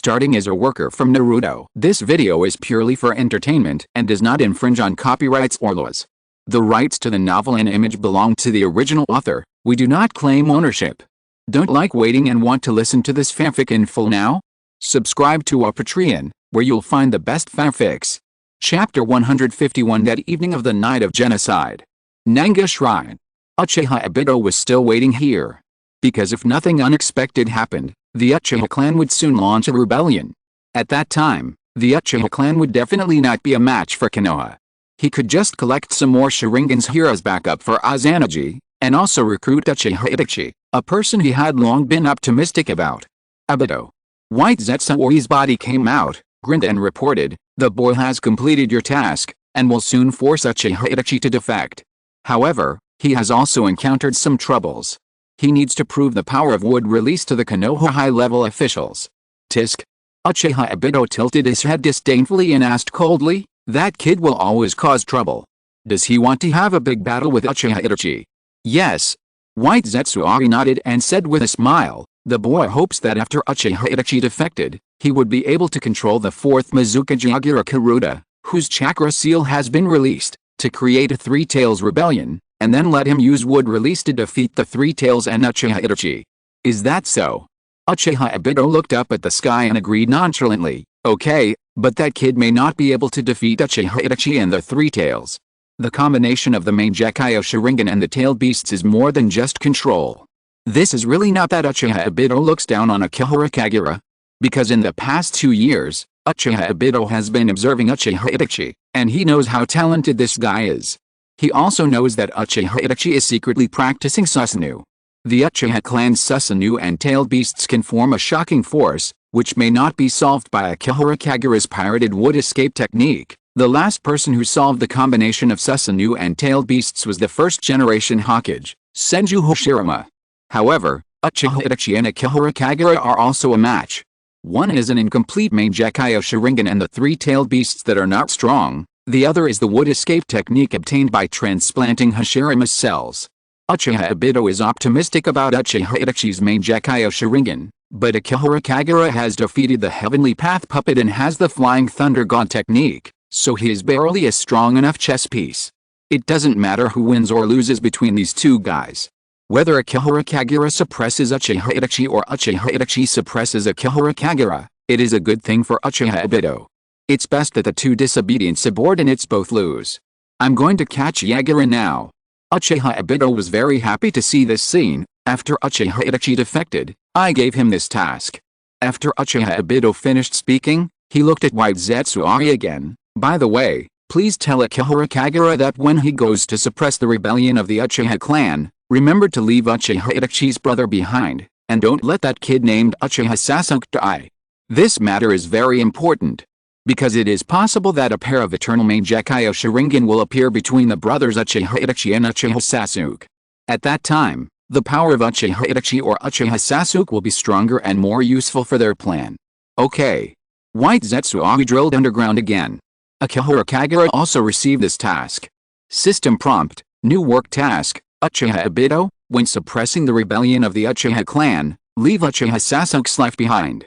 starting as a worker from Naruto. This video is purely for entertainment and does not infringe on copyrights or laws. The rights to the novel and image belong to the original author. We do not claim ownership. Don't like waiting and want to listen to this fanfic in full now? Subscribe to our Patreon, where you'll find the best fanfics. Chapter 151. That evening of the night of genocide. Nanga Shrine. Uchiha Obito was still waiting here. Because if nothing unexpected happened, the Uchiha clan would soon launch a rebellion. At that time, the Uchiha clan would definitely not be a match for Konoha. He could just collect some more Sharingan's heroes back up for Izanagi, and also recruit Uchiha Itachi, a person he had long been optimistic about. Obito. White Zetsuori's body came out, grinned and reported, "The boy has completed your task, and will soon force Uchiha Itachi to defect." However, he has also encountered some troubles. He needs to prove the power of wood released to the Konoha high-level officials. Tisk. Uchiha Obito tilted his head disdainfully and asked coldly, "That kid will always cause trouble. Does he want to have a big battle with Uchiha Itachi?" "Yes." White Zetsuori nodded and said with a smile, "The boy hopes that after Uchiha Itachi defected, he would be able to control the fourth Mazuka Jagira Karuta, whose chakra seal has been released, to create a Three Tails rebellion, and then let him use wood released to defeat the Three Tails and Uchiha Itachi. Is that so?" Uchiha Obito looked up at the sky and agreed nonchalantly, "Okay, but that kid may not be able to defeat Uchiha Itachi and the Three Tails. The combination of the Mangekyo Sharingan and the tailed beasts is more than just control. This is really not that." Uchiha Obito looks down on Akihara Kagura. Because in the past 2 years, Uchiha Obito has been observing Uchiha Itachi, and he knows how talented this guy is. He also knows that Uchiha Itachi is secretly practicing Susanoo. The Uchiha clan's Susanoo and tailed beasts can form a shocking force, which may not be solved by Akihara Kagura's pirated wood escape technique. The last person who solved the combination of Susanoo and tailed beasts was the first-generation Hokage, Senju Hoshirama. However, Uchiha Itachi and Akihara Kagura are also a match. One is an incomplete Mangekyo Sharingan and the three-tailed beasts that are not strong. The other is the wood escape technique obtained by transplanting Hashirama's cells. Uchiha Obito is optimistic about Uchiha Itachi's Mangekyo Sharingan, but Akihara Kagura has defeated the Heavenly Path puppet and has the Flying Thunder God technique, so he is barely a strong enough chess piece. It doesn't matter who wins or loses between these two guys. Whether Akihara Kagura suppresses Uchiha Itachi or Uchiha Itachi suppresses Akihara Kagura, it is a good thing for Uchiha Obito. It's best that the two disobedient subordinates both lose. I'm going to catch Yagura now. Uchiha Obito was very happy to see this scene. After Uchiha Itachi defected, I gave him this task. After Uchiha Obito finished speaking, he looked at White Zetsuori again. "By the way, please tell Akihara Kagura that when he goes to suppress the rebellion of the Uchiha clan, remember to leave Uchiha Itachi's brother behind, and don't let that kid named Uchiha Sasuke die. This matter is very important, because it is possible that a pair of eternal Mangekyo Sharingan will appear between the brothers Uchiha Itachi and Uchiha Sasuke. At that time, the power of Uchiha Itachi or Uchiha Sasuke will be stronger and more useful for their plan." "Okay." White Zetsuori drilled underground again. Akihara Kagura also received this task. System prompt, new work task, Uchiha Obito, when suppressing the rebellion of the Uchiha clan, leave Uchiha Sasuke's life behind.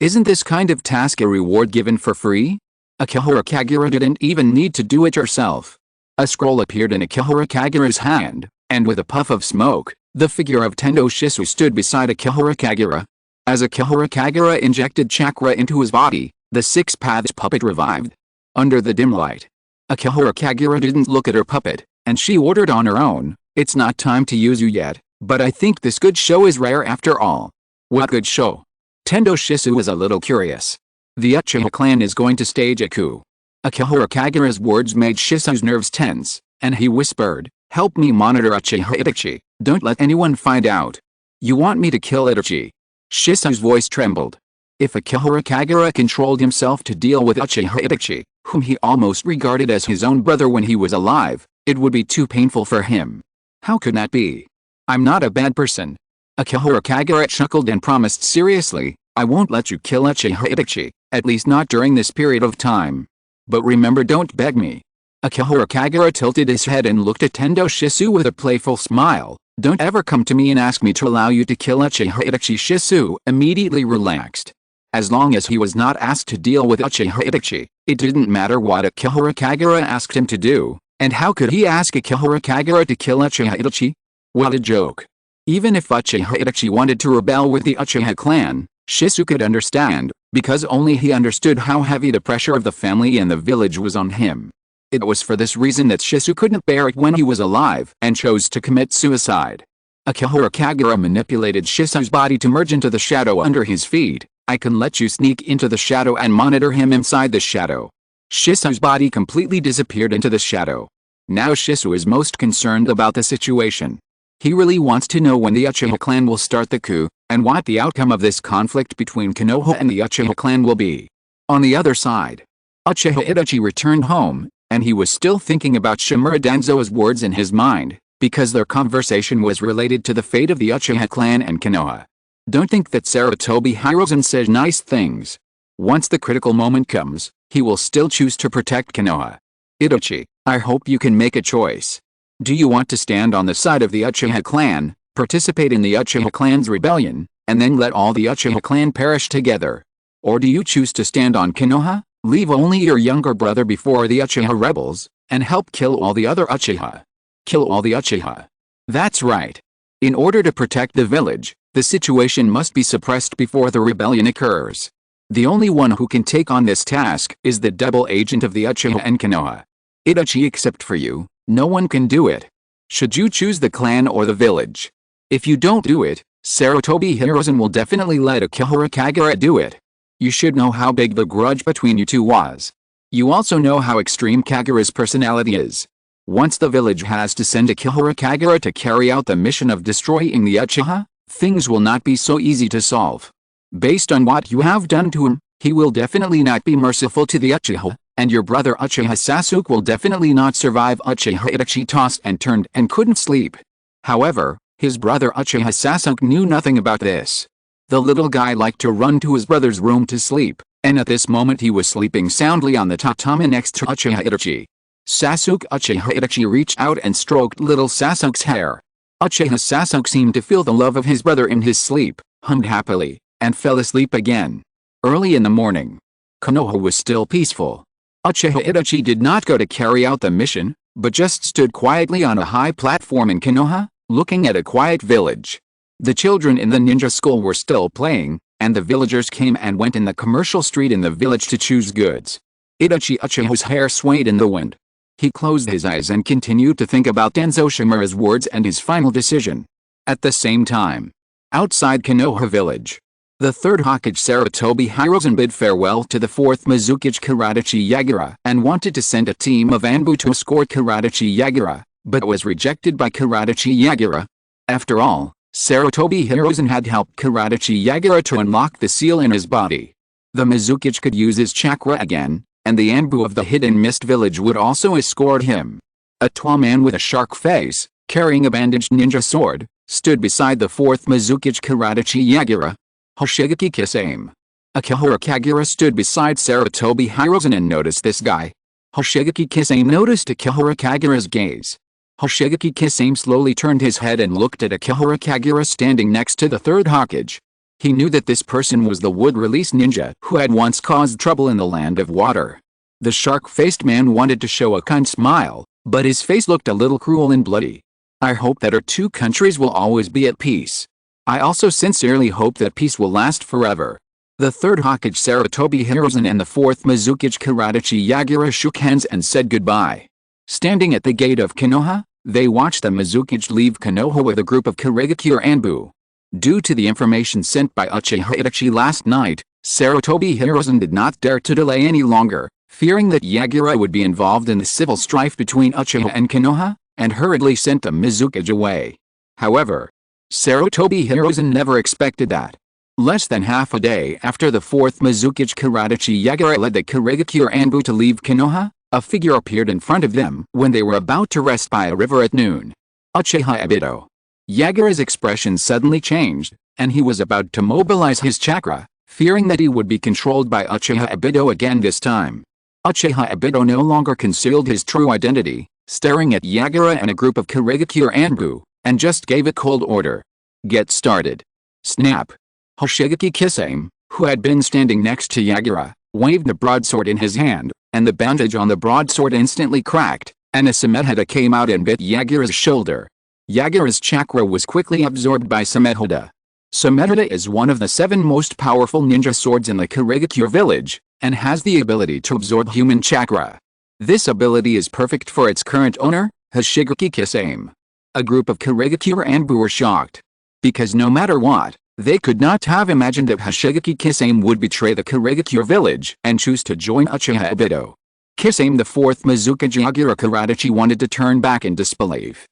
Isn't this kind of task a reward given for free? Akihara Kagura didn't even need to do it herself. A scroll appeared in Akihara Kagura's hand, and with a puff of smoke, the figure of Tendo Shisu stood beside Akihara Kagura. As Akihara Kagura injected chakra into his body, the Six Paths puppet revived. Under the dim light, Akihara Kagura didn't look at her puppet, and she ordered on her own, "It's not time to use you yet, but I think this good show is rare after all." "What good show?" Tendo Shisu was a little curious. "The Uchiha clan is going to stage a coup." Akihara Kagura's words made Shisu's nerves tense, and he whispered, "Help me monitor Uchiha Itachi, don't let anyone find out." "You want me to kill Itachi?" Shisu's voice trembled. If Akihara Kagura controlled himself to deal with Uchiha Itachi, whom he almost regarded as his own brother when he was alive, it would be too painful for him. How could that be? "I'm not a bad person." Akihara Kagura chuckled and promised seriously, "I won't let you kill Uchiha Itachi, at least not during this period of time. But remember, don't beg me." Akihara Kagura tilted his head and looked at Tendo Shisu with a playful smile. "Don't ever come to me and ask me to allow you to kill Uchiha Itachi." Shisu immediately relaxed. As long as he was not asked to deal with Uchiha Itachi, it didn't matter what Akihara Kagura asked him to do, and how could he ask Akihara Kagura to kill Uchiha Itachi? What a joke. Even if Uchiha Itachi wanted to rebel with the Uchiha clan, Shisu could understand, because only he understood how heavy the pressure of the family and the village was on him. It was for this reason that Shisu couldn't bear it when he was alive and chose to commit suicide. Akihara Kagura manipulated Shisu's body to merge into the shadow under his feet. I can let you sneak into the shadow and monitor him inside the shadow. Shisu's body completely disappeared into the shadow. Now Shisu is most concerned about the situation. He really wants to know when the Uchiha clan will start the coup, and what the outcome of this conflict between Konoha and the Uchiha clan will be. On the other side, Uchiha Itachi returned home, and he was still thinking about Shimura Danzo's words in his mind, because their conversation was related to the fate of the Uchiha clan and Konoha. Don't think that Sarutobi Hiruzen says nice things. Once the critical moment comes, he will still choose to protect Konoha. Itachi, I hope you can make a choice. Do you want to stand on the side of the Uchiha clan, participate in the Uchiha clan's rebellion, and then let all the Uchiha clan perish together? Or do you choose to stand on Konoha, leave only your younger brother before the Uchiha rebels, and help kill all the other Uchiha? Kill all the Uchiha. That's right. In order to protect the village, the situation must be suppressed before the rebellion occurs. The only one who can take on this task is the double agent of the Uchiha and Konoha. Itachi, except for you, no one can do it. Should you choose the clan or the village? If you don't do it, Sarutobi Hiruzen will definitely let Akihara Kagura do it. You should know how big the grudge between you two was. You also know how extreme Kagura's personality is. Once the village has to send Akihara Kagura to carry out the mission of destroying the Uchiha, things will not be so easy to solve. Based on what you have done to him, he will definitely not be merciful to the Uchiha, and your brother Uchiha Sasuke will definitely not survive. Uchiha Itachi tossed and turned and couldn't sleep. However, his brother Uchiha Sasuke knew nothing about this. The little guy liked to run to his brother's room to sleep, and at this moment he was sleeping soundly on the tatami next to Uchiha Itachi. Uchiha Itachi reached out and stroked little Sasuke's hair. Uchiha Sasuke seemed to feel the love of his brother in his sleep, hummed happily, and fell asleep again. Early in the morning, Konoha was still peaceful. Uchiha Itachi did not go to carry out the mission, but just stood quietly on a high platform in Konoha, looking at a quiet village. The children in the ninja school were still playing, and the villagers came and went in the commercial street in the village to choose goods. Uchiha's hair swayed in the wind. He closed his eyes and continued to think about Danzo Shimura's words and his final decision. At the same time, outside Konoha village, the third Hokage Sarutobi Hiruzen bid farewell to the fourth Mizukage Karachi Yagura and wanted to send a team of Anbu to escort Karachi Yagura, but was rejected by Karachi Yagura. After all, Sarutobi Hiruzen had helped Karachi Yagura to unlock the seal in his body. The Mizukage could use his chakra again, and the Anbu of the Hidden Mist village would also escort him. A tall man with a shark face, carrying a bandaged ninja sword, stood beside the fourth Mizukage Karachi Yagura. Hoshigaki Kisame. Akihara Kagura stood beside Sarutobi Hiruzen and noticed this guy. Hoshigaki Kisame noticed Akihara Kagura's gaze. Hoshigaki Kisame slowly turned his head and looked at Akihara Kagura standing next to the third Hokage. He knew that this person was the wood-release ninja who had once caused trouble in the land of water. The shark-faced man wanted to show a kind smile, but his face looked a little cruel and bloody. I hope that our two countries will always be at peace. I also sincerely hope that peace will last forever. The third Hokage Sarutobi Hiruzen and the fourth Mizukage Karachi Yagura shook hands and said goodbye. Standing at the gate of Konoha, they watched the Mizukage leave Konoha with a group of Karigakure Anbu. Due to the information sent by Uchiha Itachi last night, Sarutobi Hiruzen did not dare to delay any longer, fearing that Yagura would be involved in the civil strife between Uchiha and Konoha, and hurriedly sent the Mizukage away. However, Sarutobi Hiruzen never expected that. Less than half a day after the fourth Mizukage Karachi Yagura led the Karigakure Anbu to leave Konoha, a figure appeared in front of them when they were about to rest by a river at noon. Uchiha Obito. Yagura's expression suddenly changed, and he was about to mobilize his chakra, fearing that he would be controlled by Uchiha Obito again this time. Uchiha Obito no longer concealed his true identity, staring at Yagura and a group of Karigakure Anbu, and just gave a cold order. Get started. Snap. Hoshigaki Kisame, who had been standing next to Yagura, waved a broadsword in his hand, and the bandage on the broadsword instantly cracked, and a Samehada came out and bit Yagura's shoulder. Yagura's chakra was quickly absorbed by Samehada. Samehada is one of the 7 most powerful ninja swords in the Kirigakure village, and has the ability to absorb human chakra. This ability is perfect for its current owner, Hoshigaki Kisame. A group of Kirigakure Anbu were shocked. Because no matter what, they could not have imagined that Hoshigaki Kisame would betray the Kirigakure village and choose to join Uchiha Obito. Kisame the 4th Mizukaji Yagura Karachi wanted to turn back in disbelief.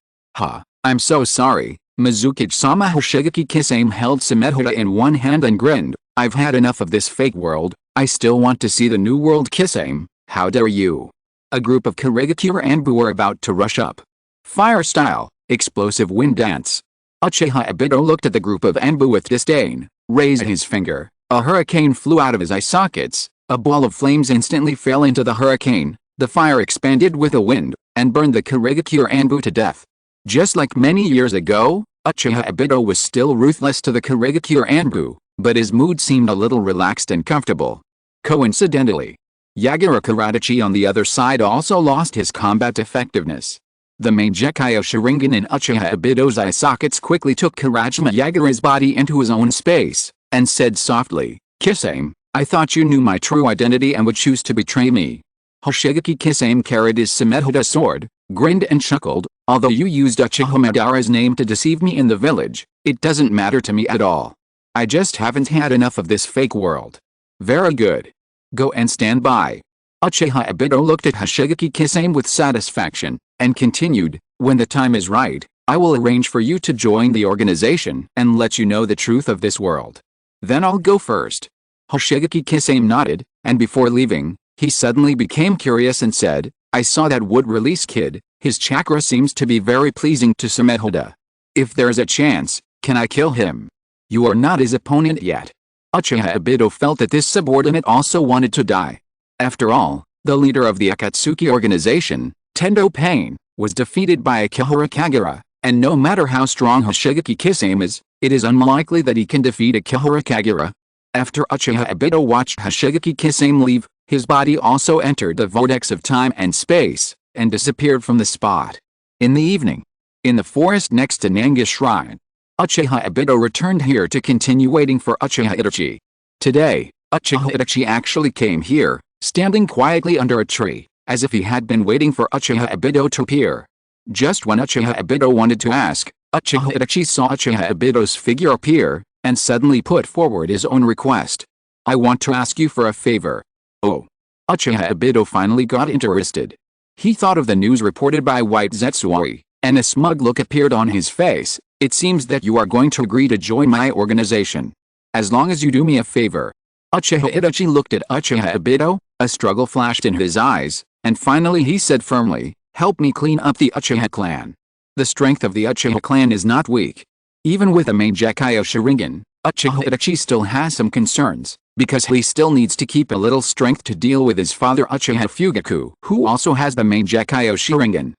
I'm so sorry, Mizukaji-sama. Hoshigaki Kisame held Samehada in one hand and grinned. I've had enough of this fake world, I still want to see the new world. Kisame, how dare you? A group of Kirigakure Anbu were about to rush up. Fire style, explosive wind dance. Uchiha Obito looked at the group of Anbu with disdain, raised his finger, a hurricane flew out of his eye sockets, a ball of flames instantly fell into the hurricane, the fire expanded with the wind, and burned the Kirigakure Anbu to death. Just like many years ago, Uchiha Obito was still ruthless to the Kirigakure Anbu, but his mood seemed a little relaxed and comfortable. Coincidentally, Yagura Karachi on the other side also lost his combat effectiveness. The Mangekyou Sharingan in Uchiha Obito's eye sockets quickly took Kurajima Yagura's body into his own space, and said softly, Kisame, I thought you knew my true identity and would choose to betray me. Hoshigaki Kisame carried his Samehada sword, grinned and chuckled, although you used Uchiha Madara's name to deceive me in the village, it doesn't matter to me at all. I just haven't had enough of this fake world. Very good. Go and stand by. Uchiha Obito looked at Hoshigaki Kisame with satisfaction, and continued, when the time is right, I will arrange for you to join the organization and let you know the truth of this world. Then I'll go first. Hoshigaki Kisame nodded, and before leaving, he suddenly became curious and said, I saw that wood-release kid, his chakra seems to be very pleasing to Samehada. If there's a chance, can I kill him? You are not his opponent yet. Uchiha Obito felt that this subordinate also wanted to die. After all, the leader of the Akatsuki organization, Tendo Pain, was defeated by Akihara Kagura, and no matter how strong Hoshigaki Kisame is, it is unlikely that he can defeat Akihara Kagura. After Uchiha Obito watched Hoshigaki Kisame leave, his body also entered the vortex of time and space, and disappeared from the spot. In the evening, in the forest next to Nanga Shrine, Uchiha Obito returned here to continue waiting for Uchiha Itachi. Today, Uchiha Itachi actually came here, standing quietly under a tree, as if he had been waiting for Uchiha Obito to appear. Just when Uchiha Obito wanted to ask, Uchiha Itachi saw Uchiha Obito's figure appear, and suddenly put forward his own request. I want to ask you for a favor. Oh. Uchiha Obito finally got interested. He thought of the news reported by White Zetsuori, and a smug look appeared on his face. It seems that you are going to agree to join my organization. As long as you do me a favor. Uchiha Itachi looked at Uchiha Obito, a struggle flashed in his eyes, and finally he said firmly, help me clean up the Uchiha clan. The strength of the Uchiha clan is not weak. Even with a Mangekyou Sharingan, Uchiha Itachi still has some concerns, because he still needs to keep a little strength to deal with his father Uchiha Fugaku, who also has the Mangekyou Sharingan.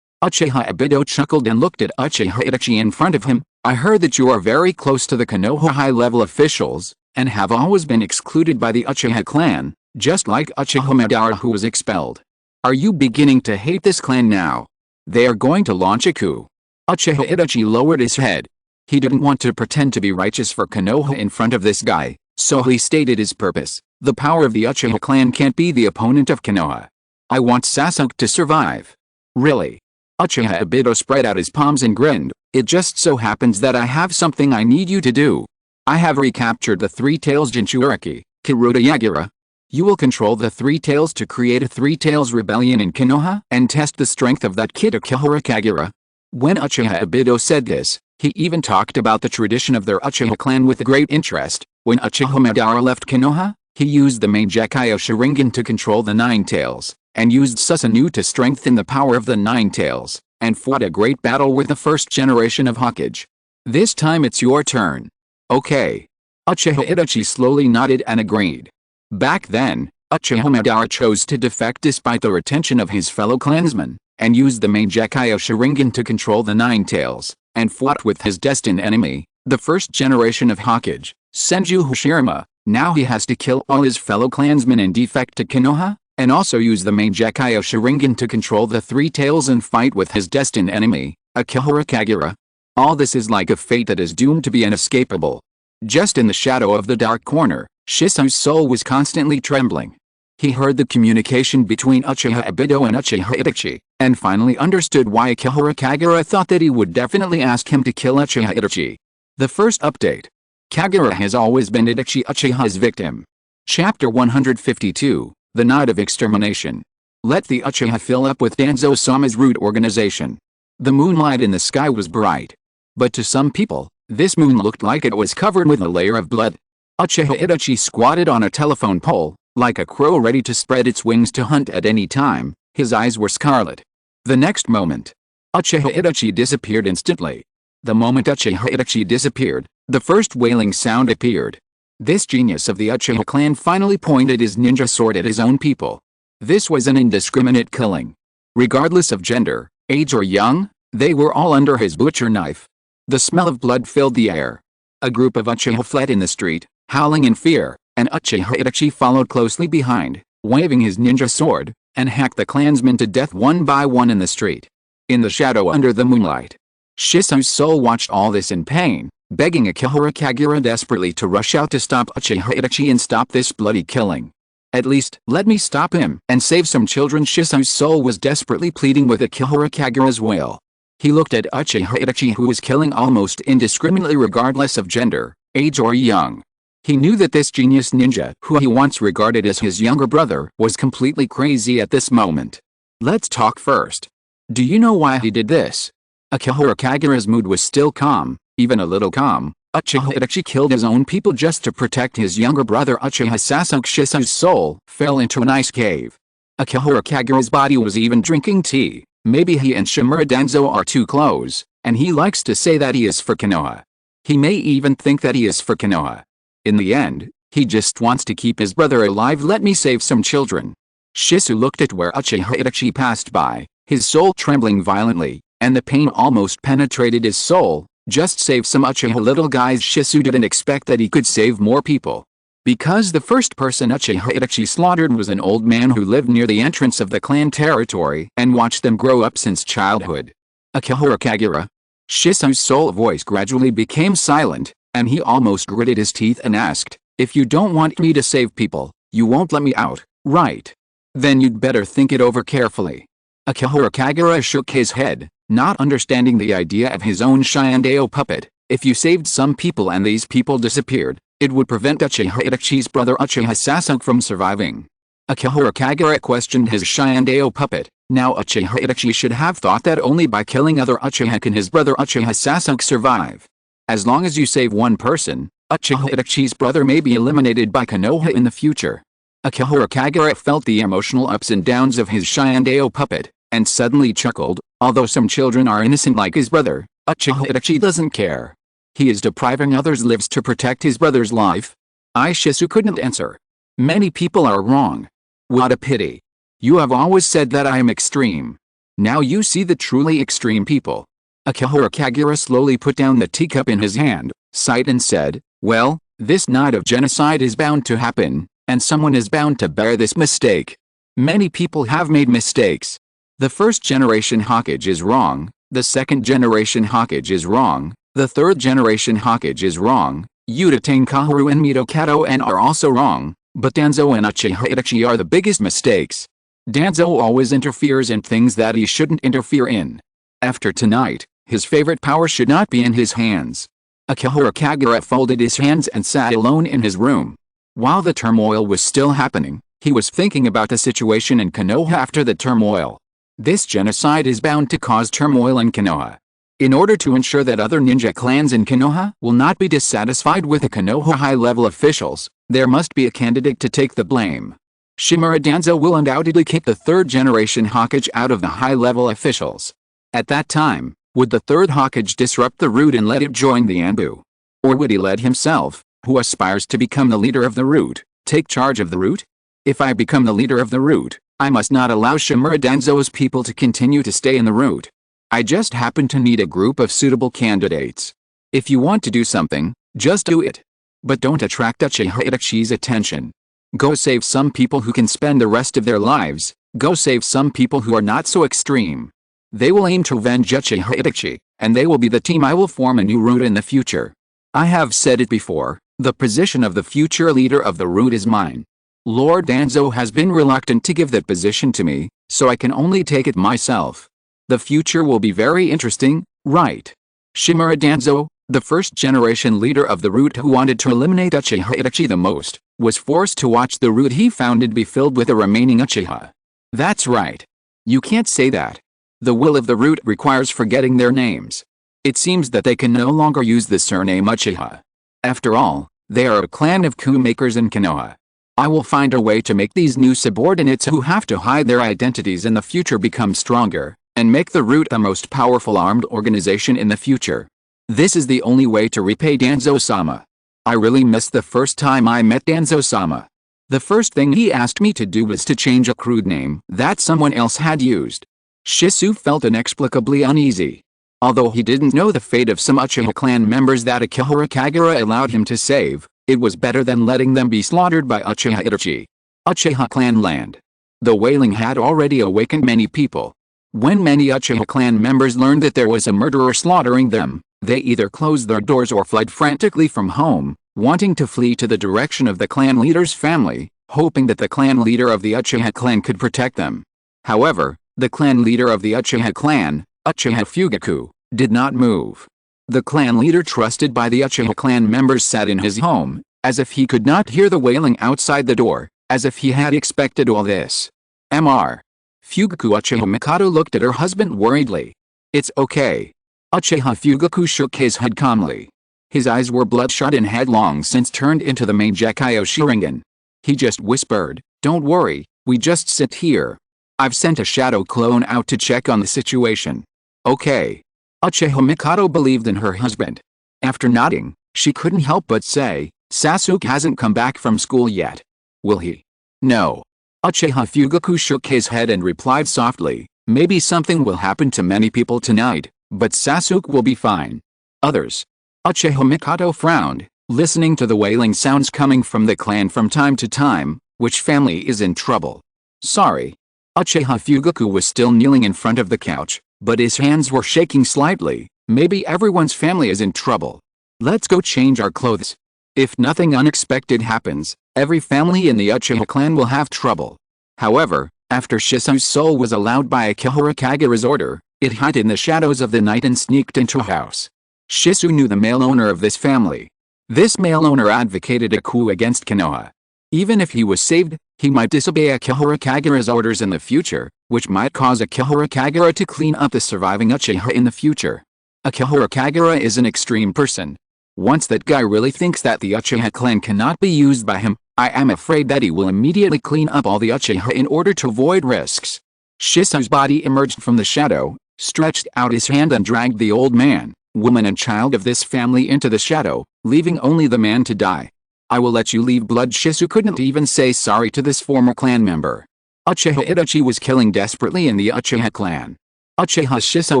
Uchiha Obito chuckled and looked at Uchiha Itachi in front of him. I heard that you are very close to the Konoha high-level officials, and have always been excluded by the Uchiha clan, just like Uchiha Madara who was expelled. Are you beginning to hate this clan now? They are going to launch a coup. Uchiha Itachi lowered his head. He didn't want to pretend to be righteous for Konoha in front of this guy, so he stated his purpose. The power of the Uchiha clan can't be the opponent of Konoha. I want Sasuke to survive. Really? Uchiha Obito spread out his palms and grinned. It just so happens that I have something I need you to do. I have recaptured the Three Tails Jinchuriki, Kiruta Yagura. You will control the Three Tails to create a Three Tails rebellion in Konoha and test the strength of that kid Akihara Kagura. When Uchiha Obito said this, he even talked about the tradition of their Uchiha clan with great interest. When Uchiha Madara left Konoha, he used the Mangekyou Sharingan to control the Nine Tails, and used Susanoo to strengthen the power of the Nine Tails, and fought a great battle with the first generation of Hokage. This time it's your turn. Okay. Uchiha Itachi slowly nodded and agreed. Back then, Uchiha Madara chose to defect despite the retention of his fellow clansmen, and used the Mangekyou Sharingan to control the Nine Tails, and fought with his destined enemy, the first generation of Hokage, Senju Hashirama, Now he has to kill all his fellow clansmen and defect to Konoha, and also use the main Gekio Sharingan to control the three tails and fight with his destined enemy, Akihara Kagura. All this is like a fate that is doomed to be inescapable. Just in the shadow of the dark corner, Shisu's soul was constantly trembling. He heard the communication between Uchiha Obito and Uchiha Itachi, and finally understood why Akihara Kagura thought that he would definitely ask him to kill Uchiha Itachi. The first update. Kagura has always been Itachi Uchiha's victim. Chapter 152, The Night of Extermination. Let the Uchiha fill up with Danzo-sama's root organization. The moonlight in the sky was bright. But to some people, this moon looked like it was covered with a layer of blood. Uchiha Itachi squatted on a telephone pole, like a crow ready to spread its wings to hunt at any time. His eyes were scarlet. The next moment, Uchiha Itachi disappeared instantly. The moment Uchiha Itachi disappeared, the first wailing sound appeared. This genius of the Uchiha clan finally pointed his ninja sword at his own people. This was an indiscriminate killing. Regardless of gender, age or young, they were all under his butcher knife. The smell of blood filled the air. A group of Uchiha fled in the street, howling in fear, and Uchiha Itachi followed closely behind, waving his ninja sword, and hacked the clansmen to death one by one in the street. In the shadow under the moonlight, Shisu's soul watched all this in pain, begging Akihara Kagura desperately to rush out to stop Uchiha Itachi and stop this bloody killing. At least, let me stop him and save some children. Shisu's soul was desperately pleading with Akihara Kagura's will. He looked at Uchiha Itachi, who was killing almost indiscriminately regardless of gender, age or young. He knew that this genius ninja, who he once regarded as his younger brother, was completely crazy at this moment. Let's talk first. Do you know why he did this? Akihara Kagura's mood was still calm, even a little calm. Uchiha Itachi killed his own people just to protect his younger brother Uchiha Sasuke. Shisu's soul fell into an ice cave. Akihara Kagura's body was even drinking tea. Maybe he and Shimura Danzo are too close, and he likes to say that he is for Konoha. He may even think that he is for Konoha. In the end, he just wants to keep his brother alive. Let me save some children. Shisu looked at where Uchiha Itachi passed by, his soul trembling violently, and the pain almost penetrated his soul. Just save some Uchiha little guys. Shisu didn't expect that he could save more people. Because the first person Uchiha Itachi slaughtered was an old man who lived near the entrance of the clan territory and watched them grow up since childhood. Akihara Kagura. Shisu's soul voice gradually became silent, and he almost gritted his teeth and asked, "If you don't want me to save people, you won't let me out, right? Then you'd better think it over carefully." Akihara Kagura shook his head, not understanding the idea of his own Shinobio puppet. If you saved some people and these people disappeared, it would prevent Uchiha Itachi's brother Uchiha Sasuke from surviving. Akihara Kagura questioned his Shinobio puppet. Now Uchiha Itachi should have thought that only by killing other Uchiha can his brother Uchiha Sasuke survive. As long as you save one person, Uchiha Itachi's brother may be eliminated by Konoha in the future. Akihara Kagura felt the emotional ups and downs of his Shinobio puppet, and suddenly chuckled. Although some children are innocent like his brother, Uchiha Itachi doesn't care. He is depriving others' lives to protect his brother's life. Shisu couldn't answer. Many people are wrong. What a pity. You have always said that I am extreme. Now you see the truly extreme people. Akihara Kagura slowly put down the teacup in his hand, sighed and said, "Well, this night of genocide is bound to happen, and someone is bound to bear this mistake. Many people have made mistakes. The first generation Hokage is wrong, the second generation Hokage is wrong, the third generation Hokage is wrong, Yuta Tenkaharu and Mito Kato are also wrong, but Danzo and Uchiha Itachi are the biggest mistakes. Danzo always interferes in things that he shouldn't interfere in. After tonight, his favorite power should not be in his hands." Akihara Kagura folded his hands and sat alone in his room. While the turmoil was still happening, he was thinking about the situation in Konoha after the turmoil. This genocide is bound to cause turmoil in Konoha. In order to ensure that other ninja clans in Konoha will not be dissatisfied with the Konoha high-level officials, there must be a candidate to take the blame. Shimura Danzo will undoubtedly kick the third-generation Hokage out of the high-level officials. At that time, would the third Hokage disrupt the root and let it join the Anbu? Or would he let himself, who aspires to become the leader of the root, take charge of the root? If I become the leader of the root, I must not allow Shimura Danzo's people to continue to stay in the root. I just happen to need a group of suitable candidates. If you want to do something, just do it. But don't attract Uchiha Itachi's attention. Go save some people who can spend the rest of their lives. Go save some people who are not so extreme. They will aim to avenge Uchiha Itachi, and they will be the team I will form a new route in the future. I have said it before, the position of the future leader of the route is mine. Lord Danzo has been reluctant to give that position to me, so I can only take it myself. The future will be very interesting, right? Shimura Danzo, the first generation leader of the route who wanted to eliminate Uchiha Itachi the most, was forced to watch the route he founded be filled with the remaining Uchiha. That's right. You can't say that. The will of the route requires forgetting their names. It seems that they can no longer use the surname Uchiha. After all, they are a clan of coup makers in Konoha. I will find a way to make these new subordinates who have to hide their identities in the future become stronger, and make the route the most powerful armed organization in the future. This is the only way to repay Danzo-sama. I really missed the first time I met Danzo-sama. The first thing he asked me to do was to change a crude name that someone else had used. Shisu felt inexplicably uneasy. Although he didn't know the fate of some Uchiha clan members that Akihara Kagura allowed him to save, it was better than letting them be slaughtered by Uchiha Itachi. Uchiha clan land. The wailing had already awakened many people. When many Uchiha clan members learned that there was a murderer slaughtering them, they either closed their doors or fled frantically from home, wanting to flee to the direction of the clan leader's family, hoping that the clan leader of the Uchiha clan could protect them. However, the clan leader of the Uchiha clan, Uchiha Fugaku, did not move. The clan leader trusted by the Uchiha clan members sat in his home, as if he could not hear the wailing outside the door, as if he had expected all this. Mr. Fugaku Uchiha Mikado looked at her husband worriedly. It's okay. Uchiha Fugaku shook his head calmly. His eyes were bloodshot and had long since turned into the Mangekyo Sharingan. He just whispered, "Don't worry, we just sit here. I've sent a shadow clone out to check on the situation." Okay. Uchiha Mikado believed in her husband. After nodding, she couldn't help but say, Sasuke hasn't come back from school yet. Will he? No. Uchiha Fugaku shook his head and replied softly, maybe something will happen to many people tonight, but Sasuke will be fine. Others. Uchiha Mikado frowned, listening to the wailing sounds coming from the clan from time to time. Which family is in trouble? Sorry. Uchiha Fugaku was still kneeling in front of the couch, but his hands were shaking slightly. Maybe everyone's family is in trouble. Let's go change our clothes. If nothing unexpected happens, every family in the Uchiha clan will have trouble. However, after Shisu's soul was allowed by Akihara Kagura's order, it hid in the shadows of the night and sneaked into a house. Shisu knew the male owner of this family. This male owner advocated a coup against Konoha. Even if he was saved, he might disobey Akihara Kagura's orders in the future, which might cause Akihara Kagura to clean up the surviving Uchiha in the future. Akihara Kagura is an extreme person. Once that guy really thinks that the Uchiha clan cannot be used by him, I am afraid that he will immediately clean up all the Uchiha in order to avoid risks. Shisu's body emerged from the shadow, stretched out his hand and dragged the old man, woman and child of this family into the shadow, leaving only the man to die. I will let you leave. Blood. Shisu couldn't even say sorry to this former clan member. Uchiha Itachi was killing desperately in the Uchiha clan. Uchiha Shisu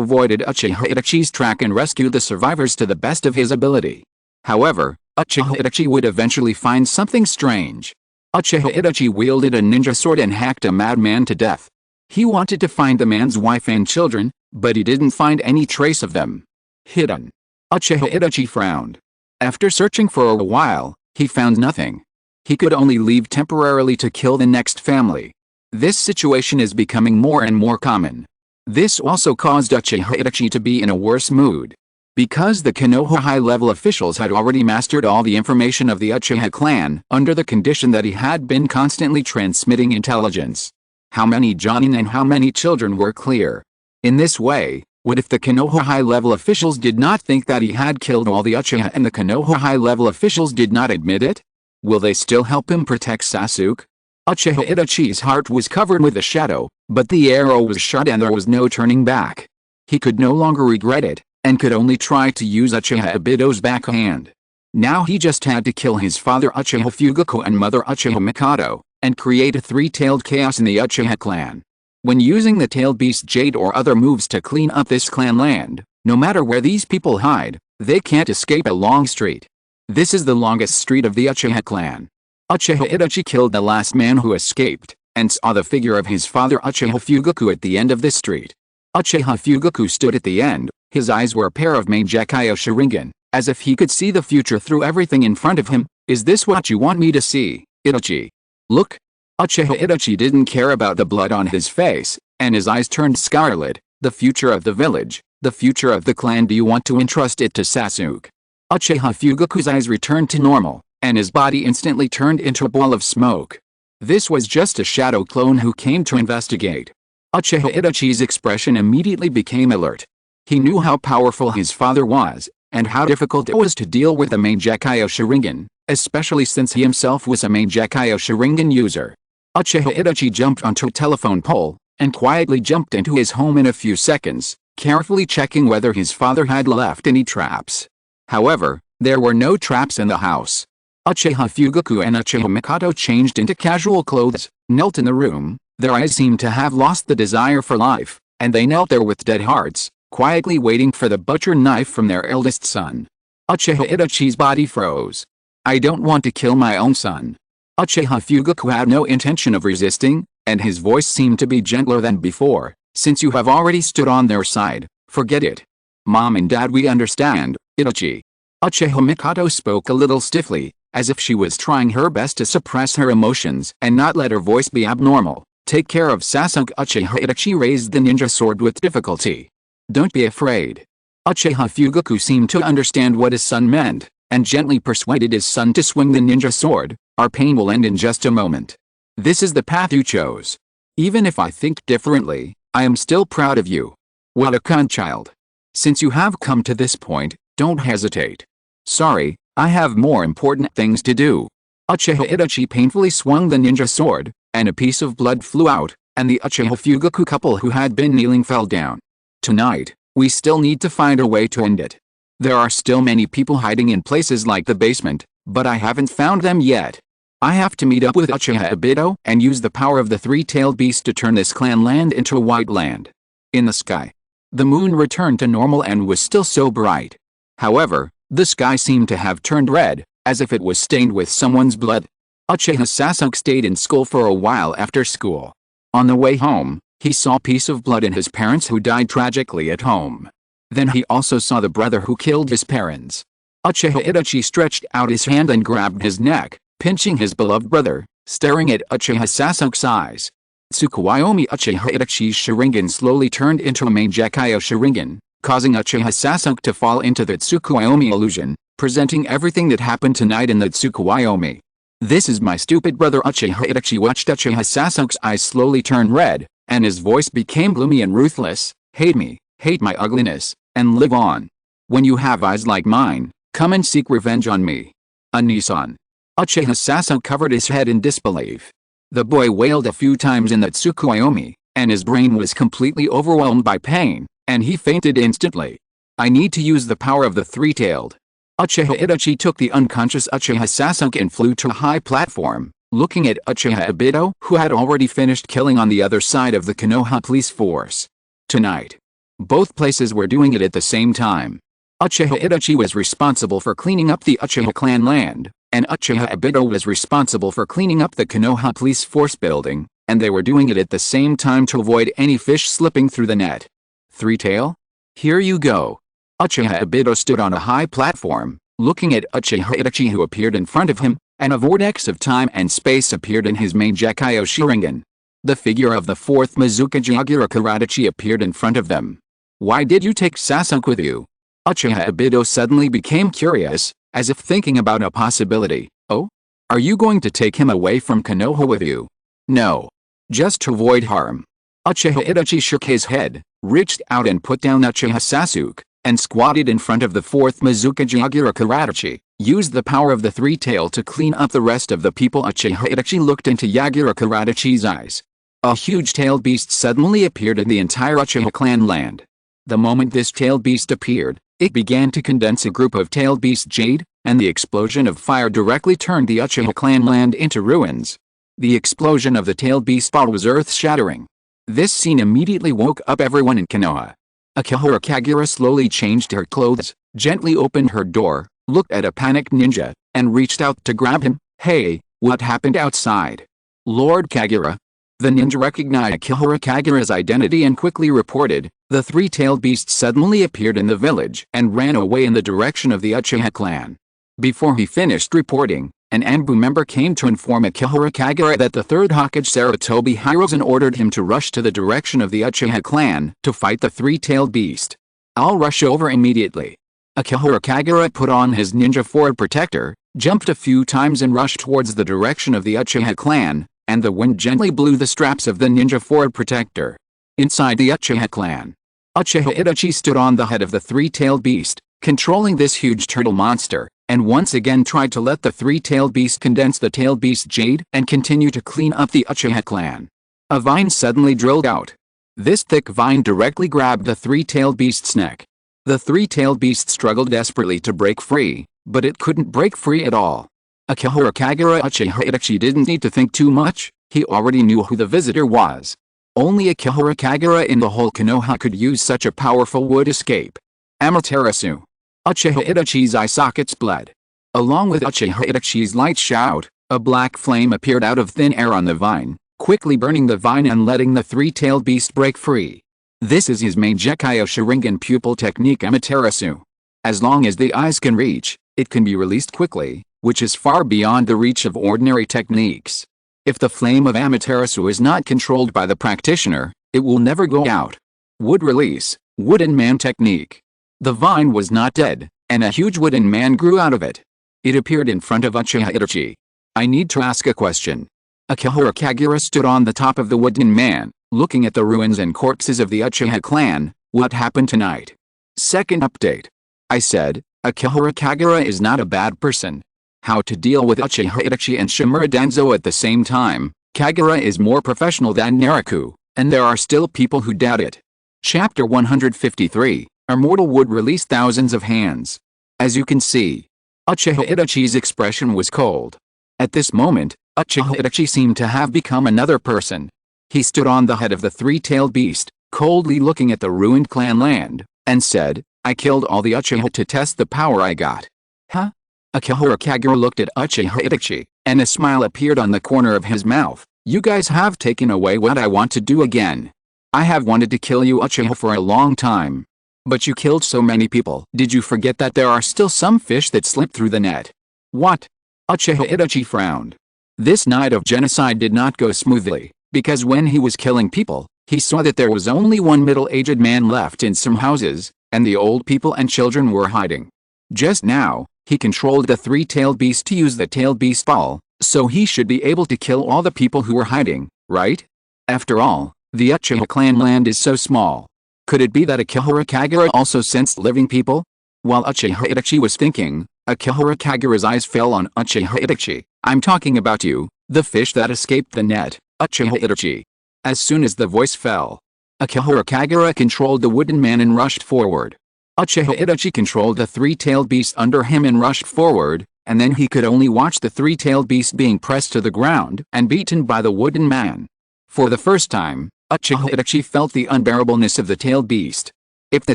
avoided Uchiha Itachi's track and rescued the survivors to the best of his ability. However, Uchiha Itachi would eventually find something strange. Uchiha Itachi wielded a ninja sword and hacked a madman to death. He wanted to find the man's wife and children, but he didn't find any trace of them. Hidden. Uchiha Itachi frowned. After searching for a while, he found nothing. He could only leave temporarily to kill the next family. This situation is becoming more and more common. This also caused Uchiha Itachi to be in a worse mood. Because the Konoha high-level officials had already mastered all the information of the Uchiha clan under the condition that he had been constantly transmitting intelligence. How many Jonin and how many children were clear. In this way, what if the Konoha high-level officials did not think that he had killed all the Uchiha and the Konoha high-level officials did not admit it? Will they still help him protect Sasuke? Uchiha Itachi's heart was covered with a shadow, but the arrow was shot and there was no turning back. He could no longer regret it, and could only try to use Uchiha Obito's backhand. Now he just had to kill his father Uchiha Fugaku and mother Uchiha Mikado, and create a three-tailed chaos in the Uchiha clan. When using the tailed beast Jade or other moves to clean up this clan land, no matter where these people hide, they can't escape a long street. This is the longest street of the Uchiha clan. Uchiha Itachi killed the last man who escaped, and saw the figure of his father Uchiha Fugaku at the end of this street. Uchiha Fugaku stood at the end, his eyes were a pair of Mangekyou Sharingan, as if he could see the future through everything in front of him. Is this what you want me to see, Itachi? Look. Uchiha Itachi didn't care about the blood on his face, and his eyes turned scarlet. The future of the village, the future of the clan. Do you want to entrust it to Sasuke? Uchiha Fugaku's eyes returned to normal, and his body instantly turned into a ball of smoke. This was just a shadow clone who came to investigate. Uchiha Itachi's expression immediately became alert. He knew how powerful his father was, and how difficult it was to deal with a Mangekyou Sharingan, especially since he himself was a Mangekyou Sharingan user. Uchiha Itachi jumped onto a telephone pole, and quietly jumped into his home in a few seconds, carefully checking whether his father had left any traps. However, there were no traps in the house. Uchiha Fugaku and Uchiha Mikoto changed into casual clothes, knelt in the room. Their eyes seemed to have lost the desire for life, and they knelt there with dead hearts, quietly waiting for the butcher knife from their eldest son. Uchiha Itachi's body froze. I don't want to kill my own son. Uchiha Fugaku had no intention of resisting, and his voice seemed to be gentler than before. Since you have already stood on their side, forget it. Mom and Dad, we understand, Itachi. Uchiha Mikoto spoke a little stiffly, as if she was trying her best to suppress her emotions and not let her voice be abnormal. Take care of Sasuke. Uchiha Itachi raised the ninja sword with difficulty. Don't be afraid. Uchiha Fugaku seemed to understand what his son meant, and gently persuaded his son to swing the ninja sword. Our pain will end in just a moment. This is the path you chose. Even if I think differently, I am still proud of you. What a kind child. Since you have come to this point, don't hesitate. Sorry, I have more important things to do. Uchiha Itachi painfully swung the ninja sword, and a piece of blood flew out, and the Uchiha Fugaku couple who had been kneeling fell down. Tonight, we still need to find a way to end it. There are still many people hiding in places like the basement, but I haven't found them yet. I have to meet up with Uchiha Obito and use the power of the three-tailed beast to turn this clan land into a white land. In the sky, the moon returned to normal and was still so bright. However, the sky seemed to have turned red, as if it was stained with someone's blood. Uchiha Sasuke stayed in school for a while after school. On the way home, he saw a piece of blood in his parents who died tragically at home. Then he also saw the brother who killed his parents. Uchiha Itachi stretched out his hand and grabbed his neck, pinching his beloved brother, staring at Uchiha Sasuke's eyes. Tsukuyomi. Uchiha Itachi's Sharingan slowly turned into a Mangekyou Sharingan, causing Uchiha Sasuke to fall into the Tsukuyomi illusion, presenting everything that happened tonight in the Tsukuyomi. This is my stupid brother. Uchiha Itachi watched Uchiha Sasuke's eyes slowly turn red, and his voice became gloomy and ruthless. Hate me, hate my ugliness, and live on. When you have eyes like mine, come and seek revenge on me. Anisan. Uchiha Sasuke covered his head in disbelief. The boy wailed a few times in the Tsukuyomi, and his brain was completely overwhelmed by pain, and he fainted instantly. I need to use the power of the three-tailed. Uchiha Itachi took the unconscious Uchiha Sasuke and flew to a high platform, looking at Uchiha Obito, who had already finished killing on the other side of the Konoha police force. Tonight, both places were doing it at the same time. Uchiha Itachi was responsible for cleaning up the Uchiha clan land, and Uchiha Obito was responsible for cleaning up the Konoha police force building, and they were doing it at the same time to avoid any fish slipping through the net. Three-tail? Here you go. Uchiha Obito stood on a high platform, looking at Uchiha Itachi who appeared in front of him, and a vortex of time and space appeared in his Mangekyou Sharingan. The figure of the fourth Mizuka Jagirokarachi appeared in front of them. Why did you take Sasuke with you? Uchiha Obito suddenly became curious, as if thinking about a possibility. Oh? Are you going to take him away from Konoha with you? No. Just to avoid harm. Uchiha Itachi shook his head, reached out and put down Uchiha Sasuke, and squatted in front of the fourth Mizuka Jagirokarachi, used the power of the three-tail to clean up the rest of the people. Uchiha Itachi looked into Jagirokarachi's eyes. A huge tailed beast suddenly appeared in the entire Uchiha clan land. The moment this tailed beast appeared, it began to condense a group of tailed beast jade, and the explosion of fire directly turned the Uchiha clan land into ruins. The explosion of the tailed beast ball was earth-shattering. This scene immediately woke up everyone in Konoha. Akihara Kagura slowly changed her clothes, gently opened her door, looked at a panicked ninja, and reached out to grab him. "Hey, what happened outside? Lord Kagura?" The ninja recognized Akihara Kagura's identity and quickly reported. The three-tailed beast suddenly appeared in the village and ran away in the direction of the Uchiha clan. Before he finished reporting, an Anbu member came to inform Akihara Kagura that the third Hokage Sarutobi Hiruzen ordered him to rush to the direction of the Uchiha clan to fight the three-tailed beast. "I'll rush over immediately." Akihara Kagura put on his ninja forward protector, jumped a few times and rushed towards the direction of the Uchiha clan, and the wind gently blew the straps of the ninja forward protector. Inside the Uchiha clan, Uchiha Itachi stood on the head of the three-tailed beast, controlling this huge turtle monster, and once again tried to let the three-tailed beast condense the tailed beast jade and continue to clean up the Uchiha clan. A vine suddenly drilled out. This thick vine directly grabbed the three-tailed beast's neck. The three-tailed beast struggled desperately to break free, but it couldn't break free at all. Akihara Kagura Uchiha Itachi didn't need to think too much, he already knew who the visitor was. Only Akihara Kagura in the whole Konoha could use such a powerful wood escape. Amaterasu. Uchiha Itachi's eye sockets bled. Along with Uchiha Itachi's light shout, a black flame appeared out of thin air on the vine, quickly burning the vine and letting the three-tailed beast break free. This is his main Gekyo Sharingan pupil technique Amaterasu. As long as the eyes can reach, it can be released quickly, which is far beyond the reach of ordinary techniques. If the flame of Amaterasu is not controlled by the practitioner, it will never go out. Wood release, wooden man technique. The vine was not dead, and a huge wooden man grew out of it. It appeared in front of Uchiha Itachi. "I need to ask a question." Akihara Kagura stood on the top of the wooden man, looking at the ruins and corpses of the Uchiha clan. "What happened tonight?" Second update. I said, Akihara Kagura is not a bad person. How to deal with Uchiha Itachi and Shimura Danzo at the same time. Kagura is more professional than Naraku, and there are still people who doubt it. Chapter 153, Immortal would release thousands of hands. As you can see, Uchiha Itachi's expression was cold. At this moment, Uchiha Itachi seemed to have become another person. He stood on the head of the three-tailed beast, coldly looking at the ruined clan land, and said, "I killed all the Uchiha to test the power I got." Huh? Akihara Kagura looked at Uchiha Itachi, and a smile appeared on the corner of his mouth. "You guys have taken away what I want to do again. I have wanted to kill you Uchiha for a long time. But you killed so many people. Did you forget that there are still some fish that slip through the net?" "What?" Uchiha Itachi frowned. This night of genocide did not go smoothly, because when he was killing people, he saw that there was only one middle-aged man left in some houses, and the old people and children were hiding. Just now, he controlled the three-tailed beast to use the tailed beast ball, so he should be able to kill all the people who were hiding, right? After all, the Uchiha clan land is so small. Could it be that Akihara Kagura also sensed living people? While Uchiha Itachi was thinking, Akihara Kagura's eyes fell on Uchiha Itachi. "I'm talking about you, the fish that escaped the net, Uchiha Itachi." As soon as the voice fell, Akihara Kagura controlled the wooden man and rushed forward. Uchiha Itachi controlled the three-tailed beast under him and rushed forward, and then he could only watch the three-tailed beast being pressed to the ground and beaten by the wooden man. For the first time, Uchiha Itachi felt the unbearableness of the tailed beast. If the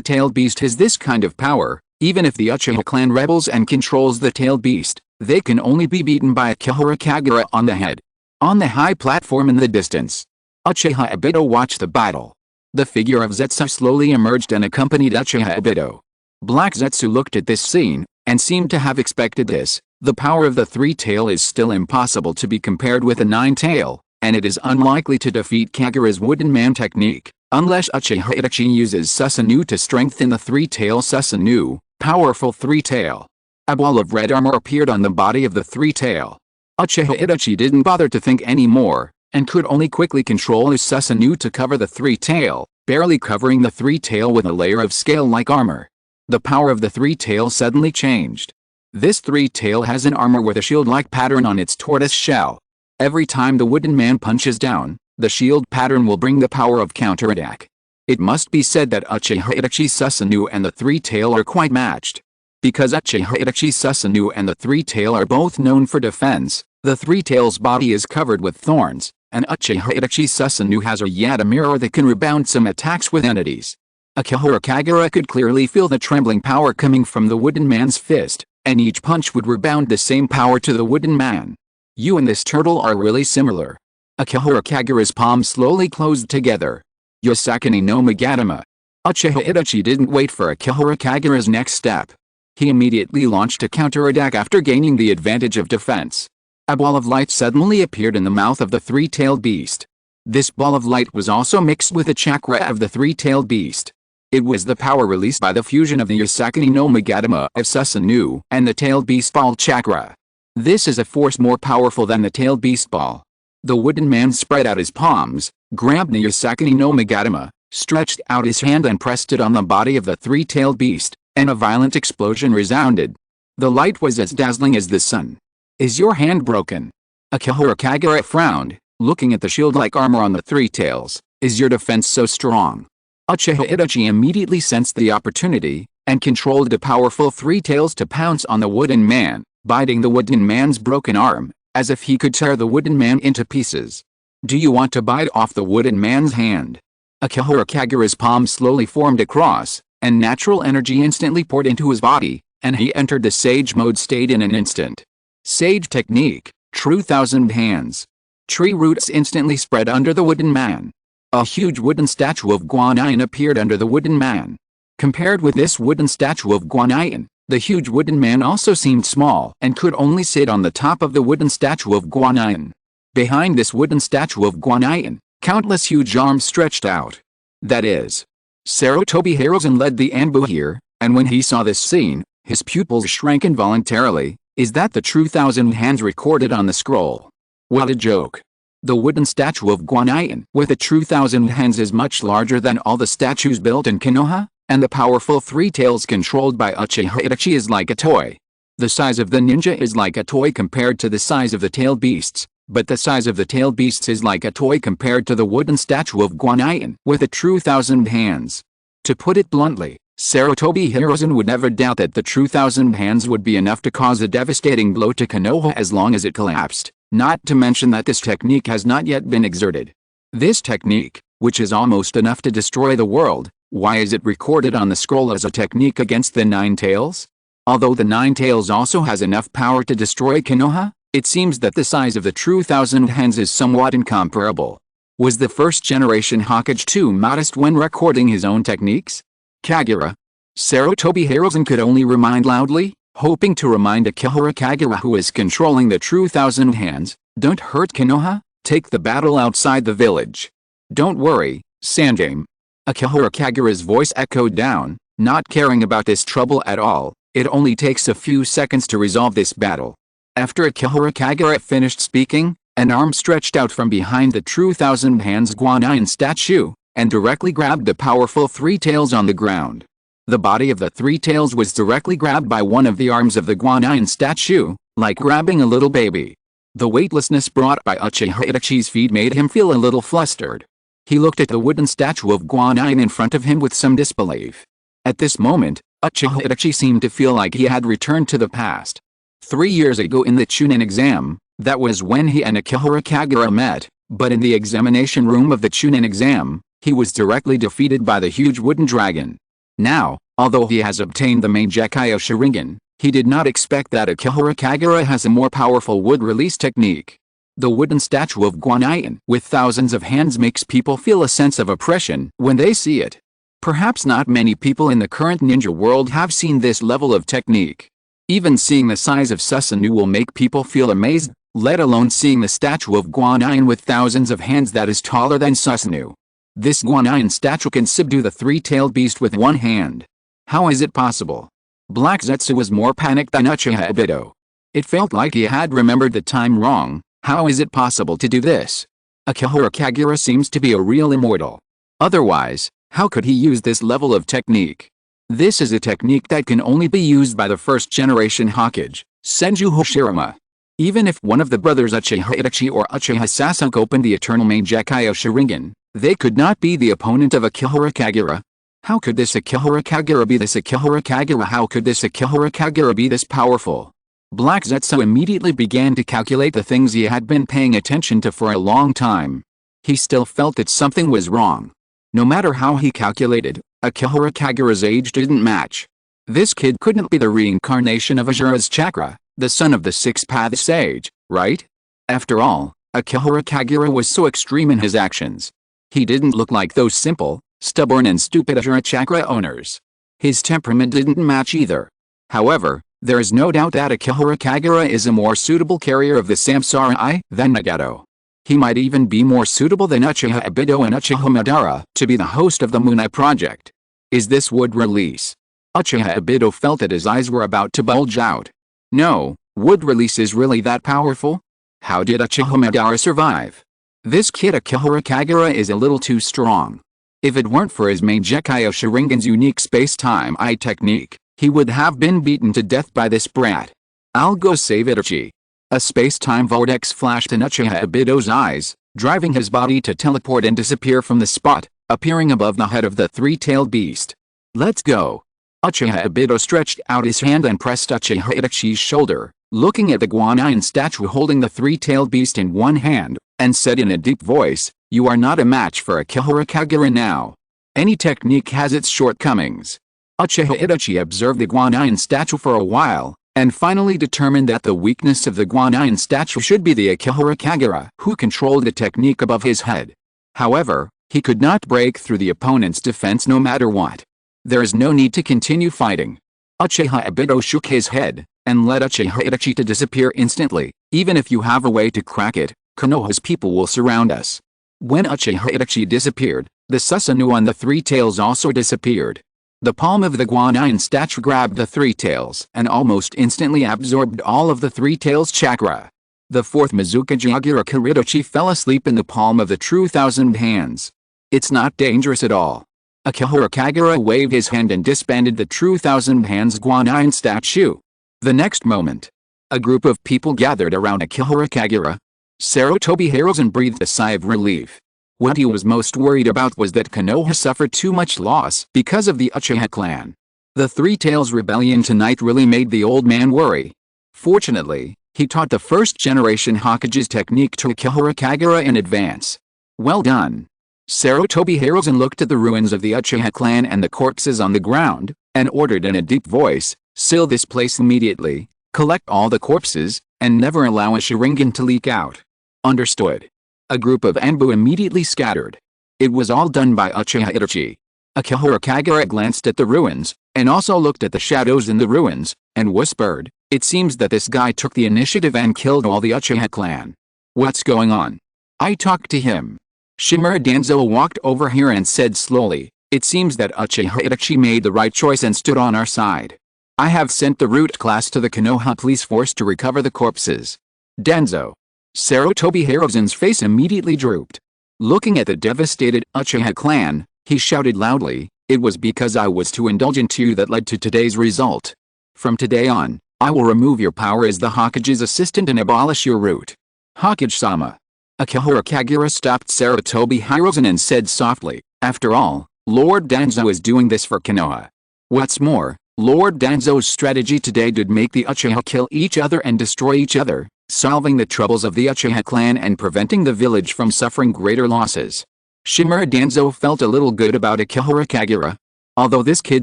tailed beast has this kind of power, even if the Uchiha clan rebels and controls the tailed beast, they can only be beaten by Akihara Kagura on the head. On the high platform in the distance, Uchiha Obito watched the battle. The figure of Zetsu slowly emerged and accompanied Uchiha Obito. Black Zetsu looked at this scene, and seemed to have expected this. The power of the three-tail is still impossible to be compared with a nine-tail, and it is unlikely to defeat Kagura's wooden man technique, unless Uchiha Itachi uses Susanoo to strengthen the three-tail Susanoo, powerful three-tail. A ball of red armor appeared on the body of the three-tail. Uchiha Itachi didn't bother to think anymore, and could only quickly control his Susanoo to cover the three-tail, barely covering the three-tail with a layer of scale-like armor. The power of the three-tail suddenly changed. This three-tail has an armor with a shield-like pattern on its tortoise shell. Every time the wooden man punches down, the shield pattern will bring the power of counterattack. It must be said that Uchiha Itachi's Susanoo and the three-tail are quite matched. Because Uchiha Itachi's Susanoo and the three-tail are both known for defense, the three-tail's body is covered with thorns, and Uchiha Itachi's Susanoo has a Yata mirror that can rebound some attacks with entities. Akihara Kagura could clearly feel the trembling power coming from the wooden man's fist, and each punch would rebound the same power to the wooden man. You and this turtle are really similar. Akihara Kagura's palms slowly closed together. Yosakuni no Magatama. Uchiha Itachi didn't wait for Akihara Kagura's next step. He immediately launched a counterattack after gaining the advantage of defense. A ball of light suddenly appeared in the mouth of the three-tailed beast. This ball of light was also mixed with the chakra of the three-tailed beast. It was the power released by the fusion of the Yosakuni no Magatama of Susanoo and the tailed beast ball chakra. This is a force more powerful than the tailed beast ball. The wooden man spread out his palms, grabbed the Yosakuni no Magatama, stretched out his hand and pressed it on the body of the three-tailed beast, and a violent explosion resounded. The light was as dazzling as the sun. Is your hand broken? Akihara Kagura frowned, looking at the shield-like armor on the three tails. Is your defense so strong? Uchiha Itachi immediately sensed the opportunity, and controlled the powerful three tails to pounce on the wooden man, biting the wooden man's broken arm, as if he could tear the wooden man into pieces. Do you want to bite off the wooden man's hand? Akihara Kagura's palm slowly formed a cross, and natural energy instantly poured into his body, and he entered the Sage mode state in an instant. Sage technique, True Thousand Hands. Tree roots instantly spread under the wooden man. A huge wooden statue of Guanyin appeared under the wooden man. Compared with this wooden statue of Guanyin, the huge wooden man also seemed small and could only sit on the top of the wooden statue of Guanyin. Behind this wooden statue of Guanyin, countless huge arms stretched out. That is, Sarutobi Hiruzen led the Anbu here, and when he saw this scene, his pupils shrank involuntarily. Is that the true thousand hands recorded on the scroll? What a joke. The wooden statue of Guanyin with the true thousand hands is much larger than all the statues built in Konoha, and the powerful three tails controlled by Uchiha Itachi is like a toy. The size of the ninja is like a toy compared to the size of the tailed beasts, but the size of the tailed beasts is like a toy compared to the wooden statue of Guanyin with a true thousand hands. To put it bluntly, Sarutobi Hiruzen would never doubt that the true thousand hands would be enough to cause a devastating blow to Konoha as long as it collapsed, not to mention that this technique has not yet been exerted. This technique, which is almost enough to destroy the world, why is it recorded on the scroll as a technique against the Nine Tails? Although the Nine Tails also has enough power to destroy Konoha, it seems that the size of the true thousand hands is somewhat incomparable. Was the first generation Hokage too modest when recording his own techniques? Kagura. Sarutobi Hiruzen could only remind loudly, hoping to remind Akihara Kagura, who is controlling the true thousand hands, don't hurt Konoha, take the battle outside the village. Don't worry, Sanjame. Akihara Kagura's voice echoed down, not caring about this trouble at all. It only takes a few seconds to resolve this battle. After Akihara Kagura finished speaking, an arm stretched out from behind the true thousand hands Guanyin statue, and directly grabbed the powerful three tails on the ground. The body of the three tails was directly grabbed by one of the arms of the Guanyin statue, like grabbing a little baby. The weightlessness brought by Uchiha Itachi's feet made him feel a little flustered. He looked at the wooden statue of Guanyin in front of him with some disbelief. At this moment, Uchiha Itachi seemed to feel like he had returned to the past. 3 years ago in the Chunin exam, that was when he and Akihara Kagura met, but in the examination room of the Chunin exam, he was directly defeated by the huge wooden dragon. Now, although he has obtained the main Gekyo Sharingan, he did not expect that Akihara Kagura has a more powerful wood release technique. The wooden statue of Guanyin with thousands of hands makes people feel a sense of oppression when they see it. Perhaps not many people in the current ninja world have seen this level of technique. Even seeing the size of Susanoo will make people feel amazed, let alone seeing the statue of Guanyin with thousands of hands that is taller than Susanoo. This Guanyin statue can subdue the three-tailed beast with one hand. How is it possible? Black Zetsu was more panicked than Uchiha Obito. It felt like he had remembered the time wrong. How is it possible to do this? Akihara Kagura seems to be a real immortal. Otherwise, how could he use this level of technique? This is a technique that can only be used by the first generation Hokage, Senju Hoshirama. Even if one of the brothers Uchiha Itachi or Uchiha Sasuke opened the eternal main Gekyo Sharingan, they could not be the opponent of Akihara Kagura. How could this Akihara Kagura be this Akihara Kagura? How could this Akihara Kagura be this powerful? Black Zetsu immediately began to calculate the things he had been paying attention to for a long time. He still felt that something was wrong. No matter how he calculated, Akihara Kagura's age didn't match. This kid couldn't be the reincarnation of Asura's chakra, the son of the six-path sage, right? After all, Akihara Kagura was so extreme in his actions. He didn't look like those simple, stubborn and stupid Asura chakra owners. His temperament didn't match either. However, there is no doubt that Akihara Kagura is a more suitable carrier of the Samsara Eye than Nagato. He might even be more suitable than Uchiha Obito and Uchiha Madara to be the host of the Moon Eye Project. Is this wood release? Uchiha Obito felt that his eyes were about to bulge out. No, wood release is really that powerful? How did Uchiha Madara survive? This kid Akihara Kagura is a little too strong. If it weren't for his main Gekio Sharingan's unique space-time eye technique, he would have been beaten to death by this brat. I'll go save Itachi. A space-time vortex flashed in Uchiha Obito's eyes, driving his body to teleport and disappear from the spot, appearing above the head of the three-tailed beast. Let's go. Uchiha Obito stretched out his hand and pressed Uchiha Itachi's shoulder, looking at the Guanyin statue holding the three-tailed beast in one hand, and said in a deep voice, "You are not a match for Akihara Kagura now. Any technique has its shortcomings." Uchiha Itachi observed the Guanyin statue for a while, and finally determined that the weakness of the Guanyin statue should be the Akihara Kagura who controlled the technique above his head. However, he could not break through the opponent's defense no matter what. There is no need to continue fighting. Uchiha Obito shook his head, and led Uchiha Itachi to disappear instantly. Even if you have a way to crack it, Konoha's people will surround us. When Uchiha Itachi disappeared, the Susanoo on the three tails also disappeared. The palm of the Guanyin statue grabbed the three tails and almost instantly absorbed all of the three tails chakra. The fourth Mizuka Jagura Kiridochi fell asleep in the palm of the true thousand hands. It's not dangerous at all. Akihara Kagura waved his hand and disbanded the true thousand hands Guanyin statue. The next moment, a group of people gathered around Akihara Kagura. Sarutobi Hiruzen breathed a sigh of relief. What he was most worried about was that Konoha suffered too much loss because of the Uchiha clan. The Three Tails rebellion tonight really made the old man worry. Fortunately, he taught the first-generation Hokage's technique to Akihara Kagura in advance. Well done. Sarutobi Hiruzen looked at the ruins of the Uchiha clan and the corpses on the ground, and ordered in a deep voice, "Seal this place immediately, collect all the corpses, and never allow a Sharingan to leak out." Understood. A group of Anbu immediately scattered. It was all done by Uchiha Itachi. Akihara Kagura glanced at the ruins, and also looked at the shadows in the ruins, and whispered, "It seems that this guy took the initiative and killed all the Uchiha clan. What's going on?" I talked to him. Shimura Danzo walked over here and said slowly, "It seems that Uchiha Itachi made the right choice and stood on our side. I have sent the root class to the Konoha police force to recover the corpses." Danzo. Sarutobi Hiruzen's face immediately drooped. Looking at the devastated Uchiha clan, he shouted loudly, "It was because I was too indulgent to you that led to today's result. From today on, I will remove your power as the Hokage's assistant and abolish your root." Hokage-sama. Akihara Kagura stopped Sarutobi Hiruzen and said softly, "After all, Lord Danzo is doing this for Konoha. What's more, Lord Danzo's strategy today did make the Uchiha kill each other and destroy each other, solving the troubles of the Uchiha clan and preventing the village from suffering greater losses." Shimura Danzo felt a little good about Akihara Kagura. Although this kid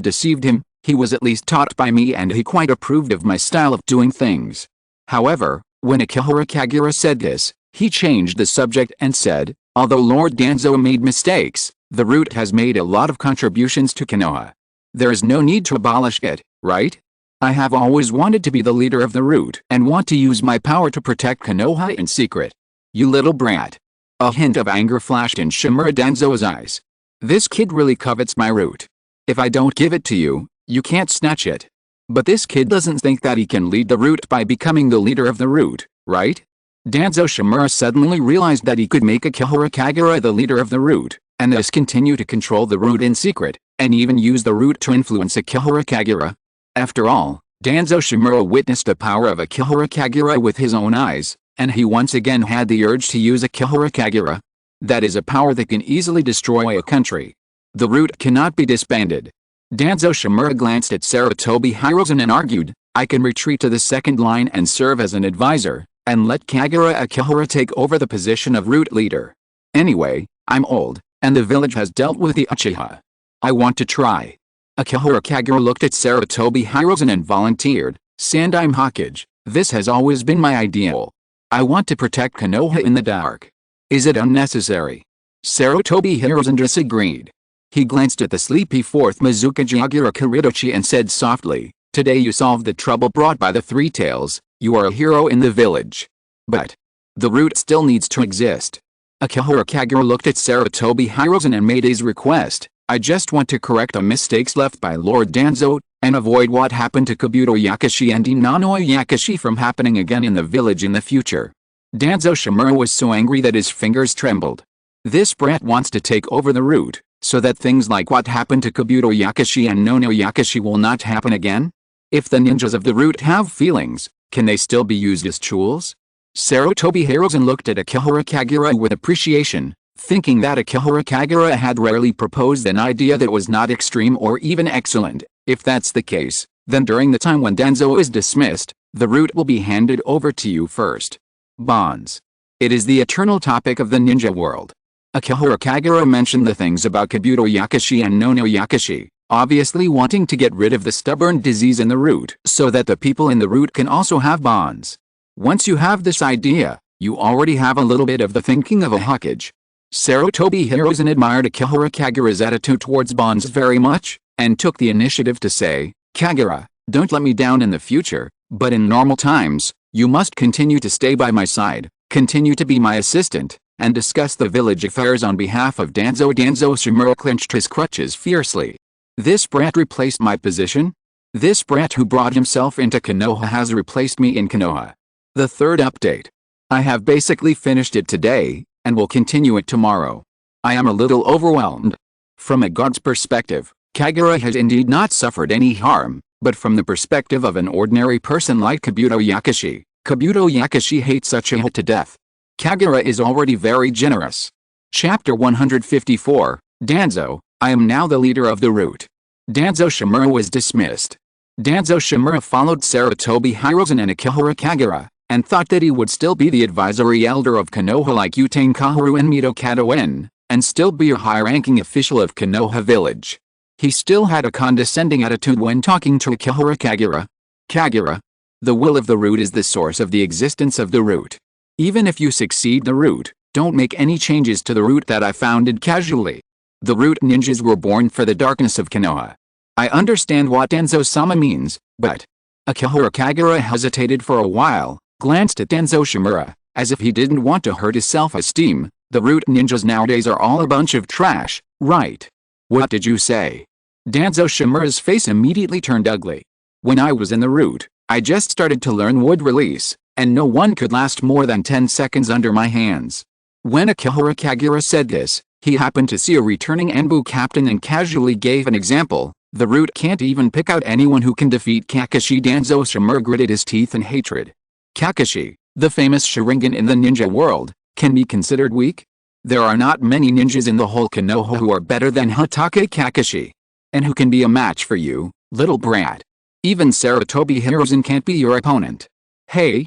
deceived him, he was at least taught by me and he quite approved of my style of doing things. However, when Akihara Kagura said this, he changed the subject and said, "Although Lord Danzo made mistakes, the root has made a lot of contributions to Konoha. There is no need to abolish it, right? I have always wanted to be the leader of the root and want to use my power to protect Konoha in secret. You little brat." A hint of anger flashed in Shimura Danzo's eyes. "This kid really covets my root. If I don't give it to you, you can't snatch it. But this kid doesn't think that he can lead the root by becoming the leader of the root, right?" Danzo Shimura suddenly realized that he could make Akihara Kagura the leader of the root, and thus continue to control the root in secret, and even use the root to influence Akihara Kagura. After all, Danzo Shimura witnessed the power of Akihara Kagura with his own eyes, and he once again had the urge to use Akihara Kagura. That is a power that can easily destroy a country. The root cannot be disbanded. Danzo Shimura glanced at Sarutobi Hiruzen and argued, "I can retreat to the second line and serve as an advisor, and let Kagura Akihara take over the position of root leader. Anyway, I'm old, and the village has dealt with the Uchiha. I want to try." Akihara Kagura looked at Sarutobi Hirozen and volunteered, Sandime Hokage, this has always been my ideal. I want to protect Konoha in the dark. Is it unnecessary? Sarutobi Hirozen disagreed. He glanced at the sleepy fourth Mizukage Agura Kiridochi and said softly, today you solved the trouble brought by the Three Tails, you are a hero in the village. But the root still needs to exist. Akihara Kagura looked at Sarutobi Hirozen and made his request. I just want to correct the mistakes left by Lord Danzo, and avoid what happened to Kabuto Yakashi and Inanoi Yakashi from happening again in the village in the future. Danzo Shimura was so angry that his fingers trembled. This brat wants to take over the root, so that things like what happened to Kabuto Yakashi and Nono Yakashi will not happen again? If the ninjas of the root have feelings, can they still be used as tools? Sarutobi Hirozen looked at Akihara Kagura with appreciation, thinking that Akihara Kagura had rarely proposed an idea that was not extreme or even excellent. If that's the case, then during the time when Danzo is dismissed, the root will be handed over to you first. Bonds. It is the eternal topic of the ninja world. Akihara Kagura mentioned the things about Kabuto Yakashi and Nono Yakashi, obviously wanting to get rid of the stubborn disease in the root so that the people in the root can also have bonds. Once you have this idea, you already have a little bit of the thinking of a Hokage. Sarutobi Hirozen admired Akihara Kagura's attitude towards bonds very much, and took the initiative to say, Kagura, don't let me down in the future, but in normal times, you must continue to stay by my side, continue to be my assistant, and discuss the village affairs on behalf of Danzo. Danzo Shimura clenched his crutches fiercely. This brat replaced my position? This brat who brought himself into Konoha has replaced me in Konoha. The third update. I have basically finished it today, and will continue it tomorrow. I am a little overwhelmed. From a god's perspective, Kagura has indeed not suffered any harm, but from the perspective of an ordinary person like Kabuto Yakashi hates Uchiha to death. Kagura is already very generous. Chapter 154, Danzo, I am now the leader of the root. Danzo Shimura was dismissed. Danzo Shimura followed Sarutobi Hirozen and Akihara Kagura, and thought that he would still be the advisory elder of Konoha like Utane Kaharu and Mito Kato-en, and still be a high-ranking official of Konoha village. He still had a condescending attitude when talking to Akihara Kagura. Kagura, the will of the root is the source of the existence of the root. Even if you succeed the root, don't make any changes to the root that I founded casually. The root ninjas were born for the darkness of Konoha. I understand what Danzo-sama means, but... Akihara Kagura hesitated for a while, glanced at Danzo Shimura, as if he didn't want to hurt his self-esteem. The root ninjas nowadays are all a bunch of trash, right? What did you say? Danzo Shimura's face immediately turned ugly. When I was in the root, I just started to learn wood release, and no one could last more than 10 seconds under my hands. When Akihara Kagura said this, he happened to see a returning Anbu captain and casually gave an example. The root can't even pick out anyone who can defeat Kakashi. Danzo Shimura gritted his teeth in hatred. Kakashi, the famous Sharingan in the ninja world, can be considered weak? There are not many ninjas in the whole Konoha who are better than Hatake Kakashi. And who can be a match for you, little brat. Even Sarutobi Hirozen can't be your opponent. Hey,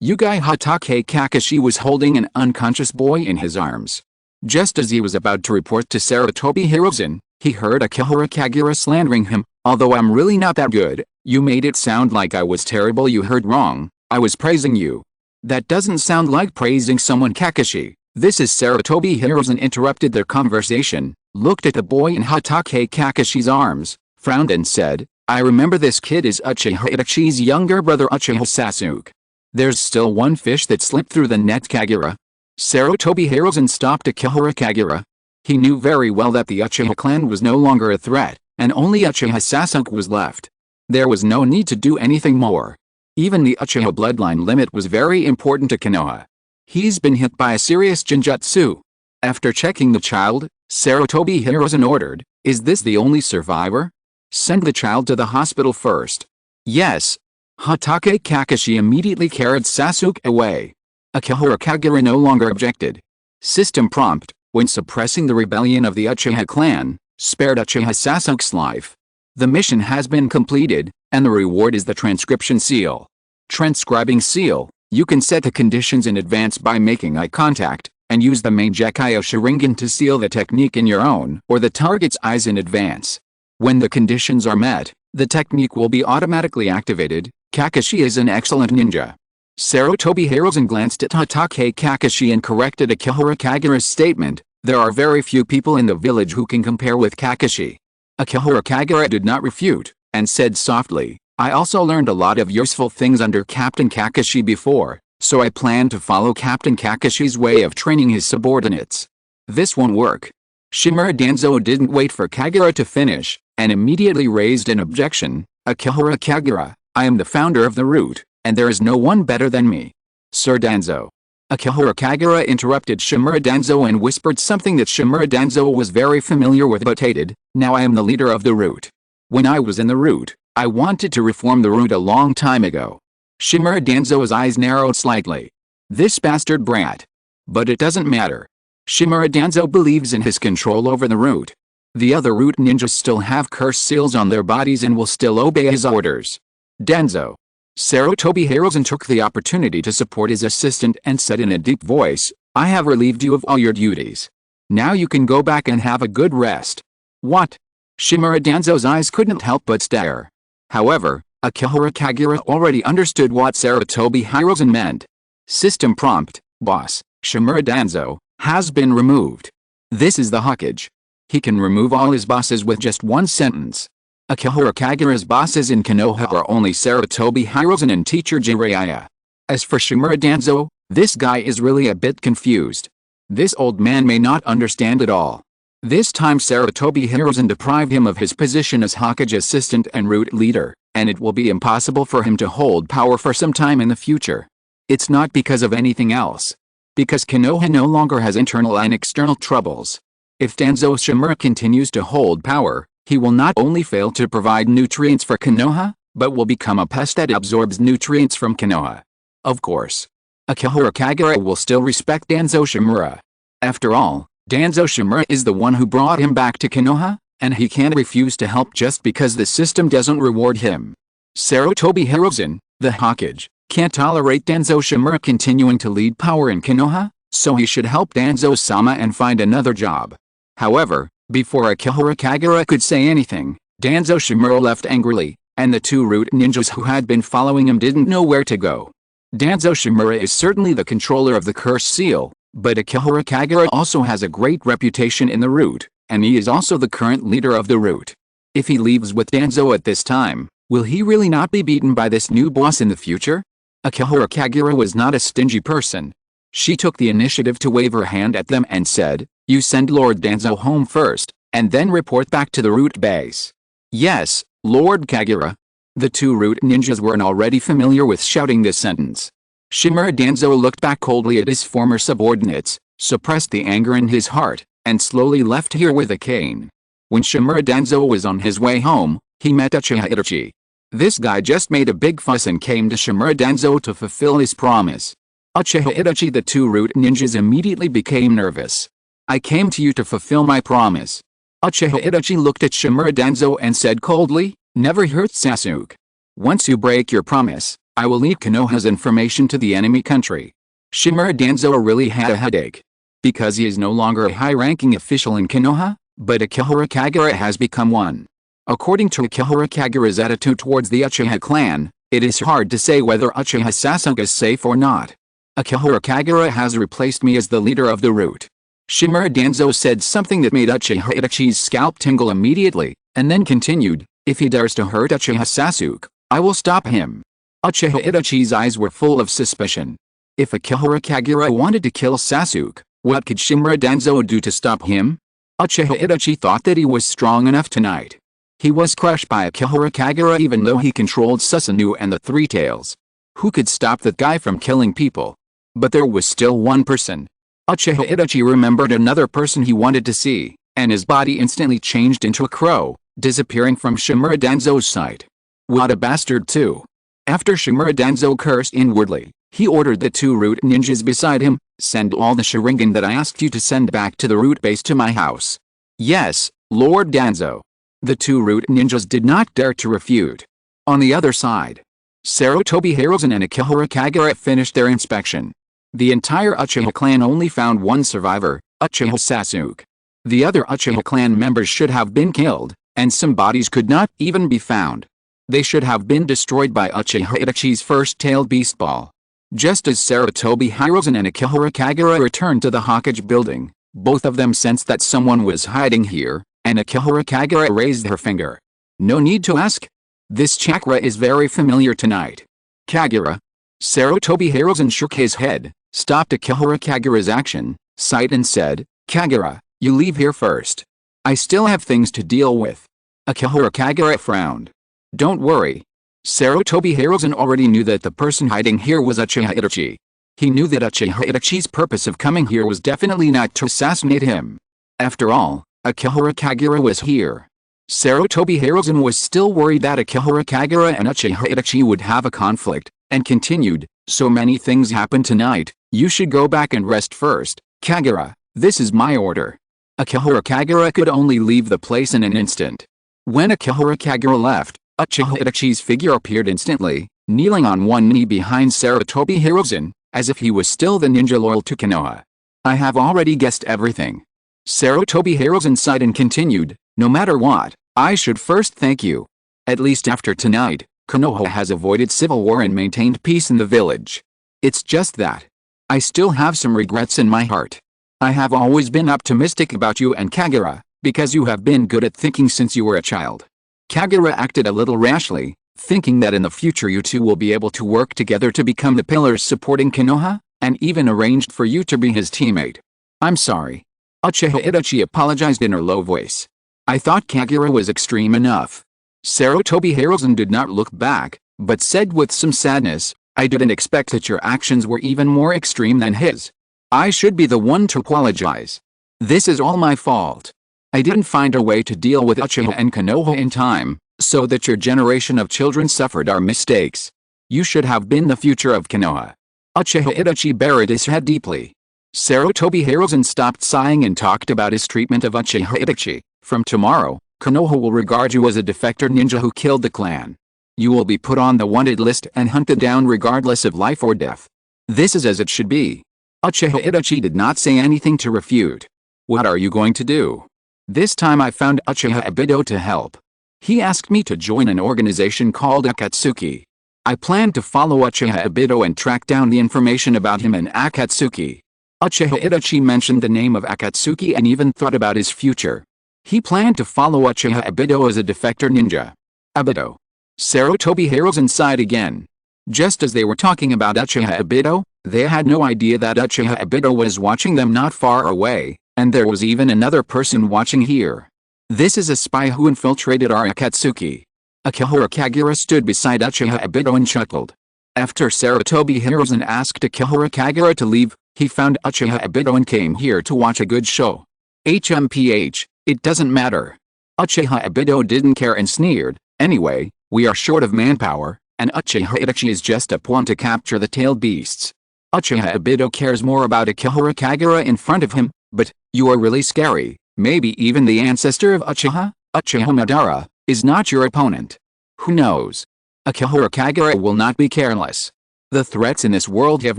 you guy. Hatake Kakashi was holding an unconscious boy in his arms. Just as he was about to report to Sarutobi Hirozen, he heard Akihara Kagura slandering him. Although I'm really not that good, you made it sound like I was terrible. You heard wrong, I was praising you. That doesn't sound like praising someone. Kakashi, this is Sarutobi Hirozen interrupted their conversation, looked at the boy in Hatake Kakashi's arms, frowned and said, I remember this kid is Uchiha Itachi's younger brother Uchiha Sasuke. There's still one fish that slipped through the net. Kagura. Sarutobi Hirozen stopped Akihara Kagura. He knew very well that the Uchiha clan was no longer a threat, and only Uchiha Sasuke was left. There was no need to do anything more. Even the Uchiha bloodline limit was very important to Konoha. He's been hit by a serious genjutsu. After checking the child, Sarutobi Hirozen ordered, is this the only survivor? Send the child to the hospital first. Yes. Hatake Kakashi immediately carried Sasuke away. Akihara Kagura no longer objected. System prompt, when suppressing the rebellion of the Uchiha clan, spared Uchiha Sasuke's life. The mission has been completed, and the reward is the transcription seal. Transcribing seal, you can set the conditions in advance by making eye contact, and use the main Gekyo Sharingan to seal the technique in your own or the target's eyes in advance. When the conditions are met, the technique will be automatically activated. Kakashi is an excellent ninja. Sarutobi Hiruzen glanced at Hatake Kakashi and corrected Akihara Kagura's statement. There are very few people in the village who can compare with Kakashi. Akihara Kagura did not refute, and said softly, I also learned a lot of useful things under Captain Kakashi before, so I plan to follow Captain Kakashi's way of training his subordinates. This won't work. Shimura Danzo didn't wait for Kagura to finish, and immediately raised an objection. Akihara Kagura, I am the founder of the root, and there is no one better than me. Sir Danzo. Akihara Kagura interrupted Shimura Danzo and whispered something that Shimura Danzo was very familiar with but hated. Now I am the leader of the root. When I was in the root, I wanted to reform the root a long time ago. Shimura Danzo's eyes narrowed slightly. This bastard brat. But it doesn't matter. Shimura Danzo believes in his control over the root. The other root ninjas still have curse seals on their bodies and will still obey his orders. Danzo. Sarutobi Hiruzen took the opportunity to support his assistant and said in a deep voice, I have relieved you of all your duties. Now you can go back and have a good rest. What? Shimura Danzo's eyes couldn't help but stare. However, Akihara Kagura already understood what Sarutobi Hiruzen meant. System prompt, boss, Shimura Danzo, has been removed. This is the Hokage. He can remove all his bosses with just one sentence. Akihara Kagura's bosses in Konoha are only Sarutobi Hiruzen and teacher Jiraiya. As for Shimura Danzo, this guy is really a bit confused. This old man may not understand it all. This time Sarutobi Hiruzen deprived him of his position as Hokage assistant and root leader, and it will be impossible for him to hold power for some time in the future. It's not because of anything else. Because Konoha no longer has internal and external troubles. If Danzo Shimura continues to hold power, he will not only fail to provide nutrients for Konoha, but will become a pest that absorbs nutrients from Konoha. Of course. Akihara Kagura will still respect Danzo Shimura. After all, Danzo Shimura is the one who brought him back to Konoha, and he can't refuse to help just because the system doesn't reward him. Sarutobi Hiruzen, the Hokage, can't tolerate Danzo Shimura continuing to lead power in Konoha, so he should help Danzo-sama and find another job. However, before Akihara Kagura could say anything, Danzo Shimura left angrily, and the two root ninjas who had been following him didn't know where to go. Danzo Shimura is certainly the controller of the curse seal, but Akihara Kagura also has a great reputation in the root, and he is also the current leader of the root. If he leaves with Danzo at this time, will he really not be beaten by this new boss in the future? Akihara Kagura was not a stingy person. She took the initiative to wave her hand at them and said, you send Lord Danzo home first, and then report back to the root base. Yes, Lord Kagura. The two root ninjas were already familiar with shouting this sentence. Shimura Danzo looked back coldly at his former subordinates, suppressed the anger in his heart, and slowly left here with a cane. When Shimura Danzo was on his way home, he met Uchiha Itachi. This guy just made a big fuss and came to Shimura Danzo to fulfill his promise. Uchiha Itachi. The two root ninjas immediately became nervous. I came to you to fulfill my promise. Uchiha Itachi looked at Shimura Danzo and said coldly, never hurt Sasuke. Once you break your promise, I will leak Konoha's information to the enemy country. Shimura Danzo really had a headache. Because he is no longer a high-ranking official in Konoha, but Akihara Kagura has become one. According to Akihara Kagura's attitude towards the Uchiha clan, it is hard to say whether Uchiha Sasuke is safe or not. Akihara Kagura has replaced me as the leader of the root. Shimura Danzo said something that made Uchiha Itachi's scalp tingle immediately, and then continued, if he dares to hurt Uchiha Sasuke, I will stop him. Uchiha Itachi's eyes were full of suspicion. If Akihara Kagura wanted to kill Sasuke, what could Shimura Danzo do to stop him? Uchiha Itachi thought that he was strong enough tonight. He was crushed by Akihara Kagura even though he controlled Susanoo and the Three Tails. Who could stop that guy from killing people? But there was still one person. Uchiha Itachi remembered another person he wanted to see, and his body instantly changed into a crow, disappearing from Shimura Danzo's sight. What a bastard too. After Shimura Danzo cursed inwardly, he ordered the two root ninjas beside him, send all the Sharingan that I asked you to send back to the root base to my house. Yes, Lord Danzo. The two root ninjas did not dare to refute. On the other side, Sarutobi Hiruzen and Akihara Kagura finished their inspection. The entire Uchiha clan only found one survivor, Uchiha Sasuke. The other Uchiha clan members should have been killed, and some bodies could not even be found. They should have been destroyed by Uchiha Itachi's first-tailed beast ball. Just as Sarutobi Hiruzen and Akihara Kagura returned to the Hokage building, both of them sensed that someone was hiding here, and Akihara Kagura raised her finger. No need to ask. This chakra is very familiar tonight. Kagura. Sarutobi Hiruzen shook his head, stopped Akihara Kagura's action, sighed and said, Kagura, you leave here first. I still have things to deal with. Akihara Kagura frowned. Don't worry. Sarutobi Hiruzen already knew that the person hiding here was Uchiha Itachi. He knew that Uchiha Itachi's purpose of coming here was definitely not to assassinate him. After all, Akihara Kagura was here. Sarutobi Hiruzen was still worried that Akihara Kagura and Uchiha Itachi would have a conflict, and continued, so many things happened tonight, you should go back and rest first, Kagura, this is my order. Akihara Kagura could only leave the place in an instant. When Akihara Kagura left, Uchiha Itachi's figure appeared instantly, kneeling on one knee behind Sarutobi Hiruzen, as if he was still the ninja loyal to Konoha. I have already guessed everything. Sarutobi Hiruzen sighed and continued, no matter what, I should first thank you. At least after tonight, Konoha has avoided civil war and maintained peace in the village. It's just that I still have some regrets in my heart. I have always been optimistic about you and Kagura, because you have been good at thinking since you were a child. Kagura acted a little rashly, thinking that in the future you two will be able to work together to become the pillars supporting Konoha, and even arranged for you to be his teammate. I'm sorry. Uchiha Itachi apologized in her low voice. I thought Kagura was extreme enough. Sarutobi Hiruzen did not look back, but said with some sadness, I didn't expect that your actions were even more extreme than his. I should be the one to apologize. This is all my fault. I didn't find a way to deal with Uchiha and Konoha in time, so that your generation of children suffered our mistakes. You should have been the future of Konoha. Uchiha Itachi buried his head deeply. Sarutobi Hiruzen stopped sighing and talked about his treatment of Uchiha Itachi. From tomorrow, Konoha will regard you as a defector ninja who killed the clan. You will be put on the wanted list and hunted down regardless of life or death. This is as it should be. Uchiha Itachi did not say anything to refute. What are you going to do? This time I found Uchiha Obito to help. He asked me to join an organization called Akatsuki. I planned to follow Uchiha Obito and track down the information about him and Akatsuki. Uchiha Itachi mentioned the name of Akatsuki and even thought about his future. He planned to follow Uchiha Obito as a defector ninja. Obito. Sarutobi Hiruzen sighed again. Just as they were talking about Uchiha Obito, they had no idea that Uchiha Obito was watching them not far away, and there was even another person watching here. This is a spy who infiltrated our Akatsuki. Akihara Kagura stood beside Uchiha Obito and chuckled. After Sarutobi Hiruzen asked Akihara Kagura to leave, he found Uchiha Obito and came here to watch a good show. HMPH, it doesn't matter. Uchiha Obito didn't care and sneered, anyway, we are short of manpower, and Uchiha Itachi is just a pawn to capture the tailed beasts. Uchiha Obito cares more about Akihara Kagura in front of him, but, you are really scary, maybe even the ancestor of Uchiha Madara, is not your opponent. Who knows? Akihara Kagura will not be careless. The threats in this world have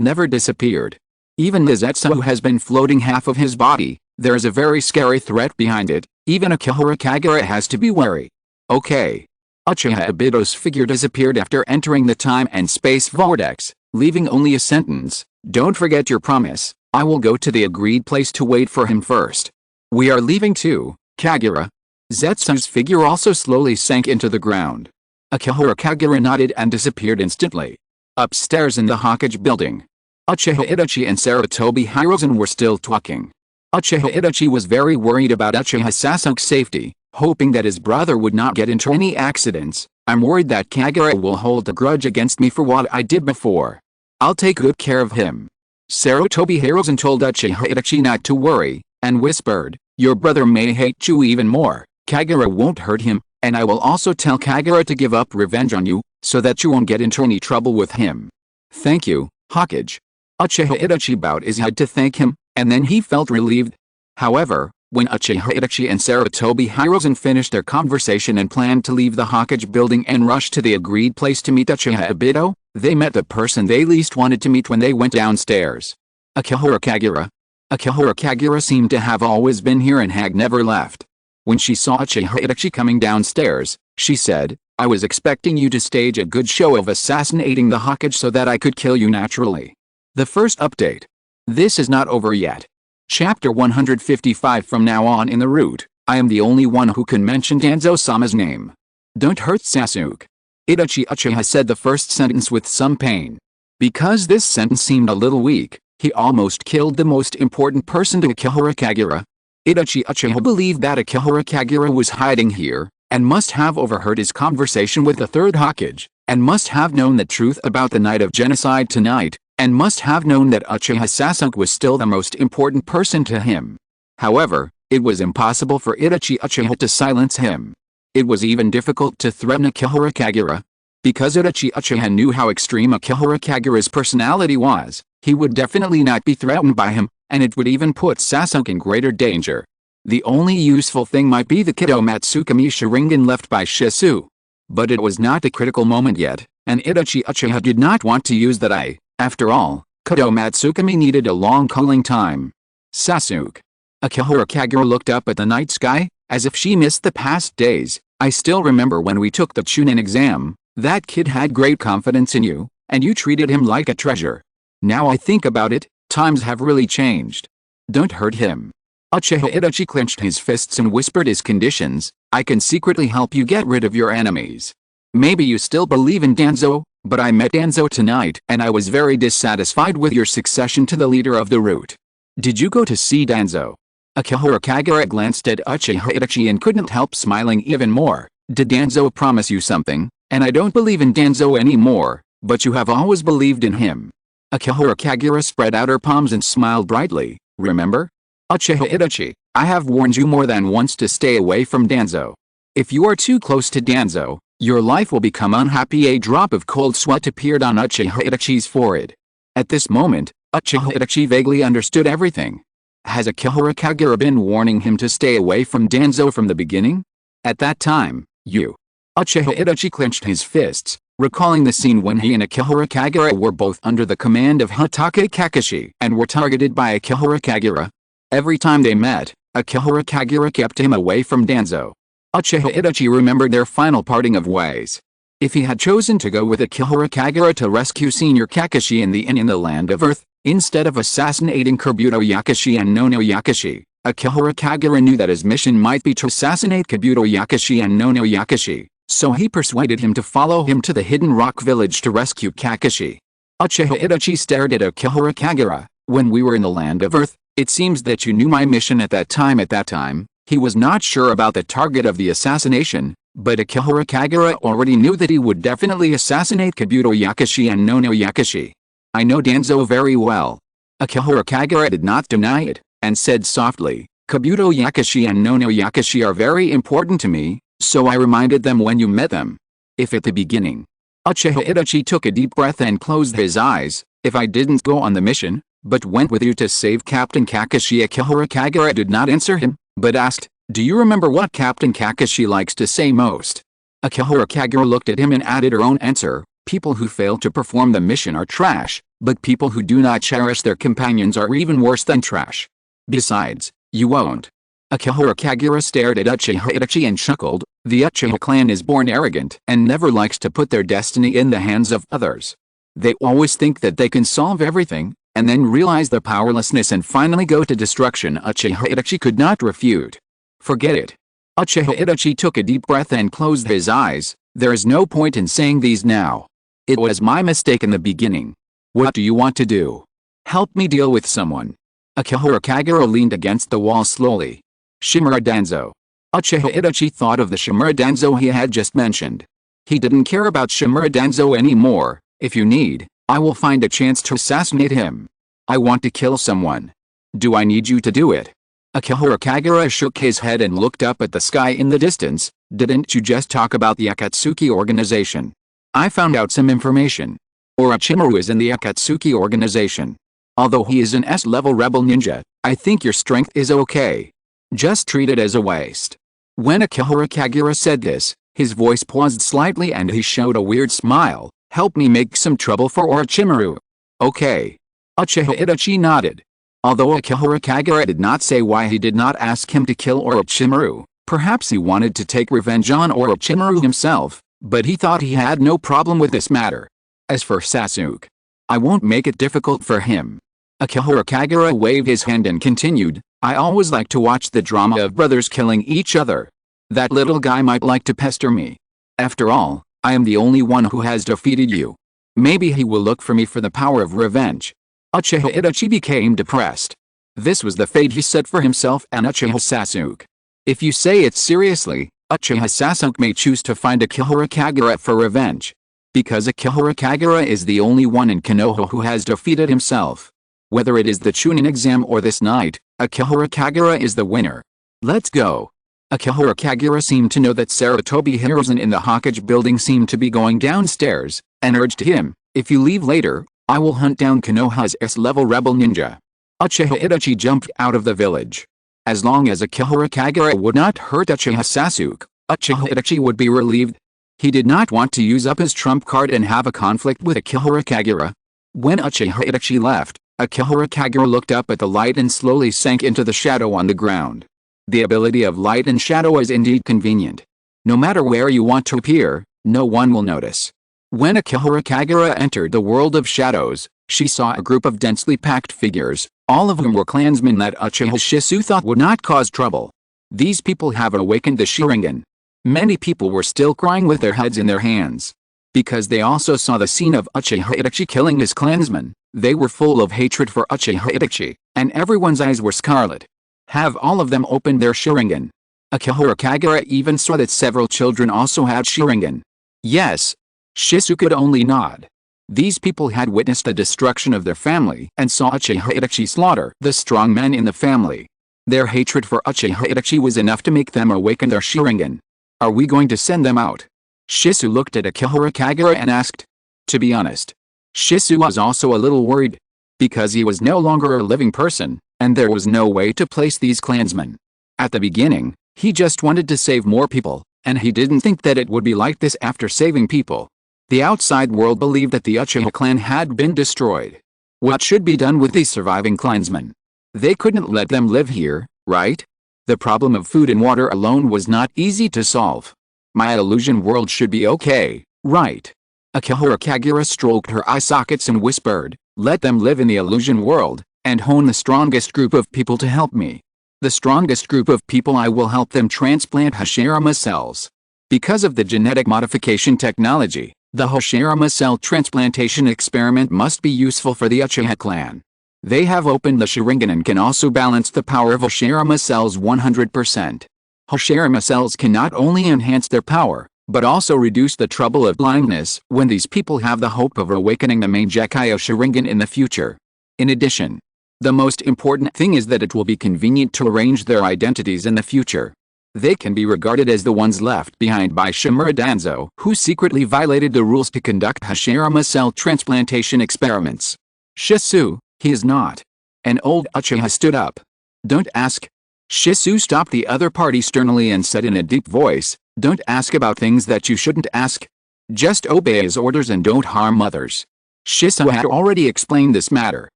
never disappeared. Even the Zetsu who has been floating half of his body, there is a very scary threat behind it, even Akihara Kagura has to be wary. Okay. Uchiha Obito's figure disappeared after entering the time and space vortex, leaving only a sentence, don't forget your promise, I will go to the agreed place to wait for him first. We are leaving too, Kagura. Zetsu's figure also slowly sank into the ground. Akihara Kagura nodded and disappeared instantly. Upstairs in the Hokage building, Uchiha Itachi and Sarutobi Hiruzen were still talking. Uchiha Itachi was very worried about Uchiha Sasuke's safety, hoping that his brother would not get into any accidents. I'm worried that Kagura will hold a grudge against me for what I did before. I'll take good care of him. Sarutobi Hiruzen told Uchiha Itachi not to worry, and whispered, your brother may hate you even more, Kagura won't hurt him, and I will also tell Kagura to give up revenge on you, so that you won't get into any trouble with him. Thank you, Hokage. Uchiha Itachi bowed his head to thank him, and then he felt relieved. However, when Uchiha Itachi and Sarutobi Hiruzen finished their conversation and planned to leave the Hokage building and rush to the agreed place to meet Uchiha Obito, they met the person they least wanted to meet when they went downstairs. Akihara Kagura. Akihara Kagura seemed to have always been here and had never left. When she saw Uchiha Itachi coming downstairs, she said, "I was expecting you to stage a good show of assassinating the Hokage so that I could kill you naturally." The first update. This is not over yet. Chapter 155. From now on in the route, I am the only one who can mention Danzo-sama's name. Don't hurt Sasuke. Itachi Uchiha said the first sentence with some pain. Because this sentence seemed a little weak, he almost killed the most important person to Akihara Kagura. Itachi Uchiha believed that Akihara Kagura was hiding here, and must have overheard his conversation with the third Hokage, and must have known the truth about the night of genocide tonight, and must have known that Uchiha Sasuke was still the most important person to him. However, it was impossible for Itachi Uchiha to silence him. It was even difficult to threaten Akihara Kagura. Because Itachi Uchiha knew how extreme Akihara Kagura's personality was, he would definitely not be threatened by him, and it would even put Sasuke in greater danger. The only useful thing might be the Kido Matsukami Sharingan left by Shisu. But it was not a critical moment yet, and Itachi Uchiha did not want to use that. After all, Kido Matsukami needed a long cooling time. Sasuke. Akihara Kagura looked up at the night sky, as if she missed the past days. I still remember when we took the Chunin exam, that kid had great confidence in you, and you treated him like a treasure. Now I think about it, times have really changed. Don't hurt him. Uchiha Itachi clenched his fists and whispered his conditions. I can secretly help you get rid of your enemies. Maybe you still believe in Danzo, but I met Danzo tonight and I was very dissatisfied with your succession to the leader of the route. Did you go to see Danzo? Akihara Kagura glanced at Uchiha Itachi and couldn't help smiling even more. Did Danzo promise you something? And I don't believe in Danzo anymore, but you have always believed in him. Akihara Kagura spread out her palms and smiled brightly. Remember? Uchiha Itachi, I have warned you more than once to stay away from Danzo. If you are too close to Danzo, your life will become unhappy. A drop of cold sweat appeared on Uchiha Itachi's forehead. At this moment, Uchiha Itachi vaguely understood everything. Has Akihara Kagura been warning him to stay away from Danzo from the beginning? At that time, Uchiha Itachi clenched his fists, recalling the scene when he and Akihara Kagura were both under the command of Hatake Kakashi and were targeted by Akihara Kagura. Every time they met, Akihara Kagura kept him away from Danzo. Uchiha Itachi remembered their final parting of ways. If he had chosen to go with Akihara Kagura to rescue Senior Kakashi in the inn in the Land of Earth, instead of assassinating Kabuto Yakashi and Nono Yakashi, Akihara Kagura knew that his mission might be to assassinate Kabuto Yakashi and Nono Yakashi, so he persuaded him to follow him to the Hidden Rock Village to rescue Kakashi. Uchiha Itachi stared at Akihara Kagura. When we were in the Land of Earth, it seems that you knew my mission at that time. At that time, he was not sure about the target of the assassination, but Akihara Kagura already knew that he would definitely assassinate Kabuto Yakashi and Nono Yakashi. I know Danzo very well. Akihara Kagura did not deny it, and said softly, Kabuto Yakashi and Nono Yakashi are very important to me, so I reminded them when you met them. If at the beginning. Uchiha Itachi took a deep breath and closed his eyes. If I didn't go on the mission, but went with you to save Captain Kakashi. Akihara Kagura did not answer him, but asked, do you remember what Captain Kakashi likes to say most? Akihara Kagura looked at him and added her own answer, people who fail to perform the mission are trash, but people who do not cherish their companions are even worse than trash. Besides, you won't. Akihara Kagura stared at Uchiha Itachi and chuckled, the Uchiha clan is born arrogant and never likes to put their destiny in the hands of others. They always think that they can solve everything, and then realize their powerlessness and finally go to destruction. Uchiha Itachi could not refute. Forget it. Uchiha Itachi took a deep breath and closed his eyes. There is no point in saying these now. It was my mistake in the beginning. What do you want to do? Help me deal with someone. Akihara Kagura leaned against the wall slowly. Shimura Danzo. Uchiha Itachi thought of the Shimura Danzo he had just mentioned. He didn't care about Shimura Danzo anymore. If you need, I will find a chance to assassinate him. I want to kill someone. Do I need you to do it? Akihara Kagura shook his head and looked up at the sky in the distance. Didn't you just talk about the Akatsuki organization? I found out some information. Orochimaru is in the Akatsuki organization. Although he is an S-level rebel ninja, I think your strength is okay. Just treat it as a waste. When Akihara Kagura said this, his voice paused slightly and he showed a weird smile. Help me make some trouble for Orochimaru. Okay. Uchiha Itachi nodded. Although Akihara Kagura did not say why he did not ask him to kill Orochimaru, Perhaps he wanted to take revenge on Orochimaru himself, but he thought he had no problem with this matter. As for Sasuke, I won't make it difficult for him. Akihiro Kagura waved his hand and continued, I always like to watch the drama of brothers killing each other. That little guy might like to pester me. After all, I am the only one who has defeated you. Maybe he will look for me for the power of revenge. Uchiha Itachi became depressed. This was the fate he set for himself and Uchiha Sasuke. If you say it seriously, Uchiha Sasuke may choose to find Akihiro Kagura for revenge. Because Akihiro Kagura is the only one in Konoha who has defeated himself. Whether it is the Chunin exam or this night, Akihiro Kagura is the winner. Let's go. Akihiro Kagura seemed to know that Sarutobi Hiruzen in the Hokage building seemed to be going downstairs, and urged him, if you leave later, I will hunt down Konoha's S-level rebel ninja. Uchiha Itachi jumped out of the village. As long as Akihiro Kagura would not hurt Uchiha Sasuke, Uchiha Itachi would be relieved. He did not want to use up his trump card and have a conflict with Akihiro Kagura. When Uchiha Itachi left, Akihiro Kagura looked up at the light and slowly sank into the shadow on the ground. The ability of light and shadow is indeed convenient. No matter where you want to appear, no one will notice. When Akihiro Kagura entered the world of shadows, she saw a group of densely packed figures, all of whom were clansmen that Uchiha Shisu thought would not cause trouble. These people have awakened the Sharingan. Many people were still crying with their heads in their hands. Because they also saw the scene of Uchiha Itachi killing his clansmen, they were full of hatred for Uchiha Itachi, and everyone's eyes were scarlet. Have all of them opened their Sharingan. Akihiro Kagura even saw that several children also had Sharingan. Yes. Shisu could only nod. These people had witnessed the destruction of their family and saw Uchiha Itachi slaughter the strong men in the family. Their hatred for Uchiha Itachi was enough to make them awaken their Sharingan. Are we going to send them out? Shisu looked at Akihiro Kagura and asked. To be honest, Shisu was also a little worried. Because he was no longer a living person, and there was no way to place these clansmen. At the beginning, he just wanted to save more people, and he didn't think that it would be like this after saving people. The outside world believed that the Uchiha clan had been destroyed. What should be done with these surviving clansmen? They couldn't let them live here, right? The problem of food and water alone was not easy to solve. My illusion world should be okay, right? Akihiro Kagura stroked her eye sockets and whispered, let them live in the illusion world, and hone the strongest group of people to help me. The strongest group of people I will help them transplant Hashirama cells. Because of the genetic modification technology, the Hashirama cell transplantation experiment must be useful for the Uchiha clan. They have opened the Sharingan and can also balance the power of Hashirama cells 100%. Hashirama cells can not only enhance their power, but also reduce the trouble of blindness when these people have the hope of awakening the main Gekkai Sharingan in the future. In addition, the most important thing is that it will be convenient to arrange their identities in the future. They can be regarded as the ones left behind by Shimura Danzo, who secretly violated the rules to conduct Hashirama cell transplantation experiments. Shisu, he is not. An old Uchiha stood up. Don't ask. Shisu stopped the other party sternly and said in a deep voice, don't ask about things that you shouldn't ask. Just obey his orders and don't harm others. Shisu had already explained this matter.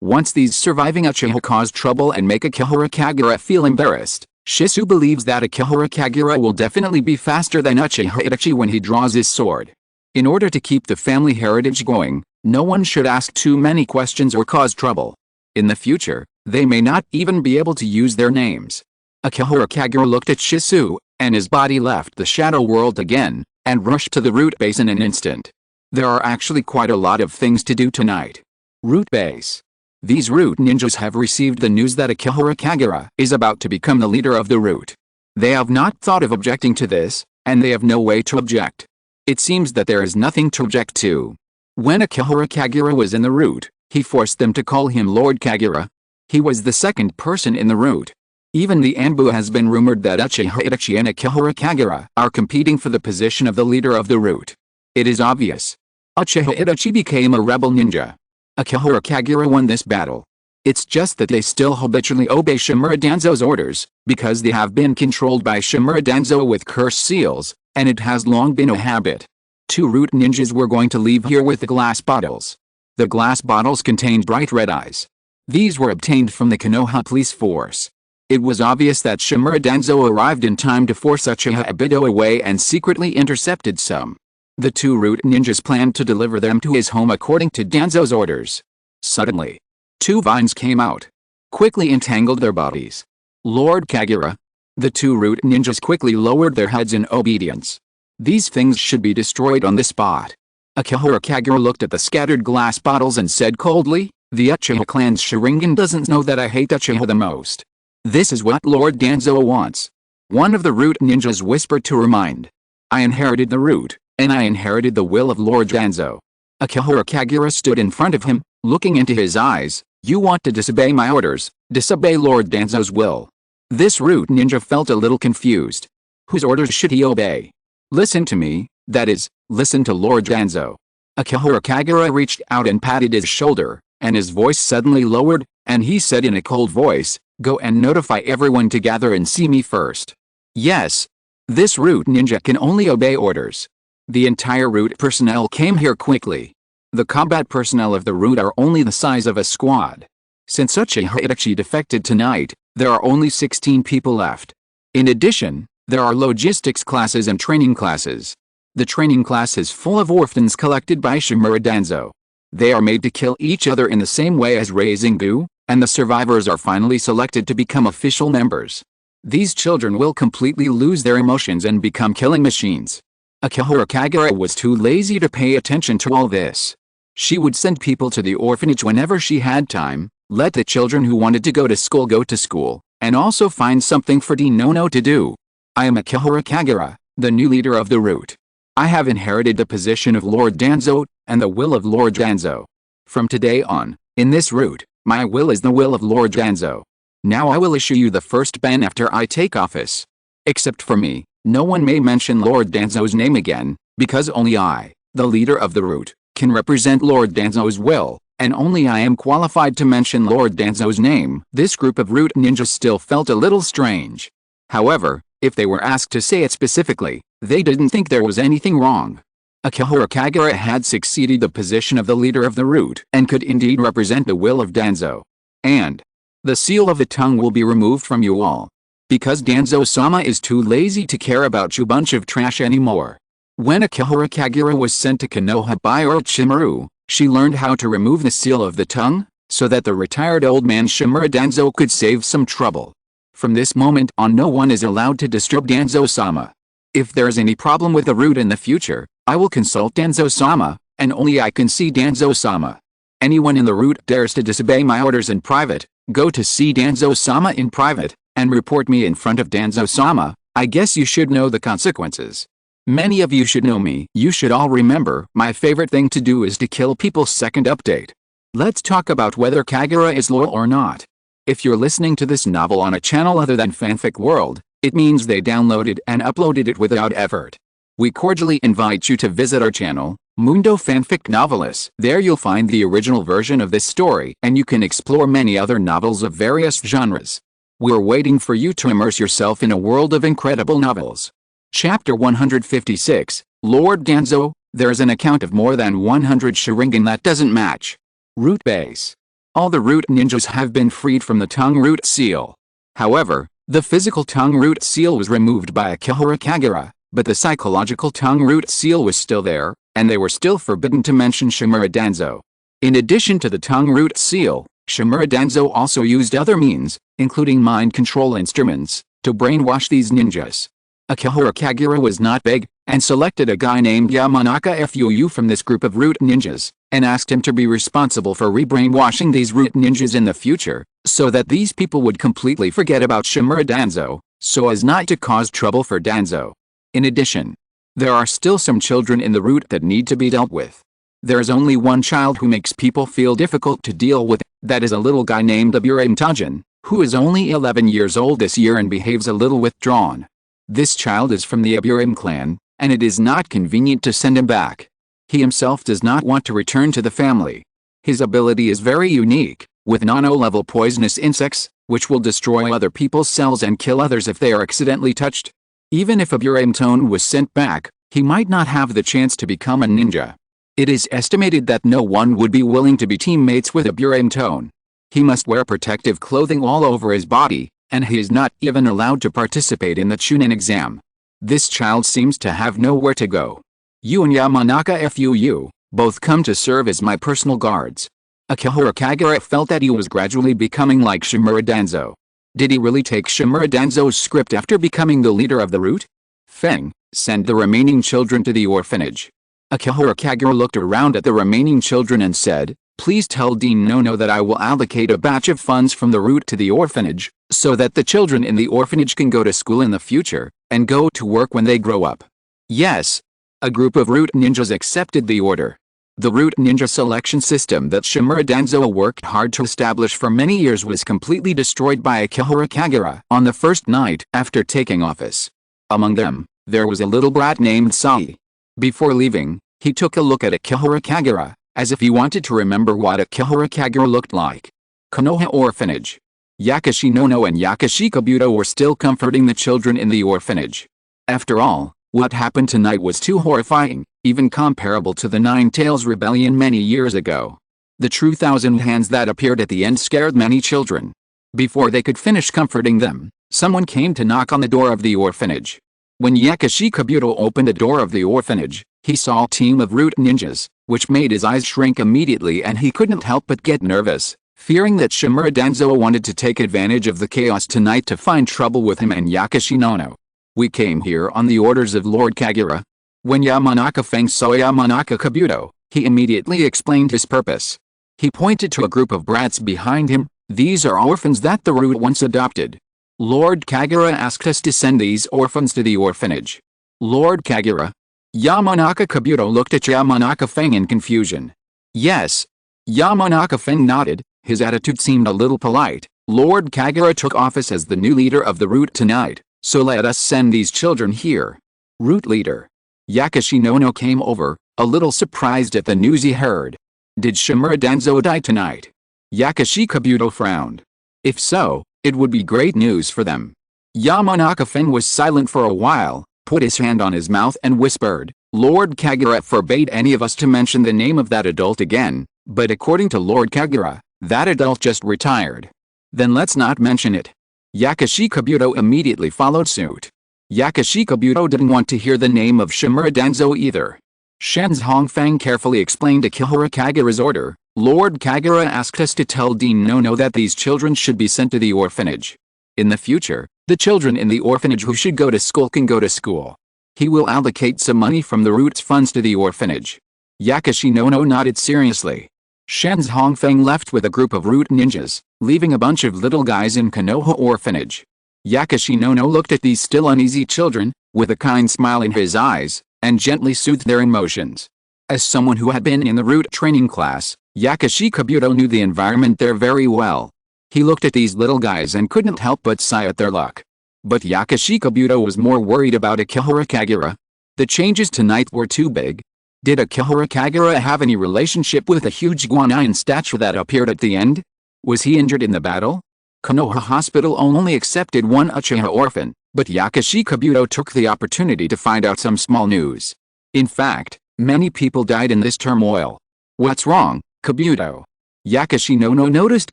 Once these surviving Uchiha cause trouble and make Akihiro Kagura feel embarrassed, Shisu believes that Akihiro Kagura will definitely be faster than Uchiha Itachi when he draws his sword. In order to keep the family heritage going, no one should ask too many questions or cause trouble. In the future, they may not even be able to use their names. Akihiro Kagura looked at Shisu, and his body left the shadow world again, and rushed to the root base in an instant. There are actually quite a lot of things to do tonight. Root base. These root ninjas have received the news that Akihiro Kagura is about to become the leader of the root. They have not thought of objecting to this, and they have no way to object. It seems that there is nothing to object to. When Akihiro Kagura was in the root, he forced them to call him Lord Kagura. He was the second person in the root. Even the Anbu has been rumored that Uchiha Itachi and Akihiro Kagura are competing for the position of the leader of the root. It is obvious. Uchiha Itachi became a rebel ninja. Akihiro Kagura won this battle. It's just that they still habitually obey Shimura Danzo's orders, because they have been controlled by Shimura Danzo with curse seals, and it has long been a habit. 2 root ninjas were going to leave here with the glass bottles. The glass bottles contained bright red eyes. These were obtained from the Konoha police force. It was obvious that Shimura Danzo arrived in time to force Uchiha Obito away and secretly intercepted some. The two root ninjas planned to deliver them to his home according to Danzo's orders. Suddenly, two vines came out, quickly entangled their bodies. Lord Kagura. The two root ninjas quickly lowered their heads in obedience. These things should be destroyed on the spot. Akihara Kagura looked at the scattered glass bottles and said coldly, "The Uchiha clan's Sharingan doesn't know that I hate Uchiha the most. This is what Lord Danzo wants." One of the root ninjas whispered to remind. "I inherited the root, and I inherited the will of Lord Danzo." Akihara Kagura stood in front of him, looking into his eyes. "You want to disobey my orders, disobey Lord Danzo's will." This root ninja felt a little confused. Whose orders should he obey? "Listen to me, that is, listen to Lord Danzo." Akihara Kagura reached out and patted his shoulder, and his voice suddenly lowered, and he said in a cold voice, "Go and notify everyone to gather and see me first." Yes. This root ninja can only obey orders. The entire root personnel came here quickly. The combat personnel of the root are only the size of a squad. Since Uchiha Itachi defected tonight, there are only 16 people left. In addition, there are logistics classes and training classes. The training class is full of orphans collected by Shimura Danzo. They are made to kill each other in the same way as raising Gu, and the survivors are finally selected to become official members. These children will completely lose their emotions and become killing machines. Akihara Kagura was too lazy to pay attention to all this. She would send people to the orphanage whenever she had time, let the children who wanted to go to school, and also find something for Dinono to do. "I am Akihara Kagura, the new leader of the root. I have inherited the position of Lord Danzo, and the will of Lord Danzo. From today on, in this root, my will is the will of Lord Danzo. Now I will issue you the first ban after I take office. Except for me, no one may mention Lord Danzo's name again, because only I, the leader of the root, can represent Lord Danzo's will, and only I am qualified to mention Lord Danzo's name." This group of root ninjas still felt a little strange. However, if they were asked to say it specifically, they didn't think there was anything wrong. Akihara Kagura had succeeded the position of the leader of the root and could indeed represent the will of Danzo. And the seal of the tongue will be removed from you all. Because Danzo-sama is too lazy to care about you bunch of trash anymore. When Akihara Kagura was sent to Konoha by Orochimaru, she learned how to remove the seal of the tongue, so that the retired old man Shimura Danzo could save some trouble. From this moment on, no one is allowed to disturb Danzo-sama. If there is any problem with the root in the future, I will consult Danzo-sama, and only I can see Danzo-sama. Anyone in the root dares to disobey my orders in private, go to see Danzo-sama in private, and report me in front of Danzo-sama. I guess you should know the consequences. Many of you should know me. You should all remember, my favorite thing to do is to kill people. Second update. Let's talk about whether Kagura is loyal or not. If you're listening to this novel on a channel other than Fanfic World, it means they downloaded and uploaded it without effort. We cordially invite you to visit our channel, Mundo Fanfic Novelis. There you'll find the original version of this story, and you can explore many other novels of various genres. We're waiting for you to immerse yourself in a world of incredible novels. Chapter 156, Lord Danzo. There's an account of more than 100 Sharingan that doesn't match. Root base. All the root ninjas have been freed from the tongue root seal. However, the physical tongue root seal was removed by Akihara Kagura, but the psychological tongue root seal was still there, and they were still forbidden to mention Shimura Danzo. In addition to the tongue root seal, Shimura Danzo also used other means, including mind control instruments, to brainwash these ninjas. Akihara Kagura was not big, and selected a guy named Yamanaka Fuu from this group of root ninjas, and asked him to be responsible for re-brainwashing these root ninjas in the future, so that these people would completely forget about Shimura Danzo, so as not to cause trouble for Danzo. In addition, there are still some children in the root that need to be dealt with. There is only one child who makes people feel difficult to deal with, that is a little guy named Aburame Tajin, who is only 11 years old this year and behaves a little withdrawn. This child is from the Aburame clan, and it is not convenient to send him back. He himself does not want to return to the family. His ability is very unique, with nano-level poisonous insects, which will destroy other people's cells and kill others if they are accidentally touched. Even if Aburame Tone was sent back, he might not have the chance to become a ninja. It is estimated that no one would be willing to be teammates with Aburame Tone. He must wear protective clothing all over his body, and he is not even allowed to participate in the Chunin exam. This child seems to have nowhere to go. You and Yamanaka FUU, both come to serve as my personal guards. Akihara Kagura felt that he was gradually becoming like Shimura Danzo. Did he really take Shimura Danzo's script after becoming the leader of the route? Feng, send the remaining children to the orphanage. Akihara Kagura looked around at the remaining children and said, please tell Dean Nono that I will allocate a batch of funds from the route to the orphanage, so that the children in the orphanage can go to school in the future, and go to work when they grow up. Yes. A group of route ninjas accepted the order. The route ninja selection system that Shimura Danzo worked hard to establish for many years was completely destroyed by Akihara Kagura on the first night after taking office. Among them, there was a little brat named Sai. Before leaving, he took a look at Akihara Kagura, as if he wanted to remember what Akihara Kagura looked like. Konoha Orphanage. Yakashi Nono and Yakashi Kabuto were still comforting the children in the orphanage. After all, what happened tonight was too horrifying, even comparable to the Nine Tails Rebellion many years ago. The true thousand hands that appeared at the end scared many children. Before they could finish comforting them, someone came to knock on the door of the orphanage. When Yakashi Kabuto opened the door of the orphanage, he saw a team of route ninjas, which made his eyes shrink immediately and he couldn't help but get nervous, fearing that Shimura Danzo wanted to take advantage of the chaos tonight to find trouble with him and Yakashi Nono. We came here on the orders of Lord Kagura. When Yamanaka Feng saw Yamanaka Kabuto, he immediately explained his purpose. He pointed to a group of brats behind him. These are orphans that the route once adopted. Lord Kagura asked us to send these orphans to the orphanage. Lord Kagura? Yamanaka Kabuto looked at Yamanaka Feng in confusion. Yes. Yamanaka Feng nodded, his attitude seemed a little polite. Lord Kagura took office as the new leader of the route tonight, so let us send these children here. Route leader. Yakashi Nono came over, a little surprised at the news he heard. Did Shimura Danzo die tonight? Yakashi Kabuto frowned. If so, it would be great news for them. Yamanaka Feng was silent for a while, put his hand on his mouth and whispered, Lord Kagura forbade any of us to mention the name of that adult again, but according to Lord Kagura, that adult just retired. Then let's not mention it. Yakashi Kabuto immediately followed suit. Yakashi Kabuto didn't want to hear the name of Shimura Danzo either. Shen's Hongfang carefully explained Akihara Kagura's order. Lord Kagura asked us to tell Dean Nono that these children should be sent to the orphanage. In the future, the children in the orphanage who should go to school can go to school. He will allocate some money from the route's funds to the orphanage. Yakashi Nono nodded seriously. Shen's Hongfeng left with a group of route ninjas, leaving a bunch of little guys in Konoha Orphanage. Yakashi Nono looked at these still uneasy children, with a kind smile in his eyes, and gently soothed their emotions. As someone who had been in the route training class, Yakashi Kabuto knew the environment there very well. He looked at these little guys and couldn't help but sigh at their luck. But Yakashi Kabuto was more worried about Akihara Kagura. The changes tonight were too big. Did Akihara Kagura have any relationship with the huge guanain statue that appeared at the end? Was he injured in the battle? Konoha Hospital only accepted one Uchiha orphan, but Yakashi Kabuto took the opportunity to find out some small news. In fact, many people died in this turmoil. What's wrong, Kabuto? Yakashi Nono noticed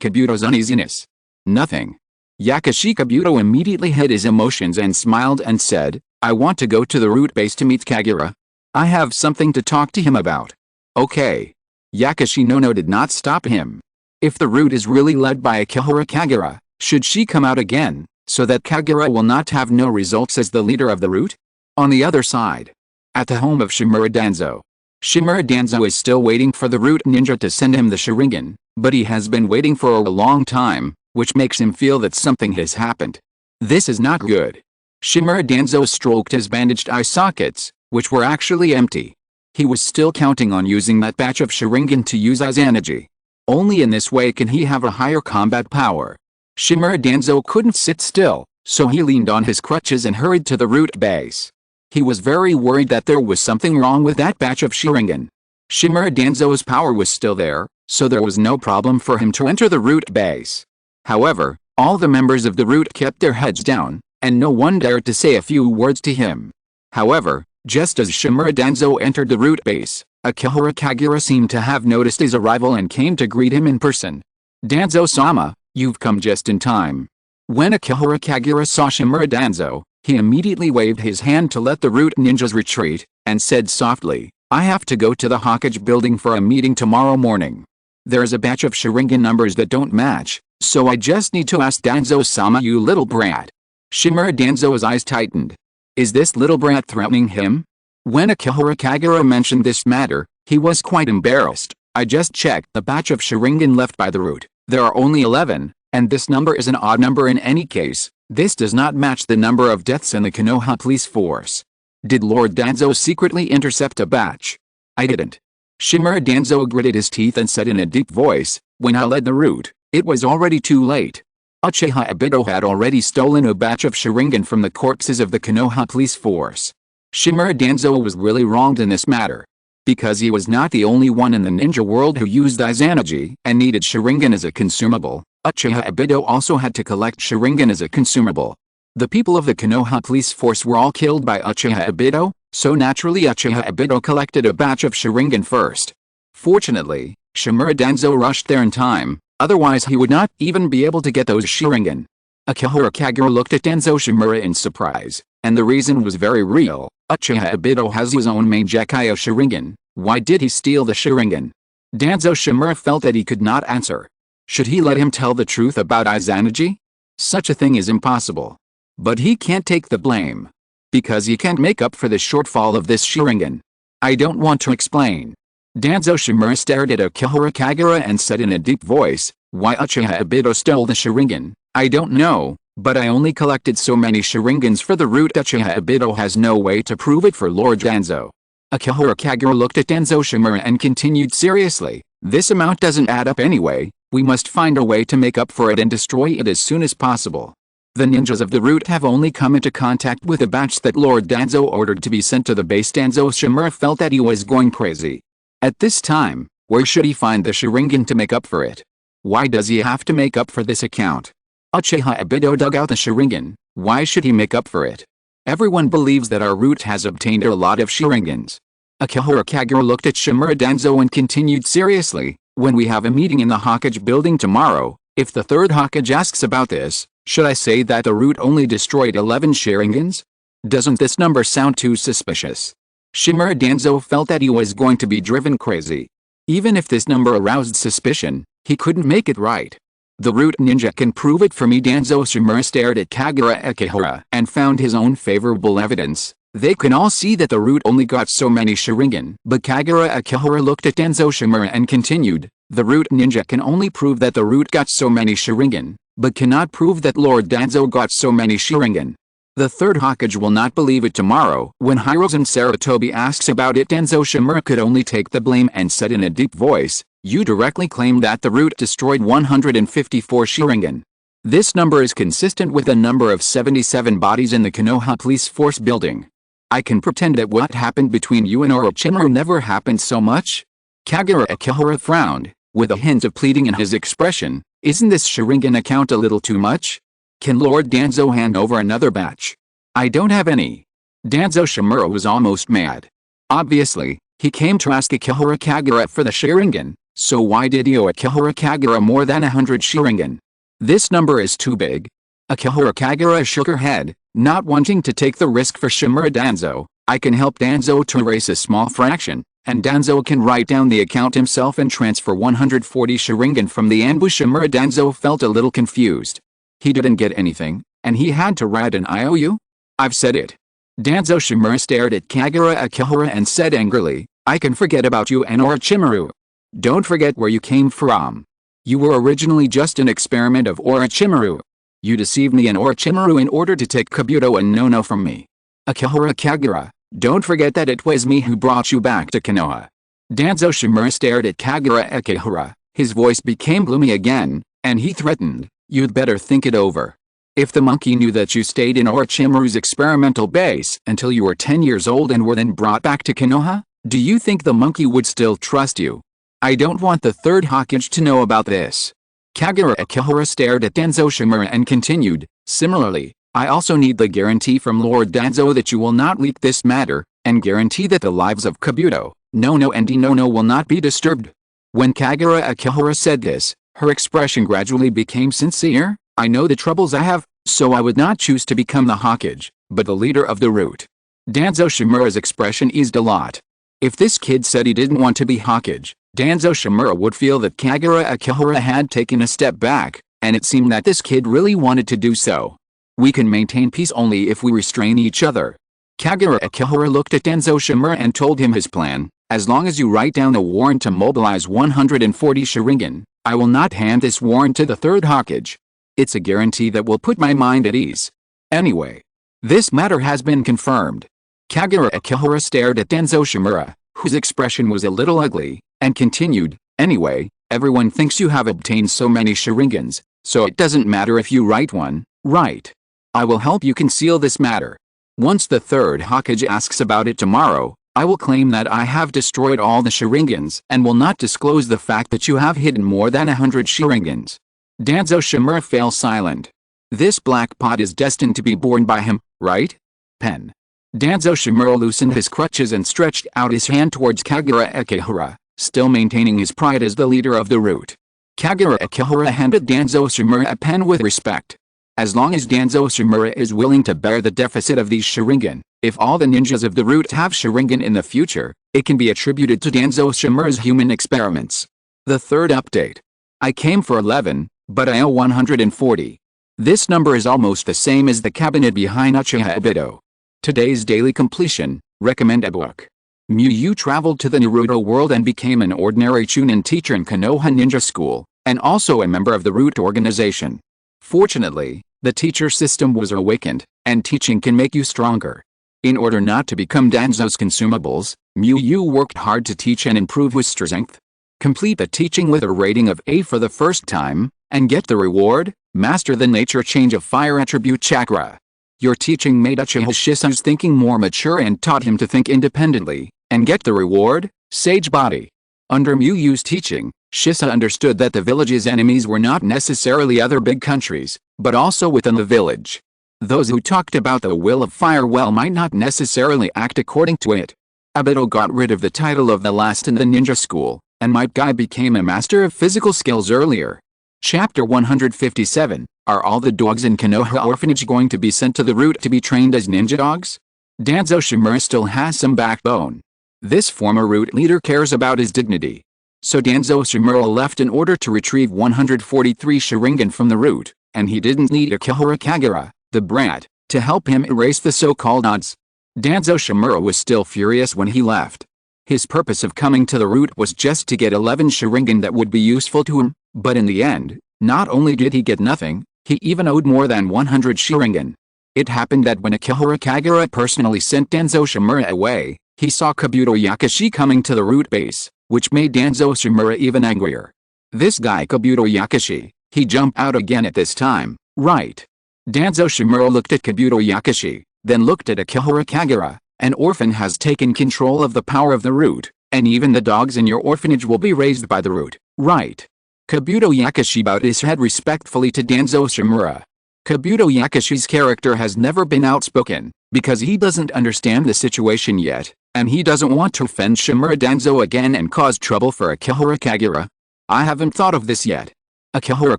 Kabuto's uneasiness. Nothing. Yakashi Kabuto immediately hid his emotions and smiled and said, I want to go to the route base to meet Kagura. I have something to talk to him about. Okay. Yakashi Nono did not stop him. If the route is really led by Akihara Kagura, should she come out again, so that Kagura will not have no results as the leader of the route? On the other side, at the home of Shimura Danzo. Shimura Danzo is still waiting for the route ninja to send him the Sharingan, but he has been waiting for a long time, which makes him feel that something has happened. This is not good. Shimura Danzo stroked his bandaged eye sockets, which were actually empty. He was still counting on using that batch of Sharingan to use as energy. Only in this way can he have a higher combat power. Shimura Danzo couldn't sit still, so he leaned on his crutches and hurried to the route base. He was very worried that there was something wrong with that batch of Sharingan. Shimura Danzo's power was still there, so there was no problem for him to enter the route base. However, all the members of the route kept their heads down, and no one dared to say a few words to him. However, just as Shimura Danzo entered the route base, Akihara Kagura seemed to have noticed his arrival and came to greet him in person. Danzo-sama, you've come just in time. When Akihara Kagura saw Shimura Danzo, he immediately waved his hand to let the root ninjas retreat, and said softly, "I have to go to the Hokage building for a meeting tomorrow morning. There's a batch of Sharingan numbers that don't match, so I just need to ask Danzo-sama, you little brat." Shimura Danzo's eyes tightened. Is this little brat threatening him? When Akihara Kagura mentioned this matter, he was quite embarrassed. "I just checked the batch of Sharingan left by the root. There are only 11, and this number is an odd number in any case. This does not match the number of deaths in the Konoha police force. Did Lord Danzo secretly intercept a batch?" "I didn't." Shimura Danzo gritted his teeth and said in a deep voice, "When I led the route, it was already too late. Uchiha Obito had already stolen a batch of Sharingan from the corpses of the Konoha police force." Shimura Danzo was really wronged in this matter. Because he was not the only one in the ninja world who used Izanagi and needed Sharingan as a consumable, Uchiha Obito also had to collect Sharingan as a consumable. The people of the Konoha police force were all killed by Uchiha Obito, so naturally Uchiha Obito collected a batch of Sharingan first. Fortunately, Shimura Danzo rushed there in time, otherwise he would not even be able to get those Sharingan. Akihara Kagura looked at Danzo Shimura in surprise, and the reason was very real. Uchiha Obito has his own main Gekkai Sharingan. Why did he steal the Sharingan? Danzo Shimura felt that he could not answer. Should he let him tell the truth about Izanagi? Such a thing is impossible. But he can't take the blame. Because he can't make up for the shortfall of this Sharingan. "I don't want to explain." Danzo Shimura stared at Akihara Kagura and said in a deep voice, "Why Uchiha Obito stole the Sharingan, I don't know, but I only collected so many Sharingans for the root. Uchiha Obito has no way to prove it for Lord Danzo." Akihara Kagura looked at Danzo Shimura and continued seriously, "This amount doesn't add up anyway, we must find a way to make up for it and destroy it as soon as possible. The ninjas of the root have only come into contact with a batch that Lord Danzo ordered to be sent to the base." Danzo Shimura felt that he was going crazy. At this time, where should he find the Sharingan to make up for it? Why does he have to make up for this account? Uchiha Obito dug out the Sharingan, why should he make up for it? Everyone believes that our root has obtained a lot of Sharingans. Akihara Kagura looked at Shimura Danzo and continued seriously, "When we have a meeting in the Hokage building tomorrow, if the third Hokage asks about this, should I say that the root only destroyed 11 Sharingans? Doesn't this number sound too suspicious?" Shimura Danzo felt that he was going to be driven crazy. Even if this number aroused suspicion, he couldn't make it right. "The root ninja can prove it for me." Danzo Shimura stared at Kagura Akihara and found his own favorable evidence. They can all see that the root only got so many Sharingan. But Kagura Akihara looked at Danzo Shimura and continued, "The root ninja can only prove that the root got so many Sharingan, but cannot prove that Lord Danzo got so many Sharingan. The third Hokage will not believe it tomorrow." When Hirozen Sarutobi asks about it, Danzo Shimura could only take the blame and said in a deep voice, "You directly claim that the root destroyed 154 Sharingan. This number is consistent with the number of 77 bodies in the Konoha police force building. I can pretend that what happened between you and Orochimaru never happened so much?" Kagura Akihara frowned, with a hint of pleading in his expression. "Isn't this Sharingan account a little too much? Can Lord Danzo hand over another batch? I don't have any." Danzo Shimura was almost mad. Obviously, he came to ask Akihara Kagura for the Sharingan, so why did he owe Akihara Kagura more than 100 Sharingan? This number is too big. Akihara Kagura shook her head, not wanting to take the risk for Shimura Danzo. "I can help Danzo to erase a small fraction, and Danzo can write down the account himself and transfer 140 Sharingan from the ambush." Shimura Danzo felt a little confused. He didn't get anything, and he had to write an IOU? "I've said it." Danzo Shimura stared at Kagura Akihara and said angrily, "I can forget about you and Orochimaru. Don't forget where you came from. You were originally just an experiment of Orochimaru. You deceived me and Orochimaru in order to take Kabuto and Nono from me. Akihara Kagura, don't forget that it was me who brought you back to Konoha." Danzo Shimura stared at Kagura Akihara. His voice became gloomy again, and he threatened, "You'd better think it over. If the monkey knew that you stayed in Orochimaru's experimental base until you were 10 years old and were then brought back to Konoha, do you think the monkey would still trust you? I don't want the third Hokage to know about this." Kagura Akihara stared at Danzo Shimura and continued, "Similarly, I also need the guarantee from Lord Danzo that you will not leak this matter, and guarantee that the lives of Kabuto, Nono and Inono will not be disturbed." When Kagura Akihara said this, her expression gradually became sincere. I know the troubles I have, so I would not choose to become the Hokage, but the leader of the root. Danzo Shimura's expression eased a lot. If this kid said he didn't want to be Hokage, Danzo Shimura would feel that Kagura Akihara had taken a step back, and it seemed that this kid really wanted to do so. We can maintain peace only if we restrain each other. Kagura Akihara looked at Danzo Shimura and told him his plan. As long as you write down a warrant to mobilize 140 Sharingan, I will not hand this warrant to the third Hokage. It's a guarantee that will put my mind at ease. Anyway, this matter has been confirmed. Kagura Akihara stared at Danzo Shimura, whose expression was a little ugly, and continued, anyway, everyone thinks you have obtained so many Sharingans, so it doesn't matter if you write one, right? I will help you conceal this matter. Once the third Hokage asks about it tomorrow, I will claim that I have destroyed all the Sharingans and will not disclose the fact that you have hidden more than 100 Sharingans. Danzo Shimura fell silent. This black pot is destined to be born by him, right? Pen. Danzo Shimura loosened his crutches and stretched out his hand towards Kagura Akihara, still maintaining his pride as the leader of the root. Kagura Akihara handed Danzo Shimura a pen with respect. As long as Danzo Shimura is willing to bear the deficit of these Sharingan, if all the ninjas of the root have Sharingan in the future, it can be attributed to Danzo Shimura's human experiments. The third update. I came for 11, but I owe 140. This number is almost the same as the cabinet behind Uchiha Obito. Today's daily completion, recommend a book. Miyu traveled to the Naruto world and became an ordinary Chunin teacher in Konoha Ninja School, and also a member of the root organization. Fortunately, the teacher system was awakened, and teaching can make you stronger. In order not to become Danzo's consumables, Miyu worked hard to teach and improve his strength. Complete the teaching with a rating of A for the first time, and get the reward, master the nature change of fire attribute chakra. Your teaching made Uchiha Shisa's thinking more mature and taught him to think independently, and get the reward, sage body. Under Miyu's teaching, Shisa understood that the village's enemies were not necessarily other big countries, but also within the village. Those who talked about the will of fire well might not necessarily act according to it. Obito got rid of the title of the last in the ninja school, and Might Guy became a master of physical skills earlier. Chapter 157, Are all the dogs in Konoha Orphanage going to be sent to the root to be trained as ninja dogs? Danzo Shimura still has some backbone. This former root leader cares about his dignity. So Danzo Shimura left in order to retrieve 143 Sharingan from the root, and he didn't need Akihara Kagura, the brat, to help him erase the so-called odds. Danzo Shimura was still furious when he left. His purpose of coming to the root was just to get 11 Sharingan that would be useful to him, but in the end, not only did he get nothing, he even owed more than 100 Sharingan. It happened that when Akihara Kagura personally sent Danzo Shimura away, he saw Kabuto Yakashi coming to the root base, which made Danzo Shimura even angrier. This guy Kabuto Yakashi, he jumped out again at this time, right? Danzo Shimura looked at Kabuto Yakashi, then looked at Akihara Kagura. An orphan has taken control of the power of the root, and even the dogs in your orphanage will be raised by the root, right? Kabuto Yakashi bowed his head respectfully to Danzo Shimura. Kabuto Yakashi's character has never been outspoken, because he doesn't understand the situation yet, and he doesn't want to offend Shimura Danzo again and cause trouble for Akihara Kagura. I haven't thought of this yet. Akihara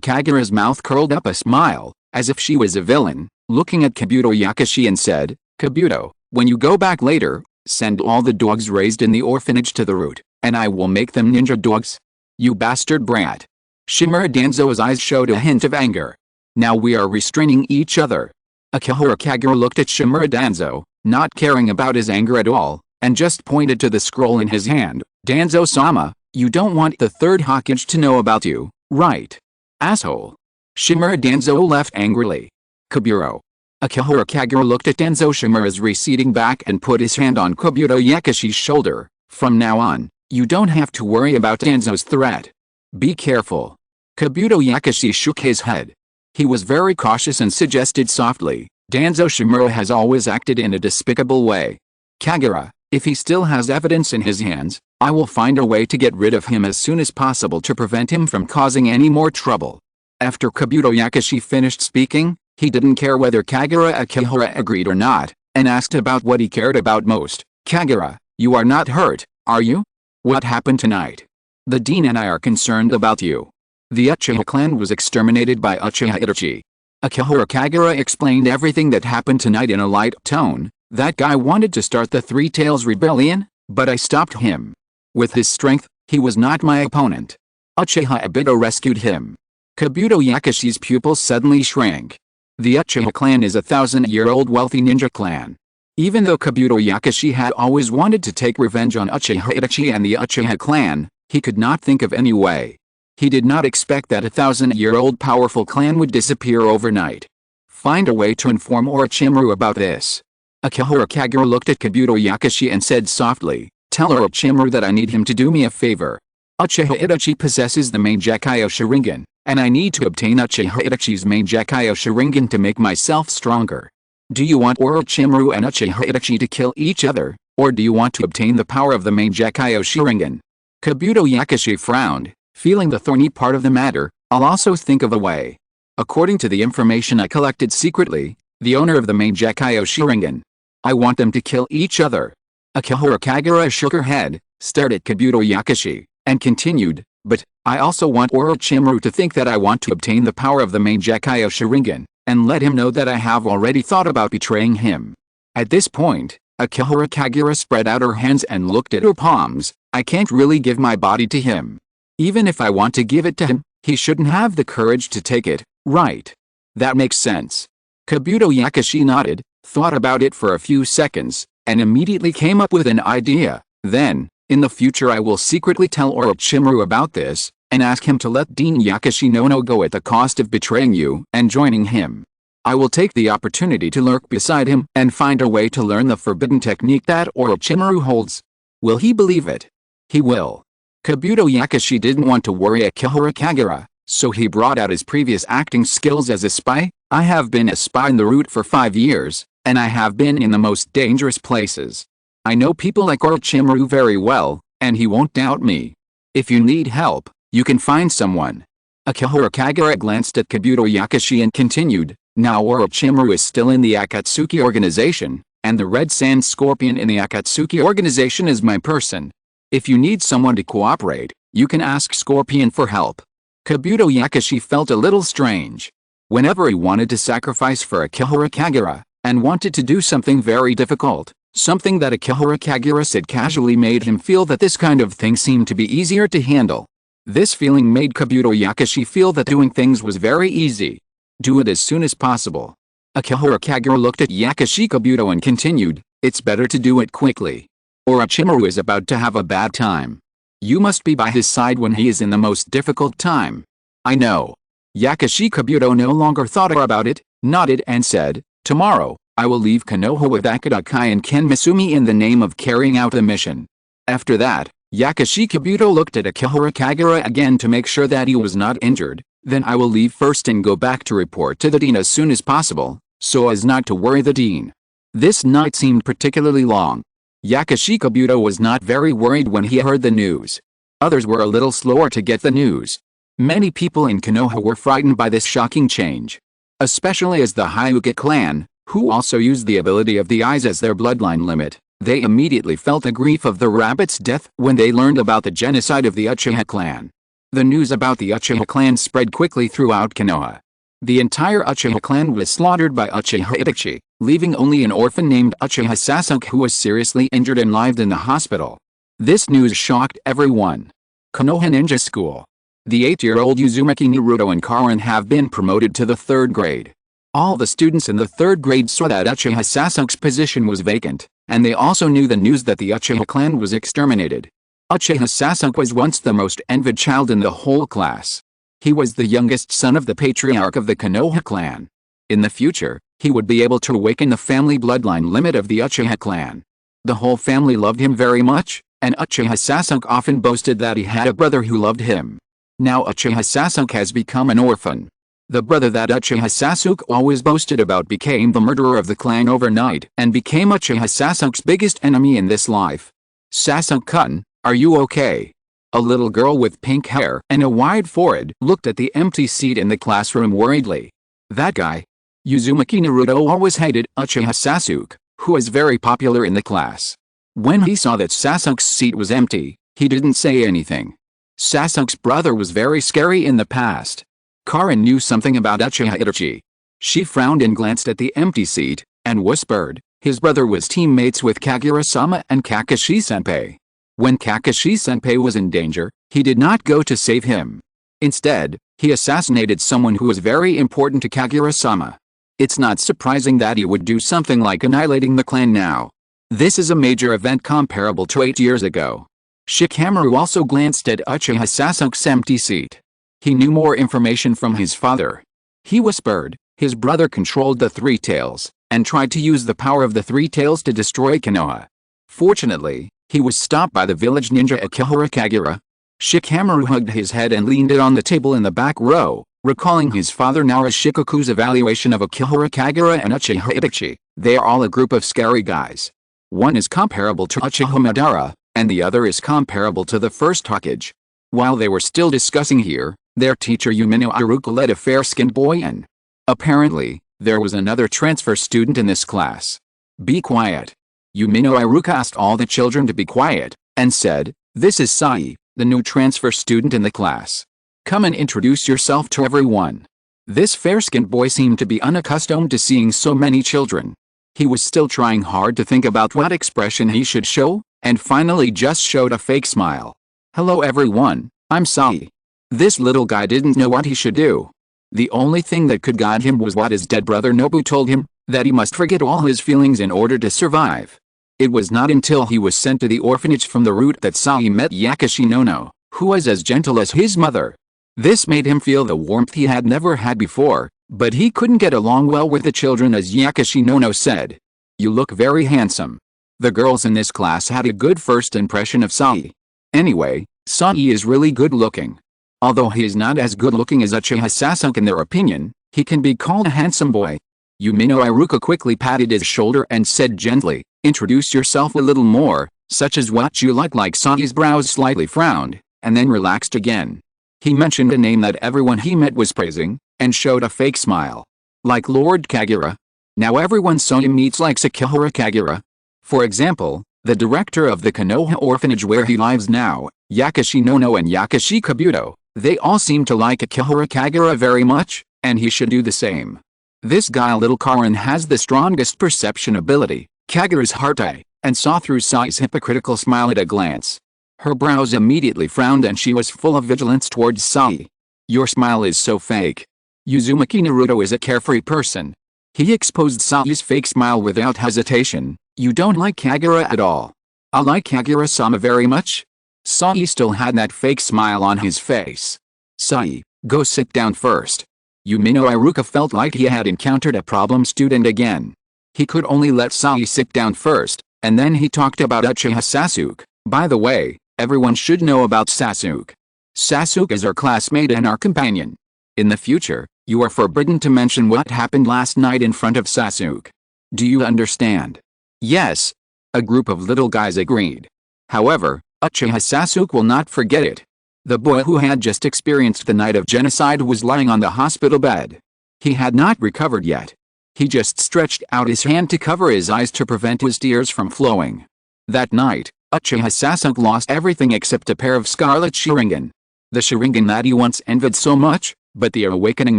Kagura's mouth curled up a smile, as if she was a villain, looking at Kabuto Yakashi and said, Kabuto, when you go back later, send all the dogs raised in the orphanage to the root, and I will make them ninja dogs. You bastard brat. Shimura Danzo's eyes showed a hint of anger. Now we are restraining each other. Akihara Kagura looked at Shimura Danzo, not caring about his anger at all, and just pointed to the scroll in his hand. Danzo-sama, you don't want the third Hokage to know about you, right? Asshole. Shimura Danzo left angrily. Kabuto. Akihara Kagura looked at Danzo Shimura's receding back and put his hand on Kabuto Yakashi's shoulder. From now on, you don't have to worry about Danzo's threat. Be careful. Kabuto Yakashi shook his head. He was very cautious and suggested softly, Danzo Shimura has always acted in a despicable way. Kagura, if he still has evidence in his hands, I will find a way to get rid of him as soon as possible to prevent him from causing any more trouble. After Kabuto Yakashi finished speaking, he didn't care whether Kagura Akihara agreed or not, and asked about what he cared about most. Kagura, you are not hurt, are you? What happened tonight? The dean and I are concerned about you. The Uchiha clan was exterminated by Uchiha Itachi, Akihiro Kagura explained everything that happened tonight in a light tone. That guy wanted to start the Three Tails Rebellion, but I stopped him. With his strength, he was not my opponent. Uchiha Obito rescued him. Kabuto Yakashi's pupils suddenly shrank. The Uchiha clan is a 1,000-year-old wealthy ninja clan. Even though Kabuto Yakashi had always wanted to take revenge on Uchiha Itachi and the Uchiha clan, he could not think of any way. He did not expect that a 1,000-year-old powerful clan would disappear overnight. Find a way to inform Orochimaru about this. Akihiro Kagura looked at Kabuto Yakashi and said softly, "Tell Orochimaru that I need him to do me a favor. Uchiha Itachi possesses the main Jakkaio Sharingan, and I need to obtain Uchiha Itachi's main Jakkaio Sharingan to make myself stronger. Do you want Orochimaru and Uchiha Itachi to kill each other, or do you want to obtain the power of the main Jakkaio Sharingan?" Kabuto Yakashi frowned, feeling the thorny part of the matter. "I'll also think of a way. According to the information I collected secretly, the owner of the main Jakkaio Sharingan, I want them to kill each other." Akihiro Kagura shook her head, stared at Kabuto Yakashi, and continued, "But, I also want Orochimaru to think that I want to obtain the power of the main Jakkaio Sharingan, and let him know that I have already thought about betraying him." At this point, Akihiro Kagura spread out her hands and looked at her palms. "I can't really give my body to him. Even if I want to give it to him, he shouldn't have the courage to take it, right?" "That makes sense." Kabuto Yakashi nodded, thought about it for a few seconds, and immediately came up with an idea. "Then, in the future I will secretly tell Orochimaru about this, and ask him to let Dean Yakashi no go at the cost of betraying you and joining him. I will take the opportunity to lurk beside him and find a way to learn the forbidden technique that Orochimaru holds. Will he believe it?" "He will." Kabuto Yakashi didn't want to worry Akihiro Kagura, so he brought out his previous acting skills as a spy. "I have been a spy in the route for 5 years, and I have been in the most dangerous places. I know people like Orochimaru very well, and he won't doubt me. If you need help, you can find someone." Akihiro Kagura glanced at Kabuto Yakashi and continued, "Now Orochimaru is still in the Akatsuki organization, and the Red Sand Scorpion in the Akatsuki organization is my person. If you need someone to cooperate, you can ask Scorpion for help." Kabuto Yakashi felt a little strange. Whenever he wanted to sacrifice for Akihiro Kagura, and wanted to do something very difficult, something that Akihiro Kagura said casually made him feel that this kind of thing seemed to be easier to handle. This feeling made Kabuto Yakashi feel that doing things was very easy. Do it as soon as possible. Akihiro Kagura looked at Yakashi Kabuto and continued, "It's better to do it quickly. Orochimaru is about to have a bad time. You must be by his side when he is in the most difficult time." "I know." Yakashi Kabuto no longer thought about it, nodded and said, "Tomorrow, I will leave Konoha with Akatsuki and Ken Misumi in the name of carrying out the mission." After that, Yakashi Kabuto looked at Akihiro Kagura again to make sure that he was not injured. "Then I will leave first and go back to report to the dean as soon as possible, so as not to worry the dean." This night seemed particularly long. Yakashi Kabuto was not very worried when he heard the news. Others were a little slower to get the news. Many people in Konoha were frightened by this shocking change. Especially as the Hyuga clan, who also used the ability of the eyes as their bloodline limit, they immediately felt the grief of the rabbit's death when they learned about the genocide of the Uchiha clan. The news about the Uchiha clan spread quickly throughout Konoha. The entire Uchiha clan was slaughtered by Uchiha Itachi, leaving only an orphan named Uchiha Sasuke who was seriously injured and lived in the hospital. This news shocked everyone. Konoha Ninja School. The 8-year-old Uzumaki Naruto and Karin have been promoted to the 3rd grade. All the students in the 3rd grade saw that Uchiha Sasuke's position was vacant, and they also knew the news that the Uchiha clan was exterminated. Uchiha Sasuke was once the most envied child in the whole class. He was the youngest son of the patriarch of the Konoha clan. In the future, he would be able to awaken the family bloodline limit of the Uchiha clan. The whole family loved him very much, and Uchiha Sasuke often boasted that he had a brother who loved him. Now Uchiha Sasuke has become an orphan. The brother that Uchiha Sasuke always boasted about became the murderer of the clan overnight and became Uchiha Sasuke's biggest enemy in this life. "Sasuke-kun, are you okay?" A little girl with pink hair and a wide forehead looked at the empty seat in the classroom worriedly. That guy. Uzumaki Naruto always hated Uchiha Sasuke, who was very popular in the class. When he saw that Sasuke's seat was empty, he didn't say anything. Sasuke's brother was very scary in the past. Karin knew something about Uchiha Itachi. She frowned and glanced at the empty seat, and whispered, his brother was teammates with Kagura-sama and Kakashi-senpai. When Kakashi-senpai was in danger, he did not go to save him. Instead, he assassinated someone who was very important to Kagura-sama. It's not surprising that he would do something like annihilating the clan now. This is a major event comparable to 8 years ago. Shikamaru also glanced at Uchiha Sasuke's empty seat. He knew more information from his father. He whispered, his brother controlled the Three Tails, and tried to use the power of the Three Tails to destroy Konoha. Fortunately, he was stopped by the village ninja Akihara Kagura. Shikamaru hugged his head and leaned it on the table in the back row, recalling his father Narashikoku's evaluation of Akihara Kagura and Uchiha Itachi. They are all a group of scary guys. One is comparable to Uchiha Madara, and the other is comparable to the first Hokage. While they were still discussing here, their teacher Yumino Iruka led a fair-skinned boy in. Apparently, there was another transfer student in this class. Be quiet. Yumino Iruka asked all the children to be quiet, and said, this is Sai, the new transfer student in the class. Come and introduce yourself to everyone. This fair-skinned boy seemed to be unaccustomed to seeing so many children. He was still trying hard to think about what expression he should show, and finally just showed a fake smile. Hello everyone, I'm Sai. This little guy didn't know what he should do. The only thing that could guide him was what his dead brother Nobu told him, that he must forget all his feelings in order to survive. It was not until he was sent to the orphanage from the route that Sai met Yakashi Nono, who was as gentle as his mother. This made him feel the warmth he had never had before, but he couldn't get along well with the children as Yakashi Nono said. You look very handsome. The girls in this class had a good first impression of Sai. Anyway, Sai is really good looking. Although he is not as good looking as Uchiha Sasuke in their opinion, he can be called a handsome boy. Yumino Iruka quickly patted his shoulder and said gently, introduce yourself a little more, such as what you like Sai's brows slightly frowned, and then relaxed again. He mentioned a name that everyone he met was praising, and showed a fake smile. Like Lord Kagura. Now everyone Sai meets likes Akihara Kagura. For example, the director of the Konoha orphanage where he lives now, Yakashi Nono and Yakashi Kabuto, they all seem to like Akihara Kagura very much, and he should do the same. This guy little Karin has the strongest perception ability, Kagura's heart eye, and saw through Sai's hypocritical smile at a glance. Her brows immediately frowned and she was full of vigilance towards Sai. Your smile is so fake. Uzumaki Naruto is a carefree person. He exposed Sai's fake smile without hesitation. You don't like Kagura at all. I like Kagura-sama very much. Sai still had that fake smile on his face. Sai, go sit down first. Yumino Iruka felt like he had encountered a problem student again. He could only let Sai sit down first, and then he talked about Uchiha Sasuke. By the way, everyone should know about Sasuke. Sasuke is our classmate and our companion. In the future, you are forbidden to mention what happened last night in front of Sasuke. Do you understand? Yes. A group of little guys agreed. However, Uchiha Sasuke will not forget it. The boy who had just experienced the night of genocide was lying on the hospital bed. He had not recovered yet. He just stretched out his hand to cover his eyes to prevent his tears from flowing. That night, Uchiha Sasuke lost everything except a pair of scarlet Sharingan. The Sharingan that he once envied so much, but the awakening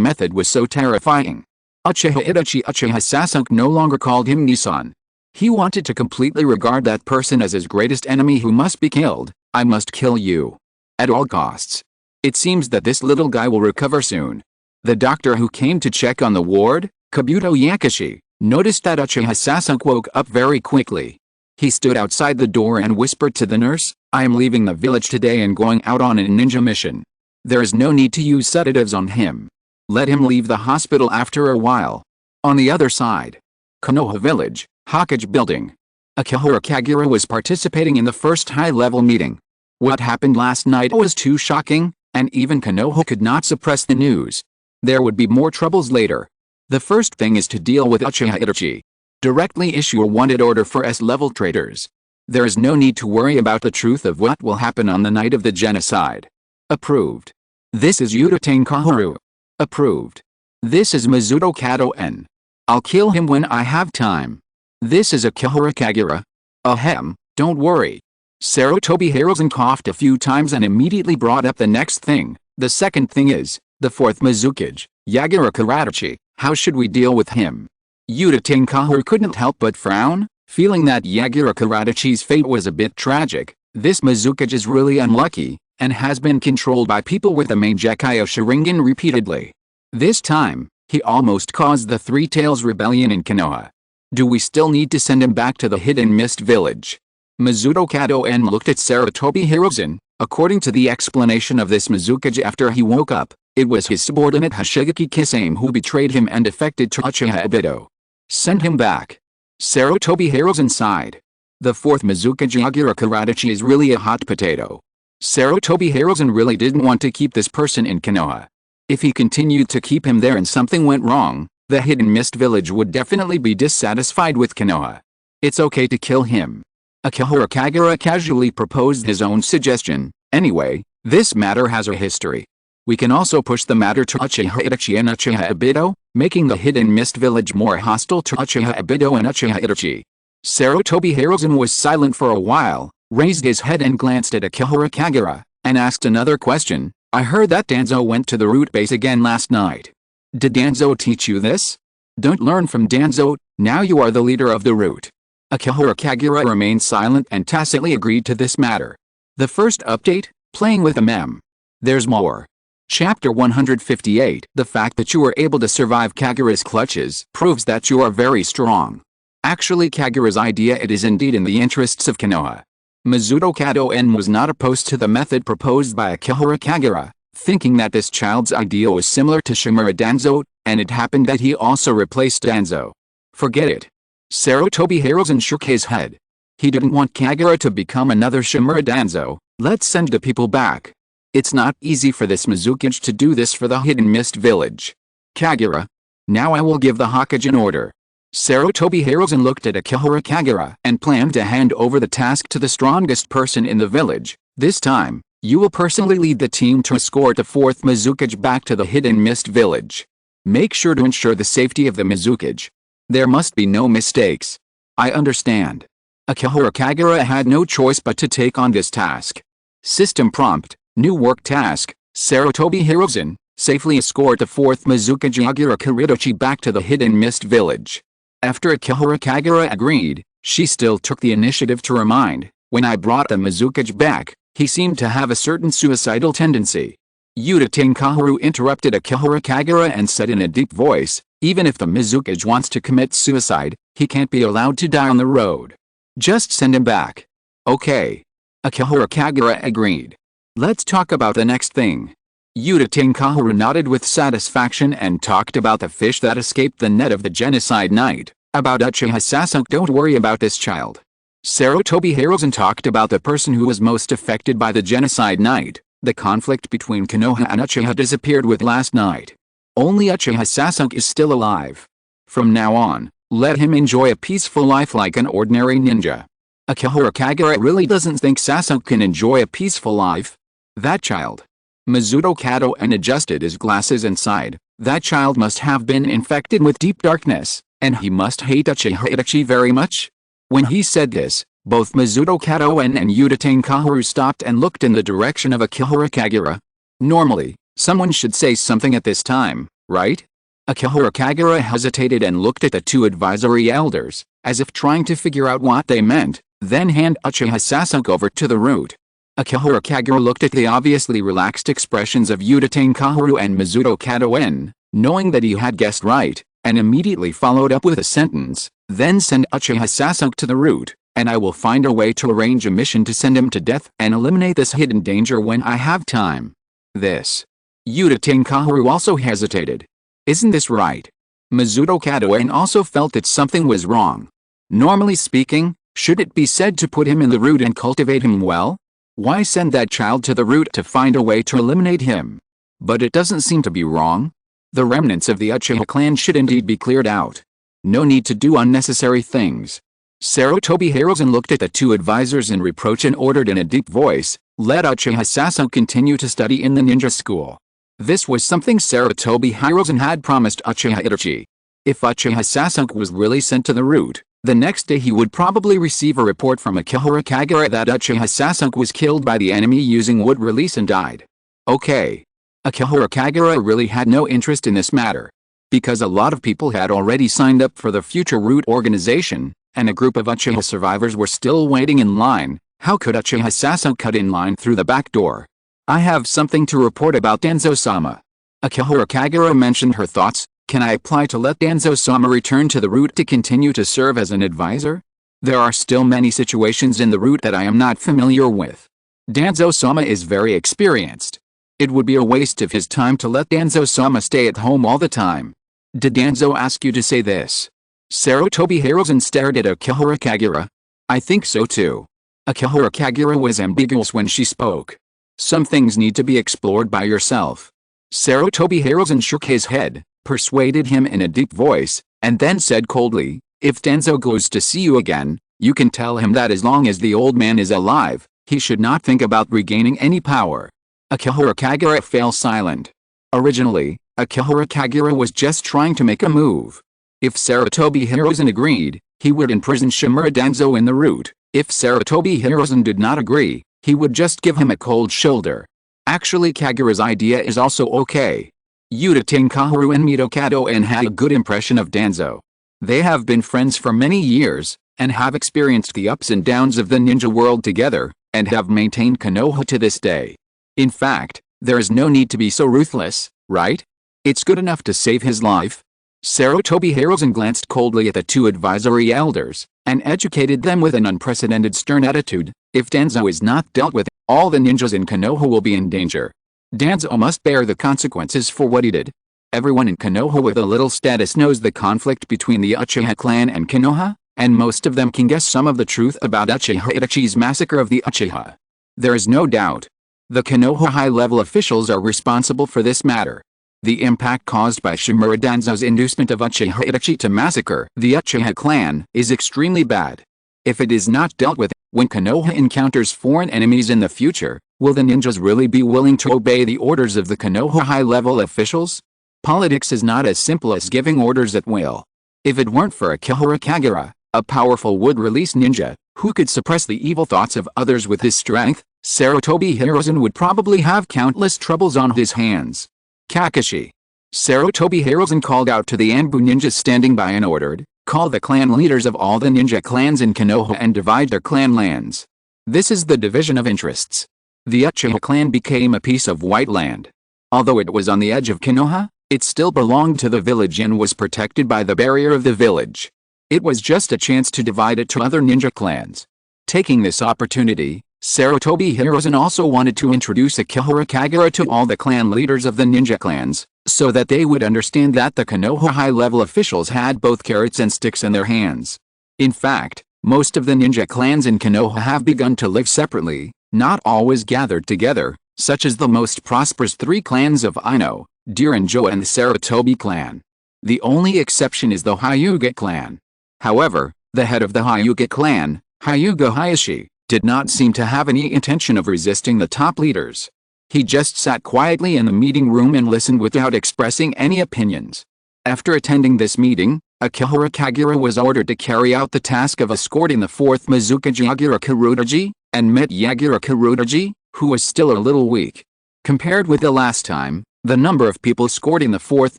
method was so terrifying. Uchiha Sasuke no longer called him Nissan. He wanted to completely regard that person as his greatest enemy who must be killed. I must kill you. At all costs. It seems that this little guy will recover soon. The doctor who came to check on the ward, Kabuto Yakashi, noticed that Uchiha Sasuke woke up very quickly. He stood outside the door and whispered to the nurse, I am leaving the village today and going out on a ninja mission. There is no need to use sedatives on him. Let him leave the hospital after a while. On the other side. Konoha village, Hokage building. Akihara Kagura was participating in the first high-level meeting. What happened last night was too shocking, and even Konoha could not suppress the news. There would be more troubles later. The first thing is to deal with Uchiha Itachi. Directly issue a wanted order for S-level traitors. There is no need to worry about the truth of what will happen on the night of the genocide. Approved. This is Utatane Kaharu. Approved. This is Mizuto Kato-en. I'll kill him when I have time. This is Akihara Kagura. Ahem, don't worry. Sarutobi Hiruzen coughed a few times and immediately brought up the next thing. The second thing is, the fourth Mizukage, Yagura Karadachi, How should we deal with him? Yuta Tenkaru couldn't help but frown, feeling that Yagura Karachi's fate was a bit tragic. This Mizukage is really unlucky, and has been controlled by people with the Mangekyou Sharingan repeatedly. This time, he almost caused the Three Tails Rebellion in Konoha. Do we still need to send him back to the Hidden Mist Village? Mizuto Kato-en looked at Sarutobi Hiruzen. According to the explanation of this Mizukage after he woke up, it was his subordinate Hashigaki Kisame who betrayed him and defected to Uchiha Obito. Send him back. Sarutobi Hiruzen sighed. The fourth Mizukage Yagura Karachi is really a hot potato. Sarutobi Hiruzen really didn't want to keep this person in Konoha. If he continued to keep him there and something went wrong, the Hidden Mist Village would definitely be dissatisfied with Konoha. It's okay to kill him. Akihara Kagura casually proposed his own suggestion. Anyway, this matter has a history. We can also push the matter to Uchiha Itachi and Uchiha Obito, making the Hidden Mist Village more hostile to Uchiha Obito and Uchiha Itachi. Sarutobi Hiruzen was silent for a while, raised his head and glanced at Akihara Kagura, and asked another question. I heard that Danzo went to the root base again last night. Did Danzo teach you this? Don't learn from Danzo, now you are the leader of the root. Akihara Kagura remained silent and tacitly agreed to this matter. The first update, playing with a mem. There's more. Chapter 158. The fact that you were able to survive Kagura's clutches proves that you are very strong. Actually, Kagura's idea it is indeed in the interests of Konoha. Mizuto Kato-en was not opposed to the method proposed by Akihara Kagura, thinking that this child's idea was similar to Shimura Danzo, and it happened that he also replaced Danzo. Forget it. Sarutobi Hiruzen shook his head. He didn't want Kagura to become another Shimura Danzo. Let's send the people back. It's not easy for this Mizukage to do this for the Hidden Mist Village. Kagura. Now I will give the Hokage an order. Sarutobi Hiruzen looked at Akihara Kagura and planned to hand over the task to the strongest person in the village. This time, you will personally lead the team to escort the fourth Mizukage back to the Hidden Mist Village. Make sure to ensure the safety of the Mizukage. There must be no mistakes. I understand. Akihara Kagura had no choice but to take on this task. System prompt, new work task, Sarutobi Hiruzen, safely escort the fourth Mizukage Yagura Karachi back to the Hidden Mist Village. After Akihara Kagura agreed, she still took the initiative to remind, when I brought the Mizukage back, he seemed to have a certain suicidal tendency. Yuta Tenkaru interrupted Akihara Kagura and said in a deep voice, even if the Mizukage wants to commit suicide, he can't be allowed to die on the road. Just send him back. Okay. Akihara Kagura agreed. Let's talk about the next thing. Yuta Tenkaru nodded with satisfaction and talked about the fish that escaped the net of the genocide night. About Uchiha Sasuke, don't worry about this child. Sarutobi Hiruzen talked about the person who was most affected by the genocide night. The conflict between Konoha and Uchiha disappeared with last night. Only Uchiha Sasuke is still alive. From now on, let him enjoy a peaceful life like an ordinary ninja. Akihara Kagura really doesn't think Sasuke can enjoy a peaceful life. That child. Mizuto Kato-en adjusted his glasses and sighed. That child must have been infected with deep darkness, and he must hate Uchiha Itachi very much. When he said this, both Mizuto Kato-en and Yuta Tenkaru stopped and looked in the direction of Akihara Kagura. Normally, someone should say something at this time, right? Akihara Kagura hesitated and looked at the two advisory elders, as if trying to figure out what they meant, then hand Uchiha Sasuke over to the root. Akihara Kagura looked at the obviously relaxed expressions of Yuta Tenkaru and Mizuto Kato-en, knowing that he had guessed right, and immediately followed up with a sentence, then send Uchiha Sasuke to the root, and I will find a way to arrange a mission to send him to death and eliminate this hidden danger when I have time. This. Yuta Tenkaru also hesitated. Isn't this right? Mizuto Kato-en also felt that something was wrong. Normally speaking, should it be said to put him in the root and cultivate him well? Why send that child to the root to find a way to eliminate him? But it doesn't seem to be wrong. The remnants of the Uchiha clan should indeed be cleared out. No need to do unnecessary things. Sarutobi Hiruzen looked at the two advisors in reproach and ordered in a deep voice, let Uchiha Sasuke continue to study in the ninja school. This was something Sarutobi Hiruzen had promised Uchiha Itachi. If Uchiha Sasuke was really sent to the root, the next day he would probably receive a report from Akihara Kagura that Uchiha Sasuke was killed by the enemy using wood release and died. Okay. Akihara Kagura really had no interest in this matter. Because a lot of people had already signed up for the future root organization, and a group of Uchiha survivors were still waiting in line, how could Uchiha Saso cut in line through the back door? I have something to report about Danzo-sama. Akihara Kagura mentioned her thoughts. Can I apply to let Danzo-sama return to the root to continue to serve as an advisor? There are still many situations in the root that I am not familiar with. Danzo-sama is very experienced. It would be a waste of his time to let Danzo-sama stay at home all the time. Did Danzo ask you to say this? Sarutobi Hiruzen stared at Akihara Kagura. I think so too. Akihara Kagura was ambiguous when she spoke. Some things need to be explored by yourself. Sarutobi Hiruzen shook his head, persuaded him in a deep voice, and then said coldly, if Danzo goes to see you again, you can tell him that as long as the old man is alive, he should not think about regaining any power. Akihara Kagura fell silent. Originally, Akihara Kagura was just trying to make a move. If Sarutobi Hiruzen agreed, he would imprison Shimura Danzo in the root. If Sarutobi Hiruzen did not agree, he would just give him a cold shoulder. Actually, Kagura's idea is also okay. Yuta Tenkaharu and Mitokado and had a good impression of Danzo. They have been friends for many years, and have experienced the ups and downs of the ninja world together, and have maintained Konoha to this day. In fact, there is no need to be so ruthless, right? It's good enough to save his life. Sarutobi Hiruzen glanced coldly at the two advisory elders, and educated them with an unprecedented stern attitude. If Danzo is not dealt with, all the ninjas in Konoha will be in danger. Danzo must bear the consequences for what he did. Everyone in Konoha with a little status knows the conflict between the Uchiha clan and Konoha, and most of them can guess some of the truth about Uchiha Itachi's massacre of the Uchiha. There is no doubt. The Konoha high-level officials are responsible for this matter. The impact caused by Shimura Danzo's inducement of Uchiha Itachi to massacre the Uchiha clan is extremely bad. If it is not dealt with, when Konoha encounters foreign enemies in the future, will the ninjas really be willing to obey the orders of the Konoha high-level officials? Politics is not as simple as giving orders at will. If it weren't for Akihara Kagura, a powerful wood-release ninja, who could suppress the evil thoughts of others with his strength, Sarutobi Hiruzen would probably have countless troubles on his hands. Kakashi. Sarutobi Hiruzen called out to the Anbu ninjas standing by and ordered, call the clan leaders of all the ninja clans in Konoha and divide their clan lands. This is the division of interests. The Uchiha clan became a piece of white land. Although it was on the edge of Konoha, it still belonged to the village and was protected by the barrier of the village. It was just a chance to divide it to other ninja clans. Taking this opportunity, Sarutobi Hiruzen also wanted to introduce Akihara Kagura to all the clan leaders of the ninja clans, so that they would understand that the Konoha high-level officials had both carrots and sticks in their hands. In fact, most of the ninja clans in Konoha have begun to live separately, not always gathered together, such as the most prosperous three clans of Ino, Diranjo and the Sarutobi clan. The only exception is the Hyuga clan. However, the head of the Hyuga clan, Hyuga Hayashi, did not seem to have any intention of resisting the top leaders. He just sat quietly in the meeting room and listened without expressing any opinions. After attending this meeting, Akihara Kagura was ordered to carry out the task of escorting the fourth Mizukaji Yagura Kurodaji, and met Yagura Kurodaji, who was still a little weak. Compared with the last time, the number of people escorting the fourth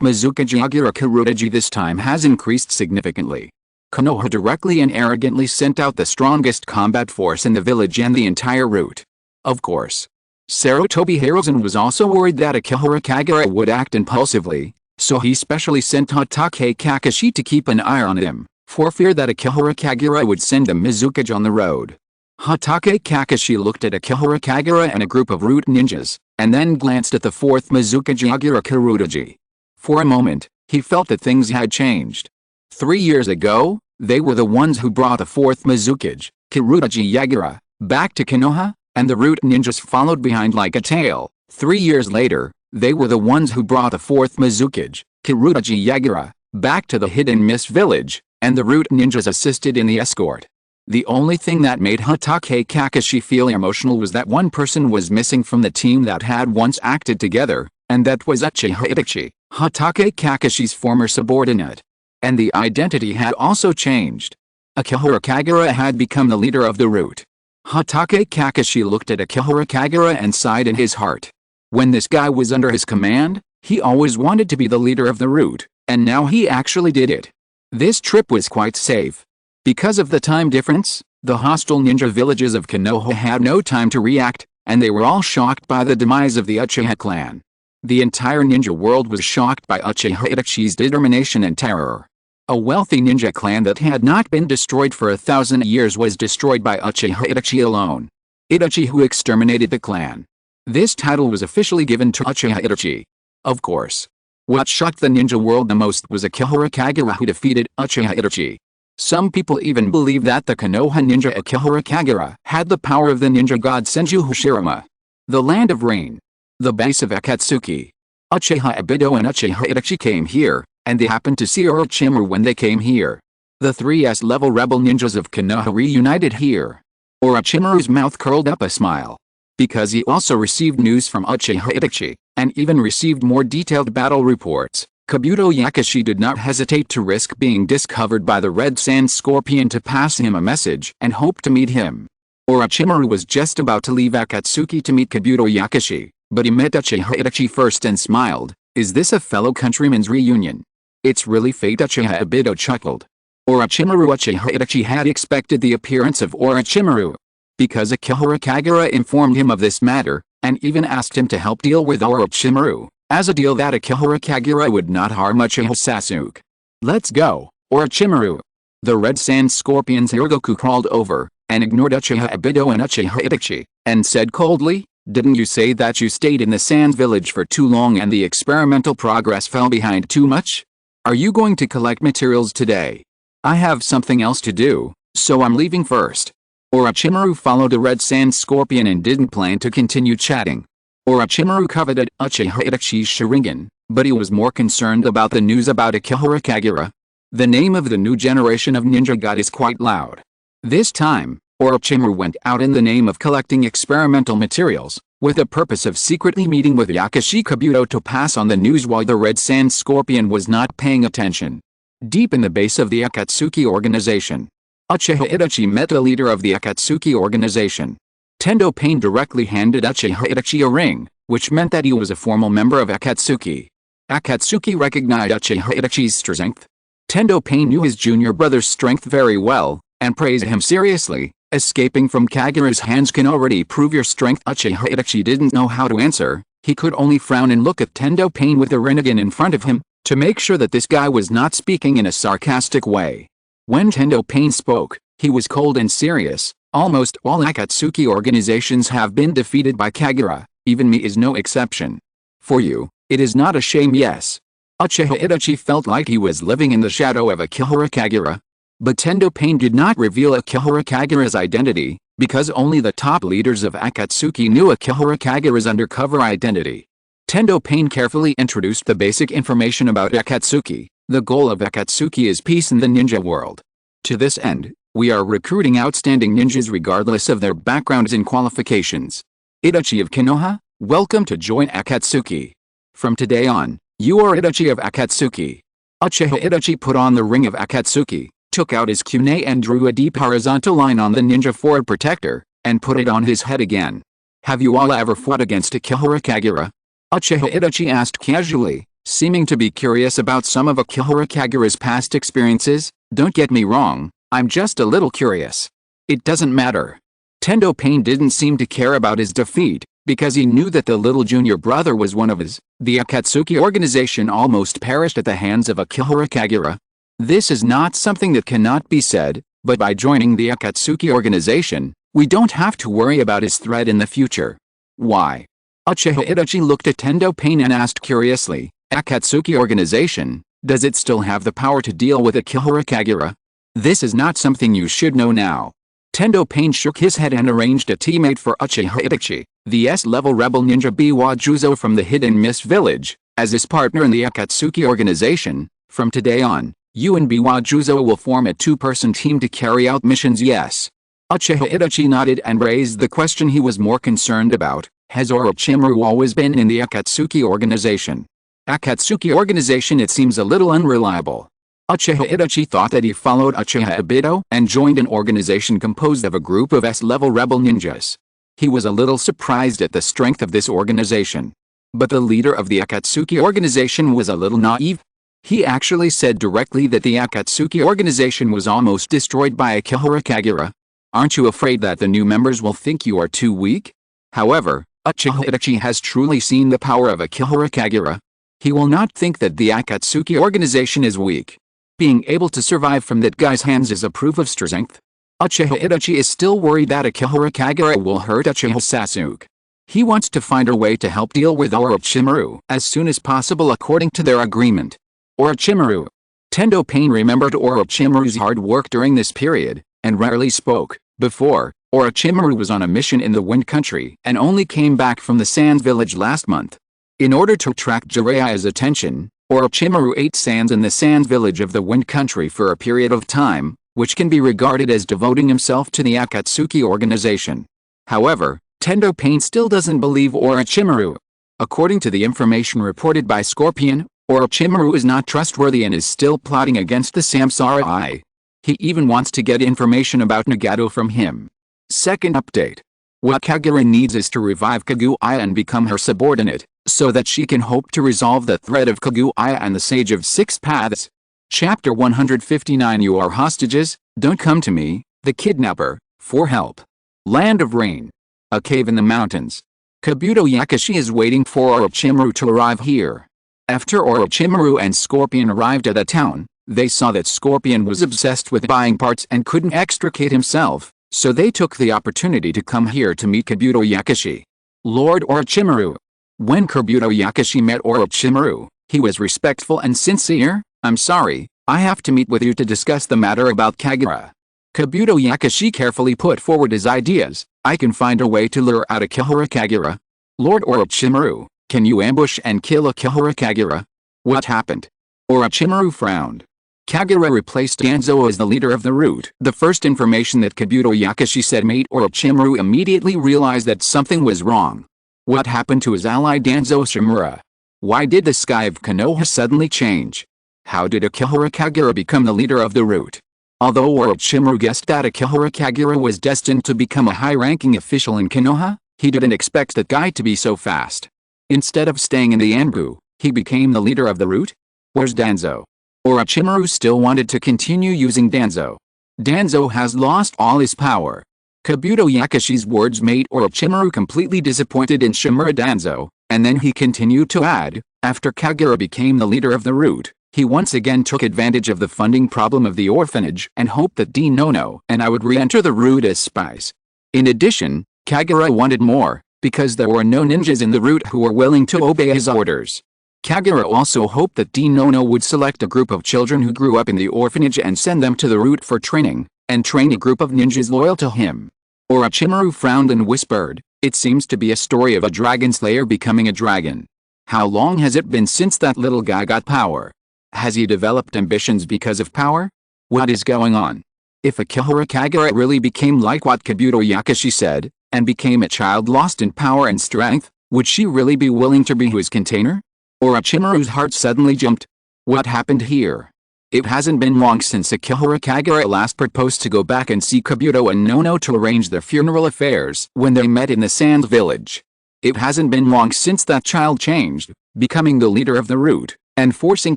Mizukaji Yagura Kurodaji this time has increased significantly. Konoha directly and arrogantly sent out the strongest combat force in the village and the entire route. Of course. Sarutobi Hiruzen was also worried that Akihara Kagura would act impulsively, so he specially sent Hatake Kakashi to keep an eye on him, for fear that Akihara Kagura would send the Mizukaji on the road. Hatake Kakashi looked at Akihara Kagura and a group of root ninjas, and then glanced at the fourth Mizukaji Yagura Kurodaji. For a moment, he felt that things had changed. 3 years ago, they were the ones who brought the fourth Mizukaji, Kurodaji Yagura, back to Konoha, and the root ninjas followed behind like a tail. 3 years later, they were the ones who brought the fourth Mizukaji, Kurodaji Yagura, back to the hidden mist village, and the root ninjas assisted in the escort. The only thing that made Hatake Kakashi feel emotional was that one person was missing from the team that had once acted together, and that was Uchiha Itachi, Hatake Kakashi's former subordinate. And the identity had also changed. Akihara Kagura had become the leader of the root. Hatake Kakashi looked at Akihara Kagura and sighed in his heart. When this guy was under his command, he always wanted to be the leader of the root, And now he actually did it. This trip was quite safe. Because of the time difference, the hostile ninja villages of Konoha had no time to react, and they were all shocked by the demise of the Uchiha clan. The entire ninja world was shocked by Uchiha Itachi's determination and terror. A wealthy ninja clan that had not been destroyed for 1,000 years was destroyed by Uchiha Itachi alone. Itachi who exterminated the clan. This title was officially given to Uchiha Itachi. Of course. What shocked the ninja world the most was Akihara Kagura who defeated Uchiha Itachi. Some people even believe that the Konoha ninja Akihara Kagura had the power of the ninja god Senju Hashirama. The land of rain. The base of Akatsuki. Uchiha Obito and Uchiha Itachi came here, and they happened to see Orochimaru when they came here. The 3S level rebel ninjas of Konoha reunited here. Orochimaru's mouth curled up a smile. Because he also received news from Uchiha Itachi, and even received more detailed battle reports, Kabuto Yakushi did not hesitate to risk being discovered by the Red Sand Scorpion to pass him a message and hope to meet him. Orochimaru was just about to leave Akatsuki to meet Kabuto Yakushi, but he met Uchiha Itachi first and smiled. Is this a fellow countryman's reunion? It's really fate, Uchiha Obito chuckled. Uchiha Itachi had expected the appearance of Orochimaru. Because Akihara Kagura informed him of this matter, and even asked him to help deal with Orochimaru, as a deal that Akihara Kagura would not harm Uchiha Sasuke. Let's go, Orochimaru. The Red Sand Scorpion's Hirogoku crawled over, and ignored Uchiha Obito and Uchiha Itachi, and said coldly, didn't you say that you stayed in the Sand Village for too long and the experimental progress fell behind too much? Are you going to collect materials today? I have something else to do, so I'm leaving first. Orochimaru followed the Red Sand Scorpion and didn't plan to continue chatting. Orochimaru coveted Uchiha Itachi's Sharingan, but he was more concerned about the news about Akihara Kagura. The name of the new generation of ninja god is quite loud. This time, Orochimaru went out in the name of collecting experimental materials, with the purpose of secretly meeting with Yakushi Kabuto to pass on the news while the Red Sand Scorpion was not paying attention. Deep in the base of the Akatsuki organization, Uchiha Itachi met the leader of the Akatsuki organization. Tendo Pain directly handed Uchiha Itachi a ring, which meant that he was a formal member of Akatsuki. Akatsuki recognized Uchiha Itachi's strength. Tendo Pain knew his junior brother's strength very well, and praised him seriously. Escaping from Kagura's hands can already prove your strength. Uchiha Itachi didn't know how to answer. He could only frown and look at Tendo Pain with the Rinnegan in front of him, to make sure that this guy was not speaking in a sarcastic way. When Tendo Pain spoke, he was cold and serious. Almost all Akatsuki organizations have been defeated by Kagura, even me is no exception. For you, it is not a shame, yes. Uchiha Itachi felt like he was living in the shadow of Akihara Kagura. But Tendo Pain did not reveal Akihara Kagura's identity, because only the top leaders of Akatsuki knew Akihara Kagura's undercover identity. Tendo Pain carefully introduced the basic information about Akatsuki. The goal of Akatsuki is peace in the ninja world. To this end, we are recruiting outstanding ninjas regardless of their backgrounds and qualifications. Itachi of Konoha, welcome to join Akatsuki. From today on, you are Itachi of Akatsuki. Uchiha Itachi put on the ring of Akatsuki, took out his kunai and drew a deep horizontal line on the ninja sword protector, and put it on his head again. Have you all ever fought against Akihara Kagura? Uchiha Itachi asked casually, seeming to be curious about some of Akihara Kagura's past experiences. Don't get me wrong, I'm just a little curious. It doesn't matter. Tendo Pain didn't seem to care about his defeat, because he knew that the little junior brother was one of his. The Akatsuki organization almost perished at the hands of Akihara Kagura. This is not something that cannot be said, but by joining the Akatsuki organization, we don't have to worry about his threat in the future. Why? Uchiha Itachi looked at Tendo Pain and asked curiously, Akatsuki organization, does it still have the power to deal with Akihara Kagura? This is not something you should know now. Tendo Pain shook his head and arranged a teammate for Uchiha Itachi, the S-level rebel ninja Biwa Juzo from the Hidden Mist village, as his partner in the Akatsuki organization. From today on, you and Biwa Juzo will form a two-person team to carry out missions. Yes. Uchiha Itachi nodded and raised the question he was more concerned about. Has Orochimaru always been in the Akatsuki organization? Akatsuki organization, it seems a little unreliable. Uchiha Itachi thought that he followed Uchiha Obito and joined an organization composed of a group of S-level rebel ninjas. He was a little surprised at the strength of this organization. But the leader of the Akatsuki organization was a little naive. He actually said directly that the Akatsuki organization was almost destroyed by Akihara Kagura. Aren't you afraid that the new members will think you are too weak? However, Uchiha Itachi has truly seen the power of Akihara Kagura. He will not think that the Akatsuki organization is weak. Being able to survive from that guy's hands is a proof of strength. Uchiha Itachi is still worried that Akihara Kagura will hurt Uchiha Sasuke. He wants to find a way to help deal with Orochimaru as soon as possible according to their agreement. Orochimaru. Tendo Pain remembered Orochimaru's hard work during this period, and rarely spoke. Before, Orochimaru was on a mission in the Wind Country and only came back from the Sand Village last month. In order to attract Jiraiya's attention, Orochimaru ate sands in the Sand Village of the Wind Country for a period of time, which can be regarded as devoting himself to the Akatsuki organization. However, Tendo Pain still doesn't believe Orochimaru. According to the information reported by Scorpion, Orochimaru is not trustworthy and is still plotting against the Samurai. He even wants to get information about Nagato from him. Second update. What Kagura needs is to revive Kaguya and become her subordinate, so that she can hope to resolve the threat of Kaguya and the Sage of Six Paths. Chapter 159. You are hostages, don't come to me, the kidnapper, for help. Land of Rain. A cave in the mountains. Kabuto Yakushi is waiting for Orochimaru to arrive here. After Orochimaru and Scorpion arrived at the town, they saw that Scorpion was obsessed with buying parts and couldn't extricate himself, so they took the opportunity to come here to meet Kabuto Yakushi. Lord Orochimaru. When Kabuto Yakushi met Orochimaru, he was respectful and sincere. I'm sorry, I have to meet with you to discuss the matter about Kagura. Kabuto Yakushi carefully put forward his ideas. I can find a way to lure out Akihara Kagura. Lord Orochimaru, can you ambush and kill Akihara Kagura? What happened? Orochimaru frowned. Kagura replaced Danzo as the leader of the route. The first information that Kabuto Yakushi said made Orochimaru immediately realize that something was wrong. What happened to his ally Danzo Shimura? Why did the sky of Konoha suddenly change? How did Akihara Kagura become the leader of the route? Although Orochimaru guessed that Akihara Kagura was destined to become a high-ranking official in Konoha, he didn't expect that guy to be so fast. Instead of staying in the Anbu, he became the leader of the route? Where's Danzo? Orochimaru still wanted to continue using Danzo. Danzo has lost all his power. Kabuto Yakushi's words made Orochimaru completely disappointed in Shimura Danzo, and then he continued to add, after Kagura became the leader of the route, he once again took advantage of the funding problem of the orphanage and hoped that Nono and I would re-enter the route as spies. In addition, Kagura wanted more, because there were no ninjas in the route who were willing to obey his orders. Kagura also hoped that Nono would select a group of children who grew up in the orphanage and send them to the route for training, and train a group of ninjas loyal to him. Orochimaru frowned and whispered, it seems to be a story of a dragon slayer becoming a dragon. How long has it been since that little guy got power? Has he developed ambitions because of power? What is going on? If Akihara Kagura really became like what Kabuto Yakushi said, and became a child lost in power and strength, would she really be willing to be his container? Orochimaru's heart suddenly jumped. What happened here? It hasn't been long since Akihara Kagura last proposed to go back and see Kabuto and Nono to arrange their funeral affairs when they met in the Sand Village. It hasn't been long since that child changed, becoming the leader of the route, and forcing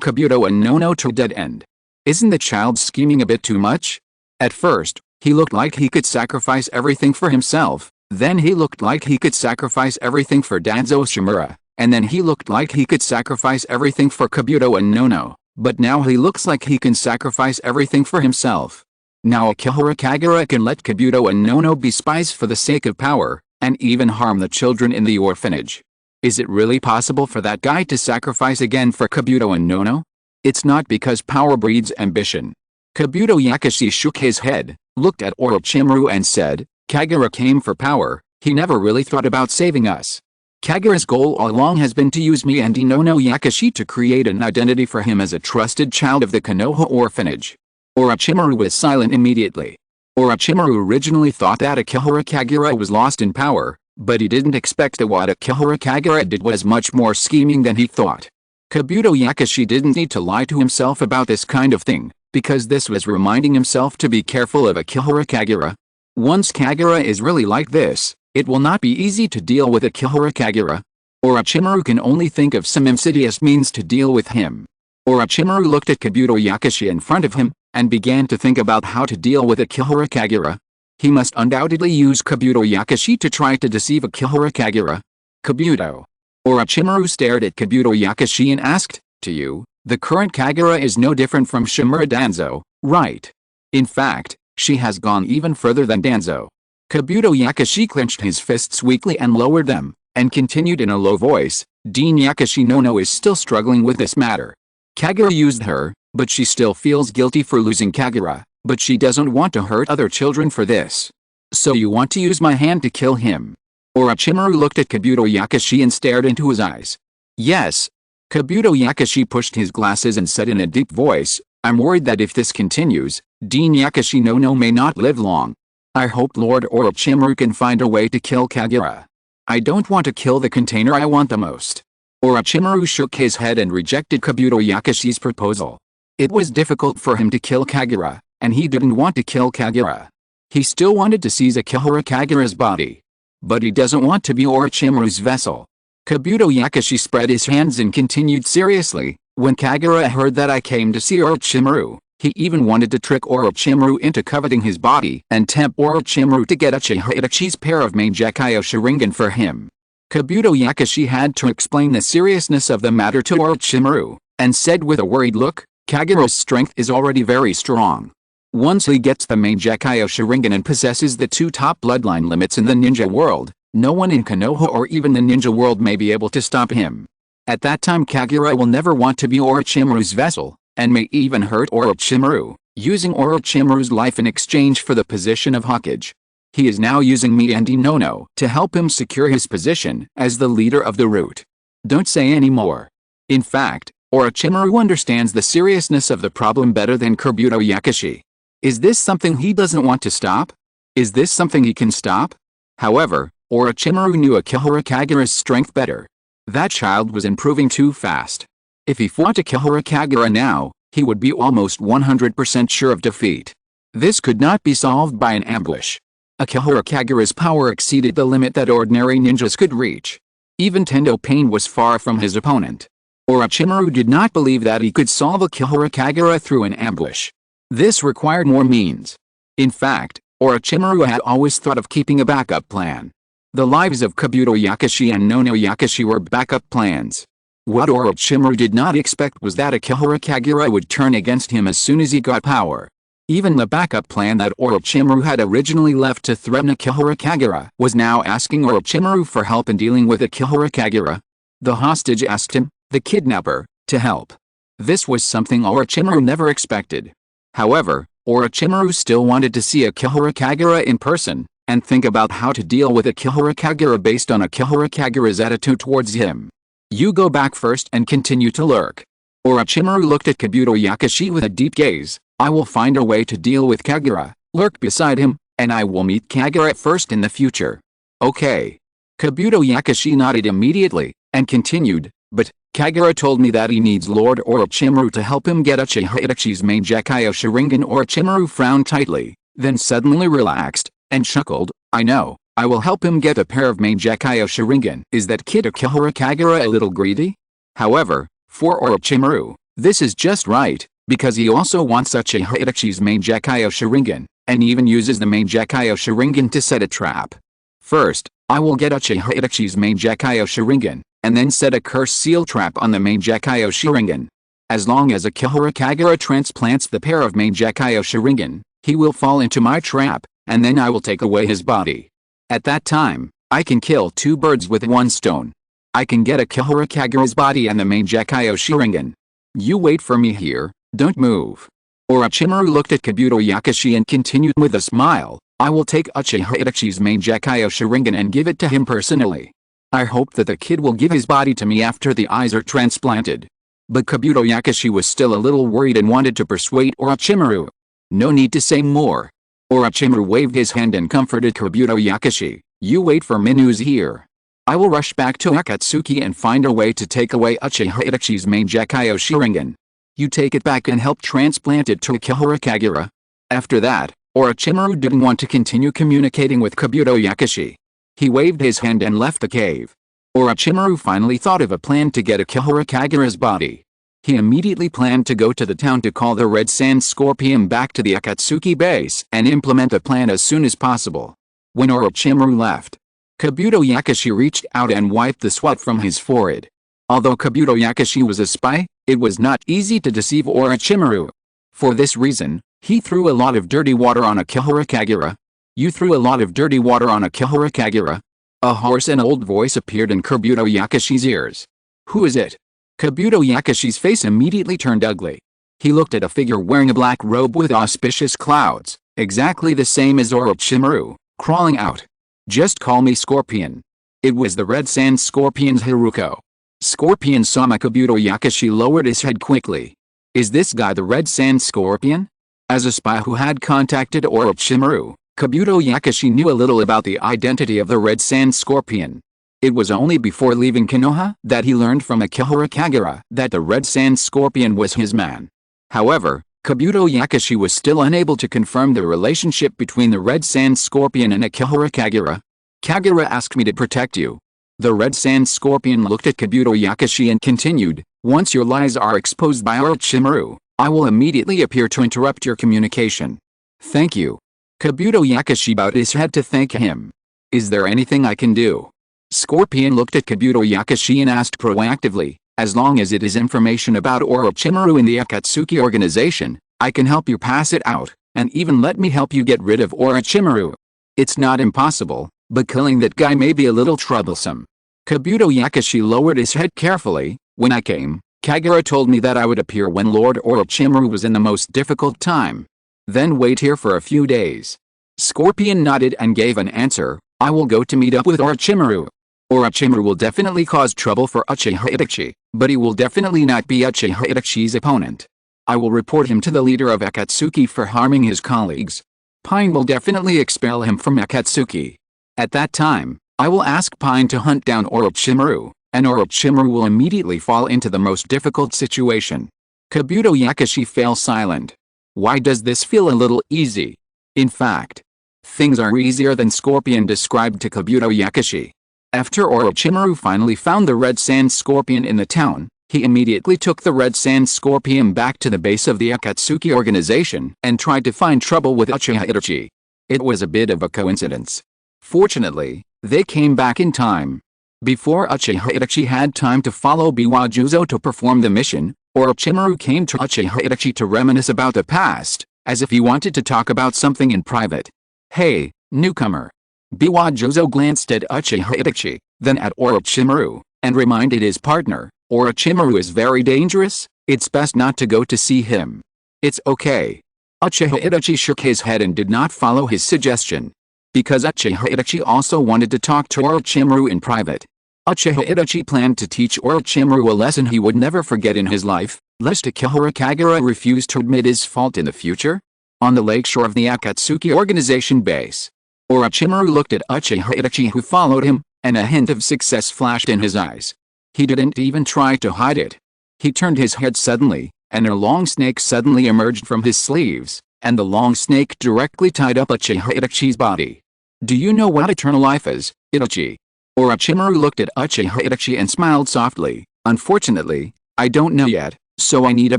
Kabuto and Nono to dead end. Isn't the child scheming a bit too much? At first, he looked like he could sacrifice everything for himself, then he looked like he could sacrifice everything for Danzo Shimura, and then he looked like he could sacrifice everything for Kabuto and Nono, but now he looks like he can sacrifice everything for himself. Now Akihara Kagura can let Kabuto and Nono be spies for the sake of power, and even harm the children in the orphanage. Is it really possible for that guy to sacrifice again for Kabuto and Nono? It's not because power breeds ambition. Kabuto Yakushi shook his head, looked at Orochimaru and said, Kagura came for power, he never really thought about saving us. Kagura's goal all along has been to use me and Inono Yakushi to create an identity for him as a trusted child of the Konoha orphanage. Orochimaru was silent immediately. Orochimaru originally thought that Akihara Kagura was lost in power, but he didn't expect that what Akihara Kagura did was much more scheming than he thought. Kabuto Yakushi didn't need to lie to himself about this kind of thing, because this was reminding himself to be careful of Akihara Kagura. Once Kagura is really like this, it will not be easy to deal with Akihara Kagura. Orochimaru can only think of some insidious means to deal with him. Orochimaru looked at Kabuto Yakushi in front of him, and began to think about how to deal with Akihara Kagura. He must undoubtedly use Kabuto Yakushi to try to deceive Akihara Kagura. Kabuto. Orochimaru stared at Kabuto Yakushi and asked, "To you, the current Kagura is no different from Shimura Danzo, right? In fact, she has gone even further than Danzo." Kabuto Yakushi clenched his fists weakly and lowered them, and continued in a low voice, "Dean Yakushi Nono is still struggling with this matter. Kagura used her, but she still feels guilty for losing Kagura, but she doesn't want to hurt other children for this. So you want to use my hand to kill him?" Orochimaru looked at Kabuto Yakushi and stared into his eyes. "Yes." Kabuto Yakushi pushed his glasses and said in a deep voice, "I'm worried that if this continues, Dean Yakushi Nono may not live long. I hope Lord Orochimaru can find a way to kill Kagura. I don't want to kill the container I want the most." Orochimaru shook his head and rejected Kabuto Yakushi's proposal. It was difficult for him to kill Kagura, and he didn't want to kill Kagura. He still wanted to seize Akihara Kagura's body. But he doesn't want to be Orochimaru's vessel. Kabuto Yakushi spread his hands and continued seriously, "When Kagura heard that I came to see Orochimaru, he even wanted to trick Orochimaru into coveting his body and tempt Orochimaru to get Uchiha Itachi's pair of Mangekyo Sharingan for him." Kabuto Yakushi had to explain the seriousness of the matter to Orochimaru, and said with a worried look, "Kagura's strength is already very strong. Once he gets the Mangekyo Sharingan and possesses the two top bloodline limits in the ninja world, no one in Konoha or even the ninja world may be able to stop him. At that time Kagura will never want to be Orochimaru's vessel, and may even hurt Orochimaru, using Orochimaru's life in exchange for the position of Hokage. He is now using me and Inono to help him secure his position as the leader of the root. Don't say any more." In fact, Orochimaru understands the seriousness of the problem better than Kabuto Yakushi. Is this something he doesn't want to stop? Is this something he can stop? However, Orochimaru knew Akihara Kagura's strength better. That child was improving too fast. If he fought Akihara Kagura now, he would be almost 100% sure of defeat. This could not be solved by an ambush. Akihara Kagura's power exceeded the limit that ordinary ninjas could reach. Even Tendo Pain was far from his opponent. Orochimaru did not believe that he could solve Akihara Kagura through an ambush. This required more means. In fact, Orochimaru had always thought of keeping a backup plan. The lives of Kabuto Yakushi and Nono Yakushi were backup plans. What Orochimaru did not expect was that Akihara Kagura would turn against him as soon as he got power. Even the backup plan that Orochimaru had originally left to threaten Akihara Kagura was now asking Orochimaru for help in dealing with Akihara Kagura. The hostage asked him, the kidnapper, to help. This was something Orochimaru never expected. However, Orochimaru still wanted to see Akihara Kagura in person, and think about how to deal with Akihara Kagura based on Akihara Kagura's attitude towards him. "You go back first and continue to lurk." Orochimaru looked at Kabuto Yakushi with a deep gaze. "I will find a way to deal with Kagura, lurk beside him, and I will meet Kagura first in the future." "Okay." Kabuto Yakushi nodded immediately, and continued, "But Kagura told me that he needs Lord Orochimaru to help him get Uchiha Itachi's Mangekyo Sharingan." Orochimaru frowned tightly, then suddenly relaxed, and chuckled, "I know, I will help him get a pair of Mangekyo Sharingan." Is that kid Akihara Kagura a little greedy? However, for Orochimaru, this is just right, because he also wants Uchiha Itachi's Mangekyo Sharingan, and even uses the Mangekyo Sharingan to set a trap. "First, I will get Uchiha Itachi's Mangekyo Sharingan, and then set a curse seal trap on the Mangekyo Sharingan. As long as Akihara Kagura transplants the pair of Mangekyo Sharingan, he will fall into my trap, and then I will take away his body. At that time, I can kill two birds with one stone. I can get Akihara Kagura's body and the Mangekyo Sharingan. You wait for me here, don't move." Orochimaru looked at Kabuto Yakushi and continued with a smile, "I will take Uchiha Itachi's Mangekyo Sharingan and give it to him personally. I hope that the kid will give his body to me after the eyes are transplanted." But Kabuto Yakushi was still a little worried and wanted to persuade Orochimaru. No need to say more. Orochimaru waved his hand and comforted Kabuto Yakushi. "You wait for Minu's here. I will rush back to Akatsuki and find a way to take away Uchiha Itachi's Mangekyo Sharingan. You take it back and help transplant it to Akihara Kagura." After that, Orochimaru didn't want to continue communicating with Kabuto Yakushi. He waved his hand and left the cave. Orochimaru finally thought of a plan to get Akihara Kagura's body. He immediately planned to go to the town to call the Red Sand Scorpion back to the Akatsuki base and implement the plan as soon as possible. When Orochimaru left, Kabuto Yakushi reached out and wiped the sweat from his forehead. Although Kabuto Yakushi was a spy, it was not easy to deceive Orochimaru. For this reason, he threw a lot of dirty water on Akihara Kagura. You threw a lot of dirty water on Akihara Kagura? A hoarse and old voice appeared in Kabuto Yakushi's ears. Who is it? Kabuto Yakushi's face immediately turned ugly. He looked at a figure wearing a black robe with auspicious clouds, exactly the same as Orochimaru, crawling out. Just call me Scorpion. It was the Red Sand Scorpion's Haruko. Scorpion saw Kabuto Yakushi lowered his head quickly. Is this guy the Red Sand Scorpion? As a spy who had contacted Orochimaru, Kabuto Yakushi knew a little about the identity of the Red Sand Scorpion. It was only before leaving Konoha that he learned from Akihara Kagura that the Red Sand Scorpion was his man. However, Kabuto Yakushi was still unable to confirm the relationship between the Red Sand Scorpion and Akihara Kagura. Kagura asked me to protect you. The Red Sand Scorpion looked at Kabuto Yakushi and continued, once your lies are exposed by Orochimaru, I will immediately appear to interrupt your communication. Thank you. Kabuto Yakushi bowed his head to thank him. Is there anything I can do? Scorpion looked at Kabuto Yakushi and asked proactively, as long as it is information about Orochimaru in the Akatsuki organization, I can help you pass it out, and even let me help you get rid of Orochimaru. It's not impossible, but killing that guy may be a little troublesome. Kabuto Yakushi lowered his head carefully. When I came, Kagura told me that I would appear when Lord Orochimaru was in the most difficult time. Then wait here for a few days. Scorpion nodded and gave an answer, I will go to meet up with Orochimaru. Orochimaru will definitely cause trouble for Uchiha Itachi, but he will definitely not be Uchiha Itachi's opponent. I will report him to the leader of Akatsuki for harming his colleagues. Pain will definitely expel him from Akatsuki. At that time, I will ask Pain to hunt down Orochimaru, and Orochimaru will immediately fall into the most difficult situation. Kabuto Yakushi fell silent. Why does this feel a little easy? In fact, things are easier than Scorpion described to Kabuto Yakushi. After Orochimaru finally found the Red Sand Scorpion in the town, he immediately took the Red Sand Scorpion back to the base of the Akatsuki organization and tried to find trouble with Uchiha Itachi. It was a bit of a coincidence. Fortunately, they came back in time. Before Uchiha Itachi had time to follow Biwajuzo to perform the mission, Orochimaru came to Uchiha Itachi to reminisce about the past, as if he wanted to talk about something in private. Hey, newcomer. Biwajuzo glanced at Uchiha Itachi, then at Orochimaru, and reminded his partner, Orochimaru is very dangerous, it's best not to go to see him. It's okay. Uchiha Itachi shook his head and did not follow his suggestion. Because Uchiha Itachi also wanted to talk to Orochimaru in private. Uchiha Itachi planned to teach Orochimaru a lesson he would never forget in his life, lest Akihara Kagura refuse to admit his fault in the future. On the lakeshore of the Akatsuki organization base, Orochimaru looked at Uchiha Itachi who followed him, and a hint of success flashed in his eyes. He didn't even try to hide it. He turned his head suddenly, and a long snake suddenly emerged from his sleeves, and the long snake directly tied up Uchiha Itachi's body. Do you know what eternal life is, Itachi? Orochimaru looked at Uchiha Itachi and smiled softly. Unfortunately, I don't know yet, so I need a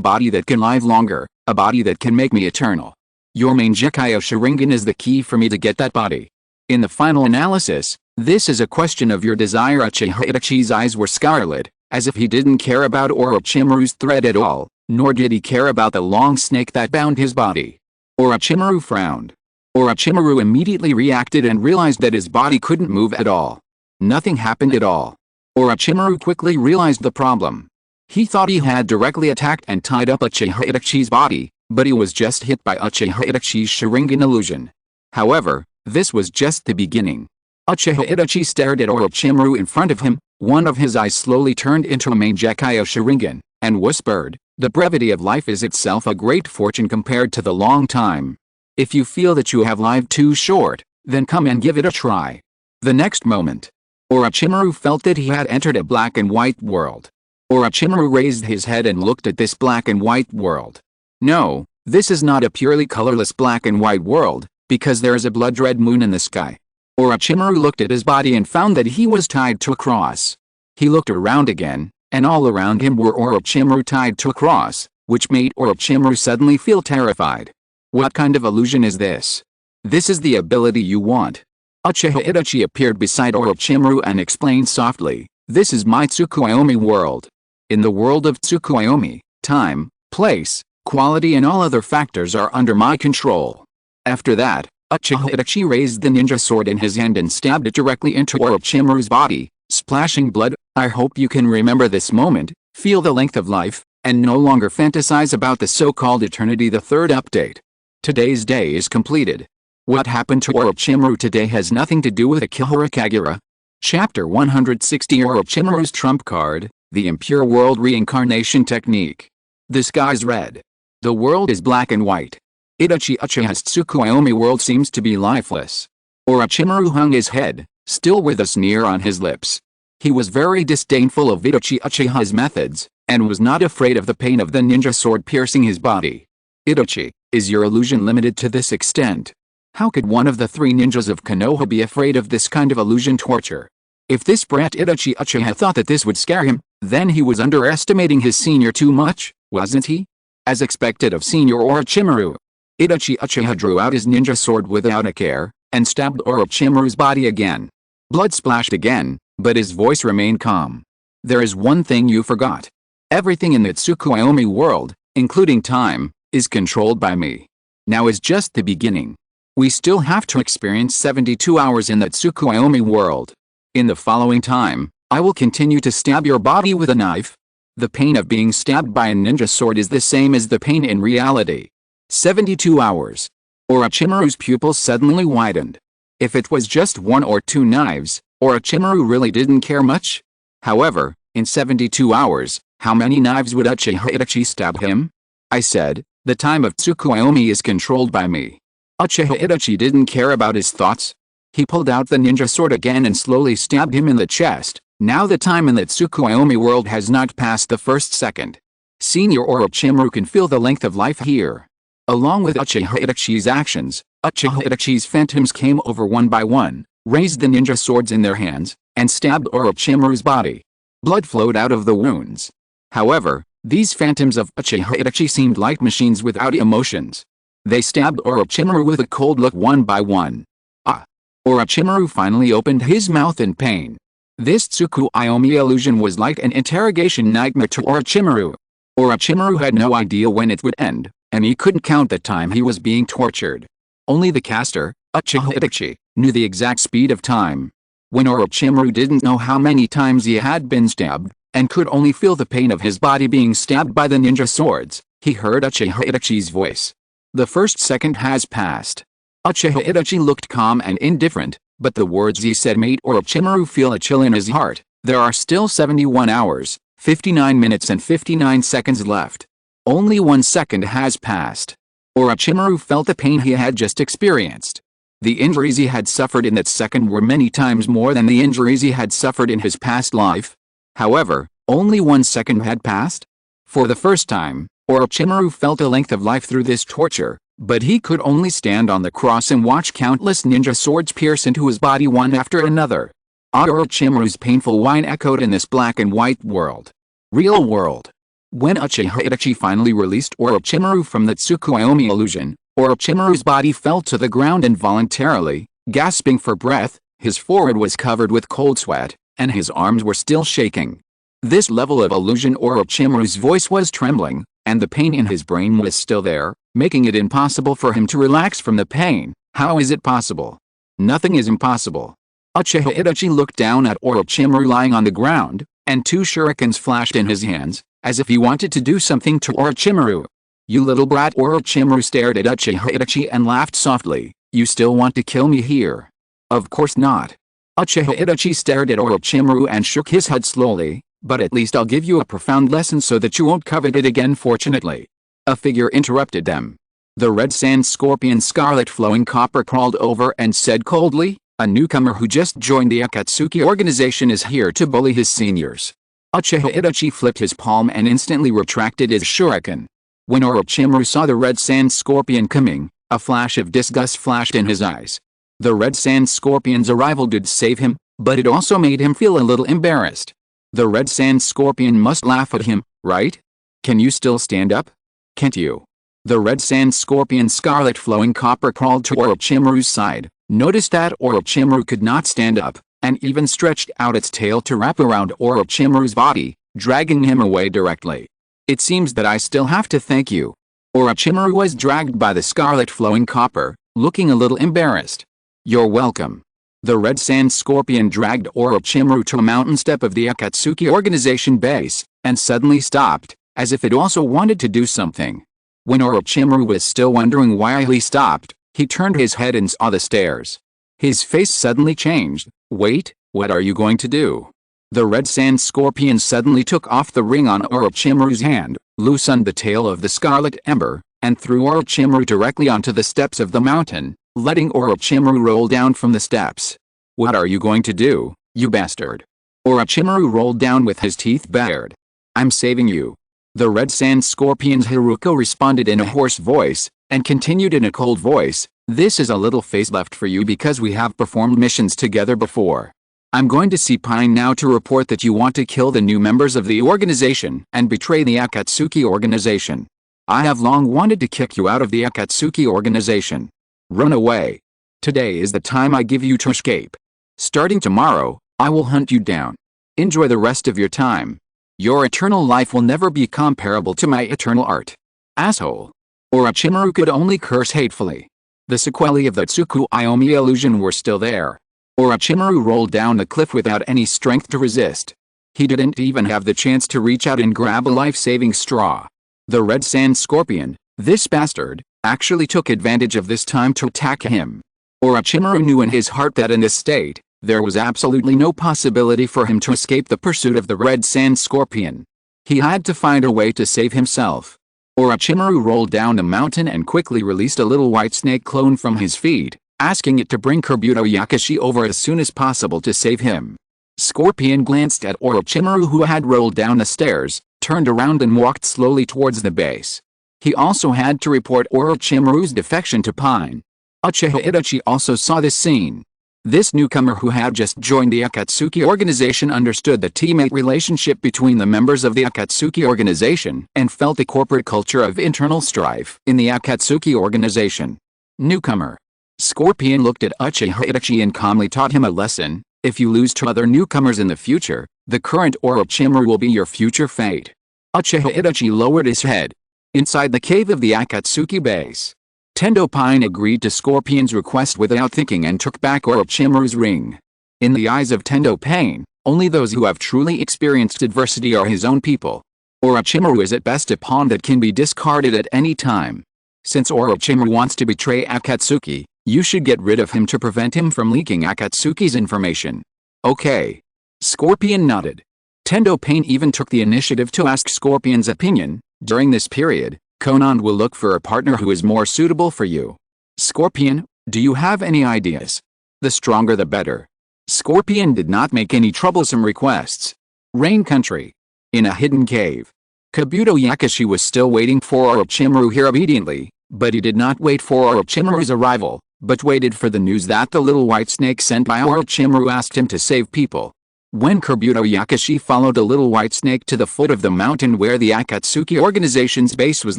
body that can live longer, a body that can make me eternal. Your Mangekyou Sharingan is the key for me to get that body. In the final analysis, this is a question of your desire. Uchiha Itachi's eyes were scarlet, as if he didn't care about Orochimaru's threat at all, nor did he care about the long snake that bound his body. Orochimaru frowned. Orochimaru immediately reacted and realized that his body couldn't move at all. Nothing happened at all. Orochimaru quickly realized the problem. He thought he had directly attacked and tied up Uchiha Itachi's body, but he was just hit by Uchiha Itachi's Sharingan illusion. However, this was just the beginning. Uchiha Itachi stared at Orochimaru in front of him, one of his eyes slowly turned into a Mangekyou Sharingan, and whispered, the brevity of life is itself a great fortune compared to the long time. If you feel that you have lived too short, then come and give it a try. The next moment, Orochimaru felt that he had entered a black and white world. Orochimaru raised his head and looked at this black and white world. No, this is not a purely colorless black and white world, because there is a blood-red moon in the sky. Orochimaru looked at his body and found that he was tied to a cross. He looked around again, and all around him were Orochimaru tied to a cross, which made Orochimaru suddenly feel terrified. What kind of illusion is this? This is the ability you want. Uchiha Itachi appeared beside Orochimaru and explained softly, "This is my Tsukuyomi world. In the world of Tsukuyomi, time, place, quality and all other factors are under my control." After that, Uchiha Itachi raised the ninja sword in his hand and stabbed it directly into Orochimaru's body, splashing blood. I hope you can remember this moment, feel the length of life, and no longer fantasize about the so-called eternity. The third update. Today's day is completed. What happened to Orochimaru today has nothing to do with Akihara Kagura. Chapter 160 Orochimaru's Trump Card, the Impure World Reincarnation Technique. The sky's red. The world is black and white. Itachi Uchiha's Tsukuyomi world seems to be lifeless. Orochimaru hung his head, still with a sneer on his lips. He was very disdainful of Itachi Uchiha's methods, and was not afraid of the pain of the ninja sword piercing his body. Itachi, is your illusion limited to this extent? How could one of the three ninjas of Konoha be afraid of this kind of illusion torture? If this brat Itachi Uchiha thought that this would scare him, then he was underestimating his senior too much, wasn't he? As expected of Senior Orochimaru, Itachi Uchiha drew out his ninja sword without a care, and stabbed Orochimaru's body again. Blood splashed again, but his voice remained calm. There is one thing you forgot. Everything in the Tsukuyomi world, including time, is controlled by me. Now is just the beginning. We still have to experience 72 hours in the Tsukuyomi world. In the following time, I will continue to stab your body with a knife. The pain of being stabbed by a ninja sword is the same as the pain in reality. 72 hours. Orochimaru's pupils suddenly widened. If it was just 1 or 2 knives, Orochimaru really didn't care much. However, in 72 hours, how many knives would Uchiha Itachi stab him? I said, the time of Tsukuyomi is controlled by me. Uchiha Itachi didn't care about his thoughts. He pulled out the ninja sword again and slowly stabbed him in the chest. Now the time in the Tsukuyomi world has not passed the first second. Senior Orochimaru can feel the length of life here. Along with Uchiha Itachi's actions, Uchiha Itachi's phantoms came over one by one, raised the ninja swords in their hands, and stabbed Orochimaru's body. Blood flowed out of the wounds. However, these phantoms of Uchiha Itachi seemed like machines without emotions. They stabbed Orochimaru with a cold look one by one. Ah! Orochimaru finally opened his mouth in pain. This Tsukuyomi illusion was like an interrogation nightmare to Orochimaru. Orochimaru had no idea when it would end, and he couldn't count the time he was being tortured. Only the caster, Uchiha Itachi, knew the exact speed of time. When Orochimaru didn't know how many times he had been stabbed, and could only feel the pain of his body being stabbed by the ninja swords, he heard Uchiha Itachi's voice. The first second has passed. Uchiha Itachi looked calm and indifferent, but the words he said made Orochimaru feel a chill in his heart. There are still 71 hours, 59 minutes and 59 seconds left. Only 1 second has passed. Orochimaru felt the pain he had just experienced. The injuries he had suffered in that second were many times more than the injuries he had suffered in his past life. However, only 1 second had passed. For the first time, Orochimaru felt the length of life through this torture, but he could only stand on the cross and watch countless ninja swords pierce into his body one after another. Orochimaru's painful whine echoed in this black and white world. Real world. When Uchiha Itachi finally released Orochimaru from the Tsukuyomi illusion, Orochimaru's body fell to the ground involuntarily, gasping for breath. His forehead was covered with cold sweat, and his arms were still shaking. This level of illusion, Orochimaru's voice was trembling, and the pain in his brain was still there, making it impossible for him to relax from the pain. How is it possible? Nothing is impossible. Uchiha Itachi looked down at Orochimaru lying on the ground, and 2 shurikens flashed in his hands, as if he wanted to do something to Orochimaru. You little brat! Orochimaru stared at Uchiha Itachi and laughed softly. You still want to kill me here? Of course not. Uchiha Itachi stared at Orochimaru and shook his head slowly. But at least I'll give you a profound lesson so that you won't covet it again. Fortunately, a figure interrupted them. The red sand scorpion Scarlet Flowing Copper crawled over and said coldly, a newcomer who just joined the Akatsuki organization is here to bully his seniors. Uchiha Itachi flipped his palm and instantly retracted his shuriken. When Orochimaru saw the red sand scorpion coming, a flash of disgust flashed in his eyes. The red sand scorpion's arrival did save him, but it also made him feel a little embarrassed. The red sand scorpion must laugh at him, right? Can you still stand up? Can't you? The red sand scorpion's scarlet flowing copper crawled to Orochimaru's side, noticed that Orochimaru could not stand up, and even stretched out its tail to wrap around Orochimaru's body, dragging him away directly. It seems that I still have to thank you. Orochimaru was dragged by the scarlet flowing copper, looking a little embarrassed. You're welcome. The red sand scorpion dragged Orochimaru to a mountain step of the Akatsuki organization base, and suddenly stopped, as if it also wanted to do something. When Orochimaru was still wondering why he stopped, he turned his head and saw the stairs. His face suddenly changed. Wait, what are you going to do? The red sand scorpion suddenly took off the ring on Orochimaru's hand, loosened the tail of the scarlet ember, and threw Orochimaru directly onto the steps of the mountain, letting Orochimaru roll down from the steps. What are you going to do, you bastard? Orochimaru rolled down with his teeth bared. I'm saving you. The red sand scorpion's Haruko responded in a hoarse voice, and continued in a cold voice, this is a little face left for you because we have performed missions together before. I'm going to see Pain now to report that you want to kill the new members of the organization and betray the Akatsuki organization. I have long wanted to kick you out of the Akatsuki organization. Run away. Today is the time I give you to escape. Starting tomorrow, I will hunt you down. Enjoy the rest of your time. Your eternal life will never be comparable to my eternal art. Asshole. Orochimaru could only curse hatefully. The sequelae of the Tsukuyomi illusion were still there. Orochimaru rolled down the cliff without any strength to resist. He didn't even have the chance to reach out and grab a life-saving straw. The red sand scorpion, this bastard, actually took advantage of this time to attack him. Orochimaru knew in his heart that in this state, there was absolutely no possibility for him to escape the pursuit of the red sand scorpion. He had to find a way to save himself. Orochimaru rolled down the mountain and quickly released a little white snake clone from his feet, asking it to bring Kabuto Yakashi over as soon as possible to save him. Scorpion glanced at Orochimaru, who had rolled down the stairs, turned around and walked slowly towards the base. He also had to report Orochimaru's defection to Pain. Uchiha Itachi also saw this scene. This newcomer who had just joined the Akatsuki organization understood the teammate relationship between the members of the Akatsuki organization and felt the corporate culture of internal strife in the Akatsuki organization. Newcomer. Scorpion looked at Uchiha Itachi and calmly taught him a lesson. If you lose to other newcomers in the future, the current Orochimaru will be your future fate. Uchiha Itachi lowered his head. Inside the cave of the Akatsuki base, Tendo Pain agreed to Scorpion's request without thinking and took back Orochimaru's ring. In the eyes of Tendo Pain, only those who have truly experienced adversity are his own people. Orochimaru is at best a pawn that can be discarded at any time. Since Orochimaru wants to betray Akatsuki, you should get rid of him to prevent him from leaking Akatsuki's information. Okay. Scorpion nodded. Tendo Pain even took the initiative to ask Scorpion's opinion. During this period, Konoha will look for a partner who is more suitable for you. Scorpion, do you have any ideas? The stronger the better. Scorpion did not make any troublesome requests. Rain Country. In a hidden cave. Kabuto Yakashi was still waiting for Orochimaru here obediently, but he did not wait for Orochimaru's arrival, but waited for the news that the little white snake sent by Orochimaru asked him to save people. When Kabuto Yakashi followed the little white snake to the foot of the mountain where the Akatsuki organization's base was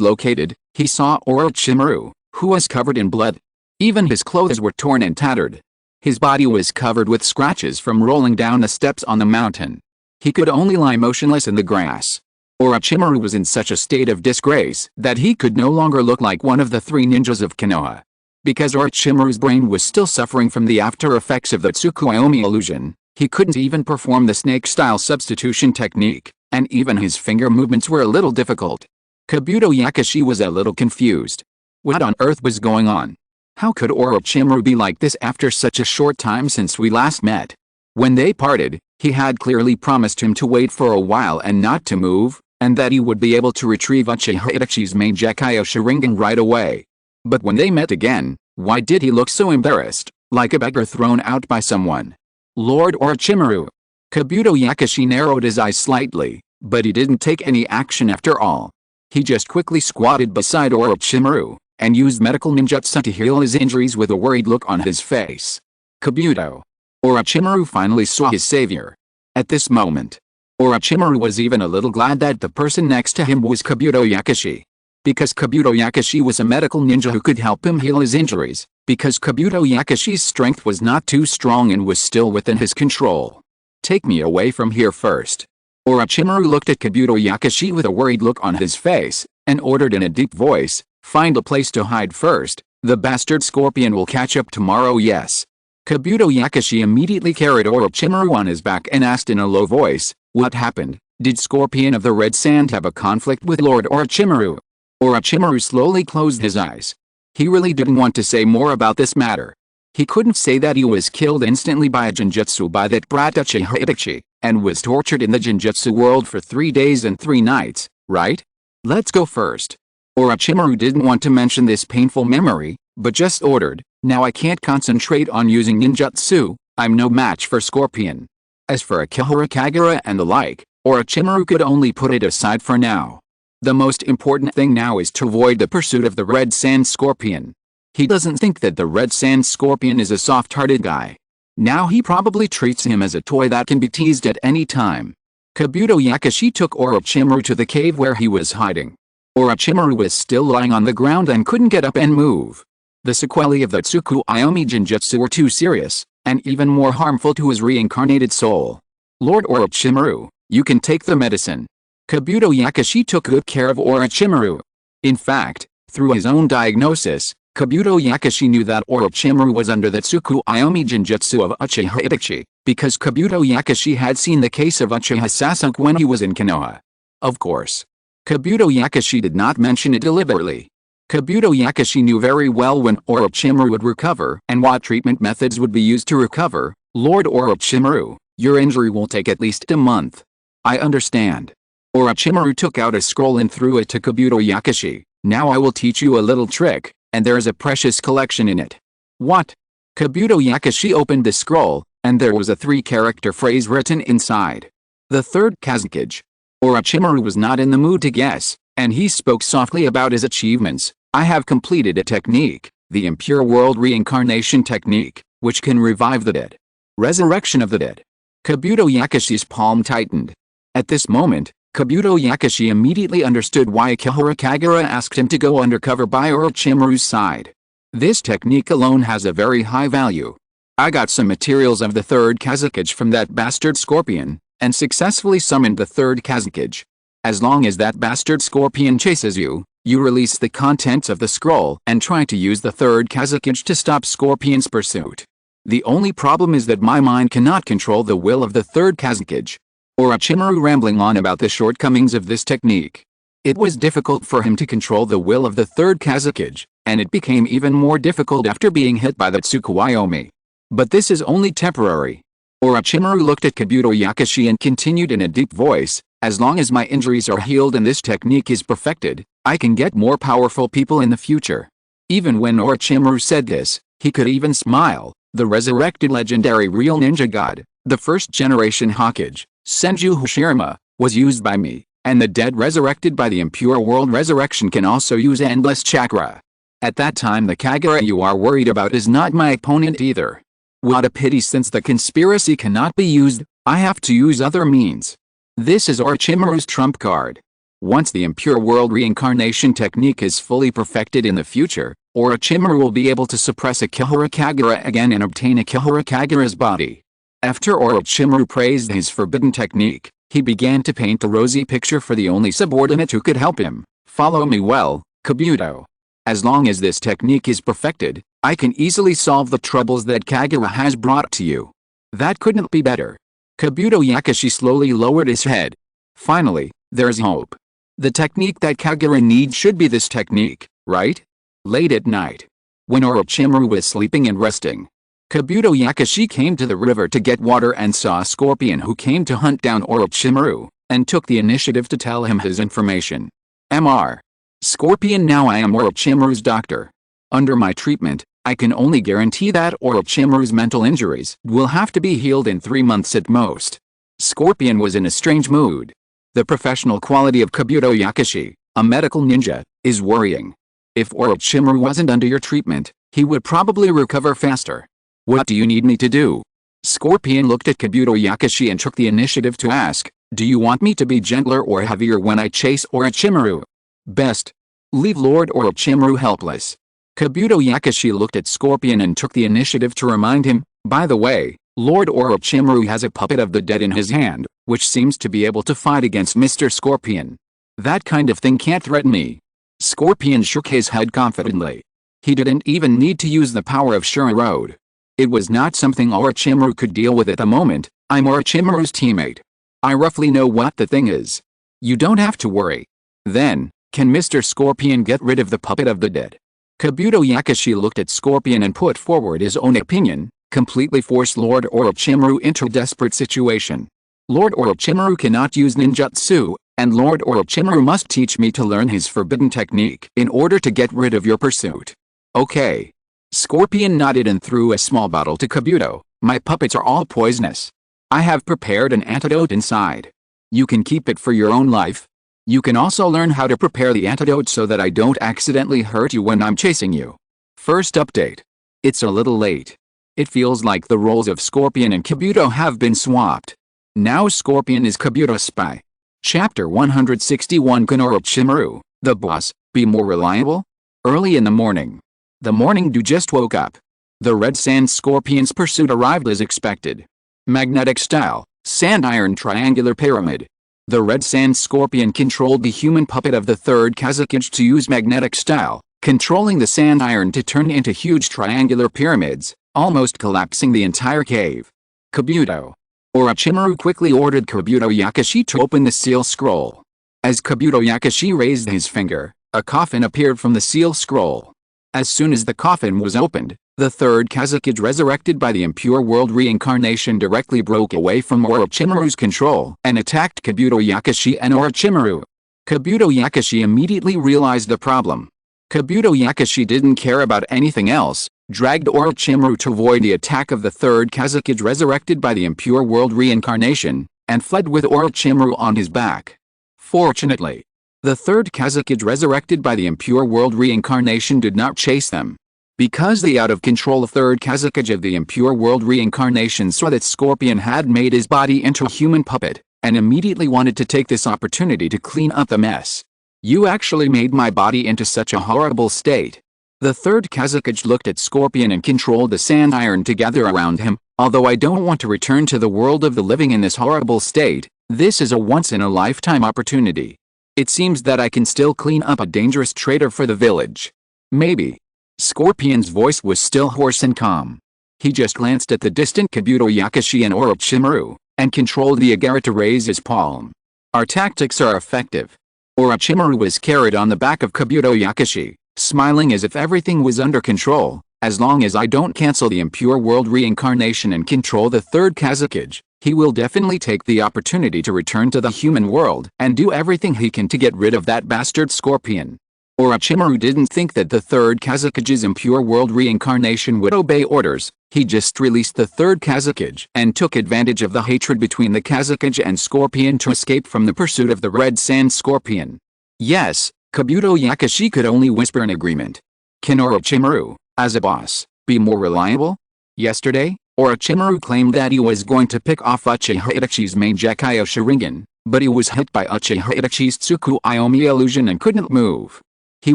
located, he saw Orochimaru, who was covered in blood. Even his clothes were torn and tattered. His body was covered with scratches from rolling down the steps on the mountain. He could only lie motionless in the grass. Orochimaru was in such a state of disgrace that he could no longer look like one of the three ninjas of Konoha. Because Orochimaru's brain was still suffering from the after effects of the Tsukuyomi illusion, he couldn't even perform the snake-style substitution technique, and even his finger movements were a little difficult. Kabuto Yakashi was a little confused. What on earth was going on? How could Orochimaru be like this after such a short time since we last met? When they parted, he had clearly promised him to wait for a while and not to move, and that he would be able to retrieve Uchiha Itachi's main Gekyo Sharingan right away. But when they met again, why did he look so embarrassed, like a beggar thrown out by someone? Lord Orochimaru. Kabuto Yakashi narrowed his eyes slightly, but he didn't take any action after all. He just quickly squatted beside Orochimaru, and used medical ninjutsu to heal his injuries with a worried look on his face. Kabuto. Orochimaru finally saw his savior. At this moment, Orochimaru was even a little glad that the person next to him was Kabuto Yakushi. Because Kabuto Yakushi was a medical ninja who could help him heal his injuries, because Kabuto Yakushi's strength was not too strong and was still within his control. Take me away from here first. Orochimaru looked at Kabuto Yakushi with a worried look on his face, and ordered in a deep voice, "Find a place to hide first, the bastard scorpion will catch up tomorrow, yes." Kabuto Yakushi immediately carried Orochimaru on his back and asked in a low voice, "What happened? Did Scorpion of the Red Sand have a conflict with Lord Orochimaru?" Orochimaru slowly closed his eyes. He really didn't want to say more about this matter. He couldn't say that he was killed instantly by a genjutsu by that brat Uchiha Itachi, and was tortured in the genjutsu world for 3 days and 3 nights, right? Let's go first. Orochimaru didn't want to mention this painful memory, but just ordered, "Now I can't concentrate on using ninjutsu, I'm no match for Scorpion." As for Akihara Kagura and the like, Orochimaru could only put it aside for now. The most important thing now is to avoid the pursuit of the Red Sand Scorpion. He doesn't think that the Red Sand Scorpion is a soft-hearted guy. Now he probably treats him as a toy that can be teased at any time. Kabuto Yakushi took Orochimaru to the cave where he was hiding. Orochimaru was still lying on the ground and couldn't get up and move. The sequelae of the Tsukuyomi Genjutsu were too serious, and even more harmful to his reincarnated soul. "Lord Orochimaru, you can take the medicine." Kabuto Yakushi took good care of Orochimaru. In fact, through his own diagnosis, Kabuto Yakushi knew that Orochimaru was under the Tsukuyomi Genjutsu of Uchiha Itachi, because Kabuto Yakushi had seen the case of Uchiha Sasuke when he was in Konoha. Of course, Kabuto Yakushi did not mention it deliberately. Kabuto Yakushi knew very well when Orochimaru would recover and what treatment methods would be used to recover. "Lord Orochimaru, your injury will take at least a month." "I understand." Orochimaru took out a scroll and threw it to Kabuto Yakushi. "Now I will teach you a little trick, and there is a precious collection in it." "What?" Kabuto Yakushi opened the scroll, and there was a 3-character phrase written inside. "The third Kazekage." Orochimaru was not in the mood to guess, and he spoke softly about his achievements. "I have completed a technique, the Impure World Reincarnation Technique, which can revive the dead." Resurrection of the dead. Kabuto Yakushi's palm tightened. At this moment, Kabuto Yakushi immediately understood why Akihara Kagura asked him to go undercover by Orochimaru's side. This technique alone has a very high value. I got some materials of the third Kazekage from that bastard scorpion, and successfully summoned the third Kazekage. As long as that bastard scorpion chases you, you release the contents of the scroll and try to use the third Kazekage to stop Scorpion's pursuit. The only problem is that my mind cannot control the will of the third Kazekage. Orochimaru rambling on about the shortcomings of this technique. It was difficult for him to control the will of the third Kazekage, and it became even more difficult after being hit by the Tsukuyomi. But this is only temporary. Orochimaru looked at Kabuto Yakushi and continued in a deep voice, "As long as my injuries are healed and this technique is perfected, I can get more powerful people in the future." Even when Orochimaru said this, he could even smile. The resurrected legendary real ninja god, the first generation Hokage, Senju Hashirama, was used by me, and the dead resurrected by the Impure World Resurrection can also use endless chakra. At that time the Kagura you are worried about is not my opponent either. What a pity, since the conspiracy cannot be used, I have to use other means. This is Orochimaru's trump card. Once the Impure World Reincarnation Technique is fully perfected in the future, Orochimaru will be able to suppress Akihara Kagura again and obtain Akihara Kagura's body. After Orochimaru praised his forbidden technique, he began to paint the rosy picture for the only subordinate who could help him. "Follow me well, Kabuto. As long as this technique is perfected, I can easily solve the troubles that Kagura has brought to you." That couldn't be better. Kabuto Yakushi slowly lowered his head. Finally, there's hope. The technique that Kagura needs should be this technique, right? Late at night, when Orochimaru was sleeping and resting, Kabuto Yakushi came to the river to get water and saw a scorpion who came to hunt down Orochimaru, and took the initiative to tell him his information. "Mr. Scorpion, now I am Orochimaru's doctor. Under my treatment, I can only guarantee that Orochimaru's mental injuries will have to be healed in 3 months at most." Scorpion was in a strange mood. The professional quality of Kabuto Yakushi, a medical ninja, is worrying. If Orochimaru wasn't under your treatment, he would probably recover faster. "What do you need me to do?" Scorpion looked at Kabuto Yakushi and took the initiative to ask. Do you want me to be gentler or heavier when I chase Orochimaru? Best. Leave Lord Orochimaru helpless. Kabuto Yakushi looked at Scorpion and took the initiative to remind him, by the way, Lord Orochimaru has a puppet of the dead in his hand, which seems to be able to fight against Mr. Scorpion. That kind of thing can't threaten me. Scorpion shook his head confidently. He didn't even need to use the power of Shurirode. It was not something Orochimaru could deal with at the moment. I'm Orochimaru's teammate. I roughly know what the thing is. You don't have to worry. Then, can Mr. Scorpion get rid of the puppet of the dead? Kabuto Yakushi looked at Scorpion and put forward his own opinion, completely forced Lord Orochimaru into a desperate situation. Lord Orochimaru cannot use ninjutsu, and Lord Orochimaru must teach me to learn his forbidden technique in order to get rid of your pursuit. Okay. Scorpion nodded and threw a small bottle to Kabuto. My puppets are all poisonous. I have prepared an antidote inside. You can keep it for your own life. You can also learn how to prepare the antidote so that I don't accidentally hurt you when I'm chasing you. First update. It's a little late. It feels like the roles of Scorpion and Kabuto have been swapped. Now Scorpion is Kabuto's spy. Chapter 161 Orochimaru, the boss, be more reliable? Early in the morning. The morning dew just woke up. The Red Sand Scorpion's pursuit arrived as expected. Magnetic style, sand iron triangular pyramid. The Red Sand Scorpion controlled the human puppet of the third Kazekage to use magnetic style, controlling the sand iron to turn into huge triangular pyramids, almost collapsing the entire cave. Kabuto. Orochimaru quickly ordered Kabuto Yakushi to open the seal scroll. As Kabuto Yakushi raised his finger, a coffin appeared from the seal scroll. As soon as the coffin was opened, the third Kazekage resurrected by the impure world reincarnation directly broke away from Orochimaru's control and attacked Kabuto Yakushi and Orochimaru. Kabuto Yakushi immediately realized the problem. Kabuto Yakushi didn't care about anything else, dragged Orochimaru to avoid the attack of the third Kazekage resurrected by the impure world reincarnation, and fled with Orochimaru on his back. Fortunately, the third Kazekage resurrected by the impure world reincarnation did not chase them. Because the out-of-control third Kazekage of the impure world reincarnation saw that Scorpion had made his body into a human puppet, and immediately wanted to take this opportunity to clean up the mess. You actually made my body into such a horrible state. The third Kazekage looked at Scorpion and controlled the sand iron to gather around him. Although I don't want to return to the world of the living in this horrible state, this is a once-in-a-lifetime opportunity. It seems that I can still clean up a dangerous traitor for the village. Maybe. Scorpion's voice was still hoarse and calm. He just glanced at the distant Kabuto Yakushi and Orochimaru, and controlled the Agara to raise his palm. Our tactics are effective. Orochimaru was carried on the back of Kabuto Yakushi, smiling as if everything was under control. As long as I don't cancel the impure world reincarnation and control the third Kazekage, he will definitely take the opportunity to return to the human world and do everything he can to get rid of that bastard Scorpion. Orochimaru didn't think that the third Kazekage's impure world reincarnation would obey orders. He just released the third Kazekage and took advantage of the hatred between the Kazekage and Scorpion to escape from the pursuit of the Red Sand Scorpion. Yes, Kabuto Yakushi could only whisper in agreement. Can Orochimaru, as a boss, be more reliable? Yesterday, Orochimaru claimed that he was going to pick off Uchiha Itachi's main Gekyo Sharingan, but he was hit by Uchiha Itachi's Tsukuyomi illusion and couldn't move. He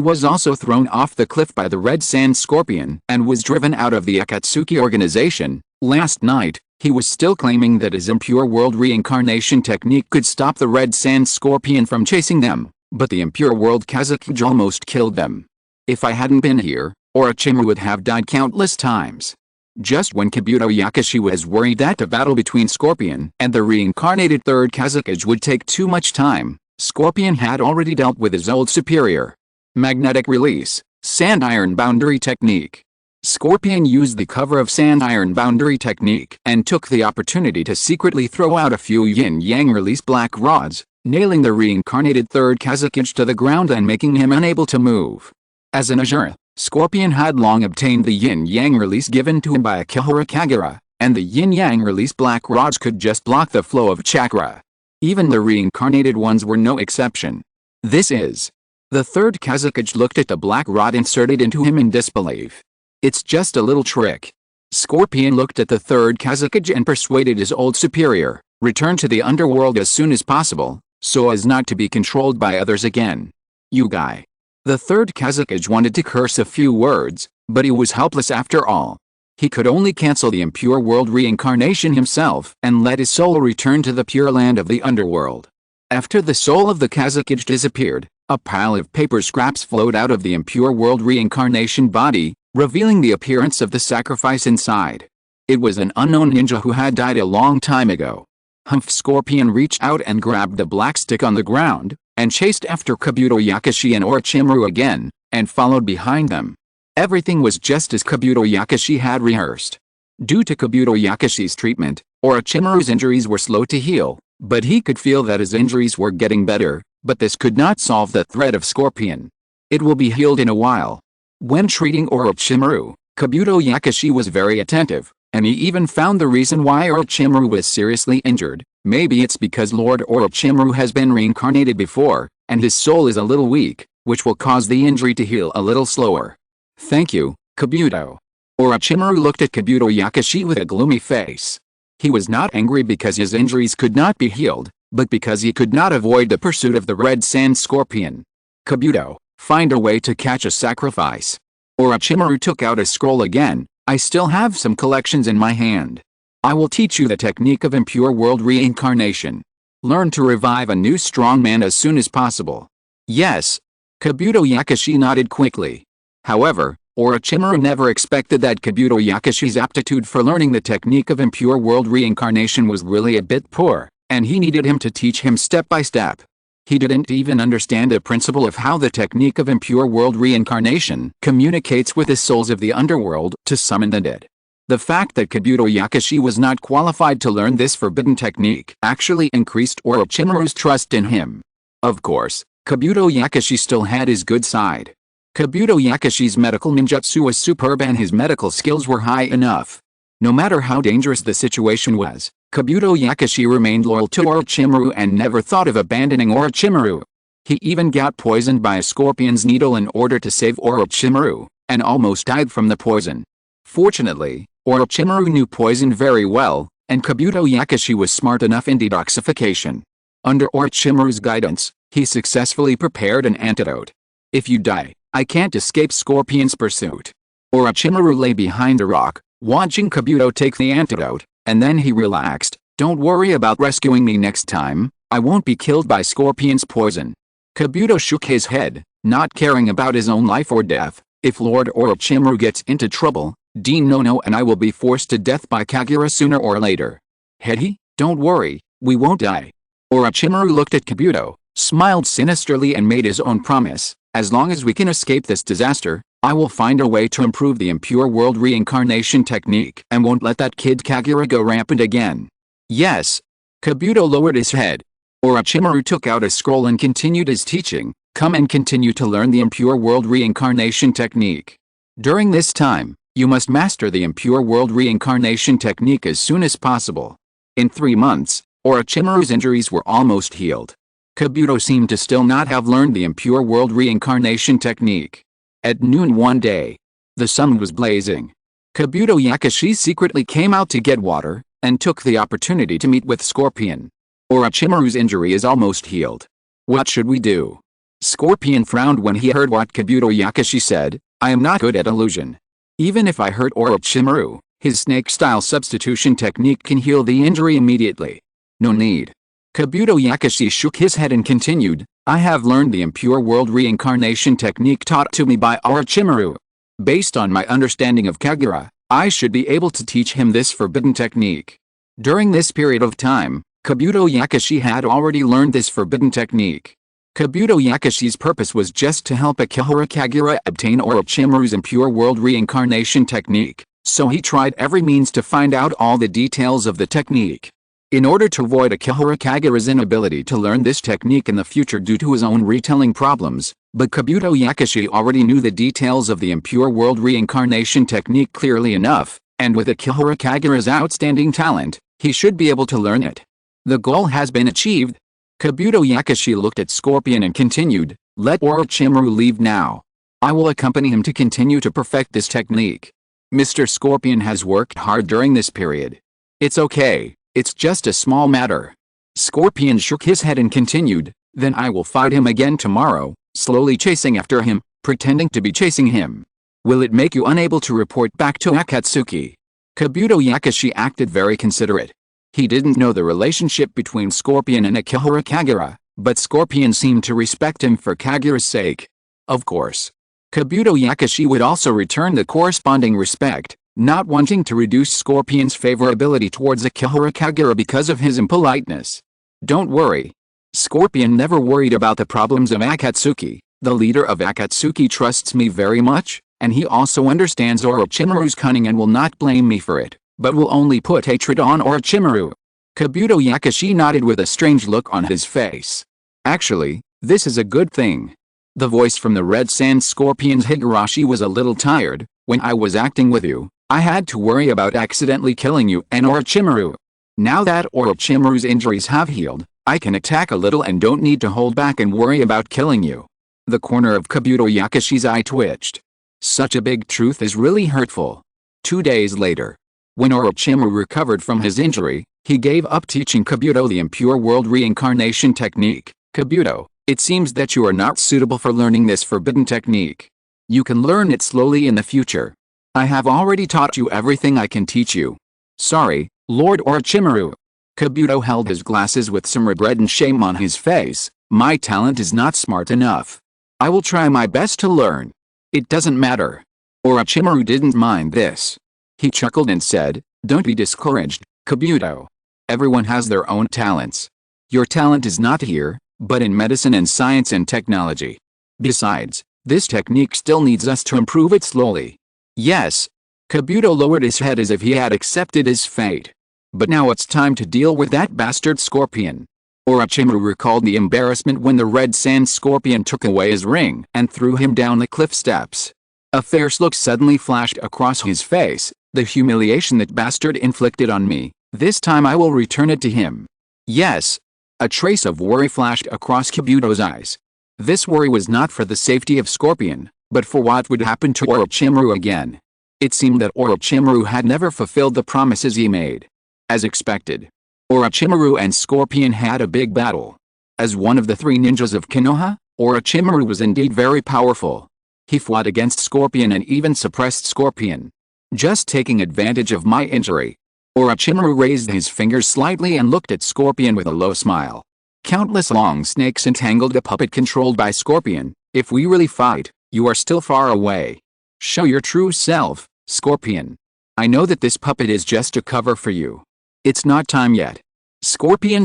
was also thrown off the cliff by the Red Sand Scorpion and was driven out of the Akatsuki organization. Last night, he was still claiming that his impure world reincarnation technique could stop the Red Sand Scorpion from chasing them, but the impure world Kazekage almost killed them. If I hadn't been here, Orochimaru would have died countless times. Just when Kabuto Yakushi was worried that the battle between Scorpion and the reincarnated third Kazekage would take too much time, Scorpion had already dealt with his old superior. Magnetic release, sand iron boundary technique. Scorpion used the cover of sand iron boundary technique and took the opportunity to secretly throw out a few yin-yang release black rods, nailing the reincarnated third Kazekage to the ground and making him unable to move. As an Ajura, Scorpion had long obtained the yin-yang release given to him by Akihara Kagura, and the yin-yang release black rods could just block the flow of chakra. Even the reincarnated ones were no exception. This is. The third Kazekage looked at the black rod inserted into him in disbelief. It's just a little trick. Scorpion looked at the third Kazekage and persuaded his old superior, Return to the underworld as soon as possible, so as not to be controlled by others again. You guy. The third Kazakage wanted to curse a few words, but he was helpless after all. He could only cancel the impure world reincarnation himself and let his soul return to the pure land of the underworld. After the soul of the Kazakage disappeared, a pile of paper scraps flowed out of the impure world reincarnation body, revealing the appearance of the sacrifice inside. It was an unknown ninja who had died a long time ago. Humph Scorpion reached out and grabbed the black stick on the ground, and chased after Kabuto Yakashi and Orochimaru again, and followed behind them. Everything was just as Kabuto Yakashi had rehearsed. Due to Kabuto Yakashi's treatment, Orochimaru's injuries were slow to heal, but he could feel that his injuries were getting better, but this could not solve the threat of Scorpion. It will be healed in a while. When treating Orochimaru, Kabuto Yakashi was very attentive, and he even found the reason why Orochimaru was seriously injured. Maybe it's because Lord Orochimaru has been reincarnated before, and his soul is a little weak, which will cause the injury to heal a little slower. Thank you, Kabuto. Orochimaru looked at Kabuto Yakashi with a gloomy face. He was not angry because his injuries could not be healed, but because he could not avoid the pursuit of the Red Sand Scorpion. Kabuto, find a way to catch a sacrifice. Orochimaru took out a scroll again. I still have some collections in my hand. I will teach you the technique of impure world reincarnation. Learn to revive a new strong man as soon as possible. Yes. Kabuto Yakashi nodded quickly. However, Orochimaru never expected that Kabuto Yakashi's aptitude for learning the technique of impure world reincarnation was really a bit poor, and he needed him to teach him step by step. He didn't even understand the principle of how the technique of impure world reincarnation communicates with the souls of the underworld to summon the dead. The fact that Kabuto Yakashi was not qualified to learn this forbidden technique actually increased Orochimaru's trust in him. Of course, Kabuto Yakashi still had his good side. Kabuto Yakashi's medical ninjutsu was superb and his medical skills were high enough. No matter how dangerous the situation was, Kabuto Yakashi remained loyal to Orochimaru and never thought of abandoning Orochimaru. He even got poisoned by a scorpion's needle in order to save Orochimaru, and almost died from the poison. Fortunately, Orochimaru knew poison very well, and Kabuto Yakashi was smart enough in detoxification. Under Orochimaru's guidance, he successfully prepared an antidote. If you die, I can't escape Scorpion's pursuit. Orochimaru lay behind a rock, watching Kabuto take the antidote, and then he relaxed. Don't worry about rescuing me next time, I won't be killed by Scorpion's poison. Kabuto shook his head, not caring about his own life or death. If Lord Orochimaru gets into trouble, Dean Nono and I will be forced to death by Kagura sooner or later. Hedi, don't worry, we won't die. Orochimaru looked at Kabuto, smiled sinisterly and made his own promise. As long as we can escape this disaster, I will find a way to improve the impure world reincarnation technique and won't let that kid Kagura go rampant again. Yes. Kabuto lowered his head. Orochimaru took out a scroll and continued his teaching. Come and continue to learn the impure world reincarnation technique. During this time, you must master the impure world reincarnation technique as soon as possible. In 3 months, Orochimaru's injuries were almost healed. Kabuto seemed to still not have learned the impure world reincarnation technique. At noon one day, the sun was blazing. Kabuto Yakashi secretly came out to get water, and took the opportunity to meet with Scorpion. Orochimaru's injury is almost healed. What should we do? Scorpion frowned when he heard what Kabuto Yakashi said. I am not good at illusion. Even if I hurt Orochimaru, his snake-style substitution technique can heal the injury immediately. No need. Kabuto Yakashi shook his head and continued, I have learned the impure world reincarnation technique taught to me by Orochimaru. Based on my understanding of Kagura, I should be able to teach him this forbidden technique. During this period of time, Kabuto Yakashi had already learned this forbidden technique. Kabuto Yakashi's purpose was just to help Akihara Kagura obtain Orochimaru's impure world reincarnation technique, so he tried every means to find out all the details of the technique. In order to avoid Akihara Kagura's inability to learn this technique in the future due to his own retelling problems, but Kabuto Yakashi already knew the details of the impure world reincarnation technique clearly enough, and with Akihara Kagura's outstanding talent, he should be able to learn it. The goal has been achieved. Kabuto Yakashi looked at Scorpion and continued, let Orochimaru leave now. I will accompany him to continue to perfect this technique. Mr. Scorpion has worked hard during this period. It's okay. It's just a small matter. Scorpion shook his head and continued, then I will fight him again tomorrow, slowly chasing after him, pretending to be chasing him. Will it make you unable to report back to Akatsuki? Kabuto Yakushi acted very considerate. He didn't know the relationship between Scorpion and Akihara Kagura, but Scorpion seemed to respect him for Kagura's sake. Of course. Kabuto Yakushi would also return the corresponding respect, not wanting to reduce Scorpion's favorability towards Akihara Kagura because of his impoliteness. Don't worry. Scorpion never worried about the problems of Akatsuki. The leader of Akatsuki trusts me very much, and he also understands Orochimaru's cunning and will not blame me for it, but will only put hatred on Orochimaru. Kabuto Yakushi nodded with a strange look on his face. Actually, this is a good thing. The voice from the Red Sand Scorpion's Higurashi was a little tired. When I was acting with you, I had to worry about accidentally killing you and Orochimaru. Now that Orochimaru's injuries have healed, I can attack a little and don't need to hold back and worry about killing you. The corner of Kabuto Yakushi's eye twitched. Such a big truth is really hurtful. 2 days later, when Orochimaru recovered from his injury, he gave up teaching Kabuto the impure world reincarnation technique. Kabuto, it seems that you are not suitable for learning this forbidden technique. You can learn it slowly in the future. I have already taught you everything I can teach you. Sorry, Lord Orochimaru. Kabuto held his glasses with some regret and shame on his face. My talent is not smart enough. I will try my best to learn. It doesn't matter. Orochimaru didn't mind this. He chuckled and said, don't be discouraged, Kabuto. Everyone has their own talents. Your talent is not here, but in medicine and science and technology. Besides, this technique still needs us to improve it slowly. Yes. Kabuto lowered his head as if he had accepted his fate. But now it's time to deal with that bastard Scorpion. Orochimaru recalled the embarrassment when the Red Sand Scorpion took away his ring and threw him down the cliff steps. A fierce look suddenly flashed across his face. The humiliation that bastard inflicted on me, this time I will return it to him. Yes. A trace of worry flashed across Kabuto's eyes. This worry was not for the safety of Scorpion, but for what would happen to Orochimaru again. It seemed that Orochimaru had never fulfilled the promises he made. As expected, Orochimaru and Scorpion had a big battle. As one of the 3 ninjas of Konoha, Orochimaru was indeed very powerful. He fought against Scorpion and even suppressed Scorpion. Just taking advantage of my injury. Orochimaru raised his fingers slightly and looked at Scorpion with a low smile. Countless long snakes entangled a puppet controlled by Scorpion. If we really fight, you are still far away. Show your true self, Scorpion. I know that this puppet is just a cover for you. It's not time yet. Scorpion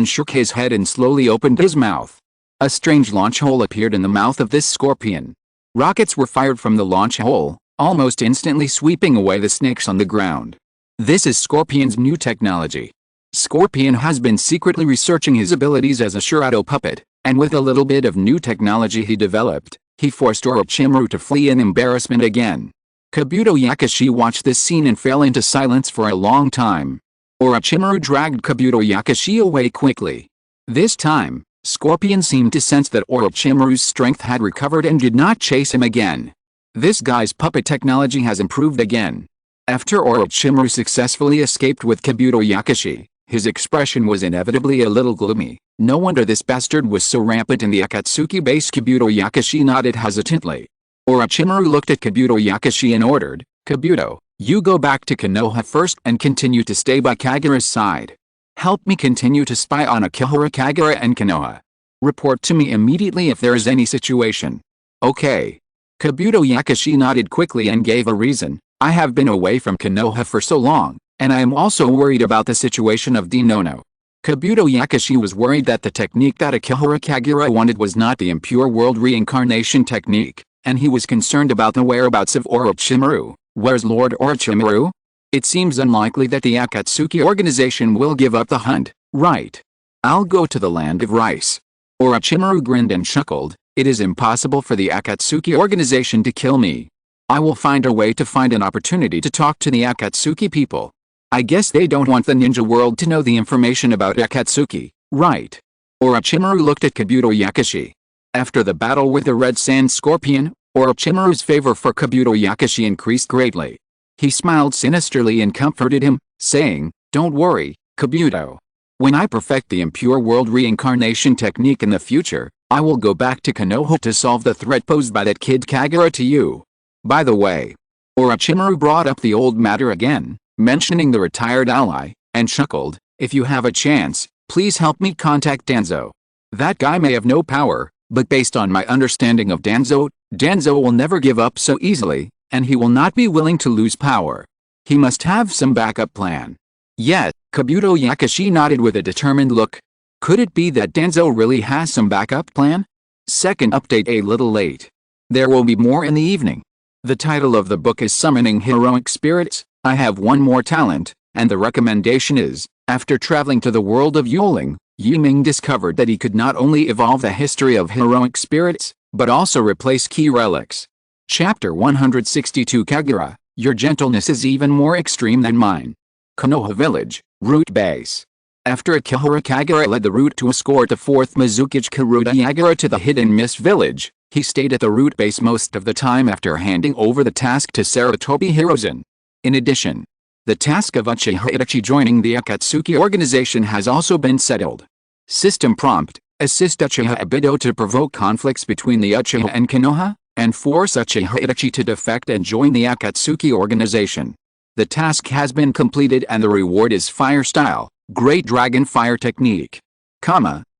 shook his head and slowly opened his mouth. A strange launch hole appeared in the mouth of this Scorpion. Rockets were fired from the launch hole, almost instantly sweeping away the snakes on the ground. This is Scorpion's new technology. Scorpion has been secretly researching his abilities as a Shirado puppet, and with a little bit of new technology he developed, he forced Orochimaru to flee in embarrassment again. Kabuto Yakushi watched this scene and fell into silence for a long time. Orochimaru dragged Kabuto Yakushi away quickly. This time, Scorpion seemed to sense that Orochimaru's strength had recovered and did not chase him again. This guy's puppet technology has improved again. After Orochimaru successfully escaped with Kabuto Yakushi, his expression was inevitably a little gloomy. No wonder this bastard was so rampant in the Akatsuki base. Kabuto Yakushi nodded hesitantly. Orochimaru looked at Kabuto Yakushi and ordered, Kabuto, you go back to Konoha first and continue to stay by Kagura's side. Help me continue to spy on Akihara Kagura and Konoha. Report to me immediately if there is any situation. Okay. Kabuto Yakushi nodded quickly and gave a reason. I have been away from Konoha for so long, and I am also worried about the situation of Denono. Kabuto Yakushi was worried that the technique that Akihara Kagura wanted was not the impure world reincarnation technique, and he was concerned about the whereabouts of Orochimaru. Where's Lord Orochimaru? It seems unlikely that the Akatsuki organization will give up the hunt, right? I'll go to the land of rice. Orochimaru grinned and chuckled. It is impossible for the Akatsuki organization to kill me. I will find a way to find an opportunity to talk to the Akatsuki people. I guess they don't want the ninja world to know the information about Akatsuki, right? Orochimaru looked at Kabuto Yakushi. After the battle with the Red Sand Scorpion, Orochimaru's favor for Kabuto Yakushi increased greatly. He smiled sinisterly and comforted him, saying, don't worry, Kabuto. When I perfect the impure world reincarnation technique in the future, I will go back to Konoha to solve the threat posed by that kid Kagura to you. By the way, Orochimaru brought up the old matter again, mentioning the retired ally, and chuckled, if you have a chance, please help me contact Danzo. That guy may have no power, but based on my understanding of Danzo, Danzo will never give up so easily, and he will not be willing to lose power. He must have some backup plan. Yet, Kabuto Yakashi nodded with a determined look. Could it be that Danzo really has some backup plan? Second update a little late. There will be more in the evening. The title of the book is Summoning Heroic Spirits. I have one more talent, and the recommendation is, after traveling to the world of Yuling, Yiming discovered that he could not only evolve the history of heroic spirits, but also replace key relics. Chapter 162 Kagura, your gentleness is even more extreme than mine. Konoha Village, Route Base. After Akihara Kagura led the route to escort the 4th Mizukage Karuta Yagura to the Hidden Mist Village, he stayed at the route base most of the time after handing over the task to Sarutobi Hirozen. In addition, the task of Uchiha Itachi joining the Akatsuki organization has also been settled. System prompt, assist Uchiha Obito to provoke conflicts between the Uchiha and Konoha, and force Uchiha Itachi to defect and join the Akatsuki organization. The task has been completed and the reward is Fire Style, Great Dragon Fire Technique.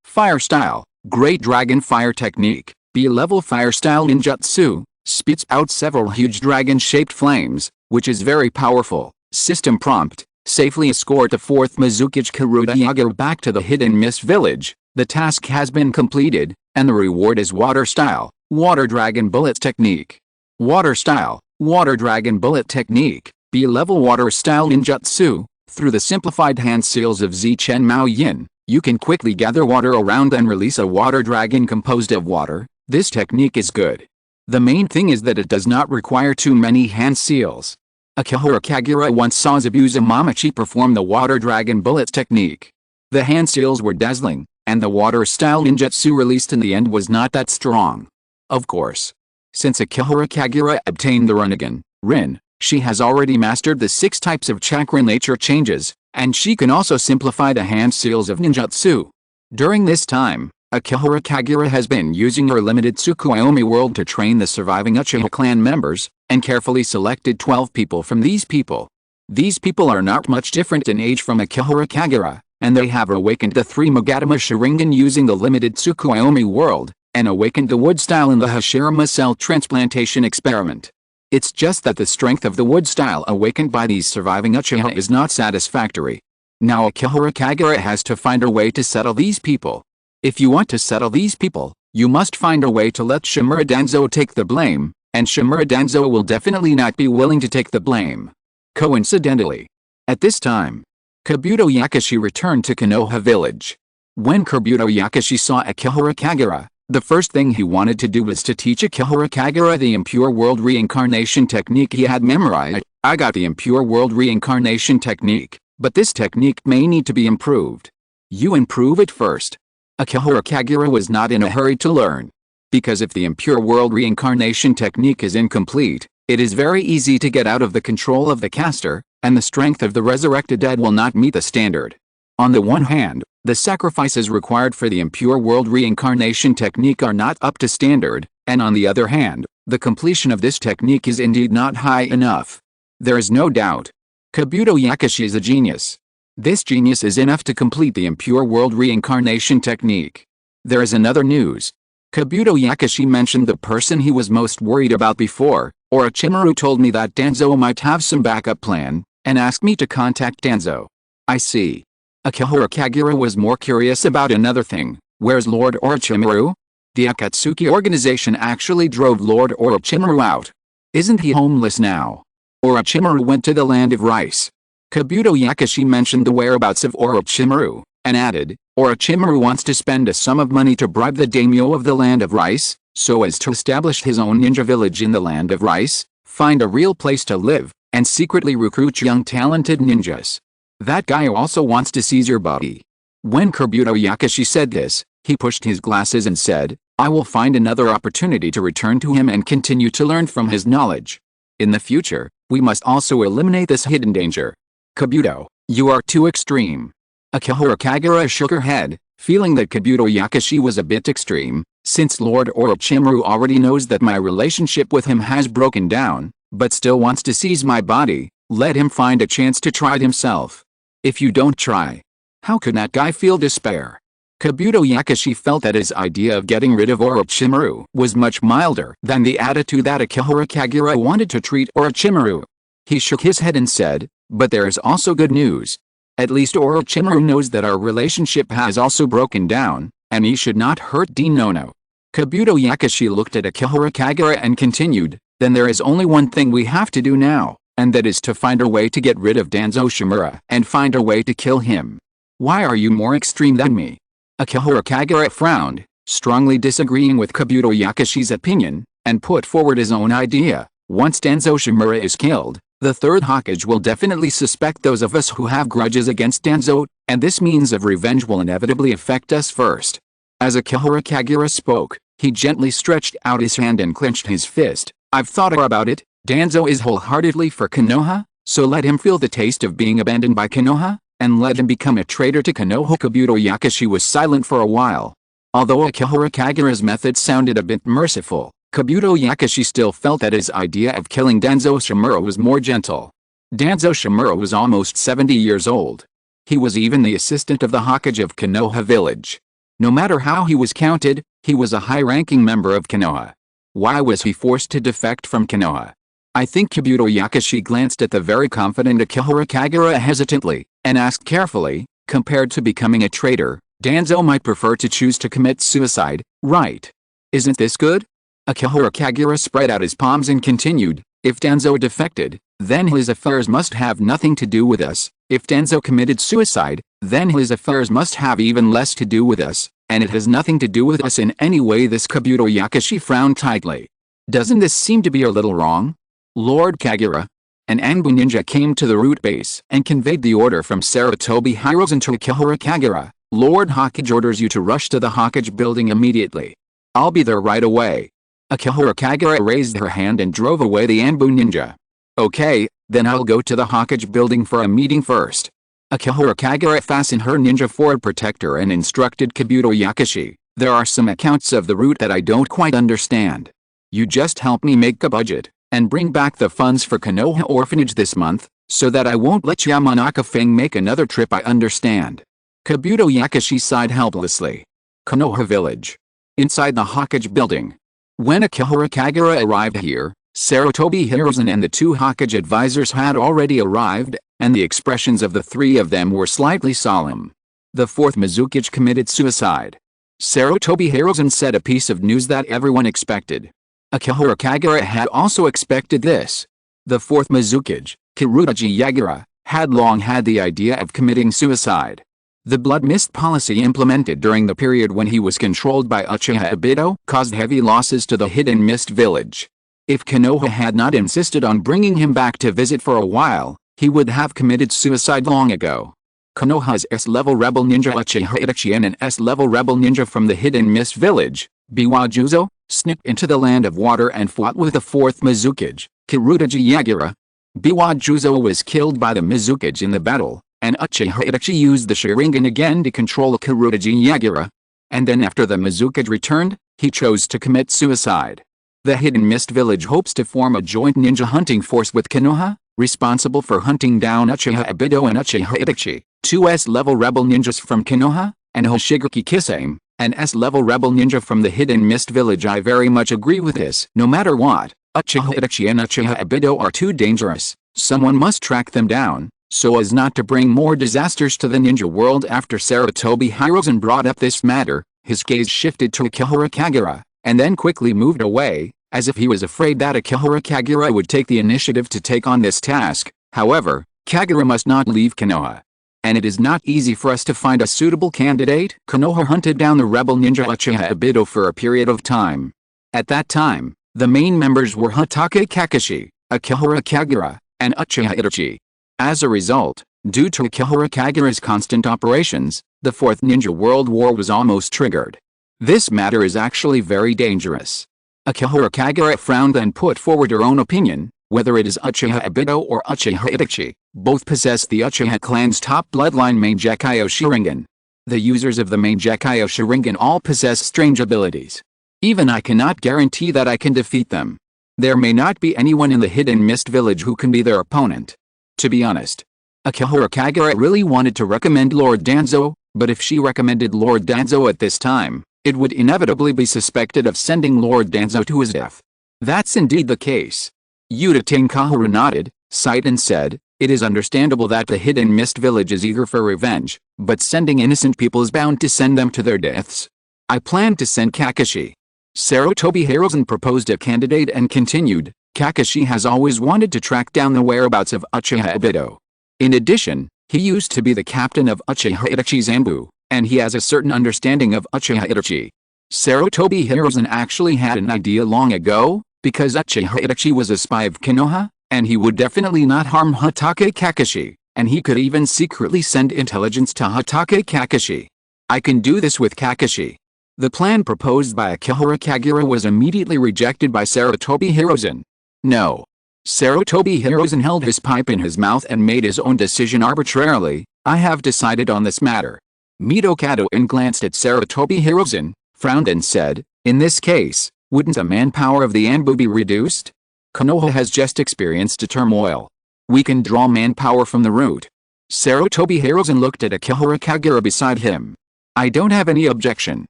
Fire Style, Great Dragon Fire Technique, B-level Fire Style Ninjutsu, spits out several huge dragon-shaped flames, which is very powerful. System prompt, safely escort the 4th Mizukage Karuta Yagura back to the Hidden Mist Village. The task has been completed, and the reward is Water Style, Water Dragon Bullet Technique. Water Style, Water Dragon Bullet Technique, B-level Water Style Ninjutsu. Through the simplified hand seals of Zichen Mao Yin, you can quickly gather water around and release a water dragon composed of water. This technique is good. The main thing is that it does not require too many hand seals. Akihara Kagura once saw Zabuza Mamachi perform the water dragon bullet technique. The hand seals were dazzling, and the water style ninjutsu released in the end was not that strong. Of course, since Akihara Kagura obtained the Rinnegan, Rin, she has already mastered the 6 types of chakra nature changes, and she can also simplify the hand seals of ninjutsu. During this time, Akihara Kagura has been using her limited Tsukuyomi world to train the surviving Uchiha clan members, and carefully selected 12 people from these people. These people are not much different in age from Akihara Kagura, and they have awakened the 3 Mogatama Sharingan using the limited Tsukuyomi world, and awakened the wood style in the Hashirama cell transplantation experiment. It's just that the strength of the wood style awakened by these surviving Uchiha is not satisfactory. Now Akihara Kagura has to find a way to settle these people. If you want to settle these people, you must find a way to let Shimura Danzo take the blame, and Shimura Danzo will definitely not be willing to take the blame. Coincidentally, at this time, Kabuto Yakashi returned to Konoha Village. When Kabuto Yakashi saw Akihara Kagura, the first thing he wanted to do was to teach Akihara Kagura the impure world reincarnation technique he had memorized. I got the impure world reincarnation technique, but this technique may need to be improved. You improve it first. Akihara Kagura was not in a hurry to learn. Because if the impure world reincarnation technique is incomplete, it is very easy to get out of the control of the caster, and the strength of the resurrected dead will not meet the standard. On the one hand, the sacrifices required for the impure world reincarnation technique are not up to standard, and on the other hand, the completion of this technique is indeed not high enough. There is no doubt. Kabuto Yakashi is a genius. This genius is enough to complete the impure world reincarnation technique. There is another news. Kabuto Yakashi mentioned the person he was most worried about before, Orochimaru told me that Danzo might have some backup plan, and asked me to contact Danzo. I see. Akihara Kagura was more curious about another thing. Where's Lord Orochimaru? The Akatsuki organization actually drove Lord Orochimaru out. Isn't he homeless now? Orochimaru went to the land of rice. Kabuto Yakashi mentioned the whereabouts of Orochimaru, and added, Orochimaru wants to spend a sum of money to bribe the daimyo of the land of rice, so as to establish his own ninja village in the land of rice, find a real place to live, and secretly recruit young talented ninjas. That guy also wants to seize your body. When Kabuto Yakashi said this, he pushed his glasses and said, I will find another opportunity to return to him and continue to learn from his knowledge. In the future, we must also eliminate this hidden danger. Kabuto, you are too extreme. Akihara Kagura shook her head, feeling that Kabuto Yakashi was a bit extreme, since Lord Orochimaru already knows that my relationship with him has broken down, but still wants to seize my body. Let him find a chance to try it himself. If you don't try, how could that guy feel despair? Kabuto Yakashi felt that his idea of getting rid of Orochimaru was much milder than the attitude that Akihara Kagura wanted to treat Orochimaru. He shook his head and said, but there is also good news. At least Orochimaru knows that our relationship has also broken down, and he should not hurt Dinono. Kabuto Yakashi looked at Akihara Kagura and continued, then there is only one thing we have to do now, and that is to find a way to get rid of Danzo Shimura and find a way to kill him. Why are you more extreme than me? Akihara Kagura frowned, strongly disagreeing with Kabuto Yakashi's opinion, and put forward his own idea. Once Danzo Shimura is killed, the third Hokage will definitely suspect those of us who have grudges against Danzo, and this means of revenge will inevitably affect us first. As Akihara Kagura spoke, he gently stretched out his hand and clenched his fist. I've thought about it. Danzo is wholeheartedly for Konoha, so let him feel the taste of being abandoned by Konoha, and let him become a traitor to Konoha. Kabuto Yakashi was silent for a while. Although Akihara Kagura's method sounded a bit merciful, Kabuto Yakashi still felt that his idea of killing Danzo Shimura was more gentle. Danzo Shimura was almost 70 years old. He was even the assistant of the Hokage of Konoha village. No matter how he was counted, he was a high-ranking member of Konoha. Why was he forced to defect from Konoha? I think Kabuto Yakashi glanced at the very confident Akihara Kagura hesitantly, and asked carefully, compared to becoming a traitor, Danzo might prefer to choose to commit suicide, right? Isn't this good? Akihara Kagura spread out his palms and continued, if Danzo defected, then his affairs must have nothing to do with us. If Danzo committed suicide, then his affairs must have even less to do with us, and it has nothing to do with us in any way. This Kabuto Yakashi frowned tightly. Doesn't this seem to be a little wrong? Lord Kagura. An Anbu ninja came to the root base and conveyed the order from Sarutobi Hiruzen to Akihara Kagura. Lord Hokage orders you to rush to the Hokage building immediately. I'll be there right away. Akihara Kagura raised her hand and drove away the Anbu ninja. Okay, then I'll go to the Hokage building for a meeting first. Akihara Kagura fastened her ninja forward protector and instructed Kabuto Yakashi, there are some accounts of the route that I don't quite understand. You just help me make a budget, and bring back the funds for Konoha Orphanage this month, so that I won't let Yamanaka Feng make another trip. I understand. Kabuto Yakashi sighed helplessly. Konoha Village. Inside the Hokage building. When Akihara Kagura arrived here, Sarutobi Hiruzen and the two Hokage advisors had already arrived, and the expressions of the three of them were slightly solemn. The fourth Mizukage committed suicide. Sarutobi Hiruzen said a piece of news that everyone expected. Akihara Kagura had also expected this. The fourth Mizukage, Kirudaji Yagura, had long had the idea of committing suicide. The blood mist policy implemented during the period when he was controlled by Uchiha Obito caused heavy losses to the Hidden Mist village. If Konoha had not insisted on bringing him back to visit for a while, he would have committed suicide long ago. Konoha's S-level rebel ninja Uchiha Itachi and an S-level rebel ninja from the Hidden Mist village, Biwajuzo, snipped into the land of water and fought with the fourth Mizukage, Kirudaji Yagura. Biwajuzo was killed by the Mizukage in the battle, and Uchiha Itachi used the Sharingan again to control Kirudaji Yagura. And then after the Mizukage returned, he chose to commit suicide. The Hidden Mist village hopes to form a joint ninja hunting force with Konoha, responsible for hunting down Uchiha Obito and Uchiha Itachi, two S-level rebel ninjas from Konoha, and Hoshigaki Kisame, an S-level rebel ninja from the Hidden Mist village. I very much agree with this. No matter what, Uchiha Itachi and Uchiha Obito are too dangerous. Someone must track them down, so as not to bring more disasters to the ninja world. After Sarutobi Hiruzen brought up this matter, his gaze shifted to Akihara Kagura, and then quickly moved away, as if he was afraid that Akihara Kagura would take the initiative to take on this task. However, Kagura must not leave Konoha. And it is not easy for us to find a suitable candidate. Konoha hunted down the rebel ninja Uchiha Obito for a period of time. At that time, the main members were Hatake Kakashi, Akihara Kagura, and Uchiha Itachi. As a result, due to Akihara Kagura's constant operations, the Fourth Ninja World War was almost triggered. This matter is actually very dangerous. Akihara Kagura frowned and put forward her own opinion. Whether it is Uchiha Obito or Uchiha Itachi, both possess the Uchiha clan's top bloodline Mangekyo Sharingan. The users of the Mangekyo Sharingan all possess strange abilities. Even I cannot guarantee that I can defeat them. There may not be anyone in the Hidden Mist village who can be their opponent. To be honest, Akihara Kagura really wanted to recommend Lord Danzo, but if she recommended Lord Danzo at this time, it would inevitably be suspected of sending Lord Danzo to his death. That's indeed the case. Yuta Tenkahara nodded, sighed and said, "It is understandable that the Hidden Mist village is eager for revenge, but sending innocent people is bound to send them to their deaths. I plan to send Kakashi." Sarutobi Hiruzen proposed a candidate and continued, "Kakashi has always wanted to track down the whereabouts of Uchiha Obito. In addition, he used to be the captain of Uchiha Itachi's Anbu, and he has a certain understanding of Uchiha Itachi." Sarutobi Hiruzen actually had an idea long ago, because Uchiha Itachi was a spy of Konoha, and he would definitely not harm Hatake Kakashi, and he could even secretly send intelligence to Hatake Kakashi. "I can do this with Kakashi." The plan proposed by Akihara Kagura was immediately rejected by Sarutobi Hiruzen. No. Sarutobi Hiruzen held his pipe in his mouth and made his own decision arbitrarily. "I have decided on this matter." Midokado-in glanced at Sarutobi Hiruzen, frowned and said, "In this case, wouldn't the manpower of the Anbu be reduced? Konoha has just experienced a turmoil. We can draw manpower from the root." Sarutobi Hiruzen looked at Akihara Kagura beside him. "I don't have any objection."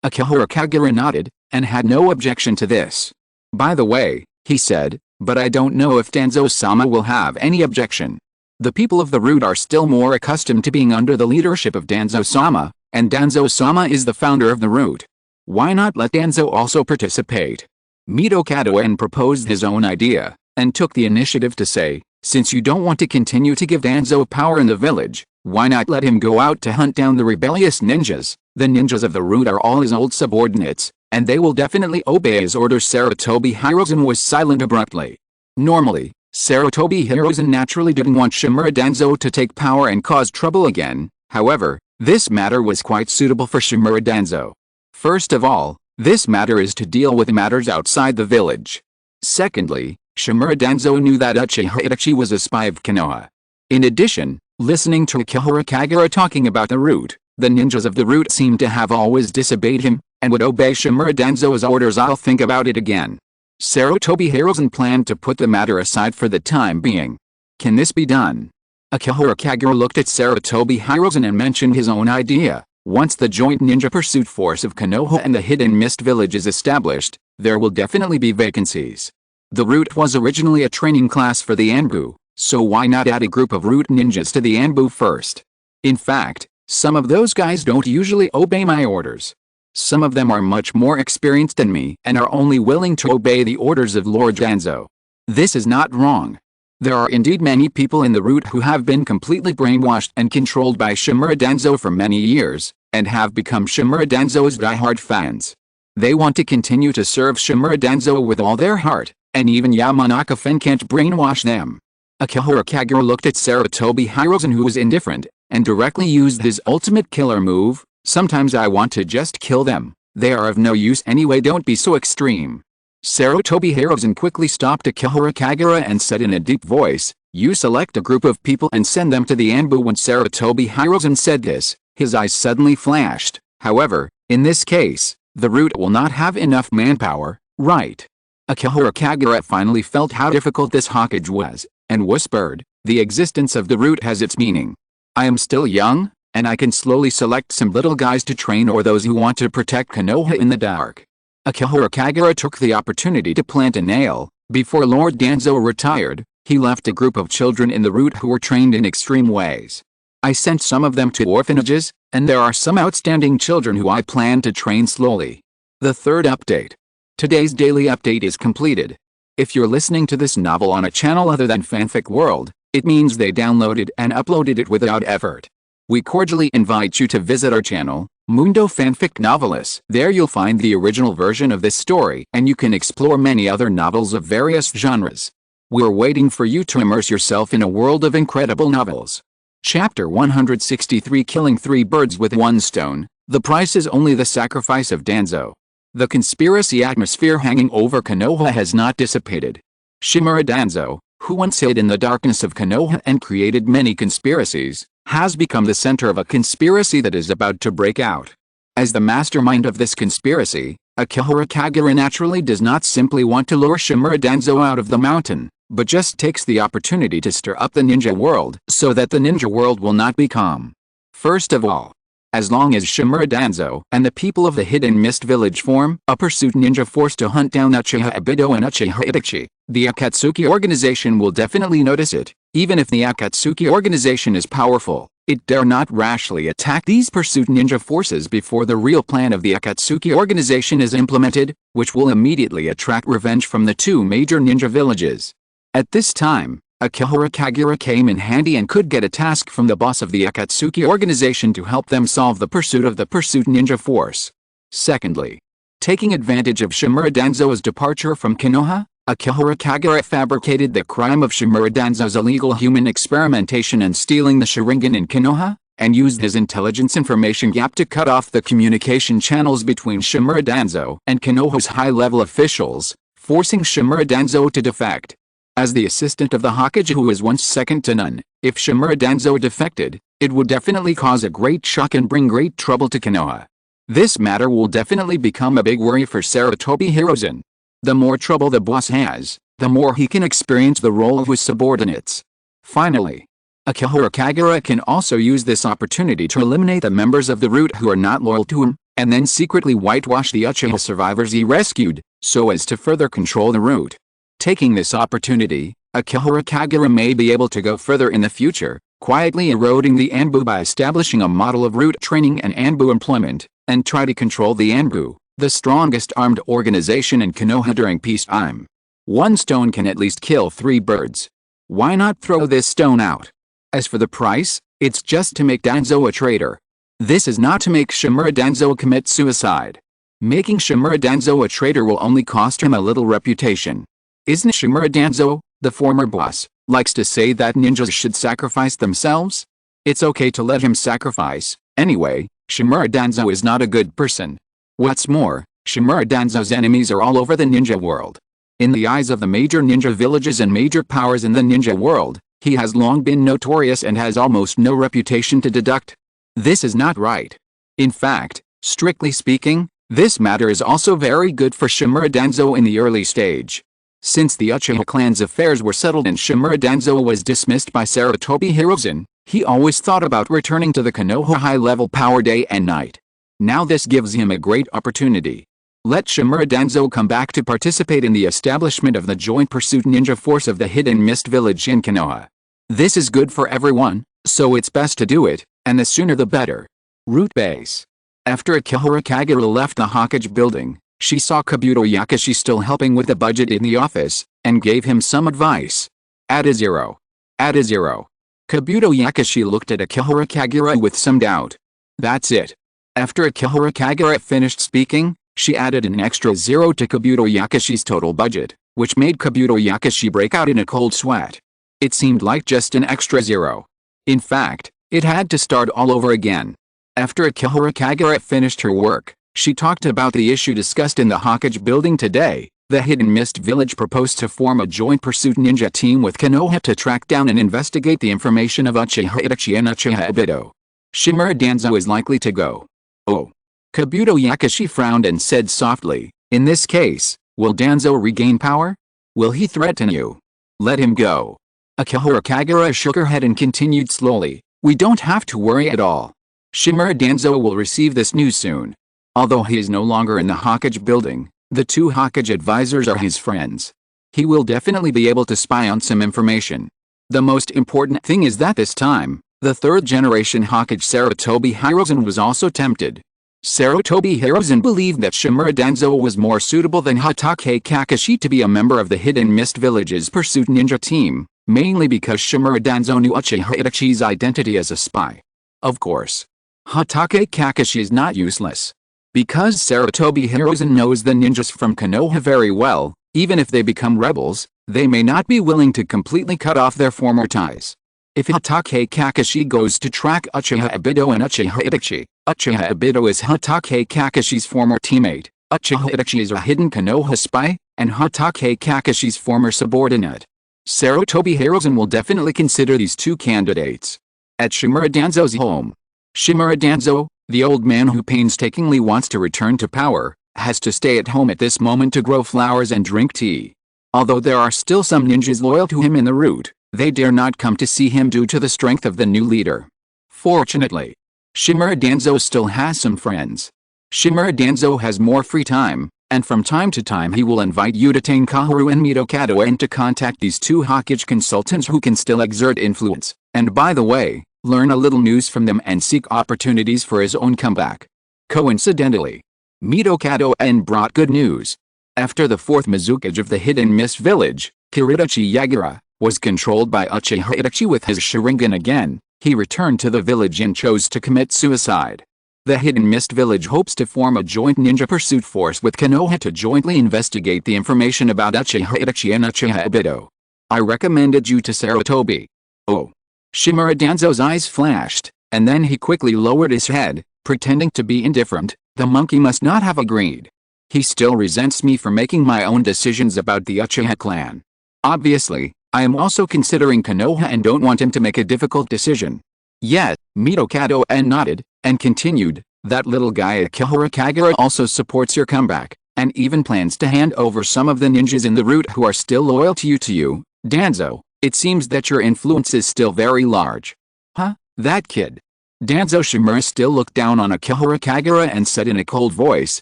Akihara Kagura nodded, and had no objection to this. "By the way," he said, "but I don't know if Danzo-sama will have any objection. The people of the root are still more accustomed to being under the leadership of Danzo-sama, and Danzo-sama is the founder of the root. Why not let Danzo also participate?" Midokado-in proposed his own idea, and took the initiative to say, "Since you don't want to continue to give Danzo power in the village, why not let him go out to hunt down the rebellious ninjas? The ninjas of the root are all his old subordinates, and they will definitely obey his orders." Sarutobi Hiruzen was silent abruptly. Normally, Sarutobi Hiruzen naturally didn't want Shimura Danzo to take power and cause trouble again. However, this matter was quite suitable for Shimura Danzo. First of all, this matter is to deal with matters outside the village. Secondly, Shimura Danzo knew that Uchiha Itachi was a spy of Konoha. In addition, listening to Akihara Kagura talking about the root, the ninjas of the root seemed to have always disobeyed him, and would obey Shimura Danzo's orders. "I'll think about it again." Sarutobi Hiruzen planned to put the matter aside for the time being. "Can this be done?" Akihara Kagura looked at Sarutobi Hiruzen and mentioned his own idea. "Once the joint ninja pursuit force of Konoha and the Hidden Mist village is established, there will definitely be vacancies. The root was originally a training class for the Anbu, so why not add a group of root ninjas to the Anbu first? In fact, some of those guys don't usually obey my orders. Some of them are much more experienced than me and are only willing to obey the orders of Lord Danzo. This is not wrong. There are indeed many people in the root who have been completely brainwashed and controlled by Shimura Danzo for many years, and have become Shimura Danzo's diehard fans. They want to continue to serve Shimura Danzo with all their heart, and even Yamanaka-fen can't brainwash them." Akihara Kagura looked at Sarutobi Hiruzen, who was indifferent, and directly used his ultimate killer move. "Sometimes I want to just kill them. They are of no use anyway, don't be so extreme." Sarutobi Hiruzen quickly stopped Akihara Kagura and said in a deep voice, "You select a group of people and send them to the Anbu." When Sarutobi Hiruzen said this, his eyes suddenly flashed. "However, in this case, the root will not have enough manpower, right?" Akihara Kagura finally felt how difficult this hawkage was, and whispered, "The existence of the root has its meaning. I am still young, and I can slowly select some little guys to train, or those who want to protect Konoha in the dark." Akihara Kagura took the opportunity to plant a nail. Before Lord Danzo retired, he left a group of children in the root who were trained in extreme ways. I sent some of them to orphanages, and there are some outstanding children who I plan to train slowly. The third update. Today's daily update is completed. If you're listening to this novel on a channel other than Fanfic World, it means they downloaded and uploaded it without effort. We cordially invite you to visit our channel, Mundo Fanfic Novelis. There you'll find the original version of this story, and you can explore many other novels of various genres. We're waiting for you to immerse yourself in a world of incredible novels. Chapter 163, Killing 3 Birds with 1 Stone. The price is only the sacrifice of Danzo. The conspiracy atmosphere hanging over Konoha has not dissipated. Shimura Danzo, who once hid in the darkness of Konoha and created many conspiracies, has become the center of a conspiracy that is about to break out. As the mastermind of this conspiracy, Akihara Kagura naturally does not simply want to lure Shimura Danzo out of the mountain, but just takes the opportunity to stir up the ninja world so that the ninja world will not be calm. First of all, as long as Shimura Danzo and the people of the Hidden Mist Village form a pursuit ninja force to hunt down Uchiha Obito and Uchiha Itachi, the Akatsuki organization will definitely notice it. Even if the Akatsuki organization is powerful, it dare not rashly attack these pursuit ninja forces before the real plan of the Akatsuki organization is implemented, which will immediately attract revenge from the two major ninja villages. At this time, Akihara Kagura came in handy and could get a task from the boss of the Akatsuki organization to help them solve the pursuit of the pursuit ninja force. Secondly, taking advantage of Shimura Danzo's departure from Konoha, Akihara Kagura fabricated the crime of Shimura Danzo's illegal human experimentation and stealing the Sharingan in Konoha, and used his intelligence information gap to cut off the communication channels between Shimura Danzo and Konoha's high-level officials, forcing Shimura Danzo to defect. As the assistant of the Hokage who was once second to none, if Shimura Danzo defected, it would definitely cause a great shock and bring great trouble to Konoha. This matter will definitely become a big worry for Sarutobi Hiruzen. The more trouble the boss has, the more he can experience the role of his subordinates. Finally, Akihara Kagura can also use this opportunity to eliminate the members of the root who are not loyal to him, and then secretly whitewash the Uchiha survivors he rescued, so as to further control the root. Taking this opportunity, Akihara Kagura may be able to go further in the future, quietly eroding the Anbu by establishing a model of root training and Anbu employment, and try to control the Anbu, the strongest armed organization in Konoha during peacetime. One stone can at least kill 3 birds. Why not throw this stone out? As for the price, it's just to make Danzo a traitor. This is not to make Shimura Danzo commit suicide. Making Shimura Danzo a traitor will only cost him a little reputation. Isn't Shimura Danzo, the former boss, likes to say that ninjas should sacrifice themselves? It's okay to let him sacrifice. Anyway, Shimura Danzo is not a good person. What's more, Shimura Danzo's enemies are all over the ninja world. In the eyes of the major ninja villages and major powers in the ninja world, he has long been notorious and has almost no reputation to deduct. This is not right. In fact, strictly speaking, this matter is also very good for Shimura Danzo in the early stage. Since the Uchiha clan's affairs were settled and Shimura Danzo was dismissed by Sarutobi Hiruzen, he always thought about returning to the Konoha high-level power day and night. Now this gives him a great opportunity. Let Shimura Danzo come back to participate in the establishment of the joint pursuit ninja force of the Hidden Mist Village in Konoha. This is good for everyone, so it's best to do it, and the sooner the better. Root Base. After Akihara Kagura left the Hokage building, she saw Kabuto Yakushi still helping with the budget in the office, and gave him some advice. Add a zero. Add a zero. Kabuto Yakushi looked at Akihara Kagura with some doubt. That's it. After Akihara Kagura finished speaking, she added an extra 0 to Kabuto Yakushi's total budget, which made Kabuto Yakushi break out in a cold sweat. It seemed like just an extra 0. In fact, it had to start all over again. After Akihara Kagura finished her work, she talked about the issue discussed in the Hokage building today. The Hidden Mist Village proposed to form a joint pursuit ninja team with Konoha to track down and investigate the information of Uchiha Itachi and Uchiha Obito. Shimura Danzo is likely to go. Oh. Kabuto Yakushi frowned and said softly, in this case, will Danzo regain power? Will he threaten you? Let him go. Akihara Kagura shook her head and continued slowly, we don't have to worry at all. Shimura Danzo will receive this news soon. Although he is no longer in the Hokage building, the 2 Hokage advisors are his friends. He will definitely be able to spy on some information. The most important thing is that this time, the 3rd generation Hokage Sarutobi Hiruzen was also tempted. Sarutobi Hiruzen believed that Shimura Danzo was more suitable than Hatake Kakashi to be a member of the Hidden Mist Village's pursuit ninja team, mainly because Shimura Danzo knew Uchiha Itachi's identity as a spy. Of course, Hatake Kakashi is not useless. Because Sarutobi Hiruzen knows the ninjas from Konoha very well, even if they become rebels, they may not be willing to completely cut off their former ties. If Hatake Kakashi goes to track Uchiha Obito and Uchiha Itachi, Uchiha Obito is Hatake Kakashi's former teammate, Uchiha Itachi is a hidden Konoha spy, and Hatake Kakishi's former subordinate. Sarutobi Hiruzen will definitely consider these two candidates. At Shimura Danzo's home. Shimura Danzo, the old man who painstakingly wants to return to power, has to stay at home at this moment to grow flowers and drink tea. Although there are still some ninjas loyal to him in the route, they dare not come to see him due to the strength of the new leader. Fortunately, Shimura Danzo still has some friends. Shimura Danzo has more free time, and from time to time he will invite Udatane Kaharu and Mitokado in to contact these two Hokage consultants who can still exert influence, and by the way, learn a little news from them and seek opportunities for his own comeback. Coincidentally, Mitokado N brought good news. After the fourth Mizukage of the Hidden Mist Village, Kiridachi Yagura, was controlled by Uchiha Itachi with his Sharingan again, he returned to the village and chose to commit suicide. The Hidden Mist Village hopes to form a joint ninja pursuit force with Konoha to jointly investigate the information about Uchiha Itachi and Uchiha Obito. I recommended you to Sarutobi. Oh. Shimura Danzo's eyes flashed, and then he quickly lowered his head, pretending to be indifferent. The monkey must not have agreed. He still resents me for making my own decisions about the Uchiha clan. Obviously, I am also considering Konoha and don't want him to make a difficult decision. Yet, Mitokado N nodded, and continued, that little guy Akihara Kagura also supports your comeback, and even plans to hand over some of the ninjas in the route who are still loyal to you, Danzo. It seems that your influence is still very large. Huh? That kid. Danzo Shimura still looked down on Akihara Kagura and said in a cold voice,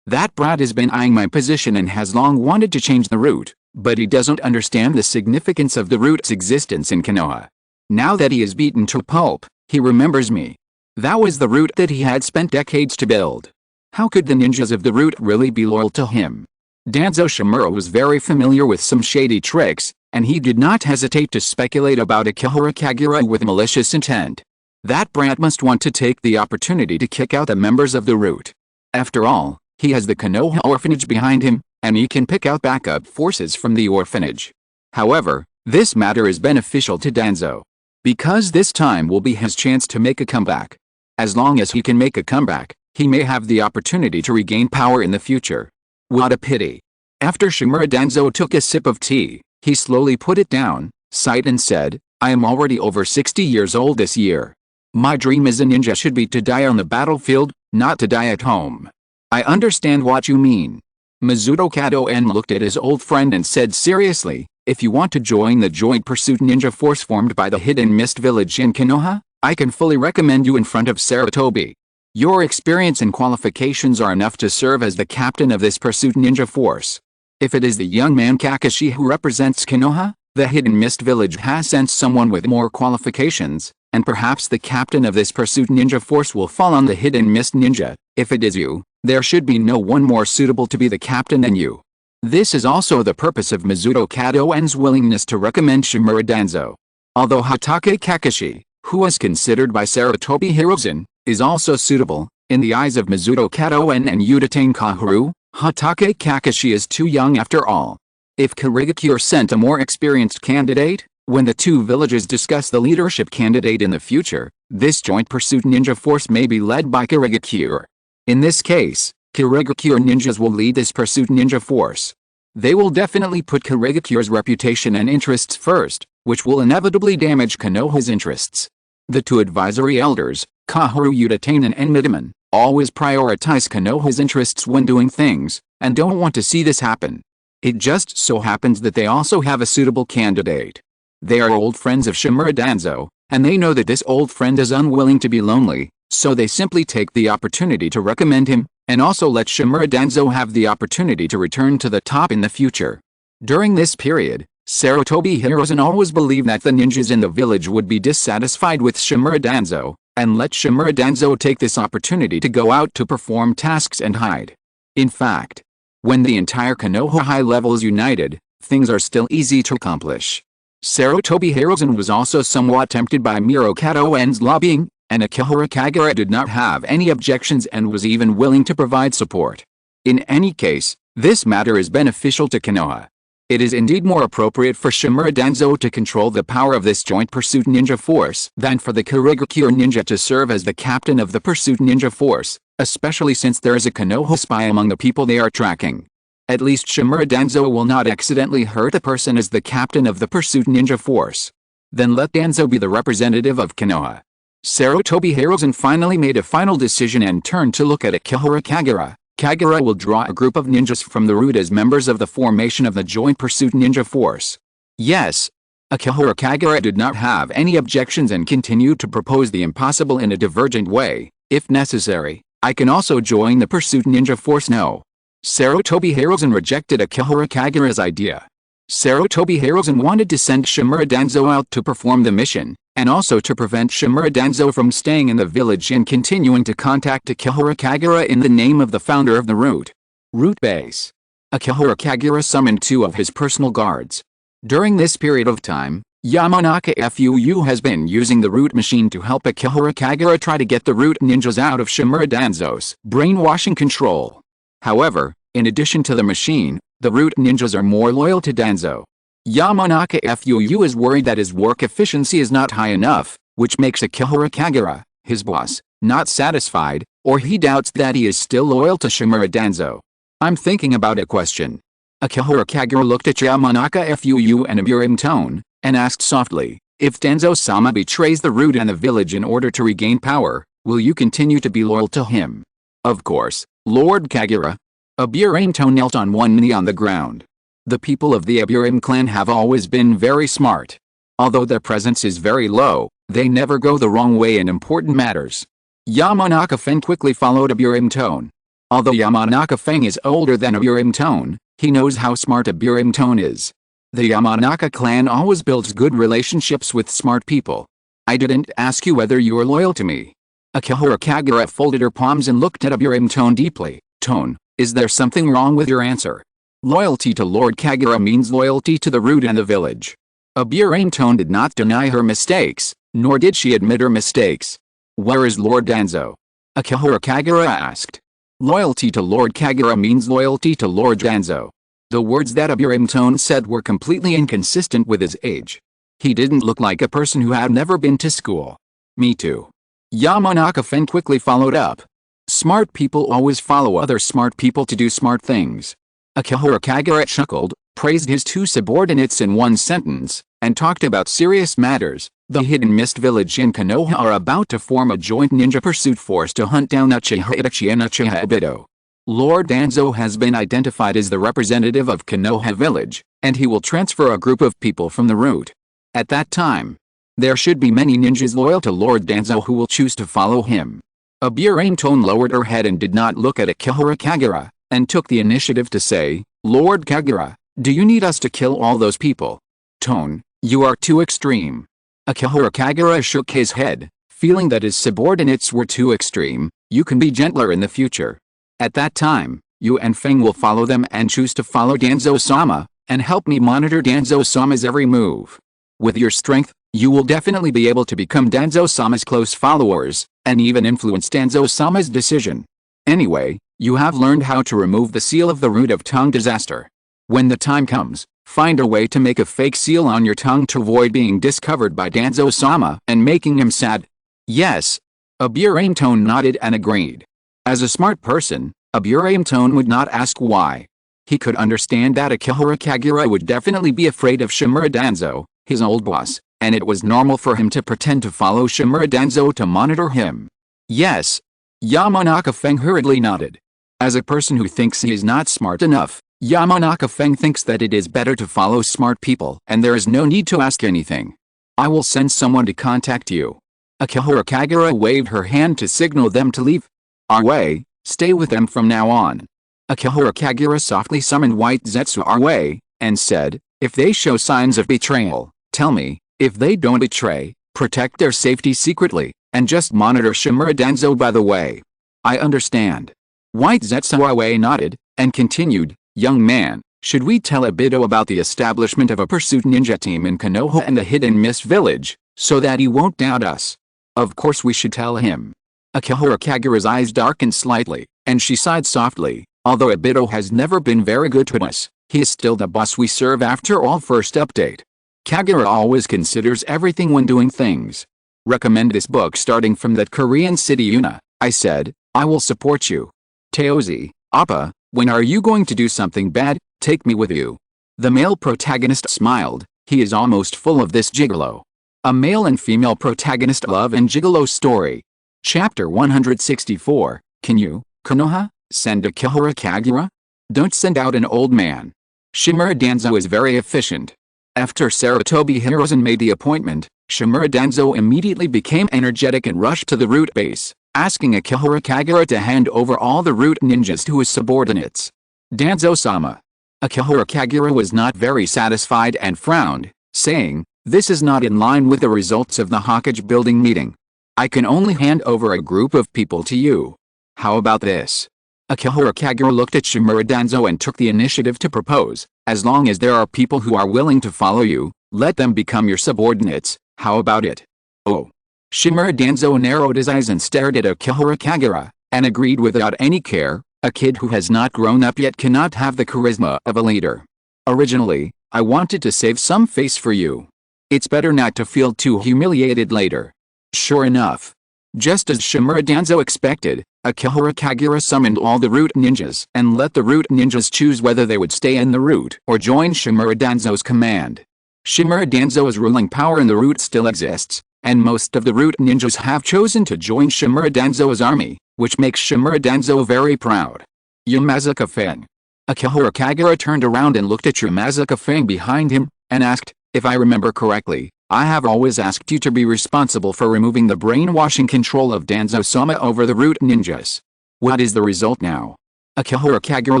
that brat has been eyeing my position and has long wanted to change the route, but he doesn't understand the significance of the route's existence in Konoha. Now that he is beaten to pulp, he remembers me. That was the route that he had spent decades to build. How could the ninjas of the route really be loyal to him? Danzo Shimura was very familiar with some shady tricks, and he did not hesitate to speculate about Akihara Kagura with malicious intent. That brat must want to take the opportunity to kick out the members of the route. After all, he has the Konoha orphanage behind him, and he can pick out backup forces from the orphanage. However, this matter is beneficial to Danzo, because this time will be his chance to make a comeback. As long as he can make a comeback, he may have the opportunity to regain power in the future. What a pity. After Shimura Danzo took a sip of tea, he slowly put it down, sighed and said, I am already over 60 years old this year. My dream as a ninja should be to die on the battlefield, not to die at home. I understand what you mean. Mizuto Kado N looked at his old friend and said seriously, if you want to join the joint pursuit ninja force formed by the Hidden Mist Village in Konoha, I can fully recommend you in front of Sarutobi. Your experience and qualifications are enough to serve as the captain of this pursuit ninja force. If it is the young man Kakashi who represents Konoha, the Hidden Mist Village has sent someone with more qualifications, and perhaps the captain of this pursuit ninja force will fall on the Hidden Mist Ninja. If it is you, there should be no one more suitable to be the captain than you. This is also the purpose of Mizuto Kado N's willingness to recommend Shimura Danzo. Although Hatake Kakashi, who was considered by Sarutobi Hiruzen, is also suitable, in the eyes of Mizuto Kado N and Udatane Kaharu, Hatake Kakashi is too young after all. If Kirigakure sent a more experienced candidate, when the two villages discuss the leadership candidate in the future, this joint pursuit ninja force may be led by Kirigakure. In this case, Kirigakure ninjas will lead this pursuit ninja force. They will definitely put Kirigakure's reputation and interests first, which will inevitably damage Konoha's interests. The two advisory elders, Kaharu Udatane and Enmidaman, always prioritize Konoha's interests when doing things, and don't want to see this happen. It just so happens that they also have a suitable candidate. They are old friends of Shimura Danzo, and they know that this old friend is unwilling to be lonely, so they simply take the opportunity to recommend him, and also let Shimura Danzo have the opportunity to return to the top in the future. During this period, Sarutobi Hiruzen always believed that the ninjas in the village would be dissatisfied with Shimura Danzo, and let Shimura Danzo take this opportunity to go out to perform tasks and hide. In fact, when the entire Konoha high level is united, things are still easy to accomplish. Sarutobi Hiruzen was also somewhat tempted by Mitokado N's lobbying, and Akihara Kagura did not have any objections and was even willing to provide support. In any case, this matter is beneficial to Konoha. It is indeed more appropriate for Shimura Danzo to control the power of this joint pursuit ninja force than for the Kirigakure ninja to serve as the captain of the pursuit ninja force, especially since there is a Konoha spy among the people they are tracking. At least Shimura Danzo will not accidentally hurt a person as the captain of the pursuit ninja force. Then let Danzo be the representative of Konoha. Sarutobi Hiruzen finally made a final decision and turned to look at Akihara Kagura. Kagura will draw a group of ninjas from the route as members of the formation of the Joint Pursuit Ninja Force. Yes. Akihara Kagura did not have any objections and continued to propose the impossible in a divergent way. If necessary, I can also join the Pursuit Ninja Force. No. Sarutobi Hiruzen rejected Akihara Kagura's idea. Sarutobi Hiruzen wanted to send Shimura Danzo out to perform the mission, and also to prevent Shimura Danzo from staying in the village and continuing to contact Akihara Kagura in the name of the founder of the route. Route base. Akihara Kagura summoned 2 of his personal guards. During this period of time, Yamanaka Fuu has been using the route machine to help Akihara Kagura try to get the route ninjas out of Shimura Danzo's brainwashing control. However, in addition to the machine, the route ninjas are more loyal to Danzo. Yamanaka Fuu is worried that his work efficiency is not high enough, which makes Akihara Kagura, his boss, not satisfied, or he doubts that he is still loyal to Shimura Danzo. I'm thinking about a question. Akihara Kagura looked at Yamanaka Fuu in a burim tone, and asked softly, if Danzo-sama betrays the route and the village in order to regain power, will you continue to be loyal to him? Of course, Lord Kagura. Aburame knelt on one knee on the ground. The people of the Aburame clan have always been very smart. Although their presence is very low, they never go the wrong way in important matters. Yamanaka Feng quickly followed Aburame. Although Yamanaka Feng is older than Aburame, he knows how smart Aburame is. The Yamanaka clan always builds good relationships with smart people. I didn't ask you whether you are loyal to me. Akihara Kagura folded her palms and looked at Aburame deeply. Tone, is there something wrong with your answer? Loyalty to Lord Kagura means loyalty to the route and the village. Aburame did not deny her mistakes, nor did she admit her mistakes. Where is Lord Danzo? Akihara Kagura asked. Loyalty to Lord Kagura means loyalty to Lord Danzo. The words that Aburame said were completely inconsistent with his age. He didn't look like a person who had never been to school. Me too. Yamanaka Feng quickly followed up. Smart people always follow other smart people to do smart things. Akihara Kagura chuckled, praised his 2 subordinates in one sentence, and talked about serious matters. The Hidden Mist Village in Konoha are about to form a joint ninja pursuit force to hunt down Uchiha Itachi and Uchiha Obito. Lord Danzo has been identified as the representative of Konoha Village, and he will transfer a group of people from the route. At that time, there should be many ninjas loyal to Lord Danzo who will choose to follow him. Aburame lowered her head and did not look at Akihara Kagura, and took the initiative to say, Lord Kagura, do you need us to kill all those people? Tone, you are too extreme. Akihara Kagura shook his head, feeling that his subordinates were too extreme. You can be gentler in the future. At that time, you and Feng will follow them and choose to follow Danzo-sama, and help me monitor Danzo-sama's every move. With your strength, you will definitely be able to become Danzo-sama's close followers, and even influence Danzo-sama's decision. Anyway, you have learned how to remove the seal of the root of tongue disaster. When the time comes, find a way to make a fake seal on your tongue to avoid being discovered by Danzo-sama and making him sad. Yes. Aburame nodded and agreed. As a smart person, Aburame would not ask why. He could understand that Akihara Kagura would definitely be afraid of Shimura Danzo, his old boss, and it was normal for him to pretend to follow Shimura Danzo to monitor him. Yes. Yamanaka Feng hurriedly nodded. As a person who thinks he is not smart enough, Yamanaka Feng thinks that it is better to follow smart people and there is no need to ask anything. I will send someone to contact you. Akihara Kagura waved her hand to signal them to leave. Arway, stay with them from now on. Akihara Kagura softly summoned White Zetsu Arway, and said, if they show signs of betrayal, tell me. If they don't betray, protect their safety secretly, and just monitor Shimura Danzo by the way. I understand. White Zetsu Arway nodded, and continued, young man, should we tell Obito about the establishment of a pursuit ninja team in Konoha and the Hidden Mist Village, so that he won't doubt us? Of course we should tell him. Akihara Kagura's eyes darkened slightly, and she sighed softly. Although Obito has never been very good to us, he is still the boss we serve after all. First update. Kagura always considers everything when doing things. Recommend this book starting from that Korean city Yuna. I said, I will support you. Teozi, Appa, When are you going to do something bad? Take me with you. The male protagonist smiled. He is almost full of this gigolo. A male and female protagonist love and gigolo story. Chapter 164. Can you, Konoha, send Akihara Kagura? Don't send out an old man. Shimura Danzo is very efficient. After Sarutobi Hiruzen made the appointment, Shimura Danzo immediately became energetic and rushed to the root base, asking Akihara Kagura to hand over all the root ninjas to his subordinates. Danzo-sama. Akihara Kagura was not very satisfied and frowned, saying, "This is not in line with the results of the Hokage building meeting. I can only hand over a group of people to you. How about this?" Akihara Kagura looked at Shimura Danzo and took the initiative to propose, "As long as there are people who are willing to follow you, let them become your subordinates. How about it?" "Oh." Shimura Danzo narrowed his eyes and stared at Akihara Kagura, and agreed without any care, "A kid who has not grown up yet cannot have the charisma of a leader. Originally, I wanted to save some face for you. It's better not to feel too humiliated later." Sure enough. Just as Shimura Danzo expected, Akihara Kagura summoned all the root ninjas and let the root ninjas choose whether they would stay in the root or join Shimura Danzo's command. Shimura Danzo's ruling power in the root still exists, and most of the root ninjas have chosen to join Shimura Danzo's army, which makes Shimura Danzo very proud. Yamazuka Feng. Akihara Kagura turned around and looked at Yamazuka Feng behind him, and asked, "If I remember correctly, I have always asked you to be responsible for removing the brainwashing control of Danzo-sama over the root ninjas. What is the result now?" Akihara Kagura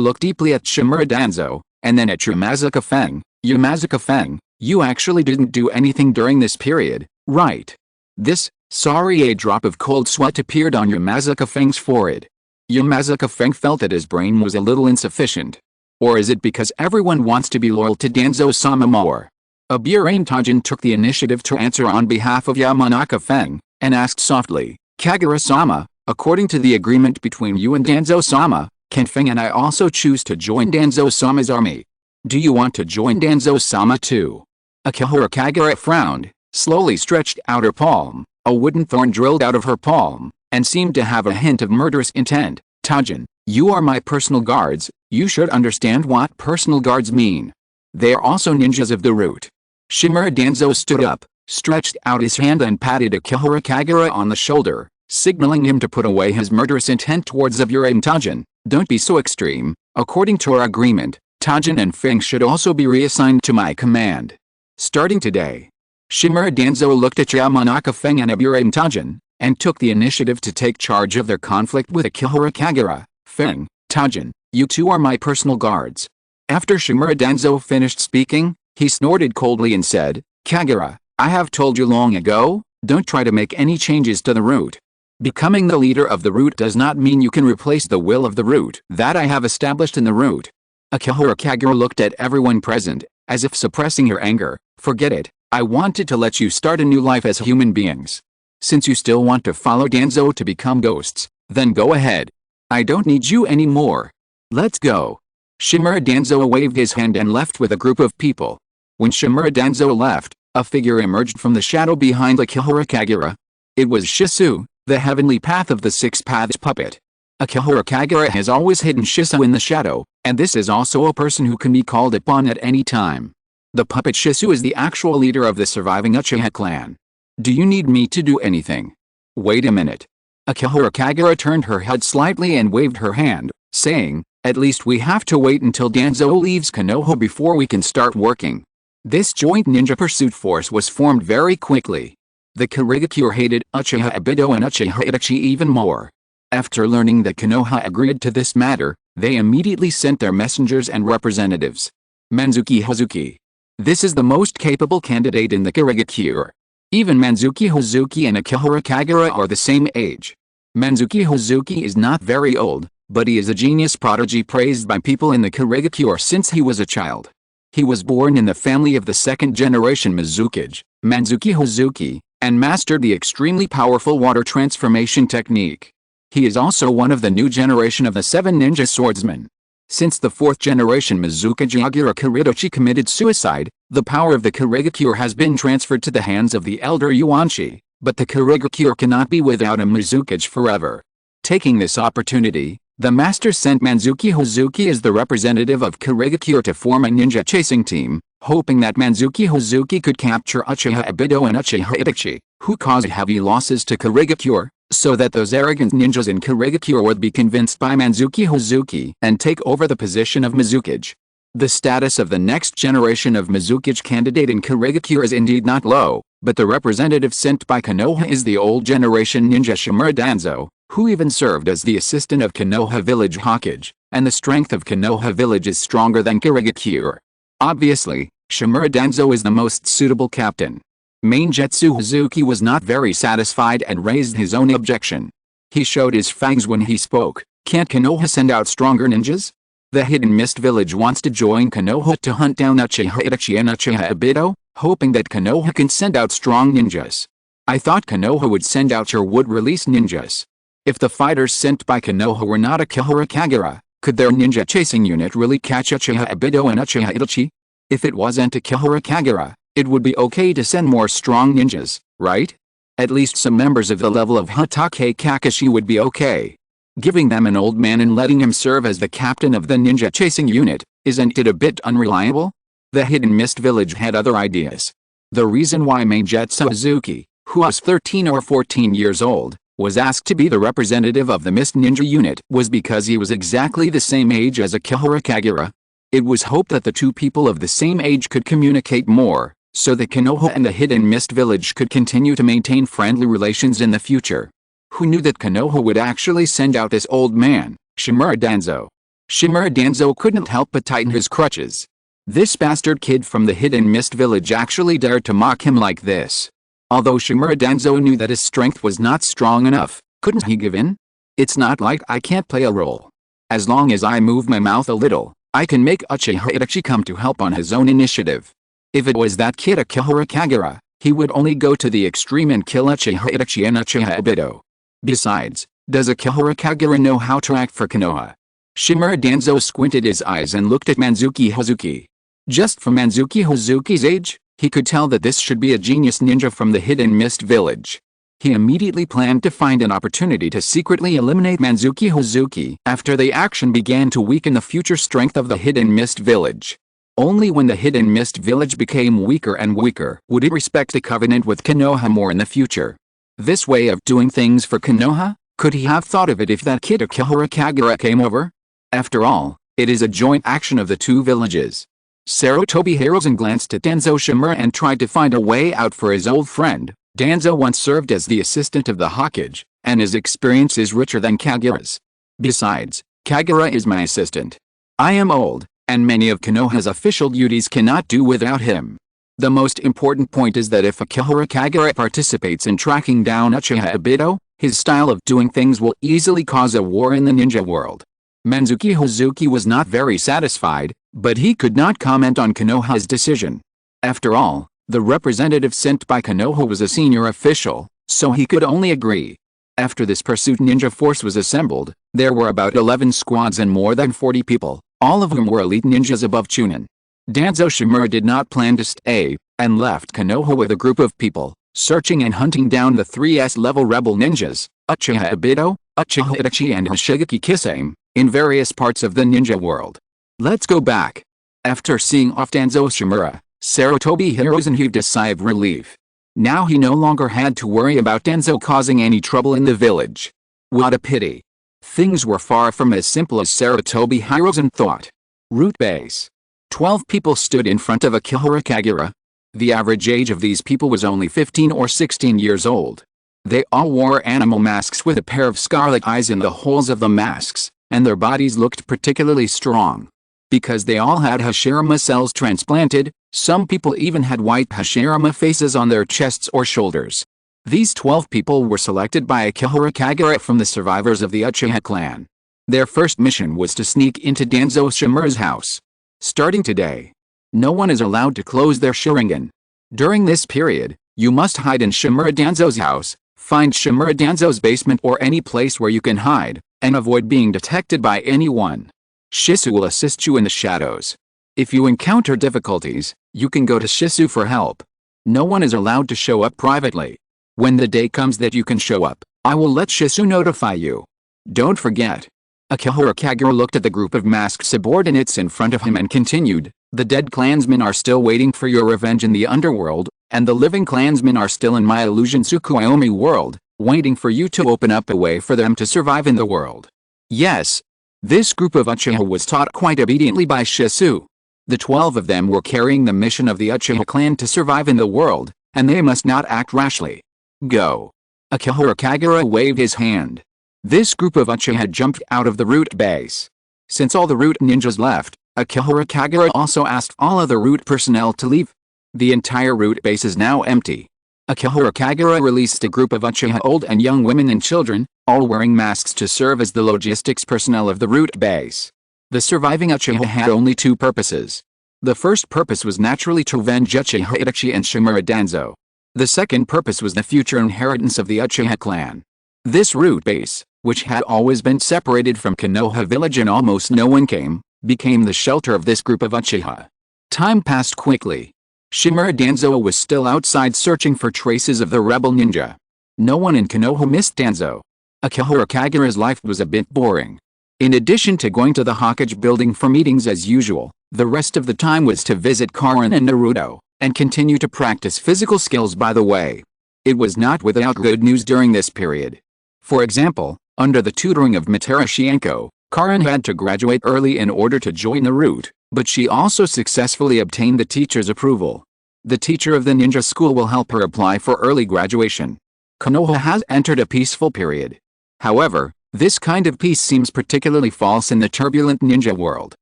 looked deeply at Shimura Danzo, and then at Yamazuka Feng. "Yamazuka Feng, you actually didn't do anything during this period, right?" A drop of cold sweat appeared on Yamazuka Feng's forehead. Yamazuka Feng felt that his brain was a little insufficient. Or is it because everyone wants to be loyal to Danzo-sama more? Aburain Tajin took the initiative to answer on behalf of Yamanaka Feng, and asked softly, "Kagura-sama, according to the agreement between you and Danzo-sama, can Feng and I also choose to join Danzo-sama's army? Do you want to join Danzo-sama too?" Akihara Kagura frowned, slowly stretched out her palm. A wooden thorn drilled out of her palm, and seemed to have a hint of murderous intent. "Tajin, you are my personal guards. You should understand what personal guards mean. They are also ninjas of the root." Shimura Danzo stood up, stretched out his hand and patted Akihara Kagura on the shoulder, signaling him to put away his murderous intent towards Aburain Tajin. "Don't be so extreme. According to our agreement, Tajin and Feng should also be reassigned to my command. Starting today." Shimura Danzo looked at Yamanaka Feng and Aburain Tajin, and took the initiative to take charge of their conflict with Akihara Kagura. "Feng, Tajin, you two are my personal guards." After Shimura Danzo finished speaking, he snorted coldly and said, "Kagura, I have told you long ago, don't try to make any changes to the root. Becoming the leader of the root does not mean you can replace the will of the root that I have established in the root." Akihara Kagura looked at everyone present, as if suppressing her anger. "Forget it. I wanted to let you start a new life as human beings. Since you still want to follow Danzo to become ghosts, then go ahead. I don't need you anymore. Let's go." Shimura Danzo waved his hand and left with a group of people. When Shimura Danzo left, a figure emerged from the shadow behind Akihara Kagura. It was Shisu, the heavenly path of the Six Paths puppet. Akihara Kagura has always hidden Shisu in the shadow, and this is also a person who can be called upon at any time. The puppet Shisu is the actual leader of the surviving Uchiha clan. "Do you need me to do anything?" "Wait a minute." Akihara Kagura turned her head slightly and waved her hand, saying, "At least we have to wait until Danzo leaves Konoha before we can start working." This joint ninja pursuit force was formed very quickly. The Kurigakure hated Uchiha Obito and Uchiha Itachi even more. After learning that Konoha agreed to this matter, they immediately sent their messengers and representatives. Manzuki Hazuki. This is the most capable candidate in the Kurigakure. Even Manzuki Hazuki and Akihara Kagura are the same age. Manzuki Hazuki is not very old, but he is a genius prodigy praised by people in the Kurigakure since he was a child. He was born in the family of the second-generation Mizukage, Manzuki Hazuki, and mastered the extremely powerful water transformation technique. He is also one of the new generation of the 7 ninja swordsmen. Since the 4th generation Mizukage Agura Kuridochi committed suicide, the power of the Kurigakure has been transferred to the hands of the elder Yuanshi, but the Kurigakure cannot be without a Mizukage forever. Taking this opportunity, The master sent Manzuki Hozuki as the representative of Kirigakure to form a ninja chasing team, hoping that Manzuki Hozuki could capture Uchiha Obito and Uchiha Itachi, who caused heavy losses to Kirigakure, so that those arrogant ninjas in Kirigakure would be convinced by Manzuki Hozuki and take over the position of Mizukage. The status of the next generation of Mizukage candidate in Kirigakure is indeed not low, but the representative sent by Konoha is the old generation ninja Shimura Danzo, who even served as the assistant of Konoha village Hokage, and the strength of Konoha village is stronger than Kirigakure. Obviously, Shimura Danzo is the most suitable captain. Maingetsu Hazuki was not very satisfied and raised his own objection. He showed his fangs when he spoke. Can't Konoha send out stronger ninjas? The Hidden Mist village wants to join Konoha to hunt down Uchiha Itachi and Uchiha Obito, hoping that Konoha can send out strong ninjas. I thought Konoha would send out your would-release ninjas. If the fighters sent by Konoha were not Akihara Kagura, could their ninja chasing unit really catch Uchiha Obito and Uchiha Itachi? If it wasn't Akihara Kagura, it would be okay to send more strong ninjas, right? At least some members of the level of Hatake Kakashi would be okay. Giving them an old man and letting him serve as the captain of the ninja chasing unit, isn't it a bit unreliable? The Hidden Mist village had other ideas. The reason why Maingetsu Hazuki, who was 13 or 14 years old, was asked to be the representative of the Mist Ninja unit was because he was exactly the same age as Akihara Kagura. It was hoped that the two people of the same age could communicate more, so that Konoha and the Hidden Mist village could continue to maintain friendly relations in the future. Who knew that Konoha would actually send out this old man, Shimura Danzo? Shimura Danzo couldn't help but tighten his crutches. This bastard kid from the Hidden Mist village actually dared to mock him like this. Although Shimura Danzo knew that his strength was not strong enough, couldn't he give in? It's not like I can't play a role. As long as I move my mouth a little, I can make Uchiha Itachi come to help on his own initiative. If it was that kid Akihara Kagura, he would only go to the extreme and kill Uchiha Itachi and Uchiha Obito. Besides, does Akihara Kagura know how to act for Konoha? Shimura Danzo squinted his eyes and looked at Manzuki Hozuki. Just from Manzuki Hozuki's age, he could tell that this should be a genius ninja from the Hidden Mist village. He immediately planned to find an opportunity to secretly eliminate Manzuki Hozuki after the action began to weaken the future strength of the Hidden Mist village. Only when the Hidden Mist village became weaker and weaker would it respect the covenant with Konoha more in the future. This way of doing things for Konoha? Could he have thought of it if that kid Akihara Kagura came over? After all, it is a joint action of the two villages. Sarutobi Hiruzen glanced at Danzo Shimura and tried to find a way out for his old friend. Danzo once served as the assistant of the Hokage, and his experience is richer than Kagura's. Besides, Kagura is my assistant. I am old, and many of Konoha's official duties cannot do without him. The most important point is that if Akihara Kagura participates in tracking down Uchiha Obito, his style of doing things will easily cause a war in the ninja world. Manzuki Hozuki was not very satisfied, but he could not comment on Konoha's decision. After all, the representative sent by Konoha was a senior official, so he could only agree. After this pursuit ninja force was assembled, there were about 11 squads and more than 40 people, all of whom were elite ninjas above Chunin. Danzo Shimura did not plan to stay, and left Konoha with a group of people, searching and hunting down the 3S level rebel ninjas, Uchiha Obito, Uchiha Itachi and Hoshigaki Kisame, in various parts of the ninja world. Let's go back. After seeing off Danzo Shimura, Sarutobi Hiruzen heaved a sigh of relief. Now he no longer had to worry about Danzo causing any trouble in the village. What a pity. Things were far from as simple as Sarutobi Hiruzen thought. Root base. 12 people stood in front of Akihara Kagura. The average age of these people was only 15 or 16 years old. They all wore animal masks with a pair of scarlet eyes in the holes of the masks, and their bodies looked particularly strong. Because they all had Hashirama cells transplanted, some people even had white Hashirama faces on their chests or shoulders. These 12 people were selected by Akihara Kagura from the survivors of the Uchiha clan. Their first mission was to sneak into Danzo Shimura's house. Starting today, no one is allowed to close their Sharingan. During this period, you must hide in Shimura Danzo's house, find Shimura Danzo's basement or any place where you can hide, and avoid being detected by anyone. Shisu will assist you in the shadows. If you encounter difficulties, you can go to Shisu for help. No one is allowed to show up privately. When the day comes that you can show up, I will let Shisu notify you. Don't forget. Akihara Kagura looked at the group of masked subordinates in front of him and continued, "The dead clansmen are still waiting for your revenge in the underworld, and the living clansmen are still in my illusion Tsukuyomi world, waiting for you to open up a way for them to survive in the world." Yes. This group of Uchiha was taught quite obediently by Shisu. The 12 of them were carrying the mission of the Uchiha clan to survive in the world, and they must not act rashly. Go. Akihara Kagura waved his hand. This group of Uchiha had jumped out of the root base. Since all the root ninjas left, Akihara Kagura also asked all other root personnel to leave. The entire root base is now empty. Akihara Kagura released a group of Uchiha old and young women and children, all wearing masks to serve as the logistics personnel of the root base. The surviving Uchiha had only two purposes. The first purpose was naturally to avenge Uchiha Itachi and Shimura Danzo. The second purpose was the future inheritance of the Uchiha clan. This root base, which had always been separated from Konoha village and almost no one came, became the shelter of this group of Uchiha. Time passed quickly. Shimura Danzo was still outside searching for traces of the rebel ninja. No one in Konoha missed Danzo. Akihara Kagura's life was a bit boring. In addition to going to the Hokage building for meetings as usual, the rest of the time was to visit Karin and Naruto, and continue to practice physical skills by the way. It was not without good news during this period. For example, under the tutoring of Madara Shienko, Karin had to graduate early in order to join the route, but she also successfully obtained the teacher's approval. The teacher of the ninja school will help her apply for early graduation. Konoha has entered a peaceful period. However, this kind of peace seems particularly false in the turbulent ninja world.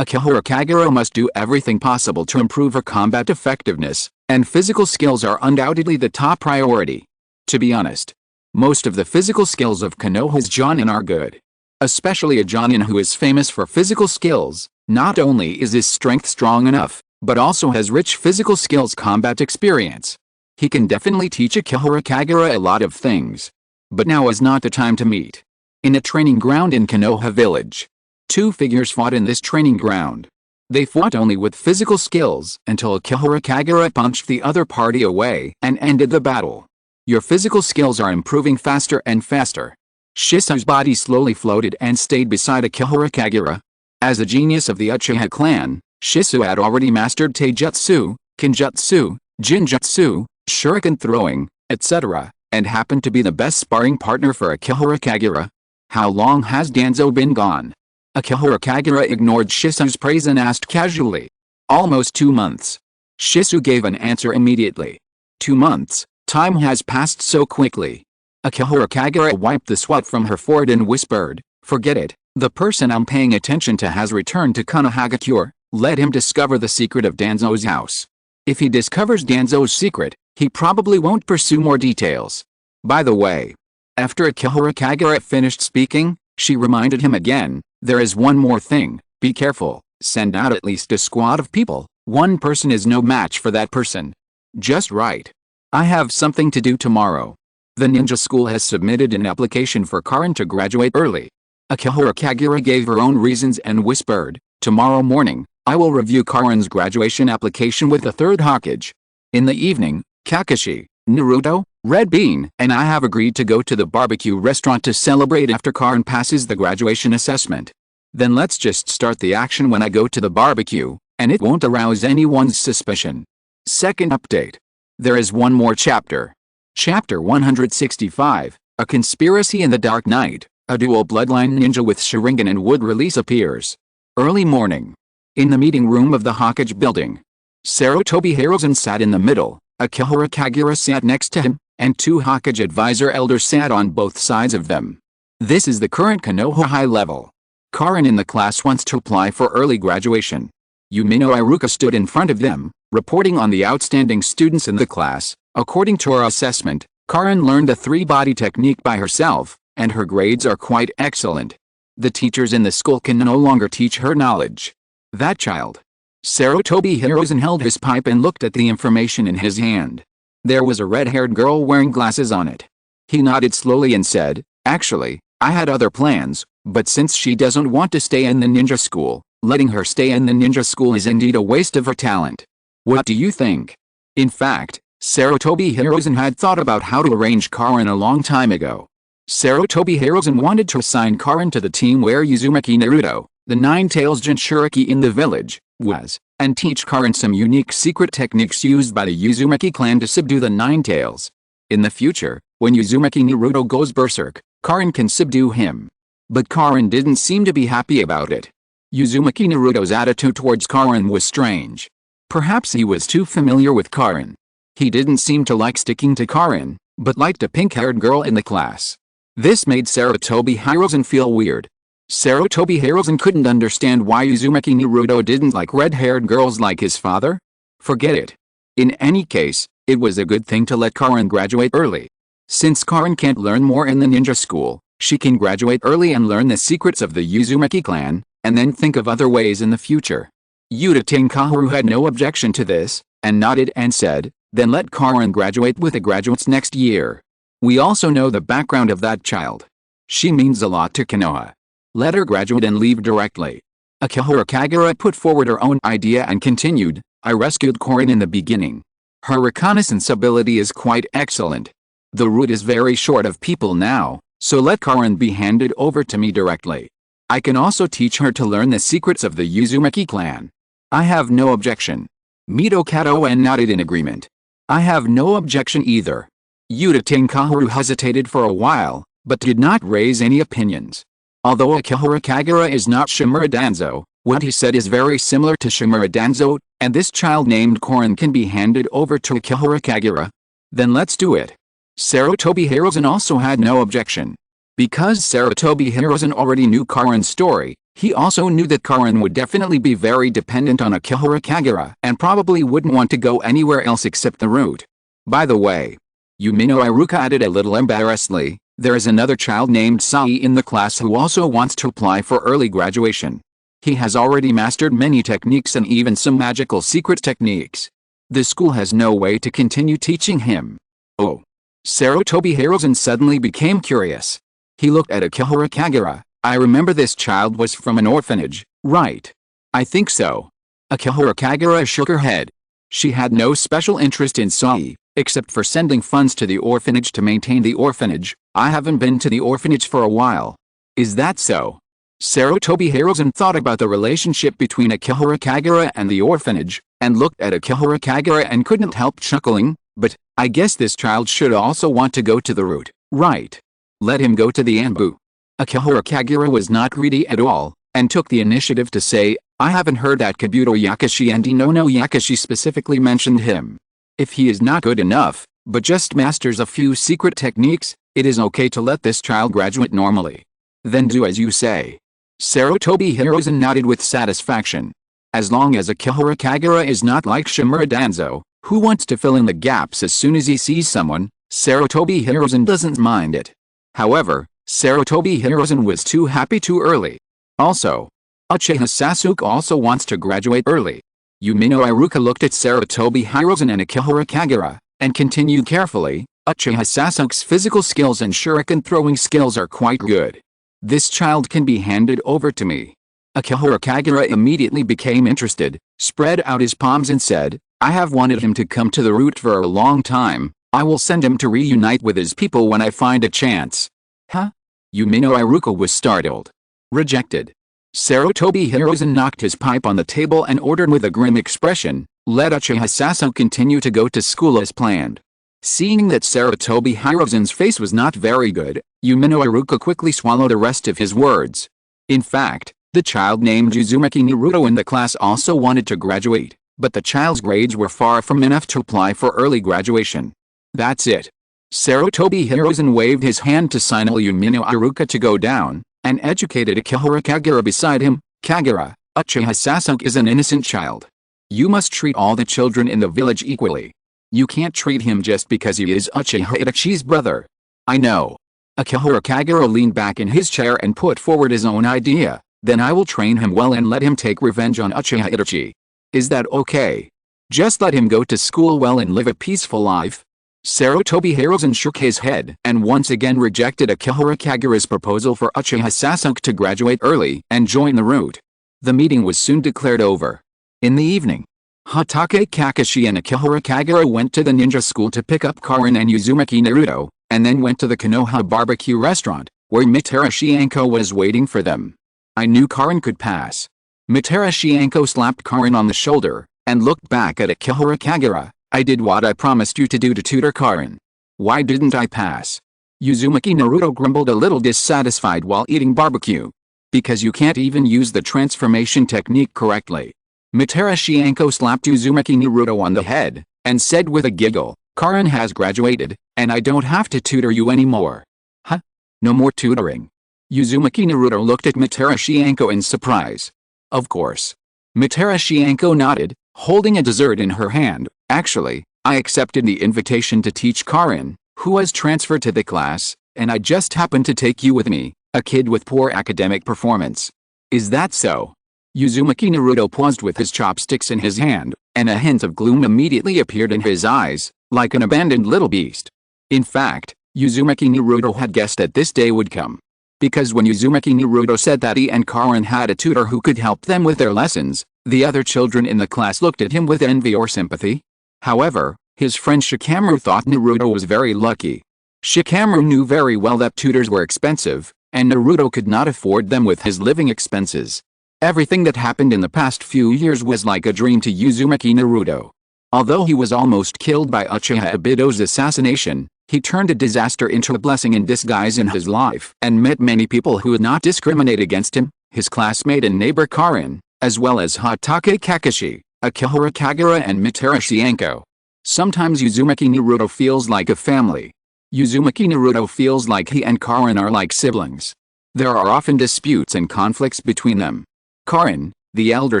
Akihara Kagura must do everything possible to improve her combat effectiveness, and physical skills are undoubtedly the top priority. To be honest, most of the physical skills of Konoha's Jonin are good. Especially a Jonin who is famous for physical skills, not only is his strength strong enough, but also has rich physical skills combat experience. He can definitely teach Akihara Kagura a lot of things. But now is not the time to meet. In a training ground in Konoha village. Two figures fought in this training ground. They fought only with physical skills until Akihara Kagura punched the other party away and ended the battle. Your physical skills are improving faster and faster. Shisu's body slowly floated and stayed beside Akihara Kagura. As a genius of the Uchiha clan, Shisu had already mastered Taijutsu, Kinjutsu, Jinjutsu, Shuriken throwing, etc., and happened to be the best sparring partner for Akihara Kagura. How long has Danzo been gone? Akihara Kagura ignored Shisu's praise and asked casually. Almost 2 months. Shisu gave an answer immediately. 2 months, time has passed so quickly. Akihara Kagura wiped the sweat from her forehead and whispered, "Forget it, the person I'm paying attention to has returned to Konohagakure, let him discover the secret of Danzo's house. If he discovers Danzo's secret, he probably won't pursue more details." By the way, after Akihara Kagura finished speaking, she reminded him again, "There is one more thing, be careful, send out at least a squad of people, one person is no match for that person." Just right. I have something to do tomorrow. The ninja school has submitted an application for Karin to graduate early. Akihara Kagura gave her own reasons and whispered, "Tomorrow morning, I will review Karin's graduation application with the third Hokage. In the evening, Kakashi, Naruto, Red Bean, and I have agreed to go to the barbecue restaurant to celebrate after Karin passes the graduation assessment. Then let's just start the action when I go to the barbecue, and it won't arouse anyone's suspicion." Second update. There is one more chapter. Chapter 165, A Conspiracy in the Dark Night, a dual bloodline ninja with Sharingan and wood release appears. Early morning. In the meeting room of the Hokage building. Sarutobi Hiruzen sat in the middle, Akihara Kagura sat next to him, and 2 Hokage advisor elders sat on both sides of them. This is the current Konoha high level. Karin in the class wants to apply for early graduation. Yumino Iruka stood in front of them, reporting on the outstanding students in the class. According to her assessment, Karin learned the 3-body technique by herself, and her grades are quite excellent. The teachers in the school can no longer teach her knowledge. That child. Sarutobi Hiruzen held his pipe and looked at the information in his hand. There was a red-haired girl wearing glasses on it. He nodded slowly and said, "Actually, I had other plans, but since she doesn't want to stay in the ninja school, letting her stay in the ninja school is indeed a waste of her talent. What do you think?" In fact, Sarutobi Hiruzen had thought about how to arrange Karin a long time ago. Sarutobi Hiruzen wanted to assign Karin to the team where Uzumaki Naruto, the Nine-Tails Jinchuriki in the village, was, and teach Karin some unique secret techniques used by the Uzumaki clan to subdue the Nine-Tails. In the future, when Uzumaki Naruto goes berserk, Karin can subdue him. But Karin didn't seem to be happy about it. Uzumaki Naruto's attitude towards Karin was strange. Perhaps he was too familiar with Karin. He didn't seem to like sticking to Karin, but liked a pink-haired girl in the class. This made Sarutobi Hiruzen feel weird. Sarutobi Hiruzen couldn't understand why Uzumaki Naruto didn't like red-haired girls like his father. Forget it. In any case, it was a good thing to let Karin graduate early. Since Karin can't learn more in the ninja school, she can graduate early and learn the secrets of the Uzumaki clan, and then think of other ways in the future. Yuta Tenkaharu had no objection to this, and nodded and said, then let Karin graduate with the graduates next year. We also know the background of that child. She means a lot to Konoha. Let her graduate and leave directly. Akihara Kagura put forward her own idea and continued, I rescued Karin in the beginning. Her reconnaissance ability is quite excellent. The route is very short of people now, so let Karin be handed over to me directly. I can also teach her to learn the secrets of the Uzumaki clan. I have no objection. Mito Katoen nodded in agreement. I have no objection either. Yuta Tenkaharu hesitated for a while, but did not raise any opinions. Although Akihara Kagura is not Shimura Danzo, what he said is very similar to Shimura Danzo, and this child named Karin can be handed over to Akihara Kagura. Then let's do it. Sarutobi Hiruzen also had no objection. Because Sarutobi Hiruzen already knew Karin's story, he also knew that Karin would definitely be very dependent on Akihara Kagura and probably wouldn't want to go anywhere else except the route. By the way, Yumino Iruka added a little embarrassedly, there is another child named Sai in the class who also wants to apply for early graduation. He has already mastered many techniques and even some magical secret techniques. The school has no way to continue teaching him. Oh. Sarutobi Hiruzen suddenly became curious. He looked at Akihara Kagura. I remember this child was from an orphanage, right? I think so. Akihara Kagura shook her head. She had no special interest in Sai, except for sending funds to the orphanage to maintain the orphanage. I haven't been to the orphanage for a while. Is that so? Sarutobi Hiruzen thought about the relationship between Akihara Kagura and the orphanage, and looked at Akihara Kagura and couldn't help chuckling, but, I guess this child should also want to go to the route, right? Let him go to the Anbu. Akihara Kagura was not greedy at all, and took the initiative to say, I haven't heard that Kabuto Yakashi and Inono Yakashi specifically mentioned him. If he is not good enough, but just masters a few secret techniques, it is okay to let this child graduate normally. Then do as you say. Sarutobi Hiruzen nodded with satisfaction. As long as Akihara Kagura is not like Shimura Danzo, who wants to fill in the gaps as soon as he sees someone, Sarutobi Hiruzen doesn't mind it. However, Sarutobi Hiruzen was too happy too early. Also, Uchiha Sasuke also wants to graduate early. Yumino Iruka looked at Sarutobi Hiruzen and Akihara Kagura, and continued carefully, Uchiha Sasuke's physical skills and shuriken throwing skills are quite good. This child can be handed over to me. Akihara Kagura immediately became interested, spread out his palms and said, I have wanted him to come to the route for a long time. I will send him to reunite with his people when I find a chance. Huh? Yumino Iruka was startled. Rejected. Sarutobi Hiruzen knocked his pipe on the table and ordered with a grim expression, let Uchiha Sasuke continue to go to school as planned. Seeing that Sarutobi Hiruzen's face was not very good, Yumino Iruka quickly swallowed the rest of his words. In fact, the child named Uzumaki Naruto in the class also wanted to graduate, but the child's grades were far from enough to apply for early graduation. That's it. Sarutobi Hiruzen waved his hand to signal Yumino Iruka to go down, and educated Akihara Kagura beside him. Kagura, Uchiha Sasuke is an innocent child. You must treat all the children in the village equally. You can't treat him just because he is Uchiha Itachi's brother. I know. Akihara Kagura leaned back in his chair and put forward his own idea. Then I will train him well and let him take revenge on Uchiha Itachi. Is that okay? Just let him go to school well and live a peaceful life. Sarutobi Hiruzen shook his head and once again rejected Akihara Kagura's proposal for Uchiha Sasuke to graduate early and join the route. The meeting was soon declared over. In the evening, Hatake Kakashi and Akihara Kagura went to the ninja school to pick up Karin and Uzumaki Naruto, and then went to the Konoha barbecue restaurant, where Madara Shianko was waiting for them. I knew Karin could pass. Madara Shianko slapped Karin on the shoulder, and looked back at Akihara Kagura. I did what I promised you to do to tutor Karin. Why didn't I pass? Uzumaki Naruto grumbled a little dissatisfied while eating barbecue. Because you can't even use the transformation technique correctly. Madara Shianko slapped Uzumaki Naruto on the head, and said with a giggle, Karin has graduated, and I don't have to tutor you anymore. Huh? No more tutoring. Uzumaki Naruto looked at Madara Shianko in surprise. Of course. Madara Shianko nodded, holding a dessert in her hand. Actually, I accepted the invitation to teach Karin, who was transferred to the class, and I just happened to take you with me, a kid with poor academic performance. Is that so? Uzumaki Naruto paused with his chopsticks in his hand, and a hint of gloom immediately appeared in his eyes, like an abandoned little beast. In fact, Uzumaki Naruto had guessed that this day would come. Because when Uzumaki Naruto said that he and Karin had a tutor who could help them with their lessons, the other children in the class looked at him with envy or sympathy. However, his friend Shikamaru thought Naruto was very lucky. Shikamaru knew very well that tutors were expensive, and Naruto could not afford them with his living expenses. Everything that happened in the past few years was like a dream to Uzumaki Naruto. Although he was almost killed by Uchiha Obito's assassination, he turned a disaster into a blessing in disguise in his life and met many people who would not discriminate against him, his classmate and neighbor Karin, as well as Hatake Kakashi, Akihara Kagura and Madara Shianko. Sometimes Uzumaki Naruto feels like a family. Uzumaki Naruto feels like he and Karin are like siblings. There are often disputes and conflicts between them. Karin, the elder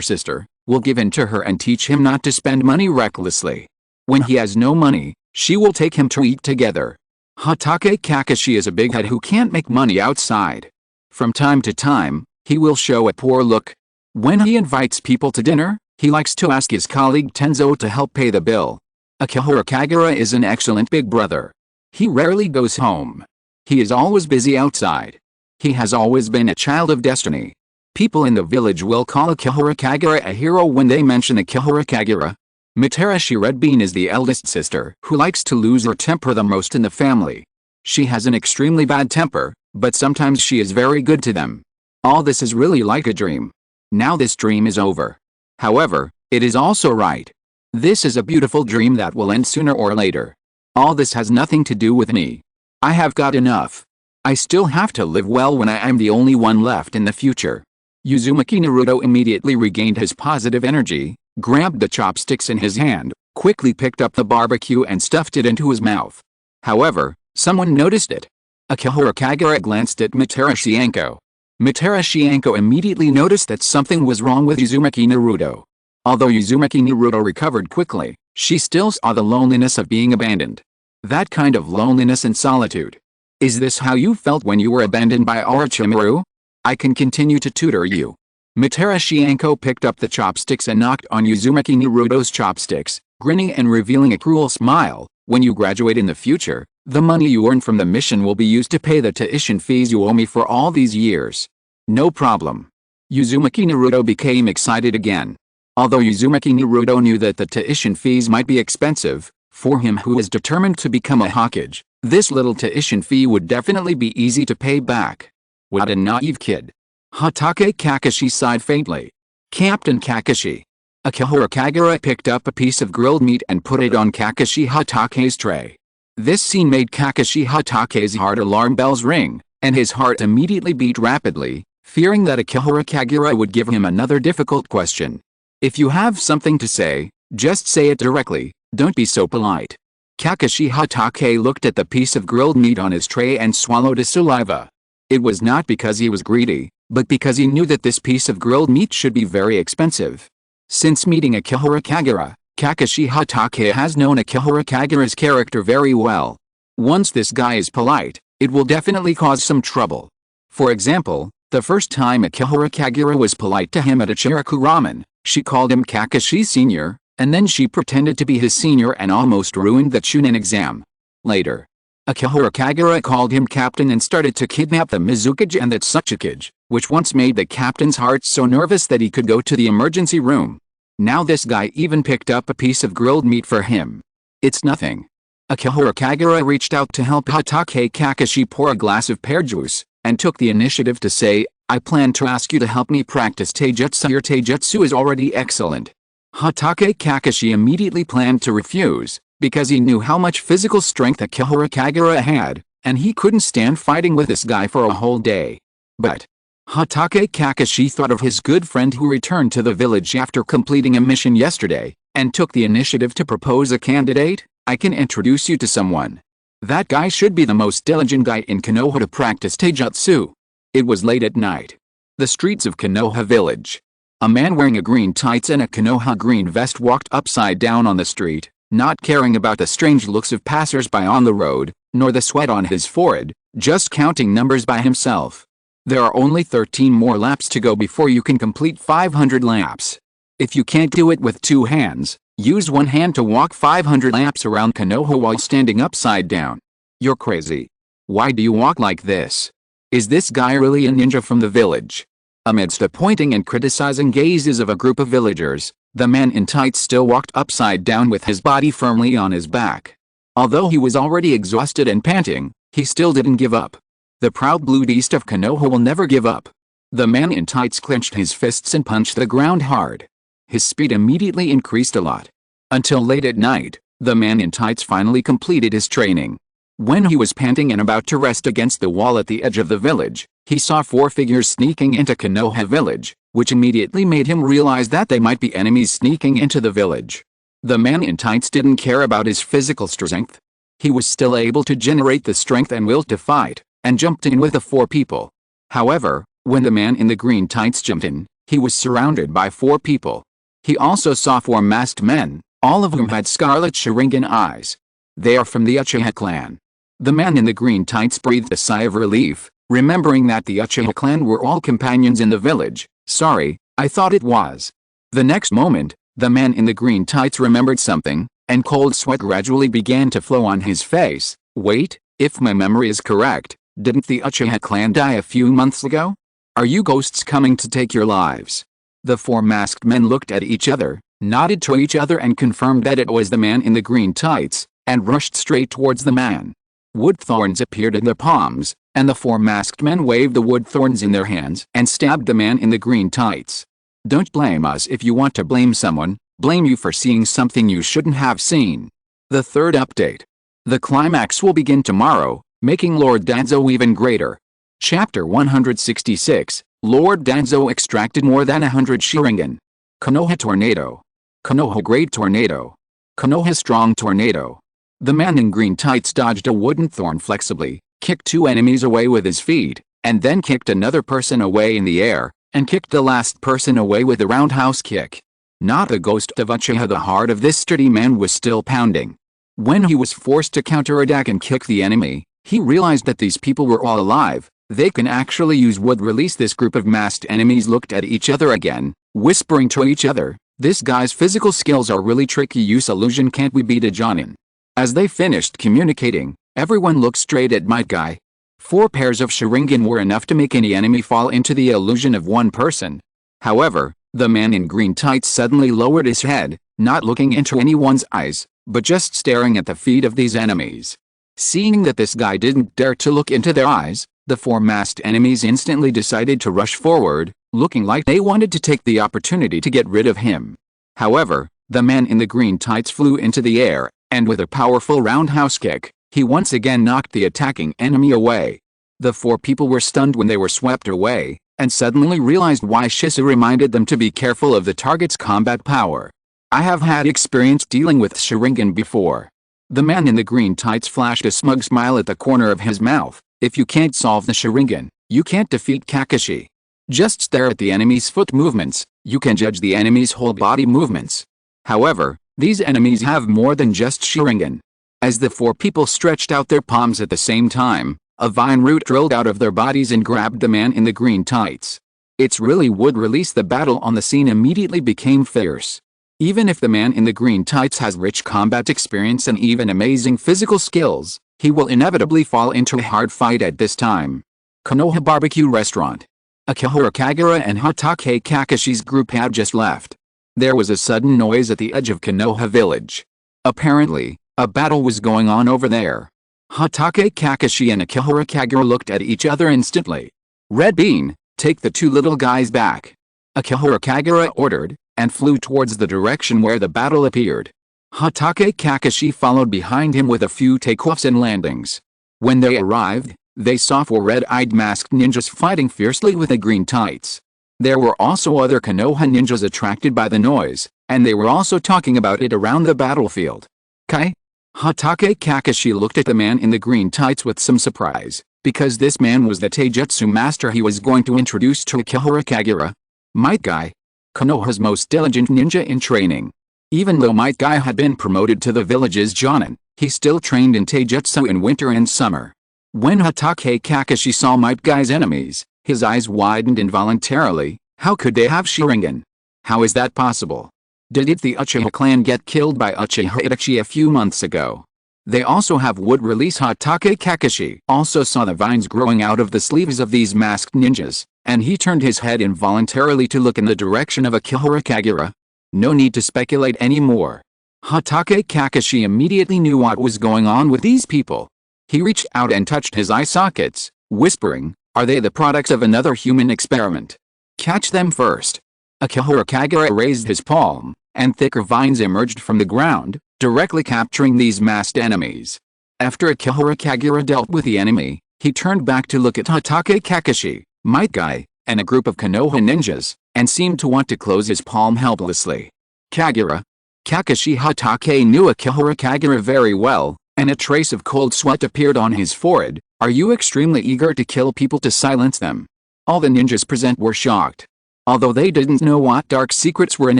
sister, will give in to her and teach him not to spend money recklessly. When he has no money, she will take him to eat together. Hatake Kakashi is a big head who can't make money outside. From time to time, he will show a poor look. When he invites people to dinner, he likes to ask his colleague Tenzo to help pay the bill. Akihara Kagura is an excellent big brother. He rarely goes home. He is always busy outside. He has always been a child of destiny. People in the village will call Akihara Kagura a hero when they mention Akihara Kagura. Madara Shiredbean is the eldest sister who likes to lose her temper the most in the family. She has an extremely bad temper, but sometimes she is very good to them. All this is really like a dream. Now this dream is over. However, it is also right. This is a beautiful dream that will end sooner or later. All this has nothing to do with me. I have got enough. I still have to live well when I am the only one left in the future. Uzumaki Naruto immediately regained his positive energy, grabbed the chopsticks in his hand, quickly picked up the barbecue and stuffed it into his mouth. However, someone noticed it. Akihara Kagura glanced at Madara Shianko. Madara Shianko immediately noticed that something was wrong with Uzumaki Naruto. Although Uzumaki Naruto recovered quickly, she still saw the loneliness of being abandoned. That kind of loneliness and solitude. Is this how you felt when you were abandoned by Orochimaru? I can continue to tutor you. Madara Shianko picked up the chopsticks and knocked on Uzumaki Naruto's chopsticks, grinning and revealing a cruel smile. When you graduate in the future, the money you earn from the mission will be used to pay the tuition fees you owe me for all these years. No problem. Uzumaki Naruto became excited again. Although Uzumaki Naruto knew that the tuition fees might be expensive, for him who is determined to become a Hokage, this little tuition fee would definitely be easy to pay back. What a naive kid. Hatake Kakashi sighed faintly. Captain Kakashi. Akihara Kagura picked up a piece of grilled meat and put it on Kakashi Hatake's tray. This scene made Kakashi Hatake's heart alarm bells ring, and his heart immediately beat rapidly, fearing that Akihara Kagura would give him another difficult question. If you have something to say, just say it directly, don't be so polite. Kakashi Hatake looked at the piece of grilled meat on his tray and swallowed his saliva. It was not because he was greedy, but because he knew that this piece of grilled meat should be very expensive. Since meeting Akihara Kagura, Kakashi Hatake has known Akihara Kagura's character very well. Once this guy is polite, it will definitely cause some trouble. For example, the first time Akihara Kagura was polite to him at Ichiraku Ramen, she called him Kakashi Senior, and then she pretended to be his senior and almost ruined the Chunin exam. Later, Akihara Kagura called him captain and started to kidnap the Mizukage and the Tsuchikage, which once made the captain's heart so nervous that he could go to the emergency room. Now this guy even picked up a piece of grilled meat for him. It's nothing. Akihiro Kagura reached out to help Hatake Kakashi pour a glass of pear juice, and took the initiative to say, "I plan to ask you to help me practice taijutsu. Your taijutsu is already excellent." Hatake Kakashi immediately planned to refuse, because he knew how much physical strength Akihiro Kagura had, and he couldn't stand fighting with this guy for a whole day. But Hatake Kakashi thought of his good friend who returned to the village after completing a mission yesterday, and took the initiative to propose a candidate. "I can introduce you to someone. That guy should be the most diligent guy in Konoha to practice taijutsu." It was late at night. The streets of Konoha village. A man wearing a green tights and a Konoha green vest walked upside down on the street, not caring about the strange looks of passers-by on the road, nor the sweat on his forehead, just counting numbers by himself. There are only 13 more laps to go before you can complete 500 laps. If you can't do it with 2 hands, use 1 hand to walk 500 laps around Konoha while standing upside down. You're crazy. Why do you walk like this? Is this guy really a ninja from the village? Amidst the pointing and criticizing gazes of a group of villagers, the man in tights still walked upside down with his body firmly on his back. Although he was already exhausted and panting, he still didn't give up. The proud blue beast of Konoha will never give up. The man in tights clenched his fists and punched the ground hard. His speed immediately increased a lot. Until late at night, the man in tights finally completed his training. When he was panting and about to rest against the wall at the edge of the village, he saw 4 figures sneaking into Konoha village, which immediately made him realize that they might be enemies sneaking into the village. The man in tights didn't care about his physical strength. He was still able to generate the strength and will to fight, and jumped in with the 4 people. However, when the man in the green tights jumped in, he was surrounded by 4 people. He also saw 4 masked men, all of whom had scarlet Sharingan eyes. They are from the Uchiha clan. The man in the green tights breathed a sigh of relief, remembering that the Uchiha clan were all companions in the village. "Sorry, I thought it was." The next moment, the man in the green tights remembered something, and cold sweat gradually began to flow on his face. "Wait, if my memory is correct, didn't the Uchiha clan die a few months ago? Are you ghosts coming to take your lives?" The 4 masked men looked at each other, nodded to each other and confirmed that it was the man in the green tights, and rushed straight towards the man. Wood thorns appeared in their palms, and the 4 masked men waved the wood thorns in their hands and stabbed the man in the green tights. "Don't blame us. If you want to blame someone, blame you for seeing something you shouldn't have seen." The third update. The climax will begin tomorrow, making Lord Danzo even greater. Chapter 166, Lord Danzo extracted more than 100 Sharingan. Konoha Tornado. Konoha Great Tornado. Konoha Strong Tornado. The man in green tights dodged a wooden thorn flexibly, kicked 2 enemies away with his feet, and then kicked another person away in the air, and kicked the last person away with a roundhouse kick. Not a ghost of Uchiha. The heart of this sturdy man was still pounding. When he was forced to counterattack and kick the enemy, he realized that these people were all alive. They can actually use wood release. This group of masked enemies looked at each other again, whispering to each other, "This guy's physical skills are really tricky. Use illusion. Can't we beat a Jonin?" As they finished communicating, everyone looked straight at my guy. 4 pairs of Sharingan were enough to make any enemy fall into the illusion of 1 person. However, the man in green tights suddenly lowered his head, not looking into anyone's eyes, but just staring at the feet of these enemies. Seeing that this guy didn't dare to look into their eyes, the 4 masked enemies instantly decided to rush forward, looking like they wanted to take the opportunity to get rid of him. However, the man in the green tights flew into the air, and with a powerful roundhouse kick, he once again knocked the attacking enemy away. The 4 people were stunned when they were swept away, and suddenly realized why Shisa reminded them to be careful of the target's combat power. "I have had experience dealing with Sharingan before." The man in the green tights flashed a smug smile at the corner of his mouth. "If you can't solve the Sharingan, you can't defeat Kakashi. Just stare at the enemy's foot movements, you can judge the enemy's whole body movements." However, these enemies have more than just Sharingan. As the 4 people stretched out their palms at the same time, a vine root drilled out of their bodies and grabbed the man in the green tights. Its really would release. The battle on the scene immediately became fierce. Even if the man in the green tights has rich combat experience and even amazing physical skills, he will inevitably fall into a hard fight at this time. Konoha Barbecue Restaurant. Akihiro Kagura and Hatake Kakashi's group had just left. There was a sudden noise at the edge of Konoha village. Apparently, A battle was going on over there. Hatake Kakashi and Akihara Kagura looked at each other instantly. Red Bean, take the two little guys back. Akihara Kagura ordered, and flew towards the direction where the battle appeared. Hatake Kakashi followed behind him with a few takeoffs and landings. When they arrived, they saw four red-eyed masked ninjas fighting fiercely with the green tights. There were also other Konoha ninjas attracted by the noise, and they were also talking about it around the battlefield. Kai? Hatake Kakashi looked at the man in the green tights with some surprise, because this man was the taijutsu master he was going to introduce to Akihara Kagura. Might Guy? Konoha's most diligent ninja in training. Even though Might Guy had been promoted to the village's jonin, he still trained in taijutsu in winter and summer. When Hatake Kakashi saw Might Guy's enemies, his eyes widened involuntarily. How could they have Sharingan? How is that possible? Did the Uchiha clan get killed by Uchiha Itachi a few months ago? They also have wood release. Hatake Kakashi also saw the vines growing out of the sleeves of these masked ninjas, and he turned his head involuntarily to look in the direction of Akihara Kagura. No need to speculate anymore. Hatake Kakashi immediately knew what was going on with these people. He reached out and touched his eye sockets, whispering, "Are they the products of another human experiment? Catch them first." Akihara Kagura raised his palm, and thicker vines emerged from the ground, directly capturing these masked enemies. After Akihara Kagura dealt with the enemy, he turned back to look at Hatake Kakashi, Might Guy, and a group of Konoha ninjas, and seemed to want to close his palm helplessly. Kagura. Kakashi Hatake knew Akihara Kagura very well, and a trace of cold sweat appeared on his forehead. Are you extremely eager to kill people to silence them? All the ninjas present were shocked. Although they didn't know what dark secrets were in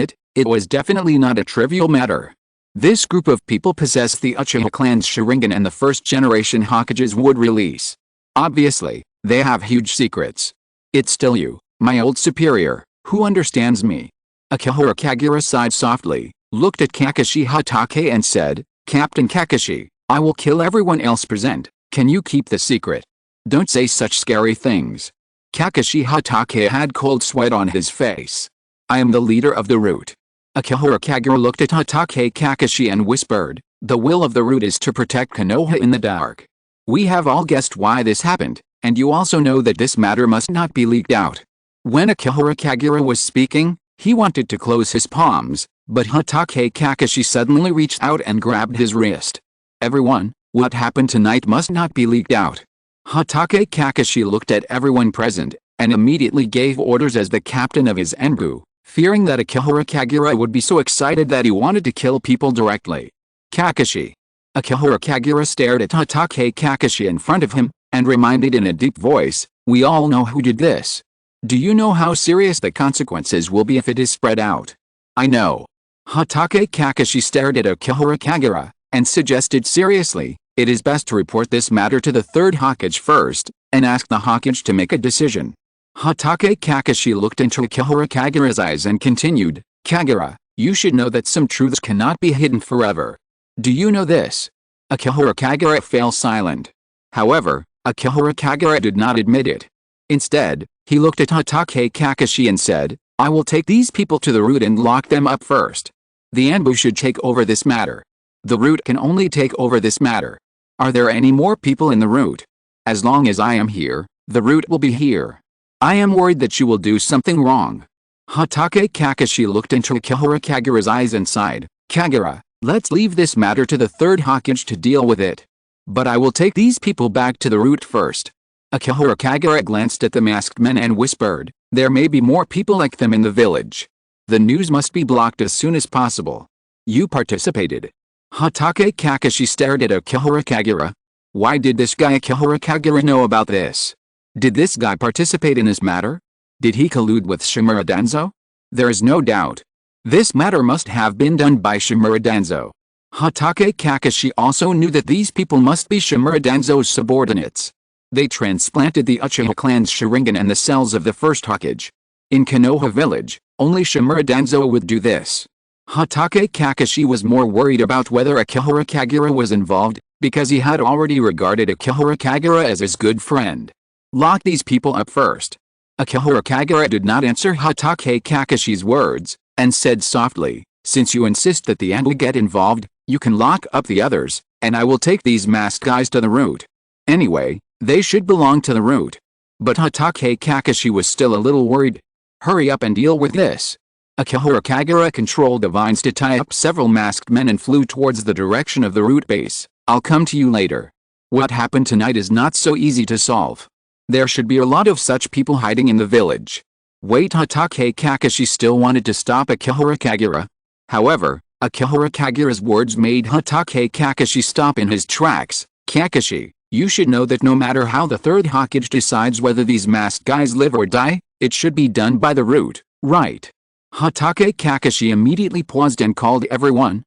it, it was definitely not a trivial matter. This group of people possessed the Uchiha clan's Sharingan and the first-generation Hokage's wood release. Obviously, they have huge secrets. It's still you, my old superior, who understands me. Akihara Kagura sighed softly, looked at Kakashi Hatake and said, "Captain Kakashi, I will kill everyone else present. Can you keep the secret? Don't say such scary things." Kakashi Hatake had cold sweat on his face. "I am the leader of the root." Akihara Kagura looked at Hatake Kakashi and whispered, "The will of the root is to protect Konoha in the dark. We have all guessed why this happened, and you also know that this matter must not be leaked out." When Akihara Kagura was speaking, he wanted to close his palms, but Hatake Kakashi suddenly reached out and grabbed his wrist. "Everyone, what happened tonight must not be leaked out." Hatake Kakashi looked at everyone present, and immediately gave orders as the captain of his Enbu, fearing that Akihara Kagura would be so excited that he wanted to kill people directly. "Kakashi." Akihara Kagura stared at Hatake Kakashi in front of him, and reminded in a deep voice, "We all know who did this. Do you know how serious the consequences will be if it is spread out?" "I know." Hatake Kakashi stared at Akihara Kagura, and suggested seriously, "It is best to report this matter to the third Hokage first, and ask the Hokage to make a decision." Hatake Kakashi looked into Akihara Kagura's eyes and continued, "Kagura, you should know that some truths cannot be hidden forever. Do you know this?" Akihara Kagura fell silent. However, Akihara Kagura did not admit it. Instead, he looked at Hatake Kakashi and said, "I will take these people to the root and lock them up first. The Anbu should take over this matter. The root can only take over this matter. Are there any more people in the root? As long as I am here, the root will be here. I am worried that you will do something wrong." Hatake Kakashi looked into Akihara Kagura's eyes and sighed, "Kagura, let's leave this matter to the third Hokage to deal with it. But I will take these people back to the root first." Akihara Kagura glanced at the masked men and whispered, "There may be more people like them in the village. The news must be blocked as soon as possible." "You participated." Hatake Kakashi stared at Akihara Kagura. Why did this guy Akihara Kagura know about this? Did this guy participate in this matter? Did he collude with Shimura Danzo? There is no doubt. This matter must have been done by Shimura Danzo. Hatake Kakashi also knew that these people must be Shimura Danzo's subordinates. They transplanted the Uchiha clan's Sharingan and the cells of the first Hokage. In Konoha village, only Shimura Danzo would do this. Hatake Kakashi was more worried about whether Akihara Kagura was involved, because he had already regarded Akihara Kagura as his good friend. Lock these people up first. Akihara Kagura did not answer Hatake Kakashi's words, and said softly, Since you insist that the Anbu get involved, you can lock up the others, and I will take these masked guys to the root. Anyway, they should belong to the root. But Hatake Kakashi was still a little worried. Hurry up and deal with this. Akihara Kagura controlled the vines to tie up several masked men and flew towards the direction of the root base. I'll come to you later. What happened tonight is not so easy to solve. There should be a lot of such people hiding in the village. Wait, Hatake Kakashi still wanted to stop Akihara Kagura. However, Akihara Kagura's words made Hatake Kakashi stop in his tracks. Kakashi, you should know that no matter how the third Hokage decides whether these masked guys live or die, it should be done by the root, right? Hatake Kakashi immediately paused and called everyone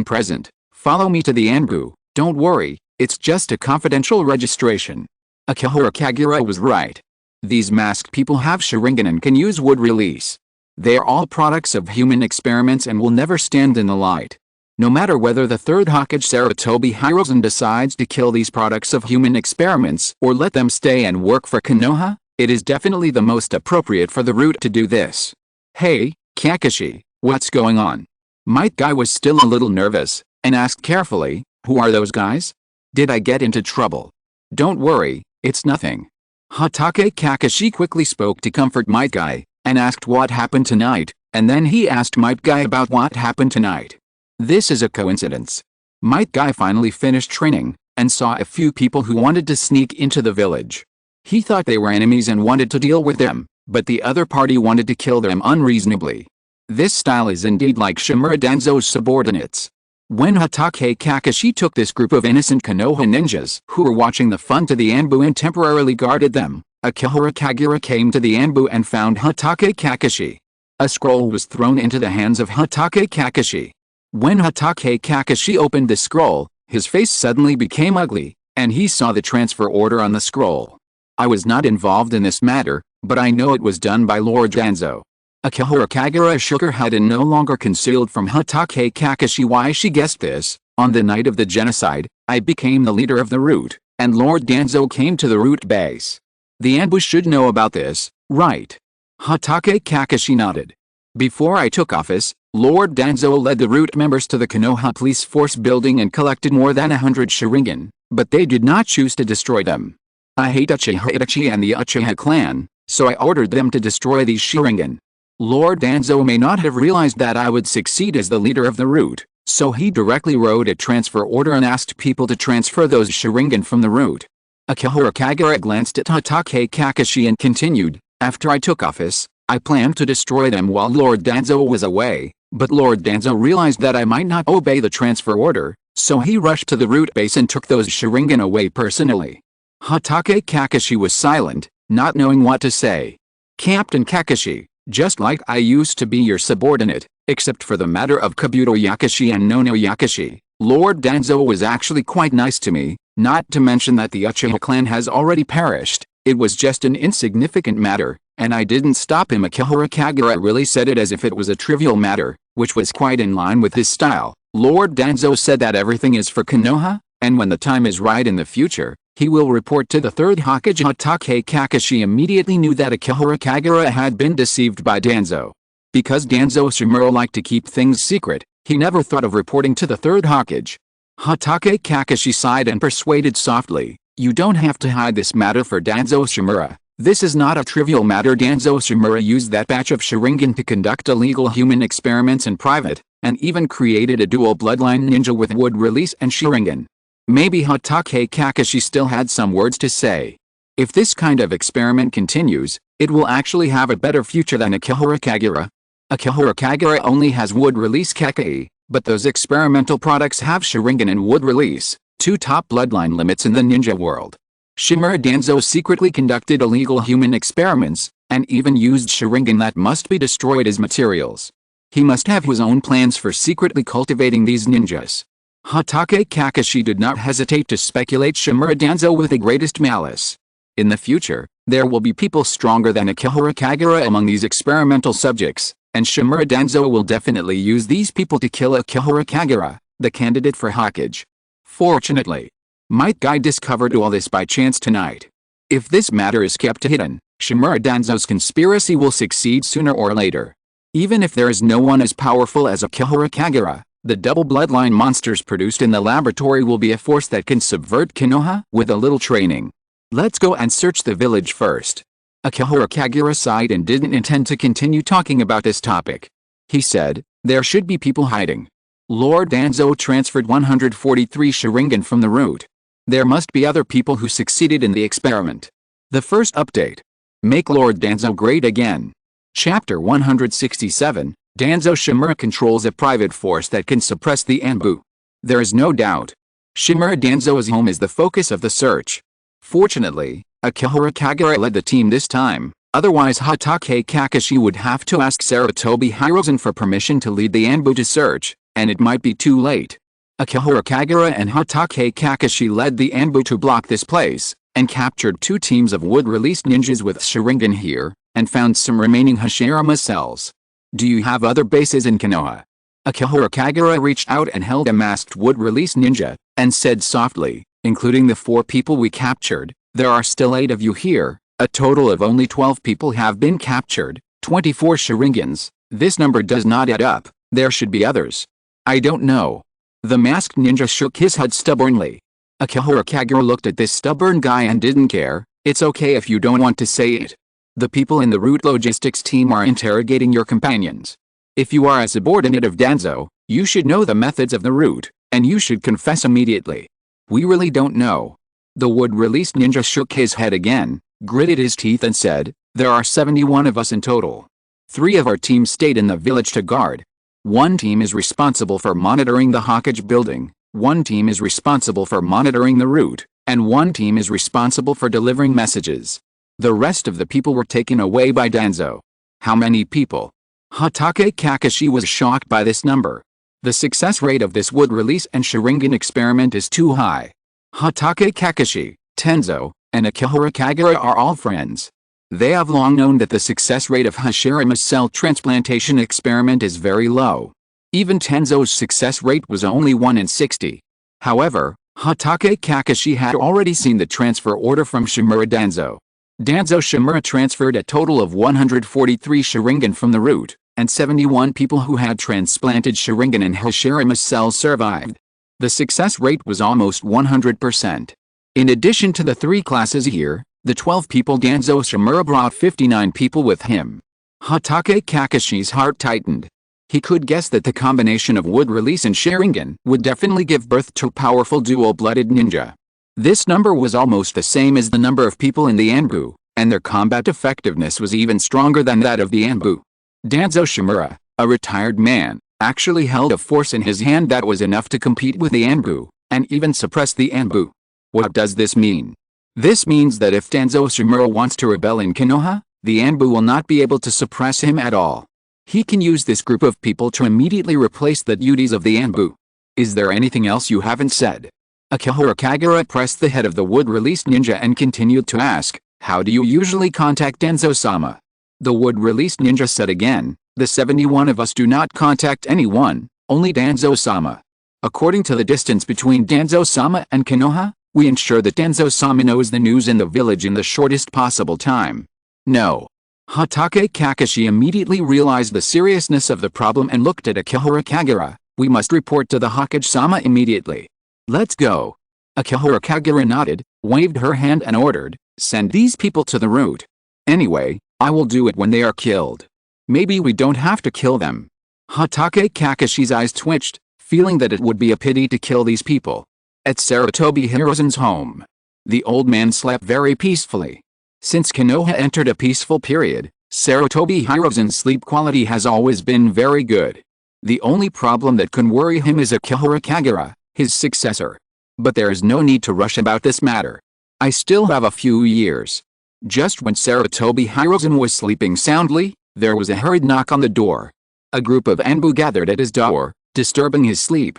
present. Follow me to the Anbu. Don't worry, it's just a confidential registration. Akihara Kagura was right. These masked people have Sharingan and can use wood release. They are all products of human experiments and will never stand in the light. No matter whether the third Hokage Sarutobi Hiruzen decides to kill these products of human experiments or let them stay and work for Konoha, it is definitely the most appropriate for the root to do this. Hey, Kakashi, what's going on? Might Guy was still a little nervous, and asked carefully, who are those guys? Did I get into trouble? Don't worry, it's nothing. Hatake Kakashi quickly spoke to comfort Might Guy, and asked what happened tonight, and then he asked Might Guy about what happened tonight. This is a coincidence. Might Guy finally finished training, and saw a few people who wanted to sneak into the village. He thought they were enemies and wanted to deal with them, but the other party wanted to kill them unreasonably. This style is indeed like Shimura Danzo's subordinates. When Hatake Kakashi took this group of innocent Konoha ninjas who were watching the fun to the Anbu and temporarily guarded them, Akihara Kagura came to the Anbu and found Hatake Kakashi. A scroll was thrown into the hands of Hatake Kakashi. When Hatake Kakashi opened the scroll, his face suddenly became ugly, and he saw the transfer order on the scroll. I was not involved in this matter, but I know it was done by Lord Danzo. Akihara Kagura shook her head and no longer concealed from Hatake Kakashi why she guessed this. On the night of the genocide, I became the leader of the root, and Lord Danzo came to the root base. The Anbu should know about this, right? Hatake Kakashi nodded. Before I took office, Lord Danzo led the root members to the Konoha police force building and collected more than 100 Sharingan, but they did not choose to destroy them. I hate Uchiha Itachi and the Uchiha clan, so I ordered them to destroy these Sharingan. Lord Danzo may not have realized that I would succeed as the leader of the root, so he directly wrote a transfer order and asked people to transfer those Sharingan from the root. Akihara Kagura glanced at Hatake Kakashi and continued, after I took office, I planned to destroy them while Lord Danzo was away, but Lord Danzo realized that I might not obey the transfer order, so he rushed to the root base and took those Sharingan away personally. Hatake Kakashi was silent, not knowing what to say. Captain Kakashi, just like I used to be your subordinate, except for the matter of Kabuto Yakashi and Nono Yakashi, Lord Danzo was actually quite nice to me, not to mention that the Uchiha clan has already perished. It was just an insignificant matter, and I didn't stop him. Akihara Kagura really said it as if it was a trivial matter, which was quite in line with his style. Lord Danzo said that everything is for Konoha, and when the time is right in the future, he will report to the third Hokage. Hatake Kakashi immediately knew that Akihara Kagura had been deceived by Danzo. Because Danzo Shimura liked to keep things secret, he never thought of reporting to the third Hokage. Hatake Kakashi sighed and persuaded softly, you don't have to hide this matter for Danzo Shimura. This is not a trivial matter. Danzo Shimura used that batch of Sharingan to conduct illegal human experiments in private, and even created a dual bloodline ninja with wood release and Sharingan. Maybe Hatake Kakashi still had some words to say. If this kind of experiment continues, it will actually have a better future than Akihara Kagura. Akihara Kagura only has wood release Kekkei, but those experimental products have Sharingan and wood release, two top bloodline limits in the ninja world. Shimura Danzo secretly conducted illegal human experiments, and even used Sharingan that must be destroyed as materials. He must have his own plans for secretly cultivating these ninjas. Hatake Kakashi did not hesitate to speculate Shimura Danzo with the greatest malice. In the future, there will be people stronger than Akihara Kagura among these experimental subjects, and Shimura Danzo will definitely use these people to kill Akihara Kagura, the candidate for Hokage. Fortunately, Might Guy discovered all this by chance tonight. If this matter is kept hidden, Shimura Danzo's conspiracy will succeed sooner or later. Even if there is no one as powerful as Akihara Kagura, the double bloodline monsters produced in the laboratory will be a force that can subvert Konoha with a little training. Let's go and search the village first. Akihara Kagura sighed and didn't intend to continue talking about this topic. He said, there should be people hiding. Lord Danzo transferred 143 Sharingan from the root. There must be other people who succeeded in the experiment. The first update. Make Lord Danzo great again. Chapter 167, Danzo Shimura controls a private force that can suppress the Anbu. There is no doubt. Shimura Danzo's home is the focus of the search. Fortunately, Akihara Kagura led the team this time, otherwise Hatake Kakashi would have to ask Sarutobi Hirozen for permission to lead the Anbu to search, and it might be too late. Akihara Kagura and Hatake Kakashi led the Anbu to block this place, and captured 2 teams of wood-released ninjas with Sharingan here, and found some remaining Hashirama cells. Do you have other bases in Konoha? Akihara Kagura reached out and held a masked wood-released ninja, and said softly, including the 4 people we captured, there are still 8 of you here, a total of only 12 people have been captured, 24 Sharingans, this number does not add up, there should be others. I don't know. The masked ninja shook his head stubbornly. Akihara Kagura looked at this stubborn guy and didn't care, it's okay if you don't want to say it. The people in the route logistics team are interrogating your companions. If you are a subordinate of Danzo, you should know the methods of the route, and you should confess immediately. We really don't know. The wood-released ninja shook his head again, gritted his teeth and said, there are 71 of us in total. 3 of our team stayed in the village to guard. 1 team is responsible for monitoring the Hokage building, 1 team is responsible for monitoring the route, and 1 team is responsible for delivering messages. The rest of the people were taken away by Danzo. How many people? Hatake Kakashi was shocked by this number. The success rate of this wood release and Sharingan experiment is too high. Hatake Kakashi, Tenzo, and Akihara Kagura are all friends. They have long known that the success rate of Hashirama's cell transplantation experiment is very low. Even Tenzo's success rate was only 1 in 60. However, Hatake Kakashi had already seen the transfer order from Shimura Danzo. Danzo Shimura transferred a total of 143 Sharingan from the root, and 71 people who had transplanted Sharingan in Hashirama's cell survived. The success rate was almost 100%. In addition to the 3 classes here, the 12 people Danzo Shimura brought 59 people with him. Hatake Kakashi's heart tightened. He could guess that the combination of wood release and Sharingan would definitely give birth to powerful dual-blooded ninja. This number was almost the same as the number of people in the Anbu, and their combat effectiveness was even stronger than that of the Anbu. Danzo Shimura, a retired man, actually held a force in his hand that was enough to compete with the Anbu, and even suppress the Anbu. What does this mean? This means that if Danzo Shimura wants to rebel in Konoha, the Anbu will not be able to suppress him at all. He can use this group of people to immediately replace the duties of the Anbu. Is there anything else you haven't said? Akihara Kagura pressed the head of the wood-released ninja and continued to ask, how do you usually contact Danzo-sama? The wood-released ninja said again, the 71 of us do not contact anyone, only Danzo-sama. According to the distance between Danzo-sama and Konoha, we ensure that Danzo-sama knows the news in the village in the shortest possible time. No. Hatake Kakashi immediately realized the seriousness of the problem and looked at Akihara Kagura. We must report to the Hokage-sama immediately. Let's go. Akihara Kagura nodded, waved her hand and ordered, send these people to the route. Anyway, I will do it when they are killed. Maybe we don't have to kill them. Hatake Kakashi's eyes twitched, feeling that it would be a pity to kill these people. At Sarutobi Hirozen's home, the old man slept very peacefully. Since Konoha entered a peaceful period, Sarutobi Hirozen's sleep quality has always been very good. The only problem that can worry him is Akihara Kagura, his successor. But there is no need to rush about this matter. I still have a few years. Just when Sarutobi Hirozen was sleeping soundly, there was a hurried knock on the door. A group of Anbu gathered at his door, disturbing his sleep.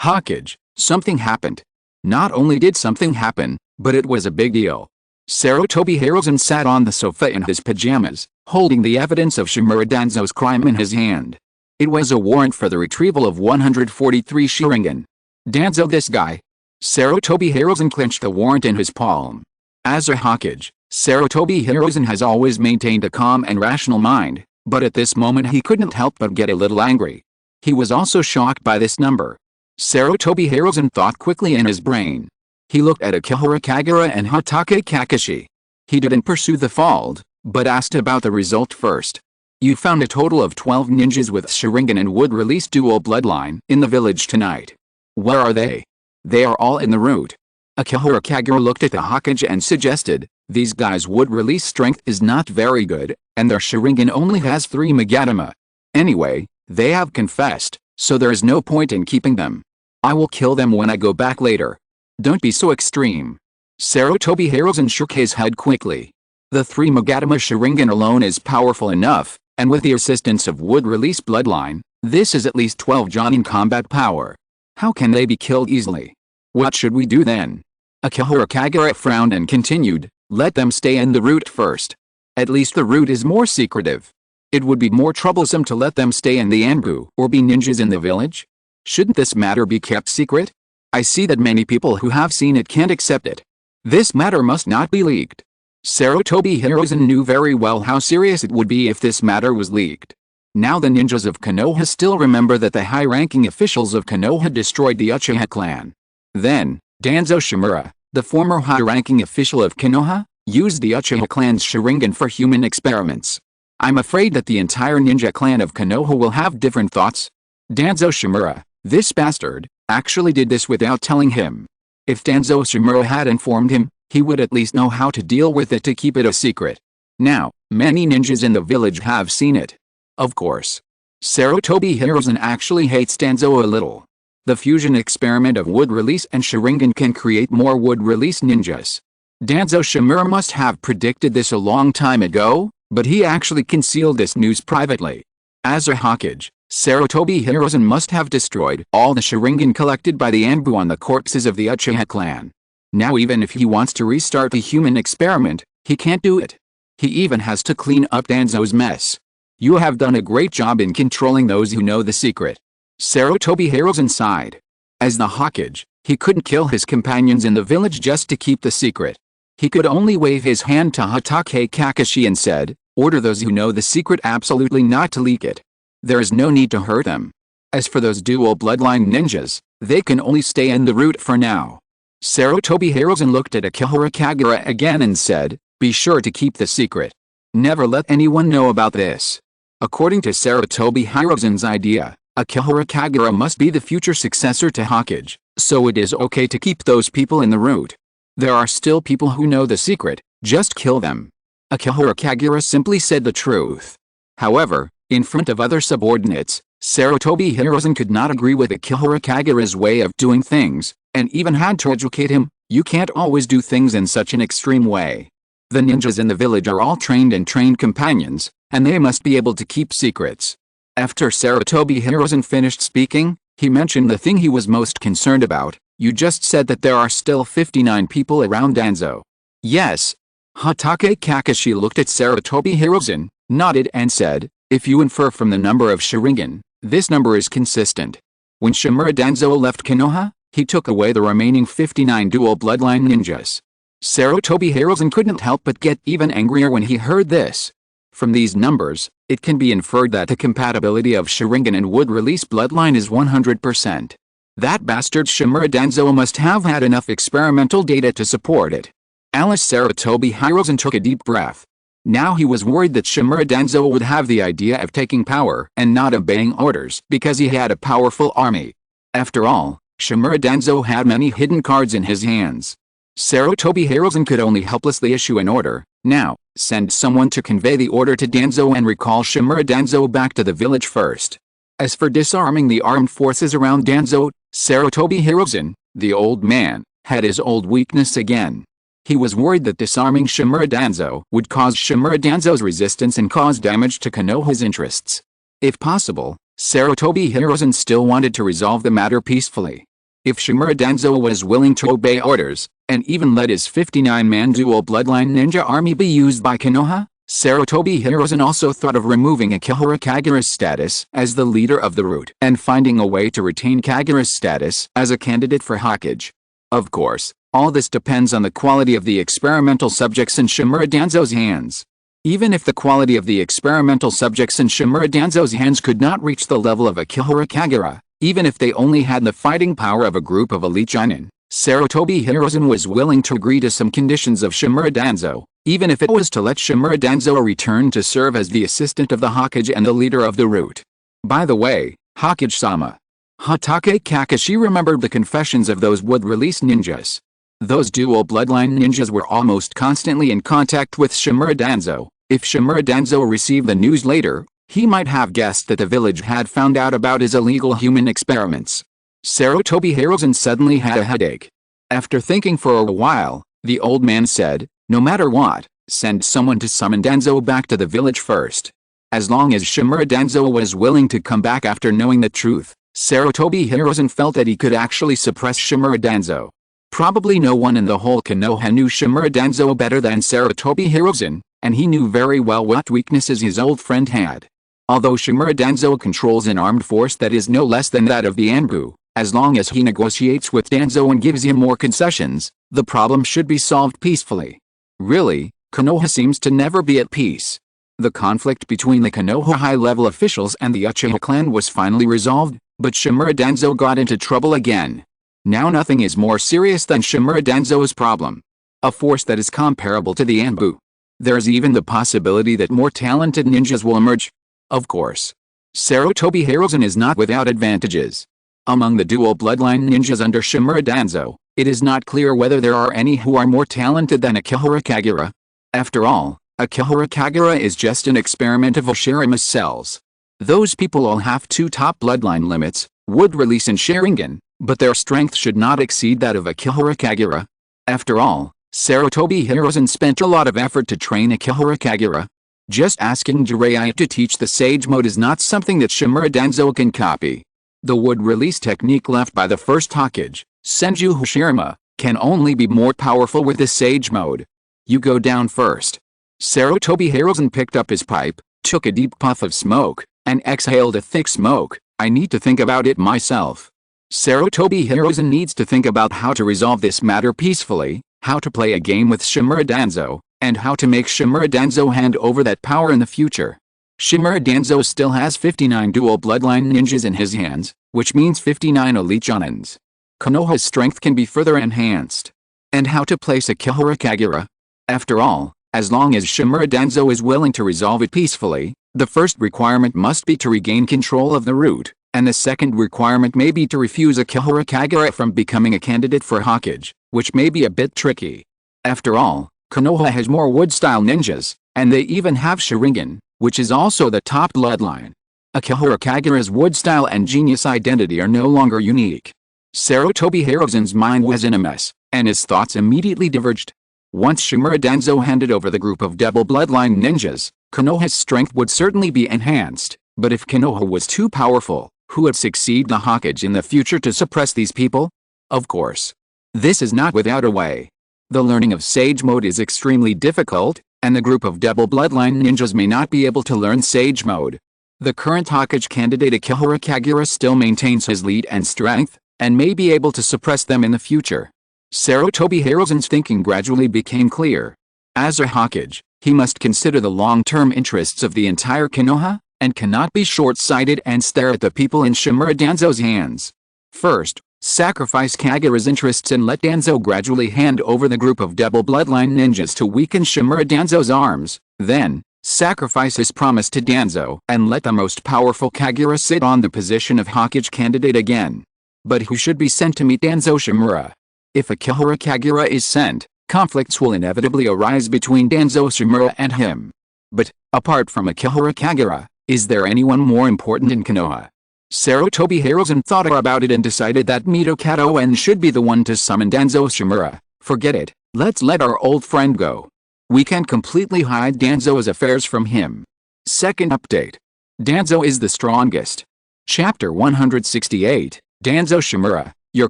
Hokage, something happened. Not only did something happen, but it was a big deal. Sarutobi Hirozen sat on the sofa in his pajamas, holding the evidence of Shimura Danzo's crime in his hand. It was a warrant for the retrieval of 143 Sharingan. Danzo, this guy. Sarutobi Hirozen clenched the warrant in his palm. As a Hokage, Sarutobi Hirozen has always maintained a calm and rational mind, But at this moment he couldn't help but get a little angry. He was also shocked by this number. Sarutobi Hiruzen thought quickly in his brain. He looked at Akihara Kagura and Hatake Kakashi. He didn't pursue the fault, but asked about the result first. You found a total of 12 ninjas with Sharingan and would release dual bloodline in the village tonight. Where are they? They are all in the route. Akihara Kagura looked at the Hokage and suggested, these guys' would release strength is not very good, and their Sharingan only has 3 Magatama. Anyway, they have confessed, so there is no point in keeping them. I will kill them when I go back later. Don't be so extreme. Sarutobi Hiruzen shook his head quickly. The 3 Magatama Sharingan alone is powerful enough, and with the assistance of would release bloodline, this is at least 12 Jonin combat power. How can they be killed easily? What should we do then? Akihara Kagura frowned and continued, let them stay in the route first. At least the route is more secretive. It would be more troublesome to let them stay in the Anbu or be ninjas in the village. Shouldn't this matter be kept secret? I see that many people who have seen it can't accept it. This matter must not be leaked. Sarutobi Hiruzen knew very well how serious it would be if this matter was leaked. Now the ninjas of Konoha still remember that the high-ranking officials of Konoha destroyed the Uchiha clan. Then, Danzo Shimura, the former high-ranking official of Konoha, used the Uchiha clan's Sharingan for human experiments. I'm afraid that the entire ninja clan of Konoha will have different thoughts. Danzo Shimura, this bastard, actually did this without telling him. If Danzo Shimura had informed him, he would at least know how to deal with it to keep it a secret. Now, many ninjas in the village have seen it. Of course. Sarutobi Hiruzen actually hates Danzo a little. The fusion experiment of wood release and Sharingan can create more wood release ninjas. Danzo Shimura must have predicted this a long time ago, but he actually concealed this news privately. As a Hokage, Sarutobi Hiruzen must have destroyed all the Sharingan collected by the Anbu on the corpses of the Uchiha clan. Now even if he wants to restart the human experiment, he can't do it. He even has to clean up Danzo's mess. You have done a great job in controlling those who know the secret. Sarutobi Hiruzen sighed. As the Hokage, he couldn't kill his companions in the village just to keep the secret. He could only wave his hand to Hatake Kakashi and said, order those who know the secret absolutely not to leak it. There is no need to hurt them. As for those dual bloodline ninjas, they can only stay in the route for now. Sarutobi Hiruzen looked at Akihara Kagura again and said, be sure to keep the secret. Never let anyone know about this. According to Sarutobi Hiruzen's idea, Akihara Kagura must be the future successor to Hokage, so it is okay to keep those people in the route. There are still people who know the secret, just kill them. Akihara Kagura simply said the truth. However, in front of other subordinates, Sarutobi Hiruzen could not agree with Akihara Kagura's way of doing things, and even had to educate him, you can't always do things in such an extreme way. The ninjas in the village are all trained and trained companions, and they must be able to keep secrets. After Sarutobi Hiruzen finished speaking, he mentioned the thing he was most concerned about. You just said that there are still 59 people around Danzo. Yes. Hatake Kakashi looked at Sarutobi Hiruzen, nodded and said, if you infer from the number of Sharingan, this number is consistent. When Shimura Danzo left Konoha, he took away the remaining 59 dual bloodline ninjas. Sarutobi Hiruzen couldn't help but get even angrier when he heard this. From these numbers, it can be inferred that the compatibility of Sharingan and wood release bloodline is 100%. That bastard Shimura Danzo must have had enough experimental data to support it. Alice Sarutobi Hiruzen took a deep breath. Now he was worried that Shimura Danzo would have the idea of taking power and not obeying orders because he had a powerful army. After all, Shimura Danzo had many hidden cards in his hands. Sarutobi Hiruzen could only helplessly issue an order. Now, send someone to convey the order to Danzo and recall Shimura Danzo back to the village first. As for disarming the armed forces around Danzo, Sarutobi Hiruzen, the old man, had his old weakness again. He was worried that disarming Shimura Danzo would cause Shimura Danzo's resistance and cause damage to Konoha's interests. If possible, Sarutobi Hiruzen still wanted to resolve the matter peacefully. If Shimura Danzo was willing to obey orders, and even let his 59-man dual bloodline ninja army be used by Konoha, Sarutobi Hiruzen also thought of removing Akihara Kagura's status as the leader of the route and finding a way to retain Kagura's status as a candidate for Hokage. Of course, all this depends on the quality of the experimental subjects in Shimura Danzo's hands. Even if the quality of the experimental subjects in Shimura Danzo's hands could not reach the level of Akihara Kagura, even if they only had the fighting power of a group of elite Jonin, Sarutobi Hiruzen was willing to agree to some conditions of Shimura Danzo, even if it was to let Shimura Danzo return to serve as the assistant of the Hokage and the leader of the route. By the way, Hokage-sama. Hatake Kakashi remembered the confessions of those wood-release ninjas. Those dual bloodline ninjas were almost constantly in contact with Shimura Danzo. If Shimura Danzo received the news later, he might have guessed that the village had found out about his illegal human experiments. Sarutobi Hiruzen suddenly had a headache. After thinking for a while, the old man said, "No matter what, send someone to summon Danzo back to the village first." As long as Shimura Danzo was willing to come back after knowing the truth, Sarutobi Hiruzen felt that he could actually suppress Shimura Danzo. Probably no one in the whole Konoha knew Shimura Danzo better than Sarutobi Hiruzen, and he knew very well what weaknesses his old friend had. Although Shimura Danzo controls an armed force that is no less than that of the Anbu, as long as he negotiates with Danzo and gives him more concessions, the problem should be solved peacefully. Really, Konoha seems to never be at peace. The conflict between the Konoha high-level officials and the Uchiha clan was finally resolved, but Shimura Danzo got into trouble again. Now nothing is more serious than Shimura Danzo's problem. A force that is comparable to the Anbu. There is even the possibility that more talented ninjas will emerge. Of course. Sarutobi Hiruzen is not without advantages. Among the dual bloodline ninjas under Shimura Danzo, it is not clear whether there are any who are more talented than Akihara Kagura. After all, Akihara Kagura is just an experiment of Oshirima's cells. Those people all have two top bloodline limits, wood release and Sharingan, but their strength should not exceed that of Akihara Kagura. After all, Sarutobi Hiruzen spent a lot of effort to train Akihara Kagura. Just asking Jiraiya to teach the Sage Mode is not something that Shimura Danzo can copy. The wood release technique left by the first Hokage, Senju Hoshirima, can only be more powerful with the Sage Mode. You go down first. Sarutobi Hiruzen picked up his pipe, took a deep puff of smoke, and exhaled a thick smoke. I need to think about it myself. Sarutobi Hiruzen needs to think about how to resolve this matter peacefully, how to play a game with Shimura Danzo, and how to make Shimura Danzo hand over that power in the future. Shimura Danzo still has 59 dual bloodline ninjas in his hands, which means 59 elite Jonins. Konoha's strength can be further enhanced. And how to place Akihara Kagura? After all, as long as Shimura Danzo is willing to resolve it peacefully, the first requirement must be to regain control of the route, and the second requirement may be to refuse Akihara Kagura from becoming a candidate for Hokage, which may be a bit tricky. After all, Konoha has more wood-style ninjas, and they even have Sharingan, which is also the top bloodline. Akihara Kagura's wood-style and genius identity are no longer unique. Sarutobi Hiruzen's mind was in a mess, and his thoughts immediately diverged. Once Shimura Danzo handed over the group of double bloodline ninjas, Konoha's strength would certainly be enhanced, but if Konoha was too powerful, who would succeed the Hokage in the future to suppress these people? Of course. This is not without a way. The learning of Sage Mode is extremely difficult, and the group of double bloodline ninjas may not be able to learn Sage Mode. The current Hokage candidate Akihara Kagura still maintains his lead and strength, and may be able to suppress them in the future. Sarutobi Hiruzen's thinking gradually became clear. As a Hokage, he must consider the long-term interests of the entire Konoha, and cannot be short-sighted and stare at the people in Shimura Danzo's hands. First, sacrifice Kagura's interests and let Danzo gradually hand over the group of double bloodline ninjas to weaken Shimura Danzo's arms. Then, sacrifice his promise to Danzo and let the most powerful Kagura sit on the position of Hokage candidate again. But who should be sent to meet Danzo Shimura? If Akihara Kagura is sent, conflicts will inevitably arise between Danzo Shimura and him. But, apart from Akihara Kagura, is there anyone more important in Konoha? Sarutobi Hiruzen thought about it and decided that Mito En should be the one to summon Danzo Shimura. Forget it, let's let our old friend go. We can completely hide Danzo's affairs from him. Second update. Danzo is the strongest. Chapter 168, Danzo Shimura, your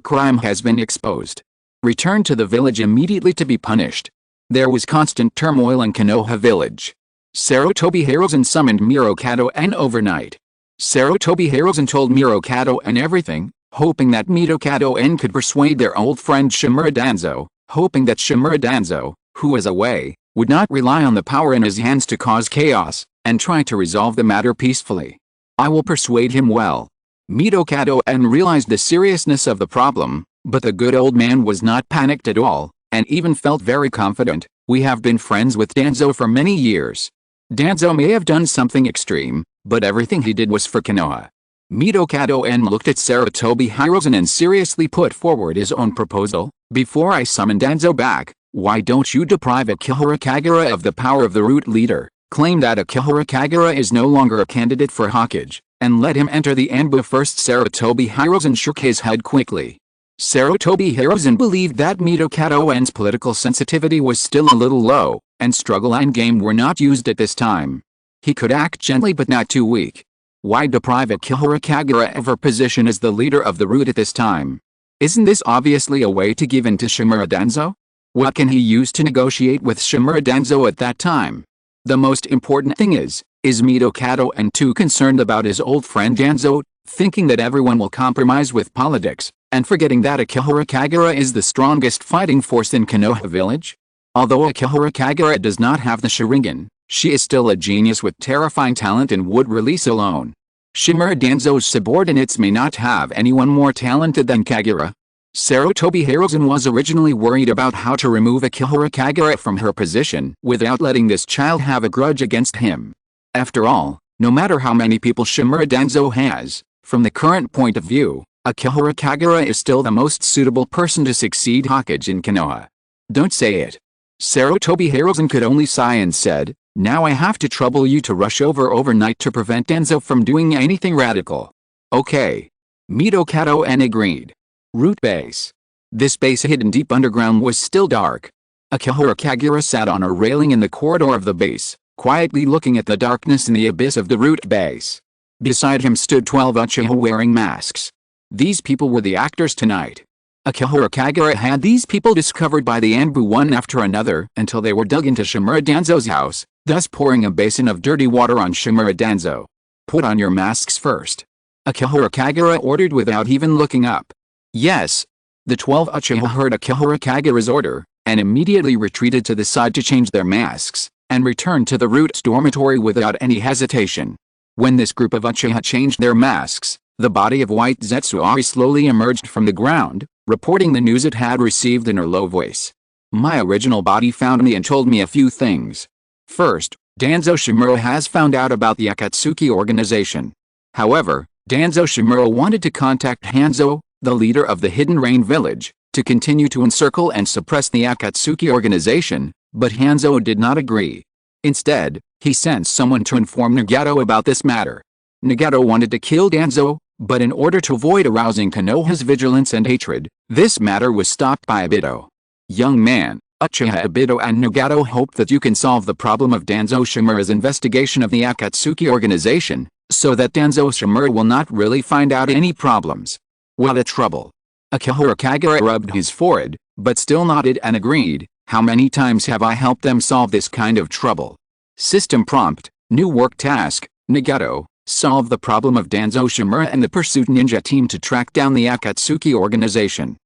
crime has been exposed. Return to the village immediately to be punished. There was constant turmoil in Konoha village. Sarutobi Hiruzen summoned Mito En overnight. Sarutobi Hiruzen told Mito En everything, hoping that Mito En could persuade their old friend Shimura Danzo, hoping that Shimura Danzo, who was away, would not rely on the power in his hands to cause chaos, and try to resolve the matter peacefully. I will persuade him well. Midokado-en realized the seriousness of the problem, but the good old man was not panicked at all, and even felt very confident. We have been friends with Danzo for many years. Danzo may have done something extreme, but everything he did was for Konoha. Midokado-en looked at Sarutobi Hiruzen and seriously put forward his own proposal. Before I summon Danzo back, why don't you deprive Akihara Kagura of the power of the root leader, claim that Akihara Kagura is no longer a candidate for Hokage, and let him enter the Anbu first. Sarutobi Hiruzen shook his head quickly. Sarutobi Hiruzen believed that Midokado-en's political sensitivity was still a little low, and struggle and game were not used at this time. He could act gently but not too weak. Why deprive Akihara Kagura of her position as the leader of the root at this time? Isn't this obviously a way to give in to Shimura Danzo? What can he use to negotiate with Shimura Danzo at that time? The most important thing is Midokado-en too concerned about his old friend Danzo, thinking that everyone will compromise with politics, and forgetting that Akihara Kagura is the strongest fighting force in Konoha village? Although Akihara Kagura does not have the Sharingan, she is still a genius with terrifying talent and would release alone. Shimura Danzo's subordinates may not have anyone more talented than Kagura. Sarutobi Hiruzen was originally worried about how to remove Akihara Kagura from her position without letting this child have a grudge against him. After all, no matter how many people Shimura Danzo has, from the current point of view, Akihara Kagura is still the most suitable person to succeed Hokage in Konoha. Don't say it. Sarutobi Hiruzen could only sigh and said, now I have to trouble you to rush over overnight to prevent Danzo from doing anything radical. Okay. Midokado-en agreed. Root base. This base hidden deep underground was still dark. Akihara Kagura sat on a railing in the corridor of the base, quietly looking at the darkness in the abyss of the root base. Beside him stood 12 Uchiha wearing masks. These people were the actors tonight. Akihara Kagura had these people discovered by the Anbu one after another until they were dug into Shimura Danzo's house, thus pouring a basin of dirty water on Shimura Danzo. Put on your masks first. Akihara Kagura ordered without even looking up. Yes. The 12 Uchiha heard Akihara Kagura's order, and immediately retreated to the side to change their masks, and returned to the root's dormitory without any hesitation. When this group of Uchiha changed their masks, the body of White Zetsuari slowly emerged from the ground, reporting the news it had received in her low voice. My original body found me and told me a few things. First, Danzo Shimura has found out about the Akatsuki organization. However, Danzo Shimura wanted to contact Hanzo, the leader of the Hidden Rain village, to continue to encircle and suppress the Akatsuki organization, but Hanzo did not agree. Instead, he sent someone to inform Nagato about this matter. Nagato wanted to kill Danzo, but in order to avoid arousing Konoha's vigilance and hatred, this matter was stopped by Obito. Young man, Uchiha Obito and Nagato hope that you can solve the problem of Danzo Shimura's investigation of the Akatsuki organization, so that Danzo Shimura will not really find out any problems. What a trouble. Akihara Kagura rubbed his forehead, but still nodded and agreed. How many times have I helped them solve this kind of trouble? System prompt, new work task, Nagato, solve the problem of Danzo Shimura and the Pursuit Ninja team to track down the Akatsuki organization.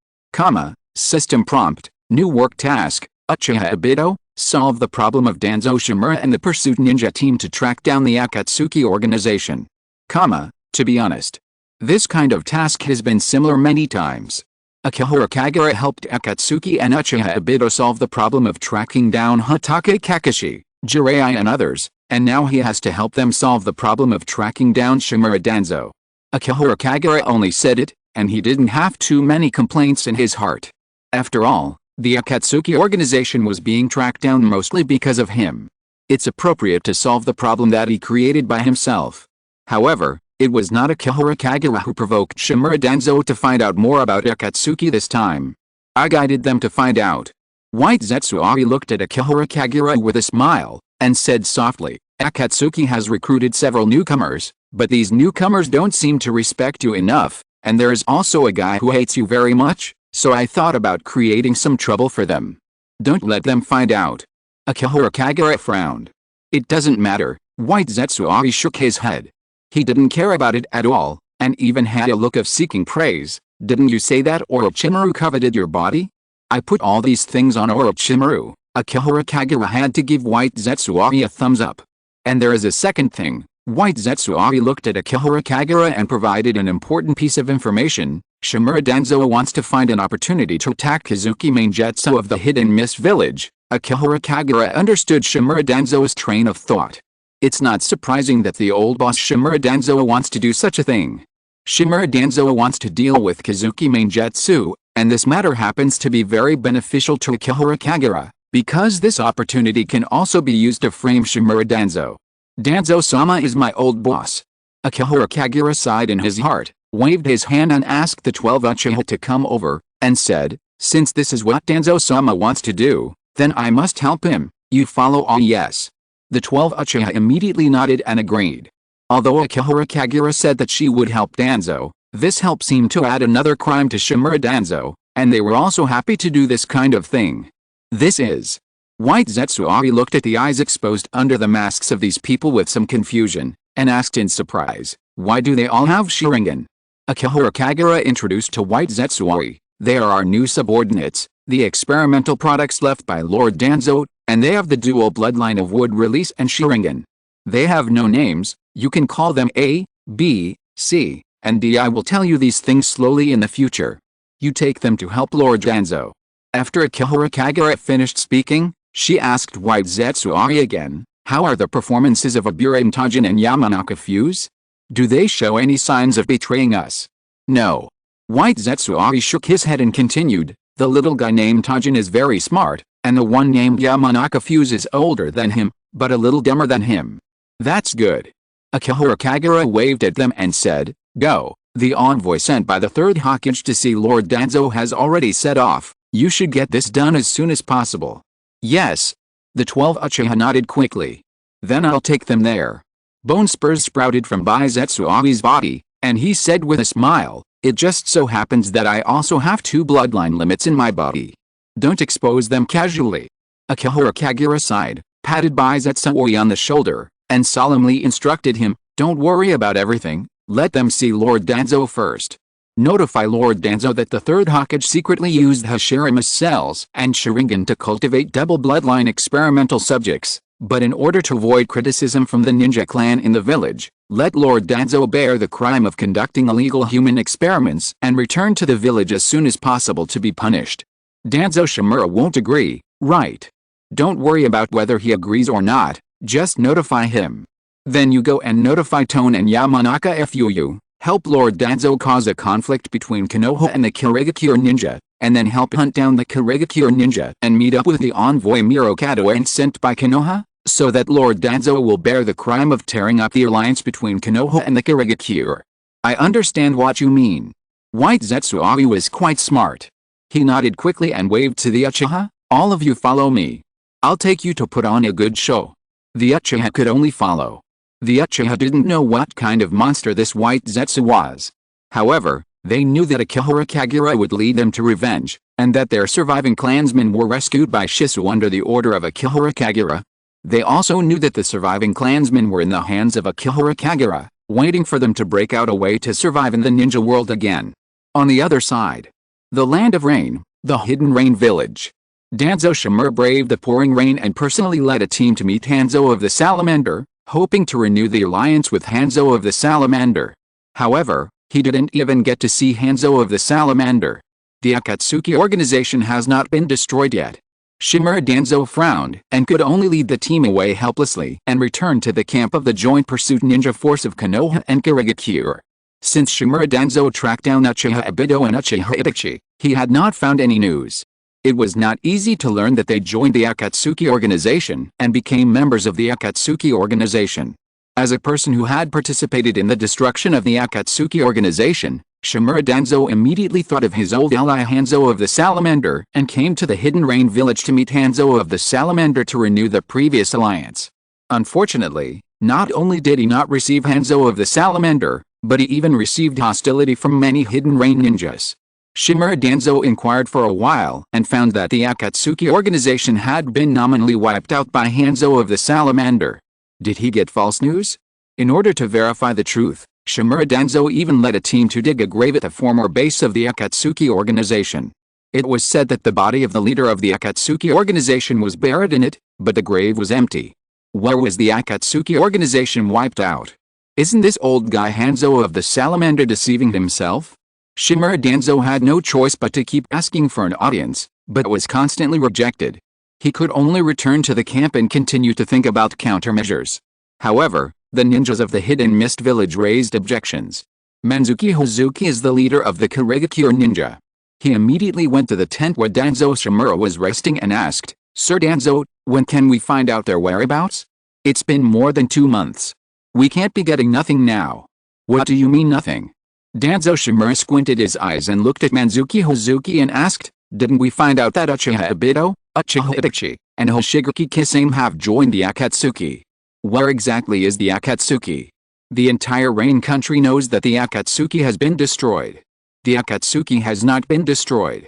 System prompt, new work task, Uchiha Obito, solve the problem of Danzo Shimura and the Pursuit Ninja team to track down the Akatsuki organization. To be honest, this kind of task has been similar many times. Akihara Kagura helped Akatsuki and Uchiha Obito solve the problem of tracking down Hatake Kakashi, Jiraiya and others, and now he has to help them solve the problem of tracking down Shimura Danzo. Akihara Kagura only said it, and he didn't have too many complaints in his heart. After all, the Akatsuki organization was being tracked down mostly because of him. It's appropriate to solve the problem that he created by himself. However, it was not Akihara Kagura who provoked Shimura Danzo to find out more about Akatsuki this time. I guided them to find out. White Zetsuari looked at Akihara Kagura with a smile, and said softly, Akatsuki has recruited several newcomers, but these newcomers don't seem to respect you enough, and there is also a guy who hates you very much, so I thought about creating some trouble for them. Don't let them find out. Akihara Kagura frowned. It doesn't matter. White Zetsuari shook his head. He didn't care about it at all, and even had a look of seeking praise. Didn't you say that Orochimaru coveted your body? I put all these things on Orochimaru, Akihara Kagura had to give White Zetsuari a thumbs up. And there is a second thing. White Zetsuari looked at Akihara Kagura and provided an important piece of information. Shimura Danzo wants to find an opportunity to attack Kazuki Mainjutsu of the Hidden Mist Village. Akihara Kagura understood Shimura Danzo's train of thought. It's not surprising that the old boss Shimura Danzo wants to do such a thing. Shimura Danzo wants to deal with Kazuki Mainjutsu, and this matter happens to be very beneficial to Akihara Kagura, because this opportunity can also be used to frame Shimura Danzo. Danzo-sama is my old boss. Akihara Kagura sighed in his heart, waved his hand and asked the 12 Uchiha to come over, and said, since this is what Danzo-sama wants to do, then I must help him. You follow? Ah, yes. The 12 Uchiha immediately nodded and agreed. Although Akihara Kagura said that she would help Danzo, this help seemed to add another crime to Shimura Danzo, and they were also happy to do this kind of thing. This is. White Zetsuari looked at the eyes exposed under the masks of these people with some confusion, and asked in surprise, why do they all have Sharingan? Akihara Kagura introduced to White Zetsuari, they are our new subordinates, the experimental products left by Lord Danzo, and they have the dual bloodline of Wood Release and Sharingan. They have no names, you can call them A, B, C, and D. I will tell you these things slowly in the future. You take them to help Lord Danzo. After Akihara Kagura finished speaking, she asked White Zetsuari again, how are the performances of Aburame Tajin and Yamanaka Fuse? Do they show any signs of betraying us? No. White Zetsuari shook his head and continued, the little guy named Tajin is very smart, and the one named Yamanaka Fuse is older than him, but a little dumber than him. That's good. Akihara Kagura waved at them and said, go. The envoy sent by the third Hokage to see Lord Danzo has already set off. You should get this done as soon as possible. Yes. The 12 Uchiha nodded quickly. Then I'll take them there. Bone spurs sprouted from Bai Zetsuari's body, and he said with a smile, it just so happens that I also have 2 bloodline limits in my body. Don't expose them casually. Akihara Kagura sighed, patted Bai Zetsuari on the shoulder, and solemnly instructed him, don't worry about everything, let them see Lord Danzo first. Notify Lord Danzo that the third Hokage secretly used Hashirame's cells and Sharingan to cultivate double bloodline experimental subjects, but in order to avoid criticism from the ninja clan in the village, let Lord Danzo bear the crime of conducting illegal human experiments and return to the village as soon as possible to be punished. Danzo Shimura won't agree, right? Don't worry about whether he agrees or not, just notify him. Then you go and notify Tone and Yamanaka FUU. Help Lord Danzo cause a conflict between Konoha and the Kirigakure ninja, and then help hunt down the Kirigakure ninja and meet up with the envoy Mirokato and sent by Konoha, so that Lord Danzo will bear the crime of tearing up the alliance between Konoha and the Kirigakure. I understand what you mean. White Zetsuari was quite smart. He nodded quickly and waved to the Uchiha, all of you follow me. I'll take you to put on a good show. The Uchiha could only follow. The Uchiha didn't know what kind of monster this White Zetsu was. However, they knew that Akihara Kagura would lead them to revenge, and that their surviving clansmen were rescued by Shisu under the order of Akihara Kagura. They also knew that the surviving clansmen were in the hands of Akihara Kagura, waiting for them to break out a way to survive in the ninja world again. On the other side, the Land of Rain, the Hidden Rain Village. Danzo Shimura braved the pouring rain and personally led a team to meet Hanzo of the Salamander, hoping to renew the alliance with Hanzo of the Salamander. However, he didn't even get to see Hanzo of the Salamander. The Akatsuki organization has not been destroyed yet. Shimura Danzo frowned and could only lead the team away helplessly and return to the camp of the Joint Pursuit Ninja Force of Konoha and Kirigakure. Since Shimura Danzo tracked down Uchiha Obito and Uchiha Itachi, he had not found any news. It was not easy to learn that they joined the Akatsuki organization and became members of the Akatsuki organization. As a person who had participated in the destruction of the Akatsuki organization, Shimura Danzo immediately thought of his old ally Hanzo of the Salamander and came to the Hidden Rain village to meet Hanzo of the Salamander to renew the previous alliance. Unfortunately, not only did he not receive Hanzo of the Salamander, but he even received hostility from many Hidden Rain ninjas. Shimura Danzo inquired for a while and found that the Akatsuki organization had been nominally wiped out by Hanzo of the Salamander. Did he get false news? In order to verify the truth, Shimura Danzo even led a team to dig a grave at the former base of the Akatsuki organization. It was said that the body of the leader of the Akatsuki organization was buried in it, but the grave was empty. Where was the Akatsuki organization wiped out? Isn't this old guy Hanzo of the salamander deceiving himself? Shimura Danzo had no choice but to keep asking for an audience, but was constantly rejected. He could only return to the camp and continue to think about countermeasures. However, the ninjas of the Hidden Mist village raised objections. Manzuki Hozuki is the leader of the Kurigakure ninja. He immediately went to the tent where Danzo Shimura was resting and asked, "Sir Danzo, when can we find out their whereabouts? It's been more than 2 months. We can't be getting nothing now." "What do you mean nothing?" Danzo Shimura squinted his eyes and looked at Manzuki Hozuki and asked, "Didn't we find out that Uchiha Obito, Uchiha Itachi, and Hoshigaki Kisame have joined the Akatsuki? Where exactly is the Akatsuki? The entire Rain country knows that the Akatsuki has been destroyed." "The Akatsuki has not been destroyed.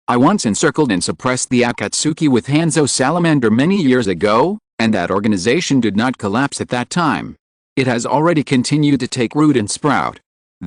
I once encircled and suppressed the Akatsuki with Hanzo Salamander many years ago, and that organization did not collapse at that time. It has already continued to take root and sprout.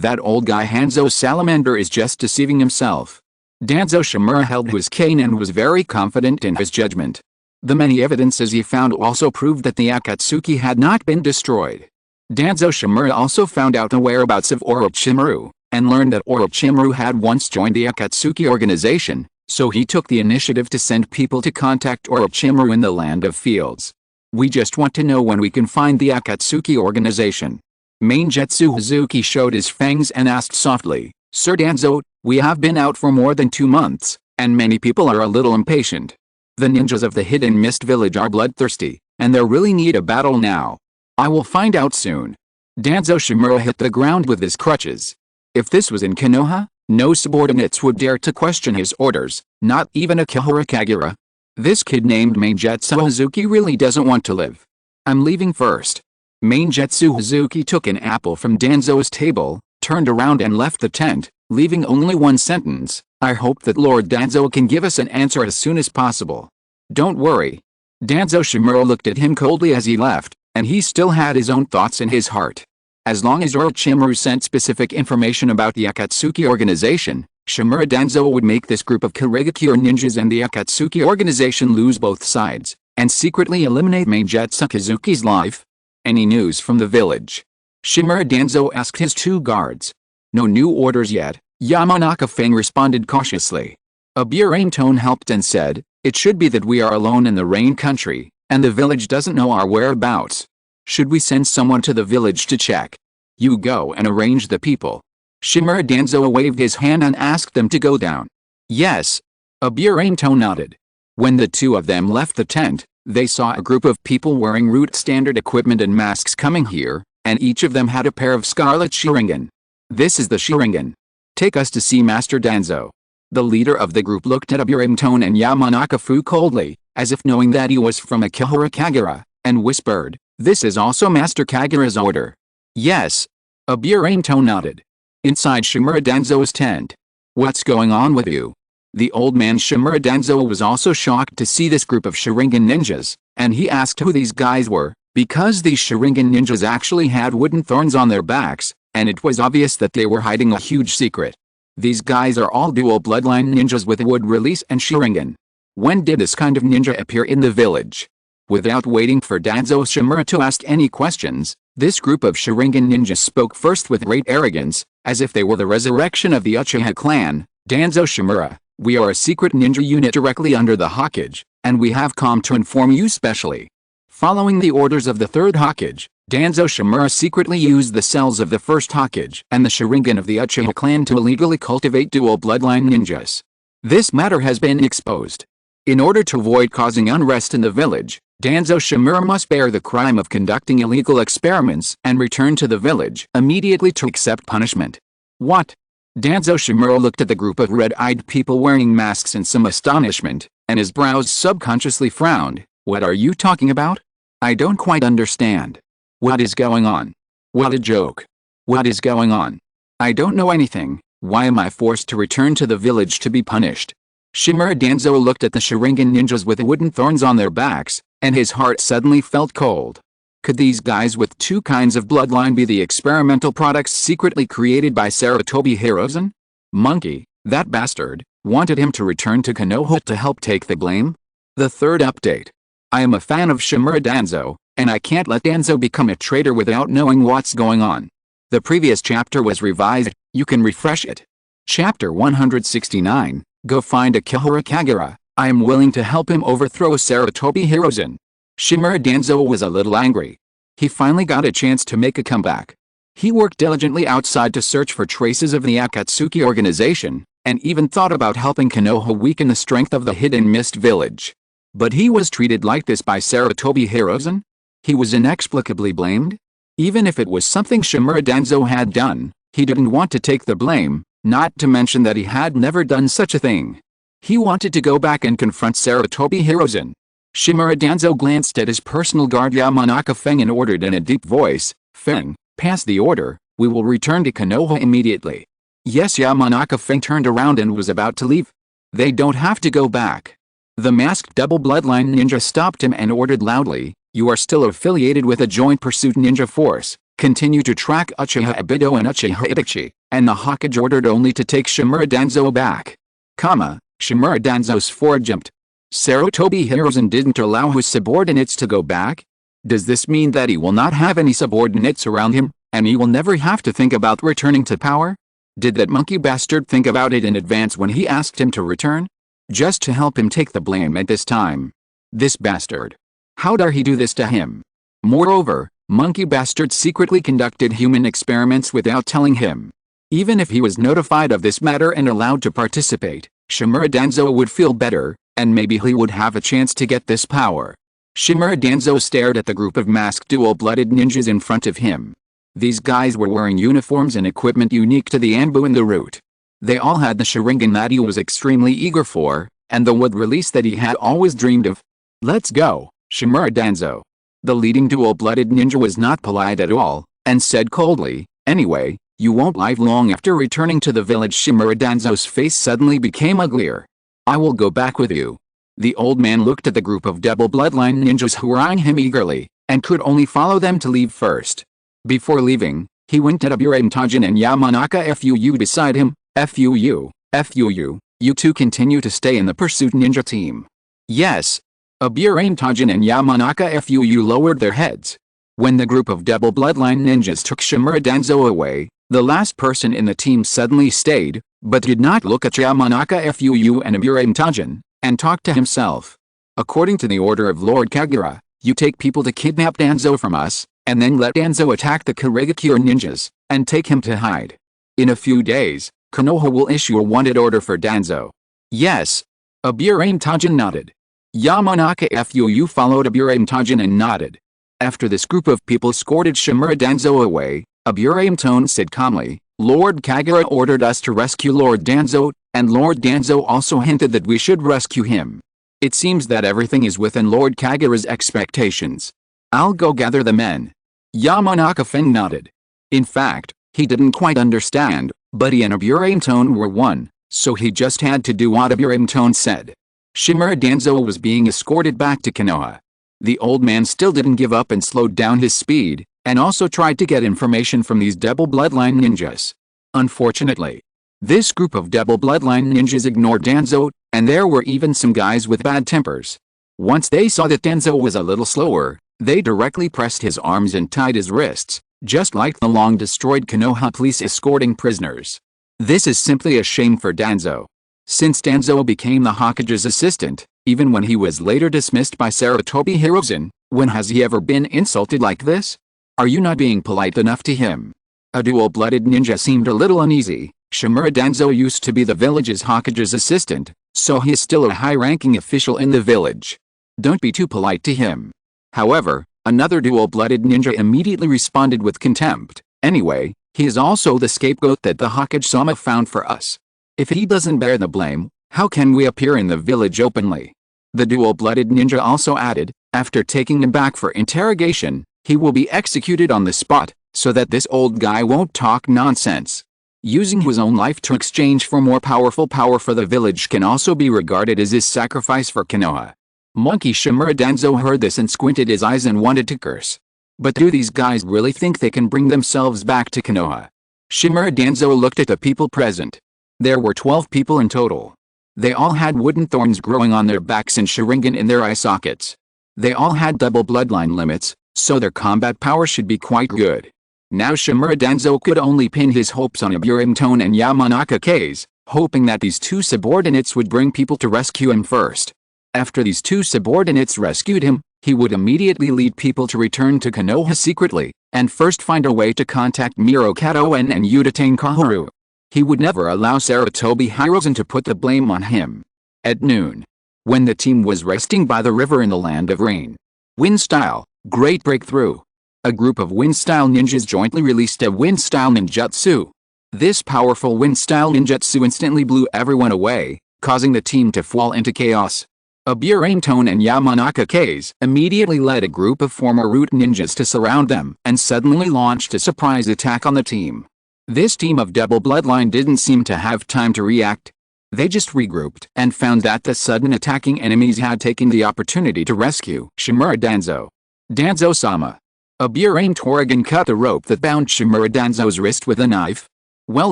That old guy Hanzo Salamander is just deceiving himself." Danzo Shimura held his cane and was very confident in his judgment. The many evidences he found also proved that the Akatsuki had not been destroyed. Danzo Shimura also found out the whereabouts of Orochimaru, and learned that Orochimaru had once joined the Akatsuki organization, so he took the initiative to send people to contact Orochimaru in the Land of Fields. "We just want to know when we can find the Akatsuki organization." Mainjetsu Hazuki showed his fangs and asked softly, "Sir Danzo, we have been out for more than 2 months, and many people are a little impatient. The ninjas of the Hidden Mist village are bloodthirsty, and they really need a battle now. I will find out soon." Danzo Shimura hit the ground with his crutches. If this was in Konoha, no subordinates would dare to question his orders, not even Akihara Kagura. This kid named Mainjetsu Hazuki really doesn't want to live. "I'm leaving first." Mainjetsu Hazuki took an apple from Danzo's table, turned around and left the tent, leaving only one sentence, "I hope that Lord Danzo can give us an answer as soon as possible." "Don't worry." Danzo Shimura looked at him coldly as he left, and he still had his own thoughts in his heart. As long as Orochimaru sent specific information about the Akatsuki organization, Shimura Danzo would make this group of Kurigakure ninjas and the Akatsuki organization lose both sides, and secretly eliminate Mainjetsu Hazuki's life. "Any news from the village?" Shimura Danzo asked his 2 guards. "No new orders yet," Yamanaka Fang responded cautiously. A burying tone helped and said, "It should be that we are alone in the Rain country, and the village doesn't know our whereabouts. Should we send someone to the village to check?" "You go and arrange the people." Shimura Danzo waved his hand and asked them to go down. "Yes." A burying tone nodded. When the 2 of them left the tent, they saw a group of people wearing root standard equipment and masks coming here, and each of them had a pair of scarlet Sharingan. "This is the Sharingan. Take us to see Master Danzo." The leader of the group looked at Aburimtone and Yamanaka Fu coldly, as if knowing that he was from Akihara Kagura, and whispered, "This is also Master Kagura's order." "Yes." Aburimtone nodded. Inside Shimura Danzo's tent. "What's going on with you?" The old man Shimura Danzo was also shocked to see this group of Sharingan ninjas, and he asked who these guys were, because these Sharingan ninjas actually had wooden thorns on their backs, and it was obvious that they were hiding a huge secret. These guys are all dual bloodline ninjas with wood release and Sharingan. When did this kind of ninja appear in the village? Without waiting for Danzo Shimura to ask any questions, this group of Sharingan ninjas spoke first with great arrogance, as if they were the resurrection of the Uchiha clan. "Danzo Shimura, we are a secret ninja unit directly under the Hokage, and we have come to inform you specially." Following the orders of the 3rd Hokage, Danzo Shimura secretly used the cells of the 1st Hokage and the Sharingan of the Uchiha clan to illegally cultivate dual bloodline ninjas. This matter has been exposed. In order to avoid causing unrest in the village, Danzo Shimura must bear the crime of conducting illegal experiments and return to the village immediately to accept punishment. "What?" Danzo Shimura looked at the group of red-eyed people wearing masks in some astonishment, and his brows subconsciously frowned. "What are you talking about? I don't quite understand. What is going on? What a joke. What is going on? I don't know anything. Why am I forced to return to the village to be punished?" Shimura Danzo looked at the Sharingan ninjas with wooden thorns on their backs, and his heart suddenly felt cold. Could these guys with 2 kinds of bloodline be the experimental products secretly created by Sarutobi Hirozen? Monkey, that bastard, Wanted him to return to Konoha to help take the blame? The third update. I am a fan of Shimura Danzo, and I can't let Danzo become a traitor without knowing what's going on. The previous chapter was revised, you can refresh it. Chapter 169, Go find Akihara Kagura, I am willing to help him overthrow Sarutobi Hiruzen. Shimura Danzo was a little angry. He finally got a chance to make a comeback. He worked diligently outside to search for traces of the Akatsuki organization, and even thought about helping Konoha weaken the strength of the Hidden Mist village. But he was treated like this by Sarutobi Hiruzen? He was inexplicably blamed? Even if it was something Shimura Danzo had done, he didn't want to take the blame, not to mention that he had never done such a thing. He wanted to go back and confront Sarutobi Hiruzen. Shimura Danzo glanced at his personal guard Yamanaka Feng and ordered in a deep voice, Feng, pass the order, we will return to Konoha immediately. Yes, Yamanaka Feng turned around and was about to leave. They don't have to go back. The masked double bloodline ninja stopped him and ordered loudly, you are still affiliated with a joint pursuit ninja force, continue to track Uchiha Obito and Uchiha Itachi, and the Hokage ordered only to take Shimura Danzo back. Shimura Danzo's forehead jumped. Sarutobi Hiruzen didn't allow his subordinates to go back? Does this mean that he will not have any subordinates around him, and he will never have to think about returning to power? Did that monkey bastard think about it in advance when he asked him to return? Just to help him take the blame at this time. This bastard. How dare he do this to him? Moreover, monkey bastard secretly conducted human experiments without telling him. Even if he was notified of this matter and allowed to participate, Shimura Danzo would feel better, and maybe he would have a chance to get this power. Shimura Danzo stared at the group of masked dual-blooded ninjas in front of him. These guys were wearing uniforms and equipment unique to the Anbu and the Root. They all had the Sharingan that he was extremely eager for, and the wood release that he had always dreamed of. Let's go, Shimura Danzo. The leading dual-blooded ninja was not polite at all, and said coldly, anyway, you won't live long after returning to the village. Shimura Danzo's face suddenly became uglier. I will go back with you. The old man looked at the group of double bloodline ninjas who were eyeing him eagerly, and could only follow them to leave first. Before leaving, he winked at Aburame Tajin and Yamanaka Fuu beside him. Fuu, you two continue to stay in the Pursuit Ninja team. Yes. Aburame Tajin and Yamanaka Fuu lowered their heads. When the group of double bloodline ninjas took Shimura Danzo away, the last person in the team suddenly stayed, but did not look at Yamanaka Fuu and Aburame Tajin, and talked to himself. According to the order of Lord Kagura, you take people to kidnap Danzo from us, and then let Danzo attack the Kurigakure ninjas, and take him to hide. In a few days, Konoha will issue a wanted order for Danzo. Yes. Aburame Tajin nodded. Yamanaka Fuu followed Aburame Tajin and nodded. After this group of people escorted Shimura Danzo away, Aburame Tone said calmly, Lord Kagura ordered us to rescue Lord Danzo, and Lord Danzo also hinted that we should rescue him. It seems that everything is within Lord Kagura's expectations. I'll go gather the men. Yamanaka Feng nodded. In fact, he didn't quite understand, but he and Aburame Tone were one, so he just had to do what Aburame Tone said. Shimura Danzo was being escorted back to Konoha. The old man still didn't give up and slowed down his speed, and also tried to get information from these double bloodline ninjas. Unfortunately, this group of double bloodline ninjas ignored Danzo, and there were even some guys with bad tempers. Once they saw that Danzo was a little slower, they directly pressed his arms and tied his wrists, just like the long-destroyed Konoha police escorting prisoners. This is simply a shame for Danzo. Since Danzo became the Hokage's assistant, even when he was later dismissed by Sarutobi Hiruzen, when has he ever been insulted like this? Are you not being polite enough to him? A dual-blooded ninja seemed a little uneasy. Shimura Danzo used to be the village's Hokage's assistant, so he is still a high-ranking official in the village. Don't be too polite to him. However, another dual-blooded ninja immediately responded with contempt. Anyway, he is also the scapegoat that the Hokage-sama found for us. If he doesn't bear the blame, how can we appear in the village openly? The dual-blooded ninja also added, after taking him back for interrogation, he will be executed on the spot, so that this old guy won't talk nonsense. Using his own life to exchange for more powerful power for the village can also be regarded as his sacrifice for Konoha. Monkey Shimura Danzo heard this and squinted his eyes and wanted to curse. But do these guys really think they can bring themselves back to Konoha? Shimura Danzo looked at the people present. There were 12 people in total. They all had wooden thorns growing on their backs and Sharingan in their eye sockets. They all had double bloodline limits, so their combat power should be quite good. Now Shimura Danzo could only pin his hopes on Aburimtone and Yamanaka K's, hoping that these two subordinates would bring people to rescue him first. After these two subordinates rescued him, he would immediately lead people to return to Konoha secretly, and first find a way to contact Mirokato and Udatane Kaharu. He would never allow Sarutobi Hiruzen to put the blame on him. At noon, when the team was resting by the river in the land of rain. Wind Style, Great Breakthrough. A group of Wind Style ninjas jointly released a Wind Style ninjutsu. This powerful Wind Style ninjutsu instantly blew everyone away, causing the team to fall into chaos. Aburimtone and Yamanaka K's immediately led a group of former root ninjas to surround them and suddenly launched a surprise attack on the team. This team of double bloodline didn't seem to have time to react. They just regrouped and found that the sudden attacking enemies had taken the opportunity to rescue Shimura Danzo. Danzo-sama. Aburame Torrigan cut the rope that bound Shimura Danzo's wrist with a knife. Well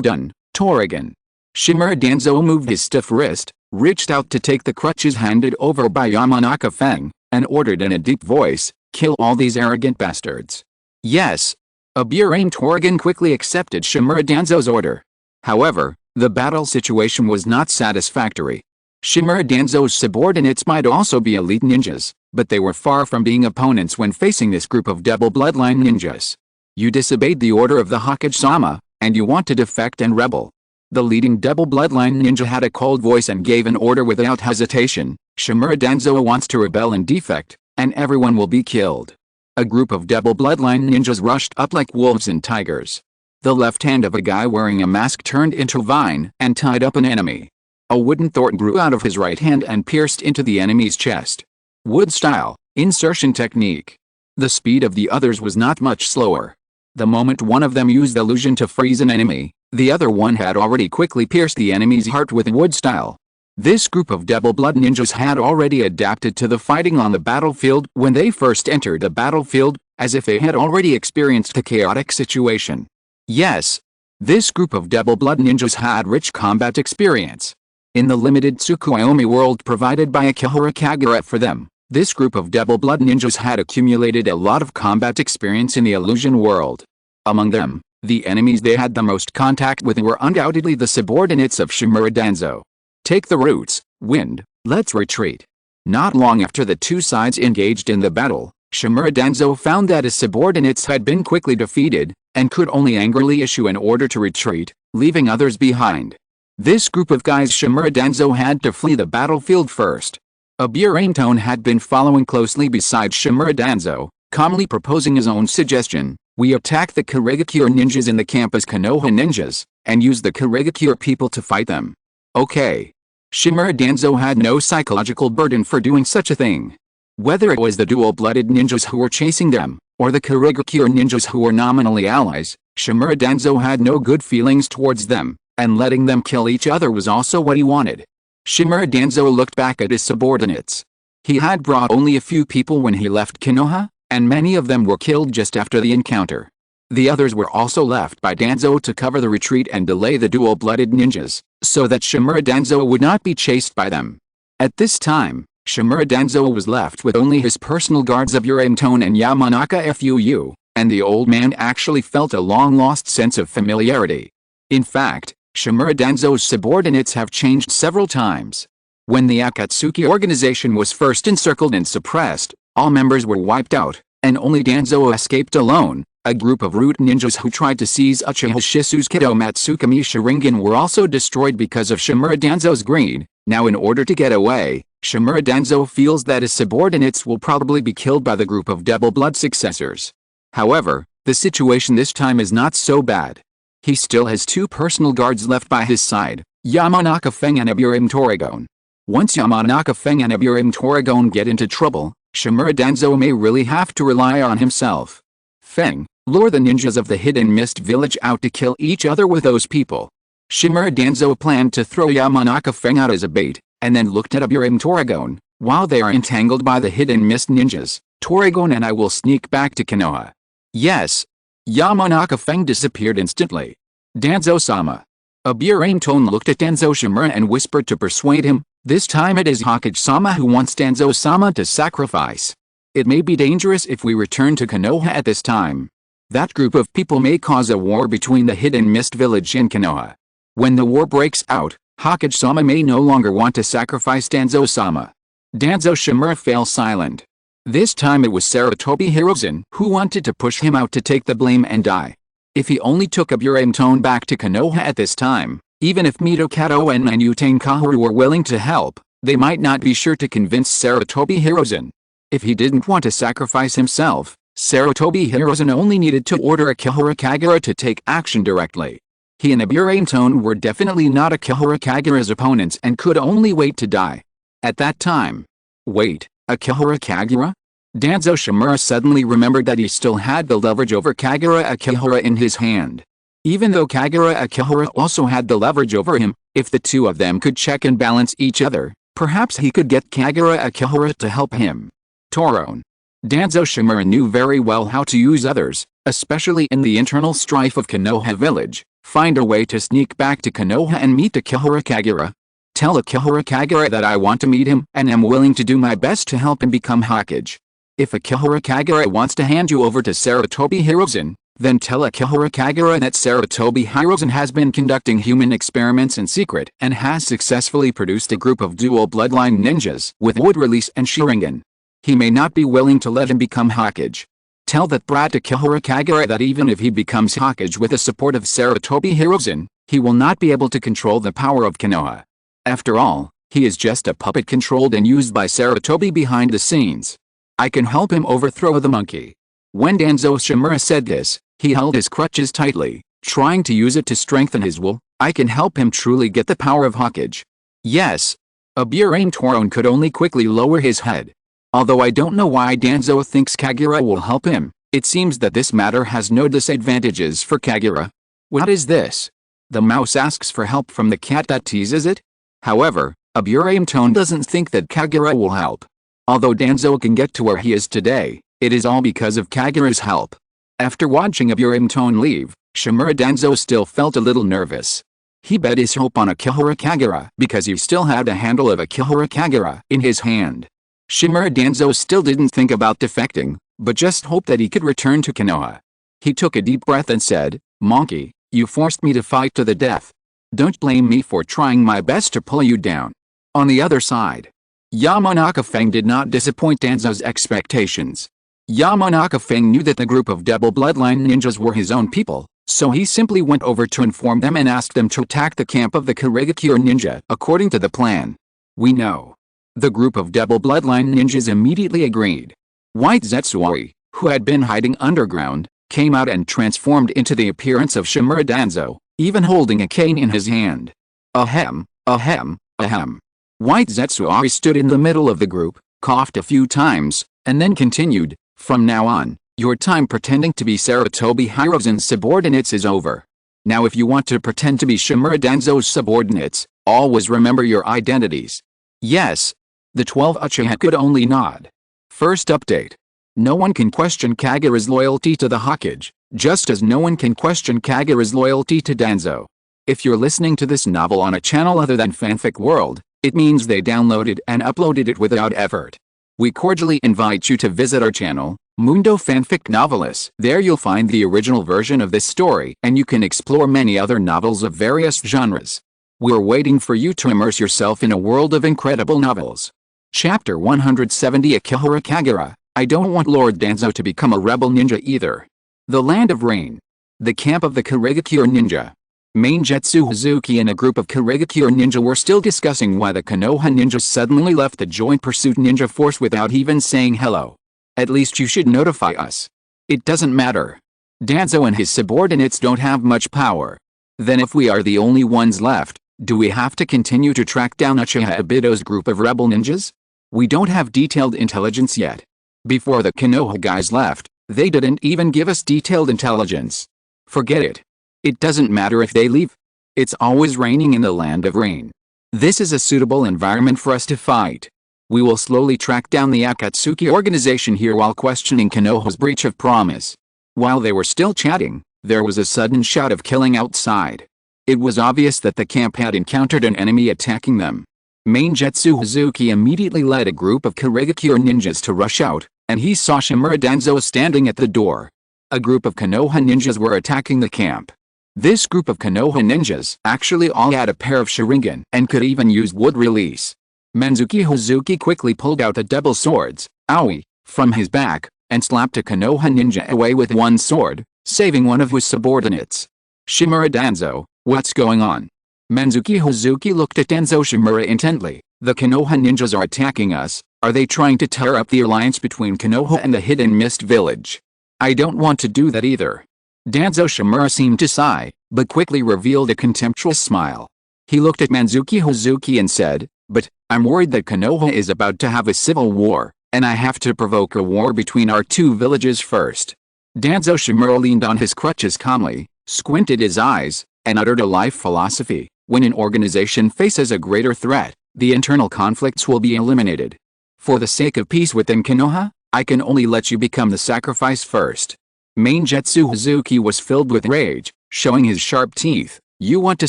done, Torrigan. Shimura Danzo moved his stiff wrist, reached out to take the crutches handed over by Yamanaka Feng, and ordered in a deep voice, "Kill all these arrogant bastards." Yes. Aburame Torrigan quickly accepted Shimura Danzo's order. However, the battle situation was not satisfactory. Shimura Danzo's subordinates might also be elite ninjas, but they were far from being opponents when facing this group of double bloodline ninjas. You disobeyed the order of the Hokage-sama, and you want to defect and rebel. The leading double bloodline ninja had a cold voice and gave an order without hesitation. Shimura Danzo wants to rebel and defect, and everyone will be killed. A group of double bloodline ninjas rushed up like wolves and tigers. The left hand of a guy wearing a mask turned into a vine and tied up an enemy. A wooden thorn grew out of his right hand and pierced into the enemy's chest. Wood Style, Insertion Technique. The speed of the others was not much slower. The moment one of them used illusion to freeze an enemy, the other one had already quickly pierced the enemy's heart with Wood Style. This group of double blood ninjas had already adapted to the fighting on the battlefield when they first entered the battlefield, as if they had already experienced a chaotic situation. Yes, this group of double blood ninjas had rich combat experience. In the limited Tsukuyomi world provided by Akihara Kagura for them, this group of double blood ninjas had accumulated a lot of combat experience in the illusion world. Among them, the enemies they had the most contact with were undoubtedly the subordinates of Shimura Danzo. Take the roots, wind, let's retreat. Not long after the two sides engaged in the battle, Shimura Danzo found that his subordinates had been quickly defeated, and could only angrily issue an order to retreat, leaving others behind. This group of guys Shimura Danzo had to flee the battlefield first. Aburimtone had been following closely beside Shimura Danzo, calmly proposing his own suggestion. We attack the Kurigakure ninjas in the camp as Konoha ninjas, and use the Kurigakure people to fight them. Okay. Shimura Danzo had no psychological burden for doing such a thing. Whether it was the dual-blooded ninjas who were chasing them, or the Kurigakure ninjas who were nominally allies, Shimura Danzo had no good feelings towards them, and letting them kill each other was also what he wanted. Shimura Danzo looked back at his subordinates. He had brought only a few people when he left Konoha, and many of them were killed just after the encounter. The others were also left by Danzo to cover the retreat and delay the dual-blooded ninjas, so that Shimura Danzo would not be chased by them. At this time, Shimura Danzo was left with only his personal guards of Aburimtone and Yamanaka Fuu, and the old man actually felt a long-lost sense of familiarity. In fact, Shimura Danzo's subordinates have changed several times. When the Akatsuki organization was first encircled and suppressed, all members were wiped out, and only Danzo escaped alone. A group of root ninjas who tried to seize Uchiha Shisukedo Matsukami Sharingan were also destroyed because of Shimura Danzo's greed. Now in order to get away, Shimura Danzo feels that his subordinates will probably be killed by the group of double-blood successors. However, the situation this time is not so bad. He still has two personal guards left by his side, Yamanaka Feng and Aburim Torrigan. Once Yamanaka Feng and Aburim Torrigan get into trouble, Shimura Danzo may really have to rely on himself. Feng, lure the ninjas of the Hidden Mist village out to kill each other with those people. Shimura Danzo planned to throw Yamanaka Feng out as a bait, and then looked at Aburim Torrigan. While they are entangled by the Hidden Mist ninjas, Torrigan and I will sneak back to Konoha. Yes. Yamanaka Feng disappeared instantly. Danzo-sama. A burying tone looked at Danzo Shimura and whispered to persuade him, "This time it is Hokage-sama who wants Danzo-sama to sacrifice. It may be dangerous if we return to Konoha at this time. That group of people may cause a war between the Hidden Mist Village and Konoha. When the war breaks out, Hokage-sama may no longer want to sacrifice Danzo-sama." Danzo Shimura fell silent. This time it was Sarutobi Hiruzen who wanted to push him out to take the blame and die. If he only took a burying tone back to Konoha at this time, even if Mito Kato and Nanuten Kaoru were willing to help, they might not be sure to convince Sarutobi Hiruzen. If he didn't want to sacrifice himself, Sarutobi Hiruzen only needed to order Akihara Kagura to take action directly. He and Aburame Tone were definitely not Akihara Kagura's opponents and could only wait to die. At that time. Wait, Akihara Kagura? Danzo Shimura suddenly remembered that he still had the leverage over Kagura Akihara in his hand. Even though Kagura Akihara also had the leverage over him, if the two of them could check and balance each other, perhaps he could get Kagura Akihara to help him. Toron. Danzo Shimura knew very well how to use others, especially in the internal strife of Konoha village. Find a way to sneak back to Konoha and meet Akihara Kagura. Tell Akihara Kagura that I want to meet him and am willing to do my best to help him become Hokage. If Akihara Kagura wants to hand you over to Sarutobi Hiruzen, then tell Akihara Kagura that Sarutobi Hiruzen has been conducting human experiments in secret and has successfully produced a group of dual bloodline ninjas with wood release and Sharingan. He may not be willing to let him become Hokage. Tell that brat Akihara Kagura that even if he becomes Hokage with the support of Sarutobi Hiruzen, he will not be able to control the power of Konoha. After all, he is just a puppet controlled and used by Sarutobi behind the scenes. I can help him overthrow the monkey. When Danzo Shimura said this, he held his crutches tightly, trying to use it to strengthen his will. I can help him truly get the power of Hokage. Yes. Aburame Toron could only quickly lower his head. Although I don't know why Danzo thinks Kagura will help him, it seems that this matter has no disadvantages for Kagura. What is this? The mouse asks for help from the cat that teases it? However, Aburame Tone doesn't think that Kagura will help. Although Danzo can get to where he is today, it is all because of Kagura's help. After watching Aburame Tone leave, Shimura Danzo still felt a little nervous. He bet his hope on Akihara Kagura because he still had a handle of Akihara Kagura in his hand. Shimura Danzo still didn't think about defecting, but just hoped that he could return to Konoha. He took a deep breath and said, "Monkey, you forced me to fight to the death. Don't blame me for trying my best to pull you down." On the other side, Yamanaka Feng did not disappoint Danzo's expectations. Yamanaka Feng knew that the group of double bloodline ninjas were his own people, so he simply went over to inform them and asked them to attack the camp of the Kurigakure ninja according to the plan. We know. The group of double bloodline ninjas immediately agreed. White Zetsuari, who had been hiding underground, came out and transformed into the appearance of Shimura Danzo, even holding a cane in his hand. Ahem, ahem, ahem. White Zetsuari stood in the middle of the group, coughed a few times, and then continued, "From now on, your time pretending to be Sarutobi Hiruzen's subordinates is over. Now if you want to pretend to be Shimura Danzo's subordinates, always remember your identities." Yes. The 12 Uchiha could only nod. First update. No one can question Kagura's loyalty to the Hokage, just as no one can question Kagura's loyalty to Danzo. If you're listening to this novel on a channel other than Fanfic World, it means they downloaded and uploaded it without effort. We cordially invite you to visit our channel, Mundo Fanfic Novelis. There you'll find the original version of this story and you can explore many other novels of various genres. We're waiting for you to immerse yourself in a world of incredible novels. Chapter 170 Akihara Kagura. I don't want Lord Danzo to become a rebel ninja either. The Land of Rain. The camp of the Kurigakure ninja. Mainjetsu Hazuki and a group of Kurigakure ninja were still discussing why the Konoha ninjas suddenly left the Joint Pursuit Ninja Force without even saying hello. At least you should notify us. It doesn't matter. Danzo and his subordinates don't have much power. Then if we are the only ones left, do we have to continue to track down Uchiha Obito's group of rebel ninjas? We don't have detailed intelligence yet. Before the Konoha guys left, they didn't even give us detailed intelligence. Forget it. It doesn't matter if they leave. It's always raining in the Land of Rain. This is a suitable environment for us to fight. We will slowly track down the Akatsuki organization here while questioning Konoha's breach of promise. While they were still chatting, there was a sudden shout of killing outside. It was obvious that the camp had encountered an enemy attacking them. Maingetsu Hazuki immediately led a group of Kurigakure ninjas to rush out, and he saw Shimura Danzo standing at the door. A group of Konoha ninjas were attacking the camp. This group of Konoha ninjas actually all had a pair of Sharingan and could even use wood release. Menzuki Hazuki quickly pulled out the double swords, Aoi, from his back, and slapped a Konoha ninja away with one sword, saving one of his subordinates. Shimura Danzo, what's going on? Menzuki Hazuki looked at Danzo Shimura intently. The Konoha ninjas are attacking us. Are they trying to tear up the alliance between Konoha and the Hidden Mist Village? I don't want to do that either. Danzo Shimura seemed to sigh, but quickly revealed a contemptuous smile. He looked at Menzuki Hazuki and said, but, I'm worried that Konoha is about to have a civil war, and I have to provoke a war between our two villages first. Danzo Shimura leaned on his crutches calmly, squinted his eyes, and uttered a life philosophy. When an organization faces a greater threat, the internal conflicts will be eliminated. For the sake of peace within Konoha, I can only let you become the sacrifice first. Maingetsu Hazuki was filled with rage, showing his sharp teeth. You want to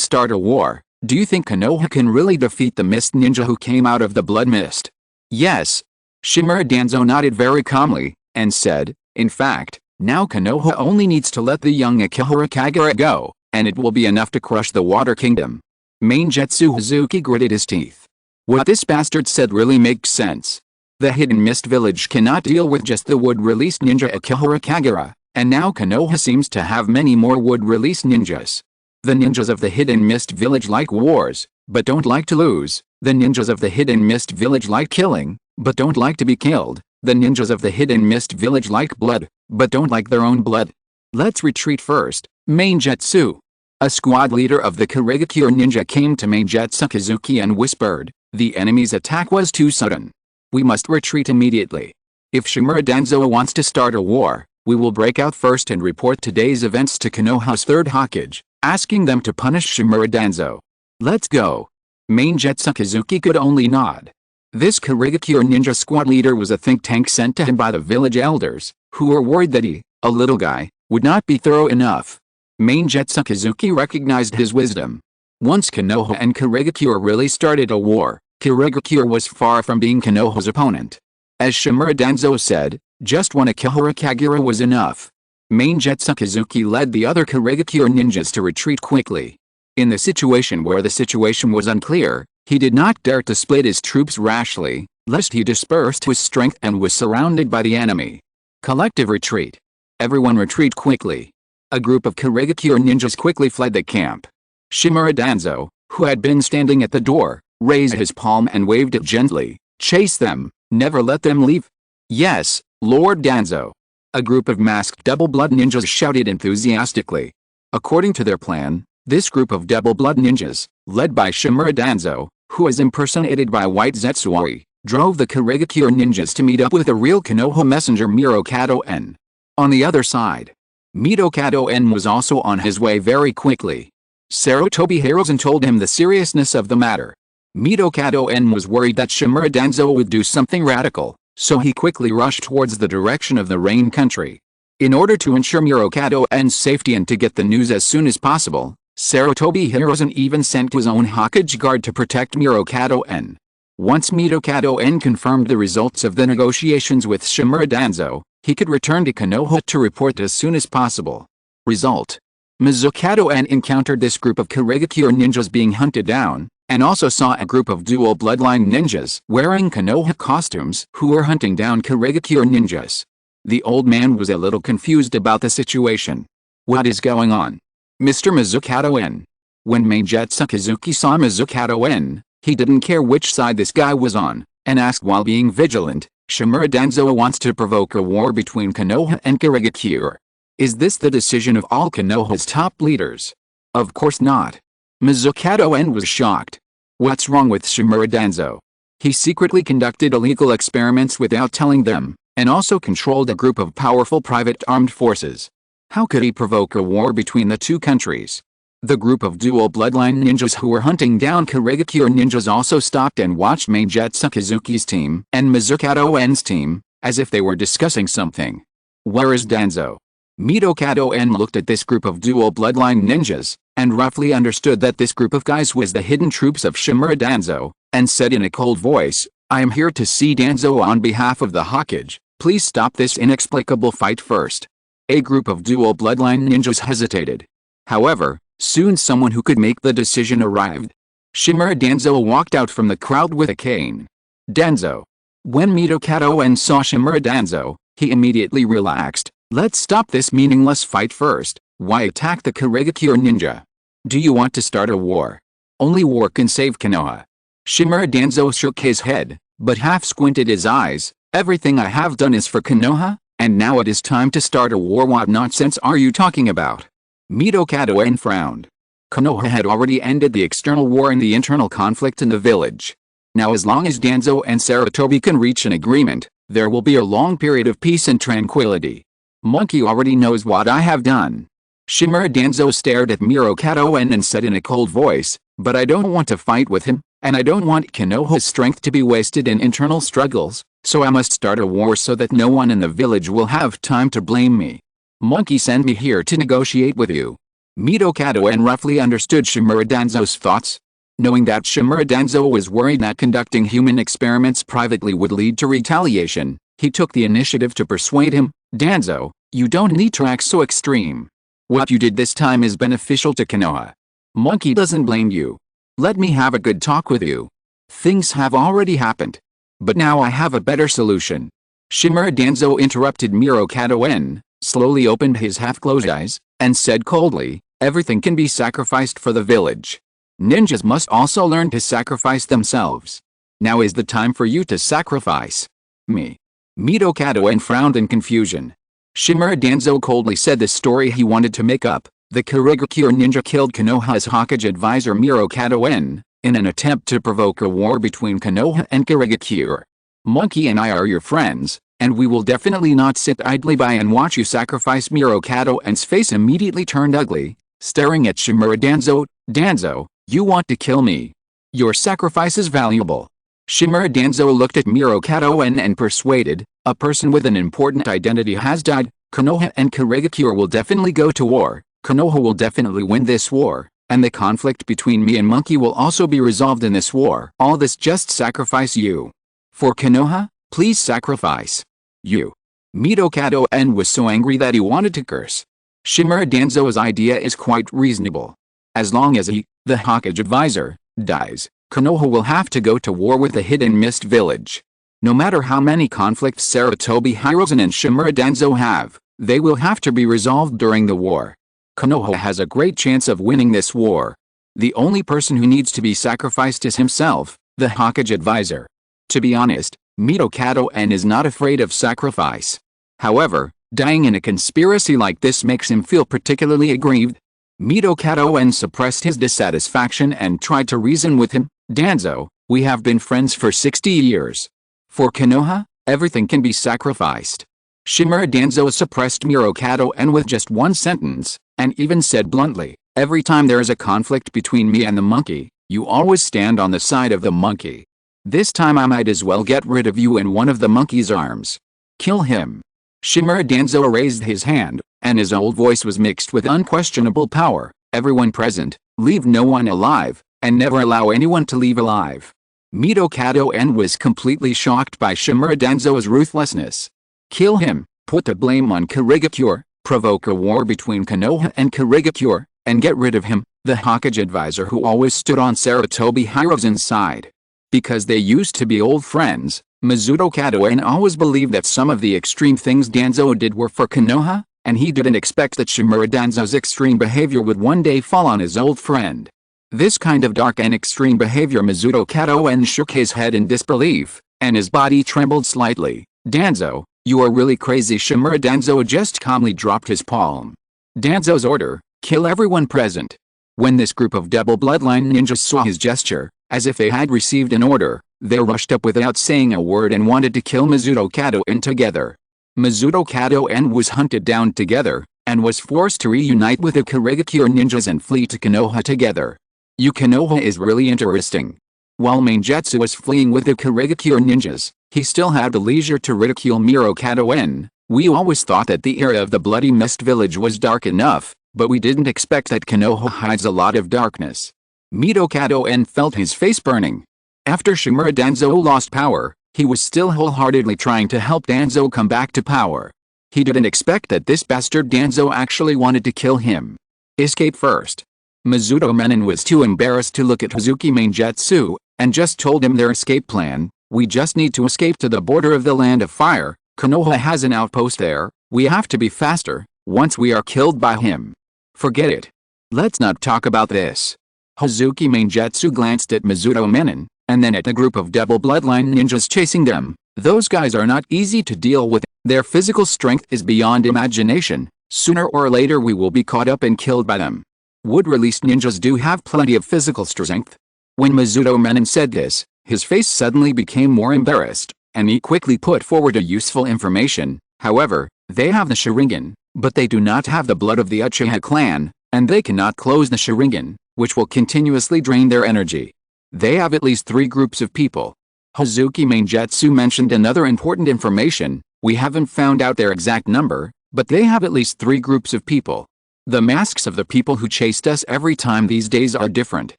start a war? Do you think Konoha can really defeat the mist ninja who came out of the blood mist? Yes. Shimura Danzo nodded very calmly, and said, in fact, now Konoha only needs to let the young Akihara Kagura go, and it will be enough to crush the Water Kingdom. Maingetsu Hazuki gritted his teeth. What this bastard said really makes sense. The Hidden Mist Village cannot deal with just the wood-released ninja Akihara Kagura, and now Konoha seems to have many more wood-released ninjas. The ninjas of the Hidden Mist Village like wars, but don't like to lose. The ninjas of the Hidden Mist Village like killing, but don't like to be killed. The ninjas of the Hidden Mist Village like blood, but don't like their own blood. Let's retreat first, Maingetsu. A squad leader of the Kurigakure ninja came to Maingetsu Hazuki and whispered, the enemy's attack was too sudden. We must retreat immediately. If Shimura Danzo wants to start a war, we will break out first and report today's events to Konoha's third Hokage, asking them to punish Shimura Danzo. Let's go. Maingetsu Hazuki could only nod. This Kurigakure ninja squad leader was a think tank sent to him by the village elders, who were worried that he, a little guy, would not be thorough enough. Maingetsu Hazuki recognized his wisdom. Once Konoha and Kurigakure really started a war, Kurigakure was far from being Konoha's opponent. As Shimura Danzo said, just one Akihara Kagura was enough. Maingetsu Hazuki led the other Kurigakure ninjas to retreat quickly. In the situation where the situation was unclear, he did not dare to split his troops rashly, lest he dispersed his strength and was surrounded by the enemy. Collective retreat. Everyone retreat quickly. A group of Kurigakure ninjas quickly fled the camp. Shimura Danzo, who had been standing at the door, raised his palm and waved it gently. Chase them, never let them leave. Yes, Lord Danzo. A group of masked double-blood ninjas shouted enthusiastically. According to their plan, this group of double-blood ninjas, led by Shimura Danzo, who was impersonated by White Zetsuoi, drove the Kurigakure ninjas to meet up with the real Konoha messenger Mirokado N. On the other side, Mirokado N was also on his way very quickly. Sarutobi Hiruzen told him the seriousness of the matter. Mirokado N was worried that Shimura Danzo would do something radical, so he quickly rushed towards the direction of the Rain Country. In order to ensure Mirokado N's safety and to get the news as soon as possible, Sarutobi Hiruzen even sent his own Hokage guard to protect Mirokado N. Once Mirokado N confirmed the results of the negotiations with Shimura Danzo, he could return to Konoha to report as soon as possible. Result: Mizukado N encountered this group of Kurigakure ninjas being hunted down, and also saw a group of dual bloodline ninjas wearing Konoha costumes who were hunting down Kurigakure ninjas. The old man was a little confused about the situation. What is going on? Mr. Mizukado N. When Maingetsu Hazuki saw Mizukado N, he didn't care which side this guy was on, and asked while being vigilant, Shimura Danzo wants to provoke a war between Konoha and Kurigakure. Is this the decision of all Konoha's top leaders? Of course not. Mizukado N was shocked. What's wrong with Shimura Danzo? He secretly conducted illegal experiments without telling them, and also controlled a group of powerful private armed forces. How could he provoke a war between the two countries? The group of dual bloodline ninjas who were hunting down Kurigakure ninjas also stopped and watched Maingetsu Hazuki's team and Mizukado N's team, as if they were discussing something. Where is Danzo? Mirokado N looked at this group of dual bloodline ninjas, and roughly understood that this group of guys was the hidden troops of Shimura Danzo, and said in a cold voice, "I am here to see Danzo on behalf of the Hokage. Please stop this inexplicable fight first." A group of dual bloodline ninjas hesitated. However, soon someone who could make the decision arrived. Shimura Danzo walked out from the crowd with a cane. Danzo. When Mitokado En saw Shimura Danzo, he immediately relaxed. "Let's stop this meaningless fight first. Why attack the Kurigakure ninja? Do you want to start a war? Only war can save Konoha." Shimura Danzo shook his head, but half squinted his eyes. "Everything I have done is for Konoha, and now it is time to start a war. What nonsense are you talking about?" Mitokado En frowned. Konoha had already ended the external war and the internal conflict in the village. Now as long as Danzo and Sarutobi can reach an agreement, there will be a long period of peace and tranquility. Monkey already knows what I have done. Shimura Danzo stared at Mitokado En and said in a cold voice, "But I don't want to fight with him, and I don't want Konoha's strength to be wasted in internal struggles, so I must start a war so that no one in the village will have time to blame me. Monkey sent me here to negotiate with you." Mitokado En roughly understood Shimura Danzo's thoughts. Knowing that Shimura Danzo was worried that conducting human experiments privately would lead to retaliation, he took the initiative to persuade him. "Danzo, you don't need to act so extreme. What you did this time is beneficial to Konoha. Monkey doesn't blame you. Let me have a good talk with you. Things have already happened. But now I have a better solution." Shimura Danzo interrupted Mitokado En, slowly opened his half-closed eyes, and said coldly, "Everything can be sacrificed for the village. Ninjas must also learn to sacrifice themselves. Now is the time for you to sacrifice me." Mitokado En frowned in confusion. Shimura Danzo coldly said the story he wanted to make up. The Kurigakure ninja killed Konoha's Hokage advisor Mitokado En, in an attempt to provoke a war between Konoha and Kurigakure. "Monkey and I are your friends, and we will definitely not sit idly by and watch you sacrifice." Mitokado En's face immediately turned ugly, staring at Shimura Danzo. "Danzo, you want to kill me? Your sacrifice is valuable." Shimura Danzo looked at Mitokado En and persuaded, "A person with an important identity has died. Konoha and Kurigakure will definitely go to war. Konoha will definitely win this war, and the conflict between me and Monkey will also be resolved in this war. All this just sacrifice you. For Konoha, please sacrifice you." Mitokado En was so angry that he wanted to curse. Shimura Danzo's idea is quite reasonable. As long as he, the Hokage advisor, dies, Konoha will have to go to war with the Hidden Mist village. No matter how many conflicts Sarutobi Hiruzen and Shimura Danzo have, they will have to be resolved during the war. Konoha has a great chance of winning this war. The only person who needs to be sacrificed is himself, the Hokage advisor. To be honest, Mitokado En is not afraid of sacrifice. However, dying in a conspiracy like this makes him feel particularly aggrieved. Mitokado En suppressed his dissatisfaction and tried to reason with him. "Danzo, we have been friends for 60 years. For Konoha, everything can be sacrificed." Shimura Danzo suppressed Mitokado En with just one sentence, and even said bluntly, "Every time there is a conflict between me and the monkey, you always stand on the side of the monkey. This time I might as well get rid of you in one of the monkey's arms. Kill him." Shimura Danzo raised his hand, and his old voice was mixed with unquestionable power. "Everyone present, leave no one alive, and never allow anyone to leave alive." Mitokado En was completely shocked by Shimura Danzo's ruthlessness. Kill him, put the blame on Kurigakure, provoke a war between Konoha and Kurigakure, and get rid of him, the Hokage advisor who always stood on Sarutobi Hiruzen's side. Because they used to be old friends, Mitokado En always believed that some of the extreme things Danzo did were for Konoha, and he didn't expect that Shimura Danzo's extreme behavior would one day fall on his old friend. This kind of dark and extreme behavior. Mitokado En shook his head in disbelief, and his body trembled slightly. "Danzo, you are really crazy." Shimura Danzo just calmly dropped his palm. Danzo's order, kill everyone present. When this group of double bloodline ninjas saw his gesture, as if they had received an order, they rushed up without saying a word and wanted to kill Mitokado En together. Mitokado En was hunted down together, and was forced to reunite with the Kurigakure ninjas and flee to Konoha together. Konoha is really interesting. While Maingetsu was fleeing with the Kurigakure ninjas, he still had the leisure to ridicule Mitokado En. "We always thought that the era of the Bloody Mist village was dark enough, But we didn't expect that Konoha hides a lot of darkness. Midokado and felt his face burning. After Shimura Danzo lost power, he was still wholeheartedly trying to help Danzo come back to power. He didn't expect that this bastard Danzo actually wanted to kill him. Escape first. Mizuto Menon was too embarrassed to look at Hazuki Mainjutsu, and just told him their escape plan. We just need to escape to the border of the Land of Fire. Konoha has an outpost there. We have to be faster, once we are killed by him. Forget it. Let's not talk about this. Hazuki Mainjutsu glanced at Mizuto Menon, and then at the group of double bloodline ninjas chasing them. Those guys are not easy to deal with. Their physical strength is beyond imagination. Sooner or later we will be caught up and killed by them. Wood-released ninjas do have plenty of physical strength. When Mizuto Menon said this, his face suddenly became more embarrassed, and he quickly put forward a useful information. However, they have the Sharingan, but they do not have the blood of the Uchiha clan, and they cannot close the Sharingan, which will continuously drain their energy. They have at least 3 groups of people. Hazuki Mainjutsu mentioned another important information. We haven't found out their exact number, but they have at least 3 groups of people. The masks of the people who chased us every time these days are different.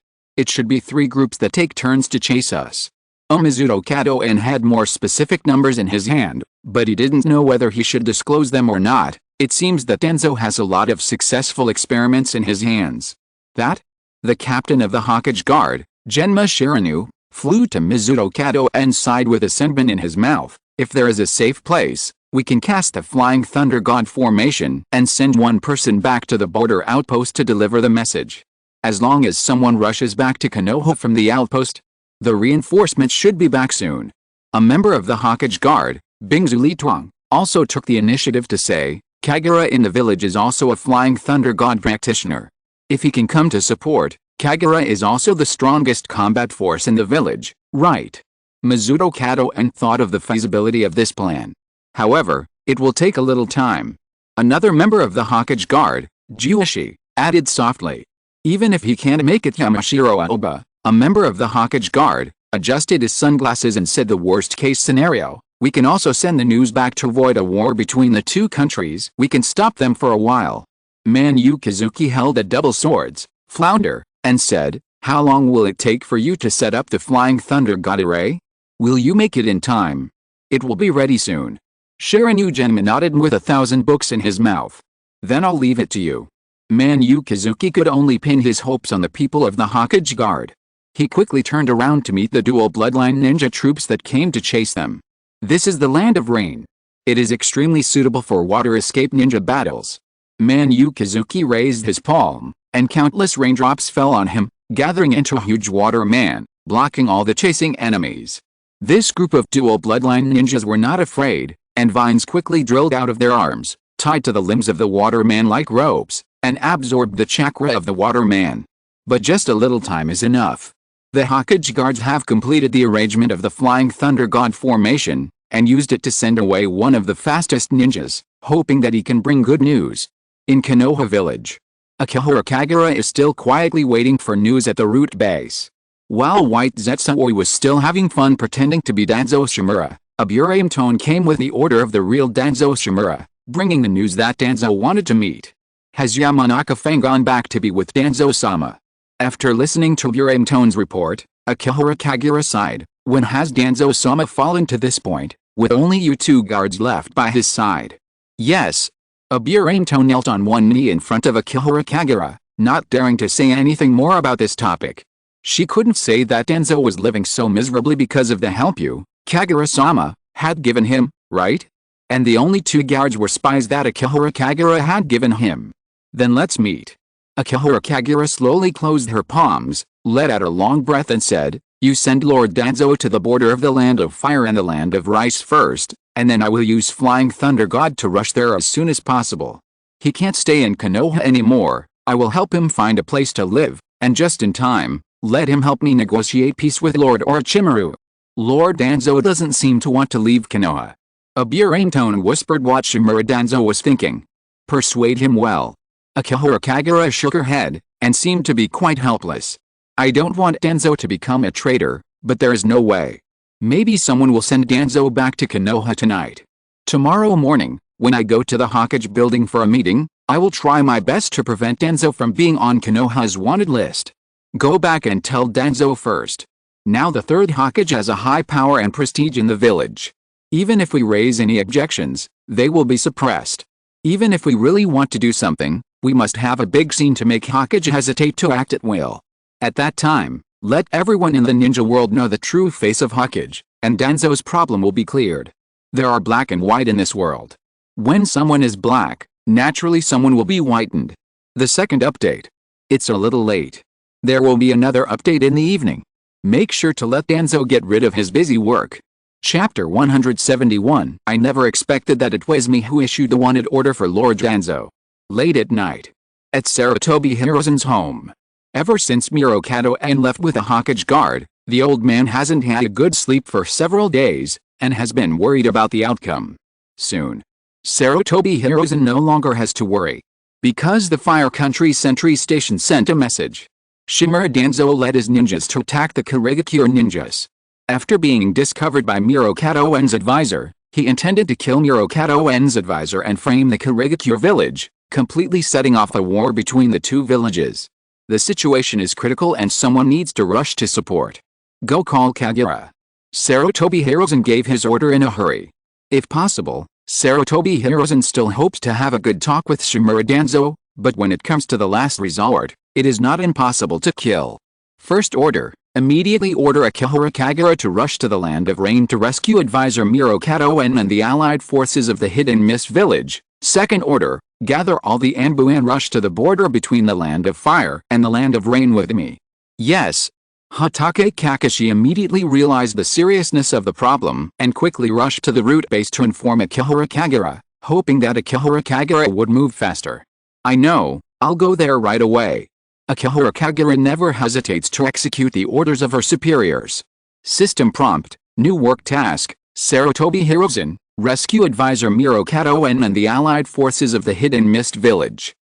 It should be 3 groups that take turns to chase us. Mizuto Kadoen had more specific numbers in his hand, but he didn't know whether he should disclose them or not. It seems that Danzo has a lot of successful experiments in his hands. That? The captain of the Hokage Guard, Genma Shiranu, flew to Mizuto Kadoen's side with a senbon in his mouth. If there is a safe place, we can cast the Flying Thunder God formation and send one person back to the border outpost to deliver the message. As long as someone rushes back to Konoha from the outpost, the reinforcements should be back soon. A member of the Hokage Guard, Bingzu Lituang, also took the initiative to say, Kagura in the village is also a Flying Thunder God practitioner. If he can come to support, Kagura is also the strongest combat force in the village, right? Mizuto Kadoen thought of the feasibility of this plan. However, it will take a little time. Another member of the Hokage Guard, Jiushi, added softly. Even if he can't make it, Yamashiro Aoba, a member of the Hokage Guard, adjusted his sunglasses and said the worst-case scenario. We can also send the news back to avoid a war between the 2 countries. We can stop them for a while. Manyu Kazuki held a double swords, flounder, and said, how long will it take for you to set up the Flying Thunder God array? Will you make it in time? It will be ready soon. Shiranu Genma nodded with 1,000 books in his mouth. Then I'll leave it to you. Manyu Kazuki could only pin his hopes on the people of the Hokage Guard. He quickly turned around to meet the dual bloodline ninja troops that came to chase them. This is the land of rain. It is extremely suitable for water escape ninja battles. Manyu Kazuki raised his palm, and countless raindrops fell on him, gathering into a huge water man, blocking all the chasing enemies. This group of dual bloodline ninjas were not afraid, and vines quickly drilled out of their arms, tied to the limbs of the water man like ropes, and absorbed the chakra of the water man. But just a little time is enough. The Hokage Guards have completed the arrangement of the Flying Thunder God formation, and used it to send away one of the fastest ninjas, hoping that he can bring good news. In Konoha village, Akihara Kagura is still quietly waiting for news at the root base. While White Zetsui was still having fun pretending to be Danzo Shimura, a Burame Tone came with the order of the real Danzo Shimura, bringing the news that Danzo wanted to meet. Has Yamanaka Fang gone back to be with Danzo-sama? After listening to Burame Tone's report, Akihara Kagura sighed. When has Danzo-sama fallen to this point, with only you 2 guards left by his side? Yes. A Burame Tone knelt on one knee in front of Akihara Kagura, not daring to say anything more about this topic. She couldn't say that Danzo was living so miserably because of the help you, Kagura-sama, had given him, right? And the only 2 guards were spies that Akihara Kagura had given him. Then let's meet. Akihara Kagura slowly closed her palms, let out a long breath and said, you send Lord Danzo to the border of the Land of Fire and the Land of Rice first, and then I will use Flying Thunder God to rush there as soon as possible. He can't stay in Konoha anymore. I will help him find a place to live, and just in time, let him help me negotiate peace with Lord Orochimaru. Lord Danzo doesn't seem to want to leave Konoha. A Burame Tone whispered what Shimura Danzo was thinking. Persuade him well. Akihara Kagura shook her head, and seemed to be quite helpless. I don't want Danzo to become a traitor, but there is no way. Maybe someone will send Danzo back to Konoha tonight. Tomorrow morning, when I go to the Hokage building for a meeting, I will try my best to prevent Danzo from being on Konoha's wanted list. Go back and tell Danzo first. Now the third Hokage has a high power and prestige in the village. Even if we raise any objections, they will be suppressed. Even if we really want to do something, we must have a big scene to make Hokage hesitate to act at will. At that time, let everyone in the ninja world know the true face of Hokage, and Danzo's problem will be cleared. There are black and white in this world. When someone is black, naturally someone will be whitened. The second update. It's a little late. There will be another update in the evening. Make sure to let Danzo get rid of his busy work. Chapter 171. I never expected that it was me who issued the wanted order for Lord Danzo. Late at night. At Sarutobi Hiruzen's home. Ever since Mirokato-en left with a Hokage guard, the old man hasn't had a good sleep for several days, and has been worried about the outcome. Soon. Sarutobi Hiruzen no longer has to worry. Because the Fire Country Sentry Station sent a message. Shimura Danzo led his ninjas to attack the Kurigakure ninjas. After being discovered by Mirokato-en's advisor, he intended to kill Mirokato-en's advisor and frame the Kurigakure village, completely setting off a war between the two villages. The situation is critical and someone needs to rush to support. Go call Kagura. Sarutobi Hiruzen gave his order in a hurry. If possible, Sarutobi Hiruzen still hopes to have a good talk with Shimura Danzo, but when it comes to the last resort, it is not impossible to kill. First order, immediately order Akihara Kagura to rush to the Land of Rain to rescue advisor Mirokato-en and the allied forces of the Hidden Mist village. Second order, gather all the Anbu and rush to the border between the Land of Fire and the Land of Rain with me. Yes. Hatake Kakashi immediately realized the seriousness of the problem and quickly rushed to the route base to inform Akihara Kagura, hoping that Akihara Kagura would move faster. I know, I'll go there right away. Akihara Kagura never hesitates to execute the orders of her superiors. System prompt, new work task, Sarutobi Hiruzen, rescue advisor Mirokato-en and the allied forces of the Hidden Mist village.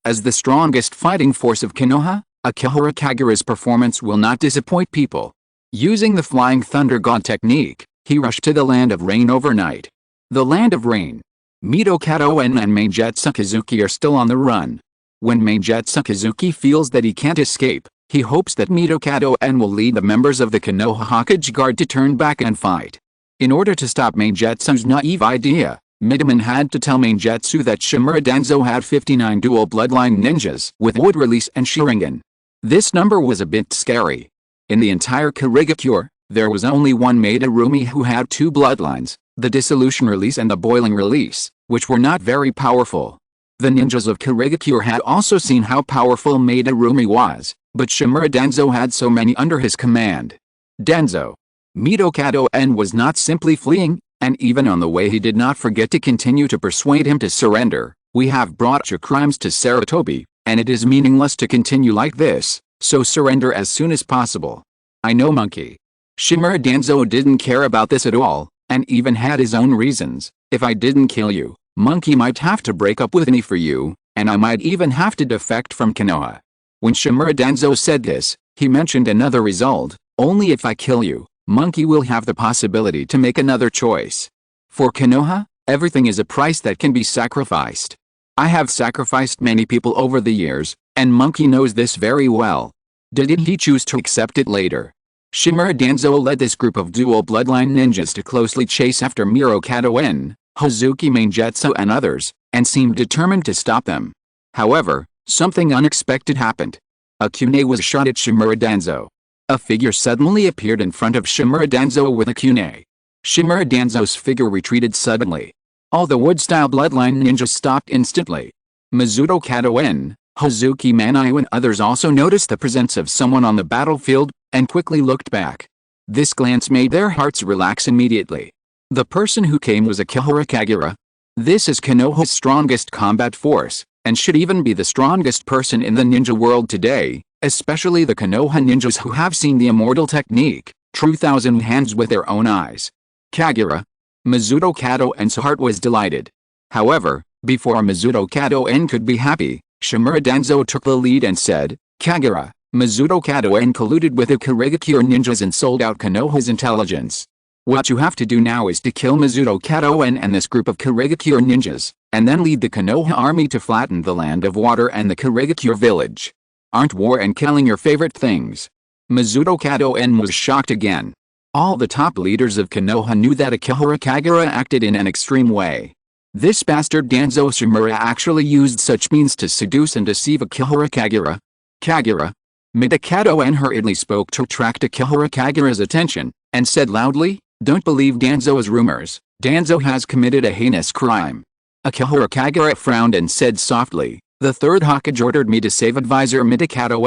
As the strongest fighting force of Konoha, Akihara Kagura's performance will not disappoint people. Using the Flying Thunder God technique, he rushed to the Land of Rain overnight. The Land of Rain. Mirokato-en and Meijetsu Kazuki are still on the run. When Meijetsu Kazuki feels that he can't escape, he hopes that Mirokato-en will lead the members of the Konoha Hokage Guard to turn back and fight. In order to stop Meijetsu's naive idea, Midaman had to tell Meijetsu that Shimura Danzo had 59 dual bloodline ninjas with Wood Release and Sharingan. This number was a bit scary. In the entire Kurigakure, there was only one Madarumi who had two bloodlines, the Dissolution Release and the Boiling Release, which were not very powerful. The ninjas of Kurigakure had also seen how powerful Madarumi was, but Shimura Danzo had so many under his command. Danzo. Mirokato-en was not simply fleeing, and even on the way he did not forget to continue to persuade him to surrender. We have brought your crimes to Sarutobi, and it is meaningless to continue like this, so surrender as soon as possible. I know, monkey. Shimura Danzo didn't care about this at all, and even had his own reasons. If I didn't kill you, monkey might have to break up with me for you, and I might even have to defect from Konoha. When Shimura Danzo said this, he mentioned another result: only if I kill you, monkey will have the possibility to make another choice. For Konoha, everything is a price that can be sacrificed. I have sacrificed many people over the years, and monkey knows this very well. Did he choose to accept it later? Shimura Danzo led this group of dual bloodline ninjas to closely chase after Mirokato-en, Hazuki Meijetsu and others, and seemed determined to stop them. However, something unexpected happened. A kunai was shot at Shimura Danzo. A figure suddenly appeared in front of Shimura Danzo with a kunai. Shimura Danzo's figure retreated suddenly. All the wood-style bloodline ninjas stopped instantly. Mizuto Kato-en, Hazuki Manai and others also noticed the presence of someone on the battlefield, and quickly looked back. This glance made their hearts relax immediately. The person who came was Akihara Kagura. This is Konoha's strongest combat force, and should even be the strongest person in the ninja world today, especially the Konoha ninjas who have seen the immortal technique, True Thousand Hands with their own eyes. Kagura. Mizuto Kato-en's heart was delighted. However, before Mizuto Kato-en could be happy, Shimura Danzo took the lead and said, Kagura, Mizuto Kato-en colluded with the Kurigakure ninjas and sold out Konoha's intelligence. What you have to do now is to kill Mizuto Katoen and this group of Kirigakure ninjas, and then lead the Konoha army to flatten the land of water and the Kirigakure village. Aren't war and killing your favorite things? Mizuto Katoen was shocked again. All the top leaders of Konoha knew that Akihara Kagura acted in an extreme way. This bastard Danzo Shimura actually used such means to seduce and deceive Akihara Kagura. Kagura. Midakato hurriedly spoke to attract Akihara Kagura's attention, and said loudly, "Don't believe Danzo's rumors. Danzo has committed a heinous crime." Akihara Kagura frowned and said softly, "The third Hokage ordered me to save advisor Midakato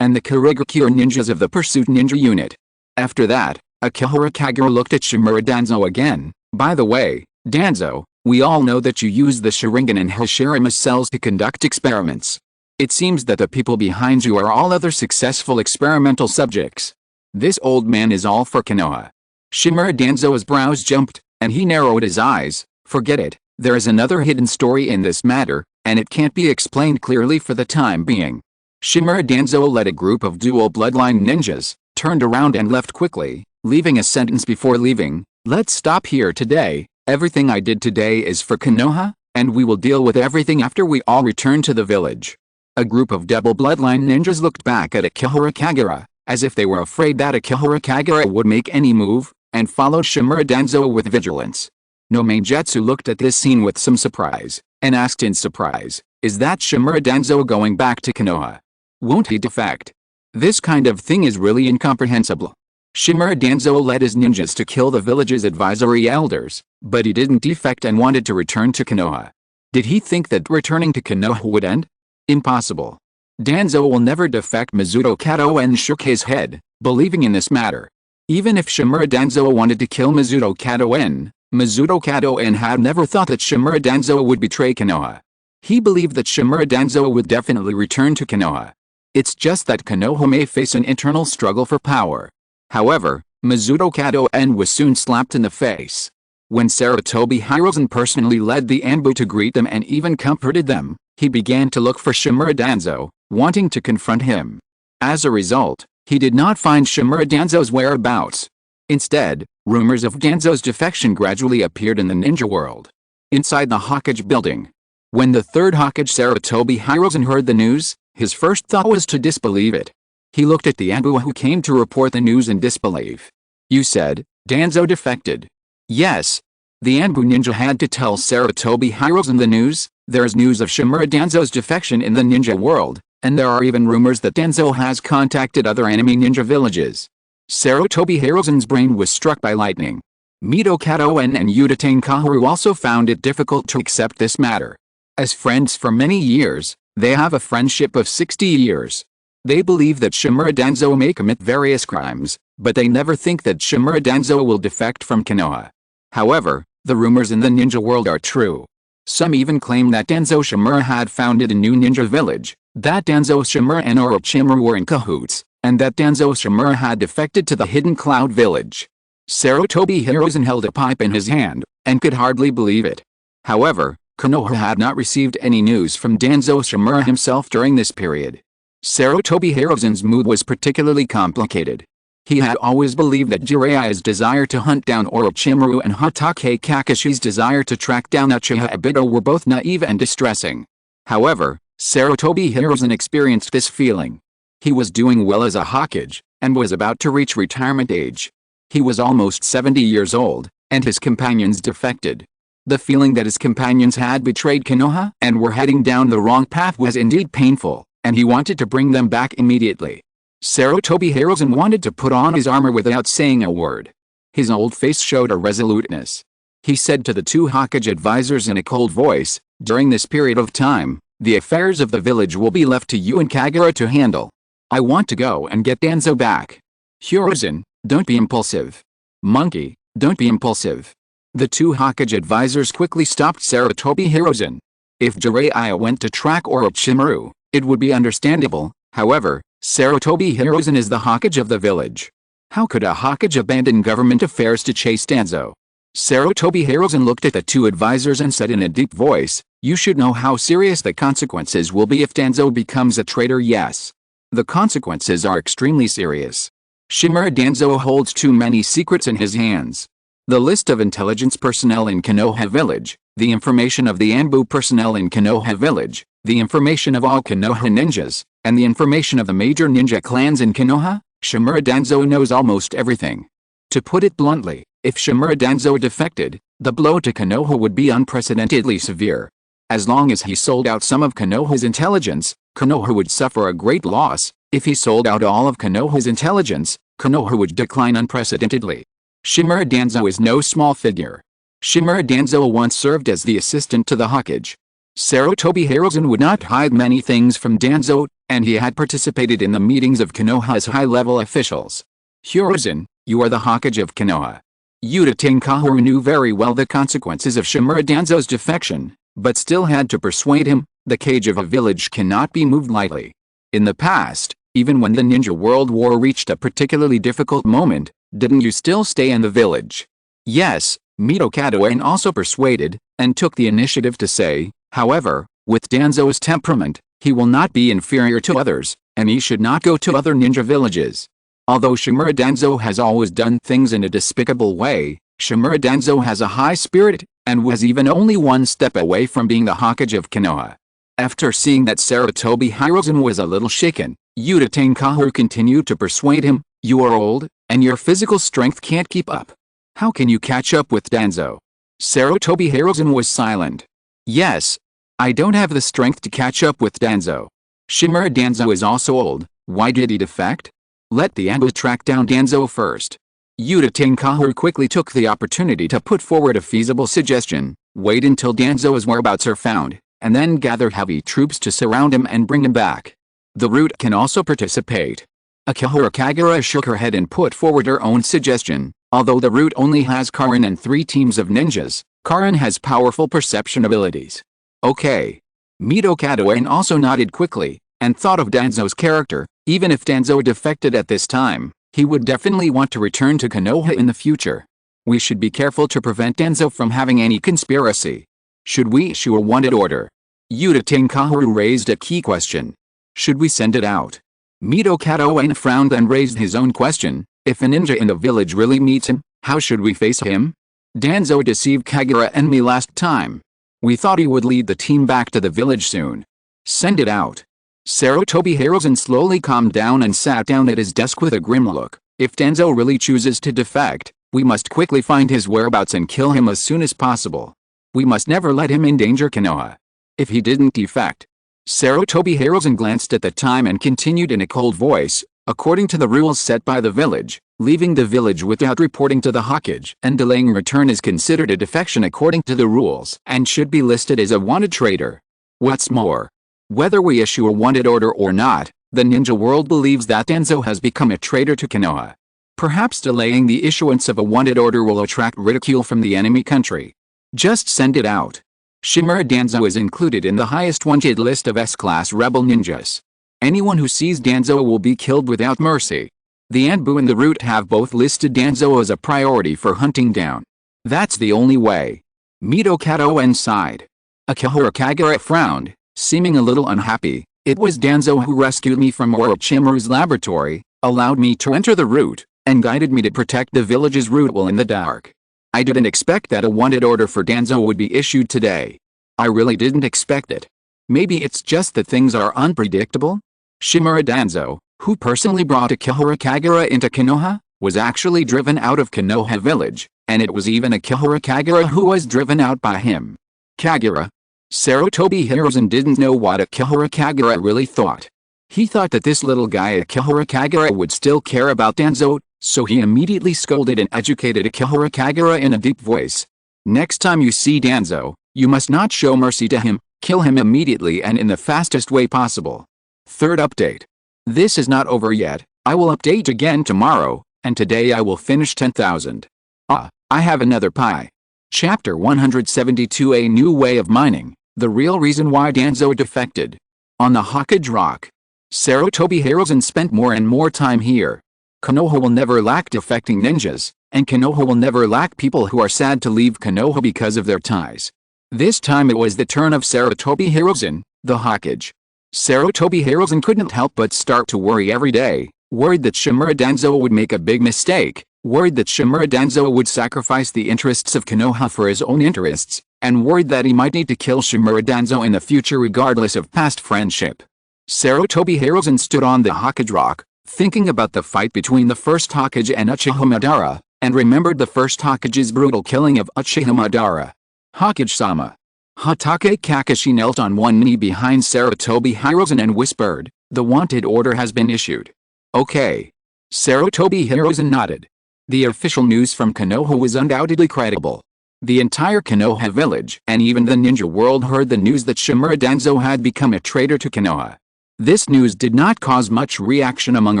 and the Kirigakure ninjas of the Pursuit Ninja Unit." After that, Akihara Kagura looked at Shimura Danzo again. "By the way, Danzo, we all know that you use the Sharingan and Hashirama cells to conduct experiments. It seems that the people behind you are all other successful experimental subjects. This old man is all for Konoha." Shimura Danzo's brows jumped, and he narrowed his eyes. "Forget it, there is another hidden story in this matter, and it can't be explained clearly for the time being." Shimura Danzo led a group of dual bloodline ninjas, turned around and left quickly, leaving a sentence before leaving, "Let's stop here today. Everything I did today is for Konoha, and we will deal with everything after we all return to the village." A group of double bloodline ninjas looked back at Akihara Kagura, as if they were afraid that Akihara Kagura would make any move, and followed Shimura Danzo with vigilance. No Mainjutsu looked at this scene with some surprise, and asked in surprise, "Is that Shimura Danzo going back to Konoha? Won't he defect? This kind of thing is really incomprehensible." Shimura Danzo led his ninjas to kill the village's advisory elders, but he didn't defect and wanted to return to Konoha. Did he think that returning to Konoha would end? Impossible. Danzo will never defect. Mizuto Katoen shook his head, believing in this matter. Even if Shimura Danzo wanted to kill Mizuto Katoen had never thought that Shimura Danzo would betray Konoha. He believed that Shimura Danzo would definitely return to Konoha. It's just that Konoha may face an internal struggle for power. However, Mizuto Katoen was soon slapped in the face. When Sarutobi Hirozen personally led the Anbu to greet them and even comforted them, he began to look for Shimura Danzo, wanting to confront him. As a result, he did not find Shimura Danzo's whereabouts. Instead, rumors of Danzo's defection gradually appeared in the ninja world. Inside the Hokage building. When the third Hokage Sarutobi Hirozen heard the news, his first thought was to disbelieve it. He looked at the Anbu who came to report the news in disbelief. "You said, Danzo defected?" "Yes." The Anbu ninja had to tell Sarutobi Hirozen the news. "There's news of Shimura Danzo's defection in the ninja world, and there are even rumors that Danzo has contacted other enemy ninja villages." Sarutobi Hirozen's brain was struck by lightning. Mito Katoen and Udatane Kaharu also found it difficult to accept this matter. As friends for many years, they have a friendship of 60 years. They believe that Shimura Danzo may commit various crimes, but they never think that Shimura Danzo will defect from Konoha. However, the rumors in the ninja world are true. Some even claim that Danzo Shimura had founded a new ninja village, that Danzo Shimura and Orochimaru were in cahoots, and that Danzo Shimura had defected to the Hidden Cloud village. Sarutobi Hirozen held a pipe in his hand, and could hardly believe it. However, Konoha had not received any news from Danzo Shimura himself during this period. Sarutobi Hirozen's mood was particularly complicated. He had always believed that Jiraiya's desire to hunt down Orochimaru and Hatake Kakashi's desire to track down Uchiha Obito were both naive and distressing. However, Sarutobi Hirozen experienced this feeling. He was doing well as a Hokage, and was about to reach retirement age. He was almost 70 years old, and his companions defected. The feeling that his companions had betrayed Konoha and were heading down the wrong path was indeed painful, and he wanted to bring them back immediately. Sarutobi Hirozen wanted to put on his armor without saying a word. His old face showed a resoluteness. He said to the two Hokage advisors in a cold voice, "During this period of time, the affairs of the village will be left to you and Kagura to handle. I want to go and get Danzo back. Hirozen, don't be impulsive. Monkey, don't be impulsive." The two Hokage advisors quickly stopped Sarutobi Hirozen. If Jiraiya went to track Orochimaru, it would be understandable. However, Sarutobi Hirozen is the Hokage of the village. How could a Hokage abandon government affairs to chase Danzo? Sarutobi Hirozen looked at the two advisors and said in a deep voice, "You should know how serious the consequences will be if Danzo becomes a traitor." "Yes. The consequences are extremely serious. Shimura Danzo holds too many secrets in his hands. The list of intelligence personnel in Konoha village, the information of the Anbu personnel in Konoha village, the information of all Konoha ninjas, and the information of the major ninja clans in Konoha. Shimura Danzo knows almost everything. To put it bluntly, if Shimura Danzo defected, the blow to Konoha would be unprecedentedly severe. As long as he sold out some of Konoha's intelligence, Konoha would suffer a great loss. If he sold out all of Konoha's intelligence, Konoha would decline unprecedentedly. Shimura Danzo is no small figure. Shimura Danzo once served as the assistant to the Hokage. Sarutobi Hiruzen would not hide many things from Danzo, and he had participated in the meetings of Konoha's high-level officials. Hiruzen, you are the Hokage of Konoha. Yuta Tenkahuru knew very well the consequences of Shimura Danzo's defection, but still had to persuade him. The cage of a village cannot be moved lightly. In the past, even when the Ninja World War reached a particularly difficult moment, didn't you still stay in the village? Yes, Mito Kataoin also persuaded, and took the initiative to say, however, with Danzo's temperament, he will not be inferior to others, and he should not go to other ninja villages. Although Shimura Danzo has always done things in a despicable way, Shimura Danzo has a high spirit, and was even only one step away from being the Hokage of Konoha. After seeing that Sarutobi Hiruzen was a little shaken, Yuta Tenkahuru continued to persuade him, you are old, and your physical strength can't keep up. How can you catch up with Danzo? Sarutobi Hiruzen was silent. Yes, I don't have the strength to catch up with Danzo. Shimura Danzo is also old. Why did he defect? Let the Anbu track down Danzo first. Yuta Tenkahuru quickly took the opportunity to put forward a feasible suggestion. Wait until Danzo's whereabouts are found, and then gather heavy troops to surround him and bring him back. The Root can also participate. Akihara Kagura shook her head and put forward her own suggestion. Although the Root only has Karin and 3 teams of ninjas, Karin has powerful perception abilities. Okay. Mito Kataoin also nodded quickly, and thought of Danzo's character. Even if Danzo defected at this time, he would definitely want to return to Konoha in the future. We should be careful to prevent Danzo from having any conspiracy. Should we issue a wanted order? Yuta Tenkahuru raised a key question. Should we send it out? Mito Kataoin frowned and raised his own question. If a ninja in the village really meets him, how should we face him? Danzo deceived Kagura and me last time. We thought he would lead the team back to the village soon. Send it out. Sarutobi Hiruzen slowly calmed down and sat down at his desk with a grim look. If Danzo really chooses to defect, we must quickly find his whereabouts and kill him as soon as possible. We must never let him endanger Konoha. If he didn't defect. Sarutobi Hiruzen glanced at the time and continued in a cold voice. According to the rules set by the village, leaving the village without reporting to the Hokage and delaying return is considered a defection according to the rules and should be listed as a wanted traitor. What's more, whether we issue a wanted order or not, the ninja world believes that Danzo has become a traitor to Konoha. Perhaps delaying the issuance of a wanted order will attract ridicule from the enemy country. Just send it out. Shimura Danzo is included in the highest wanted list of S-class rebel ninjas. Anyone who sees Danzo will be killed without mercy. The Anbu and the Root have both listed Danzo as a priority for hunting down. That's the only way. Mito Kataoin sighed. Akihara Kagura frowned, seeming a little unhappy. It was Danzo who rescued me from Orochimaru's laboratory, allowed me to enter the Root, and guided me to protect the village's root while in the dark. I didn't expect that a wanted order for Danzo would be issued today. I really didn't expect it. Maybe it's just that things are unpredictable? Shimura Danzo, who personally brought Akihara Kagura into Konoha, was actually driven out of Konoha village, and it was even Akihara Kagura who was driven out by him. Kagura. Sarutobi Hiruzen didn't know what Akihara Kagura really thought. He thought that this little guy Akihara Kagura would still care about Danzo, so he immediately scolded and educated Akihara Kagura in a deep voice. Next time you see Danzo, you must not show mercy to him, kill him immediately and in the fastest way possible. Third update. This is not over yet, I will update again tomorrow, and today I will finish 10,000. I have another pie. Chapter 172 A New Way of Mining, the real reason why Danzo defected. On the Hokage Rock. Sarutobi Hiruzen spent more and more time here. Konoha will never lack defecting ninjas, and Konoha will never lack people who are sad to leave Konoha because of their ties. This time it was the turn of Sarutobi Hiruzen, the Hokage. Sarutobi Hiruzen couldn't help but start to worry every day, worried that Shimura Danzo would make a big mistake, Worried that Shimura Danzo would sacrifice the interests of Konoha for his own interests, and worried that he might need to kill Shimura Danzo in the future regardless of past friendship. Sarutobi Hiruzen stood on the Hokage rock, thinking about the fight between the first Hokage and Uchiha Madara, and remembered the first Hokage's brutal killing of Uchiha Madara. Hokage-sama. Hatake Kakashi knelt on one knee behind Sarutobi Hiruzen and whispered, "The wanted order has been issued." "Okay." Sarutobi Hiruzen nodded. The official news from Konoha was undoubtedly credible. The entire Konoha village and even the ninja world heard the news that Shimura Danzo had become a traitor to Konoha. This news did not cause much reaction among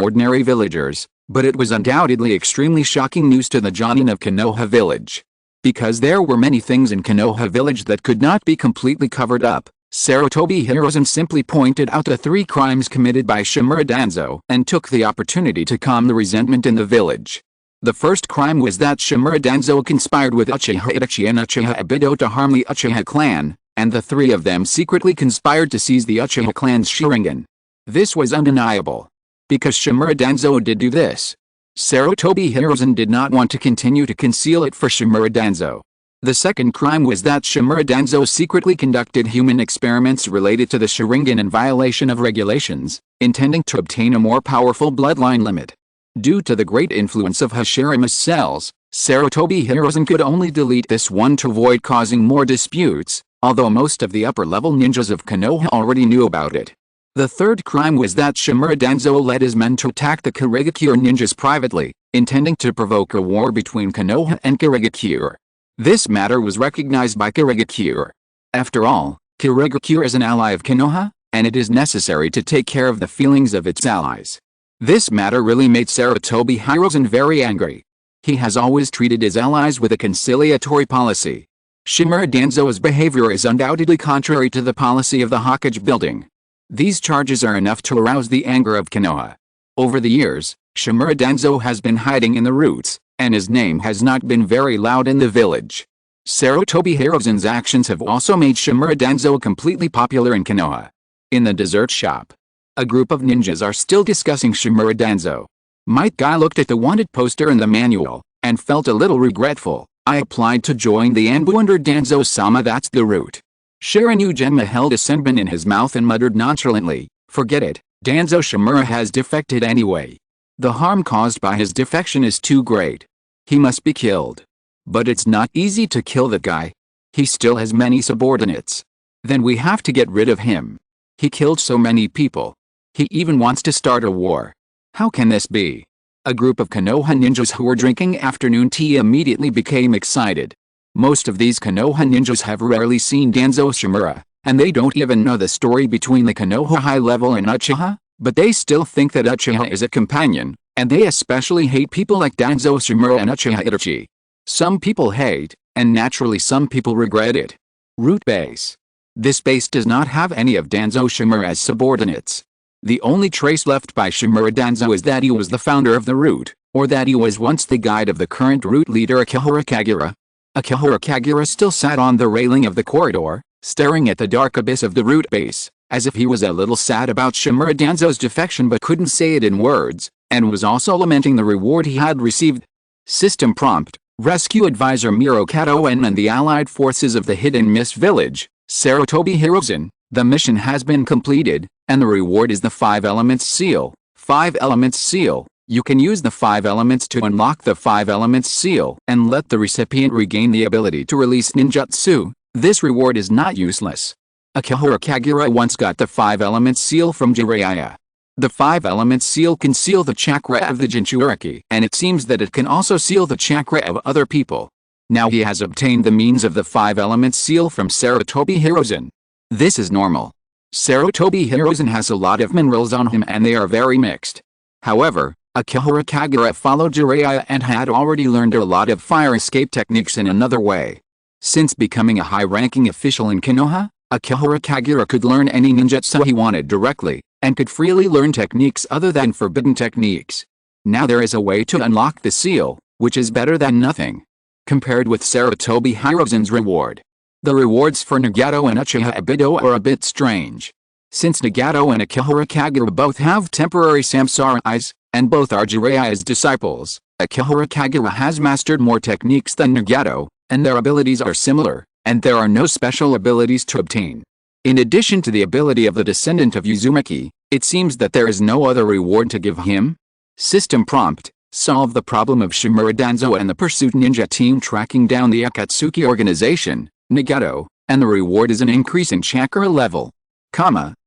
ordinary villagers, but it was undoubtedly extremely shocking news to the Jonin of Konoha village. Because there were many things in Konoha village that could not be completely covered up, Sarutobi Hiruzen simply pointed out the 3 crimes committed by Shimura Danzo and took the opportunity to calm the resentment in the village. The first crime was that Shimura Danzo conspired with Uchiha Itachi and Uchiha Obito to harm the Uchiha clan, and the 3 of them secretly conspired to seize the Uchiha clan's Sharingan. This was undeniable. Because Shimura Danzo did do this, Sarutobi Hiruzen did not want to continue to conceal it for Shimura Danzo. The second crime was that Shimura Danzo secretly conducted human experiments related to the Sharingan in violation of regulations, intending to obtain a more powerful bloodline limit. Due to the great influence of Hashirame's cells, Sarutobi Hiruzen could only delete this one to avoid causing more disputes, although most of the upper-level ninjas of Konoha already knew about it. The third crime was that Shimura Danzo led his men to attack the Kirigakure ninjas privately, intending to provoke a war between Konoha and Kirigakure. This matter was recognized by Kirigakure. After all, Kirigakure is an ally of Konoha, and it is necessary to take care of the feelings of its allies. This matter really made Sarutobi Hiruzen very angry. He has always treated his allies with a conciliatory policy. Shimura Danzo's behavior is undoubtedly contrary to the policy of the Hokage building. These charges are enough to arouse the anger of Konoha. Over the years, Shimura Danzo has been hiding in the roots, and his name has not been very loud in the village. Sarutobi Hiruzen's actions have also made Shimura Danzo completely popular in Konoha. In the dessert shop, a group of ninjas are still discussing Shimura Danzo. Might Guy looked at the wanted poster in the manual, and felt a little regretful. "I applied to join the Anbu under Danzo-sama, that's the route." Shirinu Genma held a senbon in his mouth and muttered nonchalantly, "Forget it, Danzo Shimura has defected anyway. The harm caused by his defection is too great. He must be killed. But it's not easy to kill that guy. He still has many subordinates. Then we have to get rid of him. He killed so many people. He even wants to start a war. How can this be?" A group of Konoha ninjas who were drinking afternoon tea immediately became excited. Most of these Konoha ninjas have rarely seen Danzo Shimura, and they don't even know the story between the Konoha High Level and Uchiha, but they still think that Uchiha is a companion, and they especially hate people like Danzo Shimura and Uchiha Itachi. Some people hate, and naturally some people regret it. Root base. This base does not have any of Danzo Shimura as subordinates. The only trace left by Shimura Danzo is that he was the founder of the root, or that he was once the guide of the current root leader Akihara Kagura. Akihara Kagura still sat on the railing of the corridor, staring at the dark abyss of the root base, as if he was a little sad about Shimura Danzo's defection but couldn't say it in words, and was also lamenting the reward he had received. System prompt: Rescue Advisor Miro Kato and the allied forces of the Hidden Mist Village, Sarutobi Hiruzen. The mission has been completed, and the reward is the 5 Elements Seal. 5 Elements Seal. You can use the 5 elements to unlock the 5 Elements Seal and let the recipient regain the ability to release ninjutsu. This reward is not useless. Akihara Kagura once got the 5 Elements Seal from Jiraiya. The 5 Elements Seal can seal the chakra of the Jinchuriki, and it seems that it can also seal the chakra of other people. Now he has obtained the means of the 5 Elements Seal from Sarutobi Hiruzen. This is normal. Sarutobi Hiruzen has a lot of minerals on him and they are very mixed. However, Akihara Kagura followed Jiraiya and had already learned a lot of fire escape techniques in another way. Since becoming a high-ranking official in Konoha, Akihara Kagura could learn any ninjutsu he wanted directly, and could freely learn techniques other than forbidden techniques. Now there is a way to unlock the seal, which is better than nothing. Compared with Sarutobi Hiruzen's reward, the rewards for Nagato and Uchiha Obito are a bit strange. Since Nagato and Akihara Kagura both have temporary samsara eyes, and both are Jiraiya's disciples, Akihara Kagura has mastered more techniques than Nagato, and their abilities are similar, and there are no special abilities to obtain. In addition to the ability of the descendant of Uzumaki, it seems that there is no other reward to give him. System prompt: solve the problem of Shimura Danzo and the Pursuit Ninja team tracking down the Akatsuki organization, Nagato, and the reward is an increase in chakra level.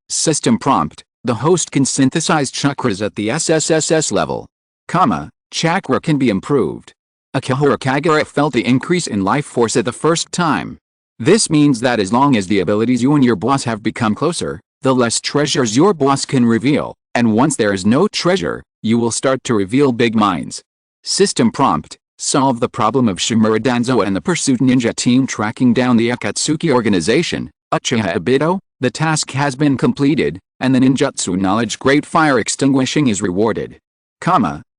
System prompt: the host can synthesize chakras at the SSSS level. Chakra can be improved. Akihara Kagura felt the increase in life force at the first time. This means that as long as the abilities you and your boss have become closer, the less treasures your boss can reveal, and once there is no treasure, you will start to reveal big mines. System prompt: solve the problem of Shimura Danzo and the Pursuit Ninja team tracking down the Akatsuki organization, Uchiha Obito. The task has been completed, and the ninjutsu knowledge Great Fire Extinguishing is rewarded.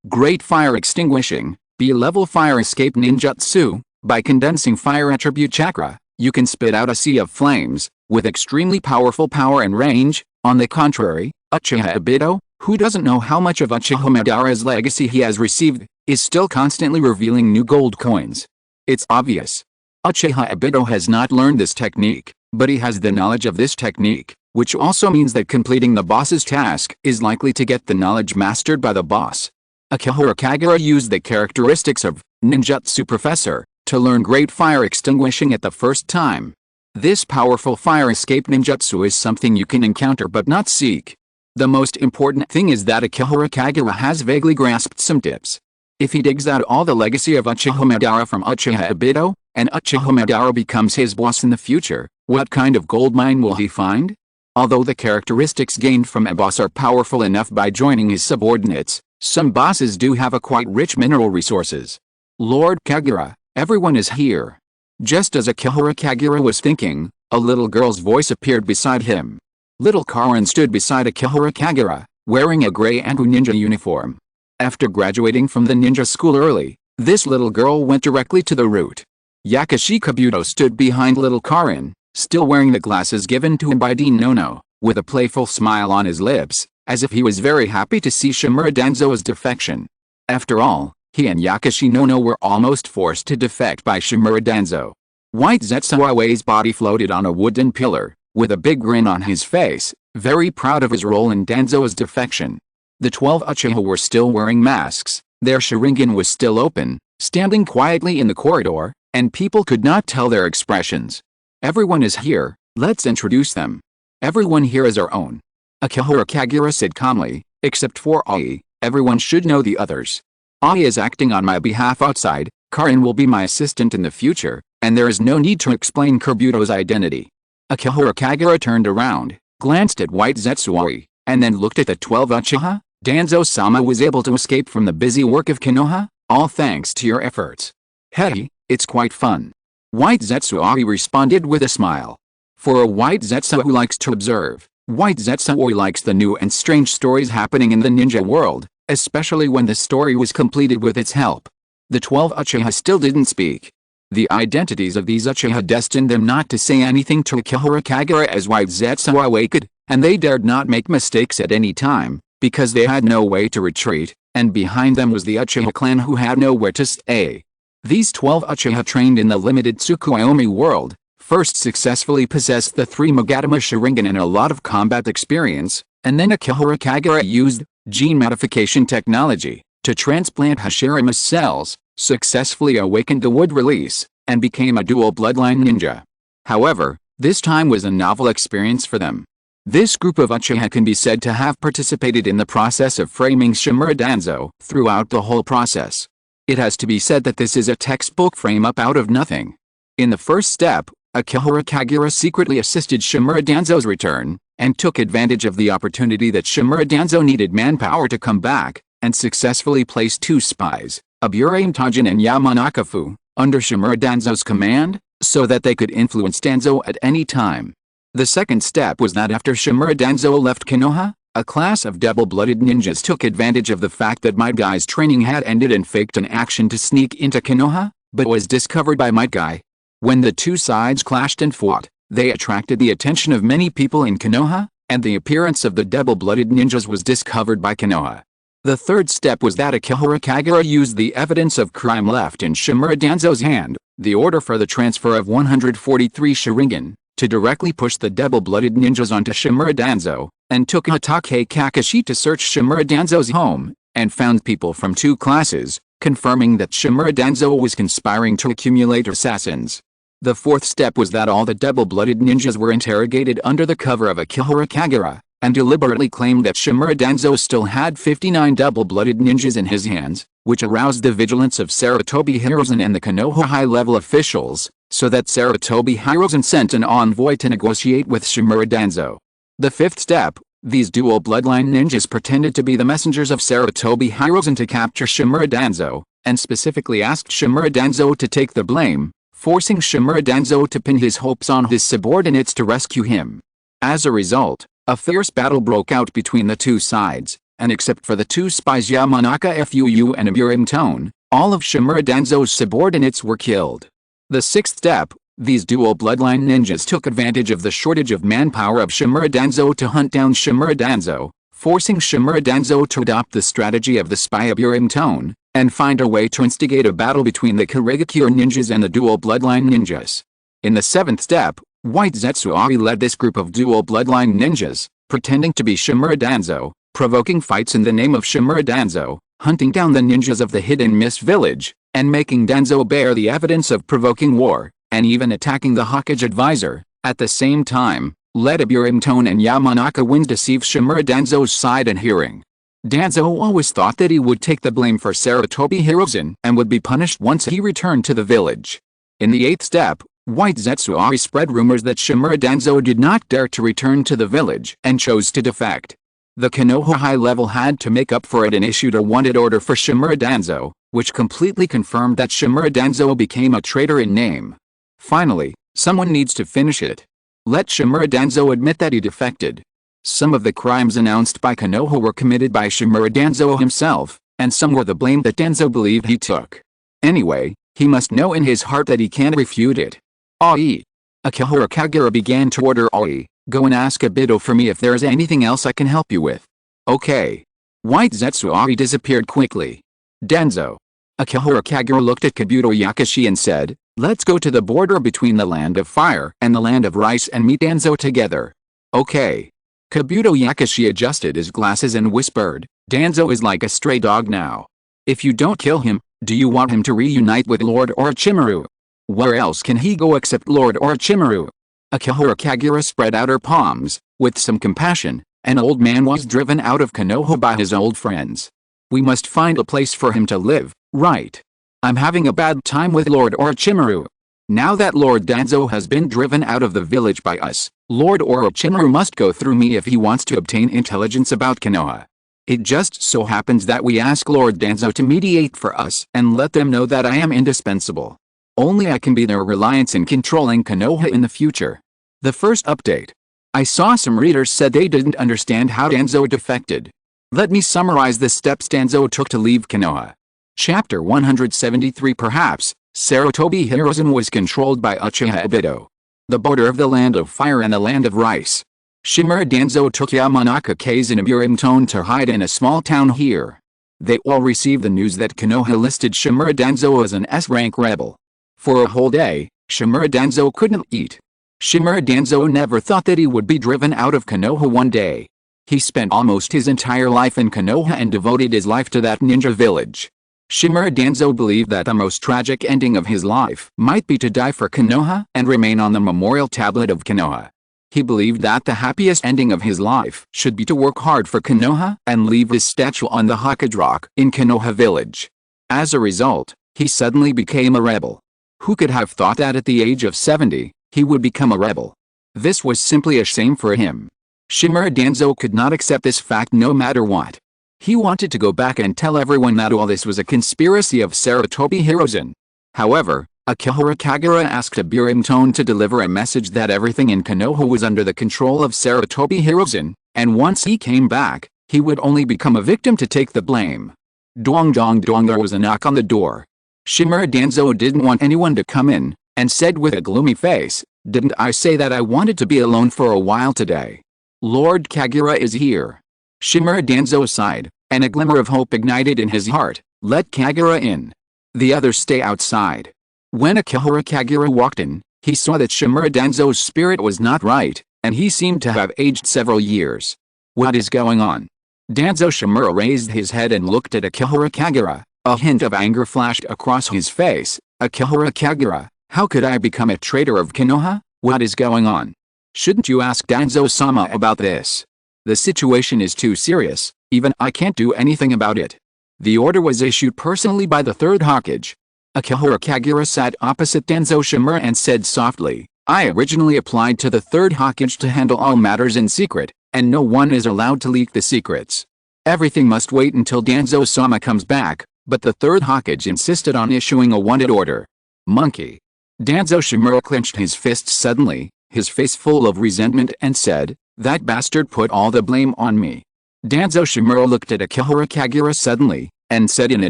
Great Fire Extinguishing, B-level fire escape ninjutsu. By condensing fire attribute chakra, you can spit out a sea of flames, with extremely powerful power and range. On the contrary, Uchiha Obito, who doesn't know how much of Uchiha Madara's legacy he has received, is still constantly revealing new gold coins. It's obvious. Uchiha Obito has not learned this technique, but he has the knowledge of this technique, which also means that completing the boss's task is likely to get the knowledge mastered by the boss. Akihara Kagura used the characteristics of Ninjutsu Professor to learn Great Fire Extinguishing at the first time. This powerful fire escape ninjutsu is something you can encounter but not seek. The most important thing is that Akihara Kagura has vaguely grasped some tips. If he digs out all the legacy of Uchiha Madara from Uchiha Obito, and Uchiha Madara becomes his boss in the future, what kind of gold mine will he find? Although the characteristics gained from a boss are powerful enough by joining his subordinates, some bosses do have a quite rich mineral resources. Lord Kagura, everyone is here. Just as Akihara Kagura was thinking, a little girl's voice appeared beside him. Little Karin stood beside Akihara Kagura, wearing a gray Anbu ninja uniform. After graduating from the ninja school early, this little girl went directly to the route. Yakashi Kabuto stood behind little Karin, still wearing the glasses given to him by Dean Nono, with a playful smile on his lips, as if he was very happy to see Shimura Danzo's defection. After all, he and Yakashi Nono were almost forced to defect by Shimura Danzo. White Zetsuawe's body floated on a wooden pillar, with a big grin on his face, very proud of his role in Danzo's defection. The 12 Uchiha were still wearing masks, their Sharingan was still open, standing quietly in the corridor, and people could not tell their expressions. Everyone is here, let's introduce them. Everyone here is our own. Akihara Kagura said calmly, except for Ai, everyone should know the others. Ai is acting on my behalf outside, Karin will be my assistant in the future, and there is no need to explain Kabuto's identity. Akihara Kagura turned around, glanced at White Zetsuai, and then looked at the 12 Uchiha. Danzo-sama was able to escape from the busy work of Konoha, all thanks to your efforts. Hey, it's quite fun. White Zetsuai responded with a smile. For a White Zetsu who likes to observe, White Zetsuai likes the new and strange stories happening in the ninja world, especially when the story was completed with its help. The 12 Uchiha still didn't speak. The identities of these Uchiha destined them not to say anything to Akihara Kagura as White Zetsuai could, and they dared not make mistakes at any time, because they had no way to retreat, and behind them was the Uchiha clan who had nowhere to stay. These 12 Uchiha trained in the limited Tsukuyomi world, first successfully possessed the 3 Magatama Sharingan and a lot of combat experience, and then Akihara Kagura used gene modification technology to transplant Hashirame's cells, successfully awakened the wood release, and became a dual bloodline ninja. However, this time was a novel experience for them. This group of Uchiha can be said to have participated in the process of framing Shimura Danzo throughout the whole process. It has to be said that this is a textbook frame-up out of nothing. In the first step, Akihara Kagura secretly assisted Shimura Danzo's return, and took advantage of the opportunity that Shimura Danzo needed manpower to come back, and successfully placed 2 spies, Aburame Tajin and Yamanakafu, under Shimura Danzo's command, so that they could influence Danzo at any time. The second step was that after Shimura Danzo left Konoha, a class of double-blooded ninjas took advantage of the fact that Might Guy's training had ended and faked an action to sneak into Konoha, but was discovered by Might Guy. When the two sides clashed and fought, they attracted the attention of many people in Konoha, and the appearance of the double-blooded ninjas was discovered by Konoha. The third step was that Akihara Kagura used the evidence of crime left in Shimura Danzo's hand, the order for the transfer of 143 Sharingan, to directly push the double-blooded ninjas onto Shimura Danzo, and took Hatake Kakashi to search Shimura Danzo's home, and found people from 2 classes, confirming that Shimura Danzo was conspiring to accumulate assassins. The fourth step was that all the double-blooded ninjas were interrogated under the cover of Akihara Kagura, and deliberately claimed that Shimura Danzo still had 59 double-blooded ninjas in his hands, which aroused the vigilance of Sarutobi Hiruzen and the Konoha high-level officials, so that Sarutobi Hiruzen sent an envoy to negotiate with Shimura Danzo. The fifth step, these dual bloodline ninjas pretended to be the messengers of Sarutobi Hiruzen to capture Shimura Danzo, and specifically asked Shimura Danzo to take the blame, forcing Shimura Danzo to pin his hopes on his subordinates to rescue him. As a result, a fierce battle broke out between the 2 sides, and except for the 2 spies Yamanaka Fuu and Aburim Tone, all of Shimura Danzo's subordinates were killed. The sixth step, these dual bloodline ninjas took advantage of the shortage of manpower of Shimura Danzo to hunt down Shimura Danzo, forcing Shimura Danzo to adopt the strategy of the spy Aburim Tone, and find a way to instigate a battle between the Kirigakure ninjas and the dual bloodline ninjas. In the seventh step, White Zetsuari led this group of dual bloodline ninjas, pretending to be Shimura Danzo, provoking fights in the name of Shimura Danzo, hunting down the ninjas of the Hidden Mist village, and making Danzo bear the evidence of provoking war, and even attacking the Hokage advisor. At the same time, let Aburim Tone and Yamanaka Wind deceive Shimura Danzo's side and hearing. Danzo always thought that he would take the blame for Sarutobi Hiruzen and would be punished once he returned to the village. In the eighth step, White Zetsuari spread rumors that Shimura Danzo did not dare to return to the village and chose to defect. The Konoha high level had to make up for it and issued a wanted order for Shimura Danzo, which completely confirmed that Shimura Danzo became a traitor in name. Finally, someone needs to finish it. Let Shimura Danzo admit that he defected. Some of the crimes announced by Konoha were committed by Shimura Danzo himself, and some were the blame that Danzo believed he took. Anyway, he must know in his heart that he can't refute it. Ai. Akihara Kagura began to order Ai, go and ask Obito for me if there is anything else I can help you with. Okay. White Zetsuari disappeared quickly. Danzo. Akihara Kagura looked at Kabuto Yakashi and said, let's go to the border between the land of fire and the land of rice and meet Danzo together. Okay. Kabuto Yakashi adjusted his glasses and whispered, Danzo is like a stray dog now. If you don't kill him, do you want him to reunite with Lord Orochimaru? Where else can he go except Lord Orochimaru? Akihara Kagura spread out her palms. With some compassion, an old man was driven out of Konoha by his old friends. We must find a place for him to live, right? I'm having a bad time with Lord Orochimaru. Now that Lord Danzo has been driven out of the village by us, Lord Orochimaru must go through me if he wants to obtain intelligence about Konoha. It just so happens that we ask Lord Danzo to mediate for us and let them know that I am indispensable. Only I can be their reliance in controlling Konoha in the future. The first update. I saw some readers said they didn't understand how Danzo defected. Let me summarize the steps Danzo took to leave Konoha. Chapter 173. Perhaps, Sarutobi Hiruzen was controlled by Uchiha Obito. The border of the land of fire and the land of rice. Shimura Danzo took Yamanaka Kei's and Aburim Tone to hide in a small town here. They all received the news that Konoha listed Shimura Danzo as an S-rank rebel. For a whole day, Shimura Danzo couldn't eat. Shimura Danzo never thought that he would be driven out of Konoha one day. He spent almost his entire life in Konoha and devoted his life to that ninja village. Shimura Danzo believed that the most tragic ending of his life might be to die for Konoha and remain on the memorial tablet of Konoha. He believed that the happiest ending of his life should be to work hard for Konoha and leave his statue on the Hokage Rock in Konoha village. As a result, he suddenly became a rebel. Who could have thought that at the age of 70, he would become a rebel? This was simply a shame for him. Shimura Danzo could not accept this fact no matter what. He wanted to go back and tell everyone that all this was a conspiracy of Sarutobi Hiruzen. However, Akihara Kagura asked Aburim Tone to deliver a message that everything in Konoha was under the control of Sarutobi Hiruzen, and once he came back, he would only become a victim to take the blame. Dong dong dong, there was a knock on the door. Shimura Danzo didn't want anyone to come in, and said with a gloomy face, didn't I say that I wanted to be alone for a while today? Lord Kagura is here. Shimura Danzo sighed, and a glimmer of hope ignited in his heart. Let Kagura in. The others stay outside. When Akihara Kagura walked in, he saw that Shimura Danzo's spirit was not right, and he seemed to have aged several years. What is going on? Danzo Shimura raised his head and looked at Akihara Kagura. A hint of anger flashed across his face. Akihara Kagura, how could I become a traitor of Konoha? What is going on? Shouldn't you ask Danzo-sama about this? The situation is too serious, even I can't do anything about it. The order was issued personally by the third Hokage. Akihara Kagura sat opposite Danzo Shimura and said softly, I originally applied to the third Hokage to handle all matters in secret, and no one is allowed to leak the secrets. Everything must wait until Danzo-sama comes back, but the third Hokage insisted on issuing a wanted order. Monkey. Danzo Shimura clenched his fists suddenly, his face full of resentment, and said, that bastard put all the blame on me. Danzo Shimura looked at Akihara Kagura suddenly, and said in a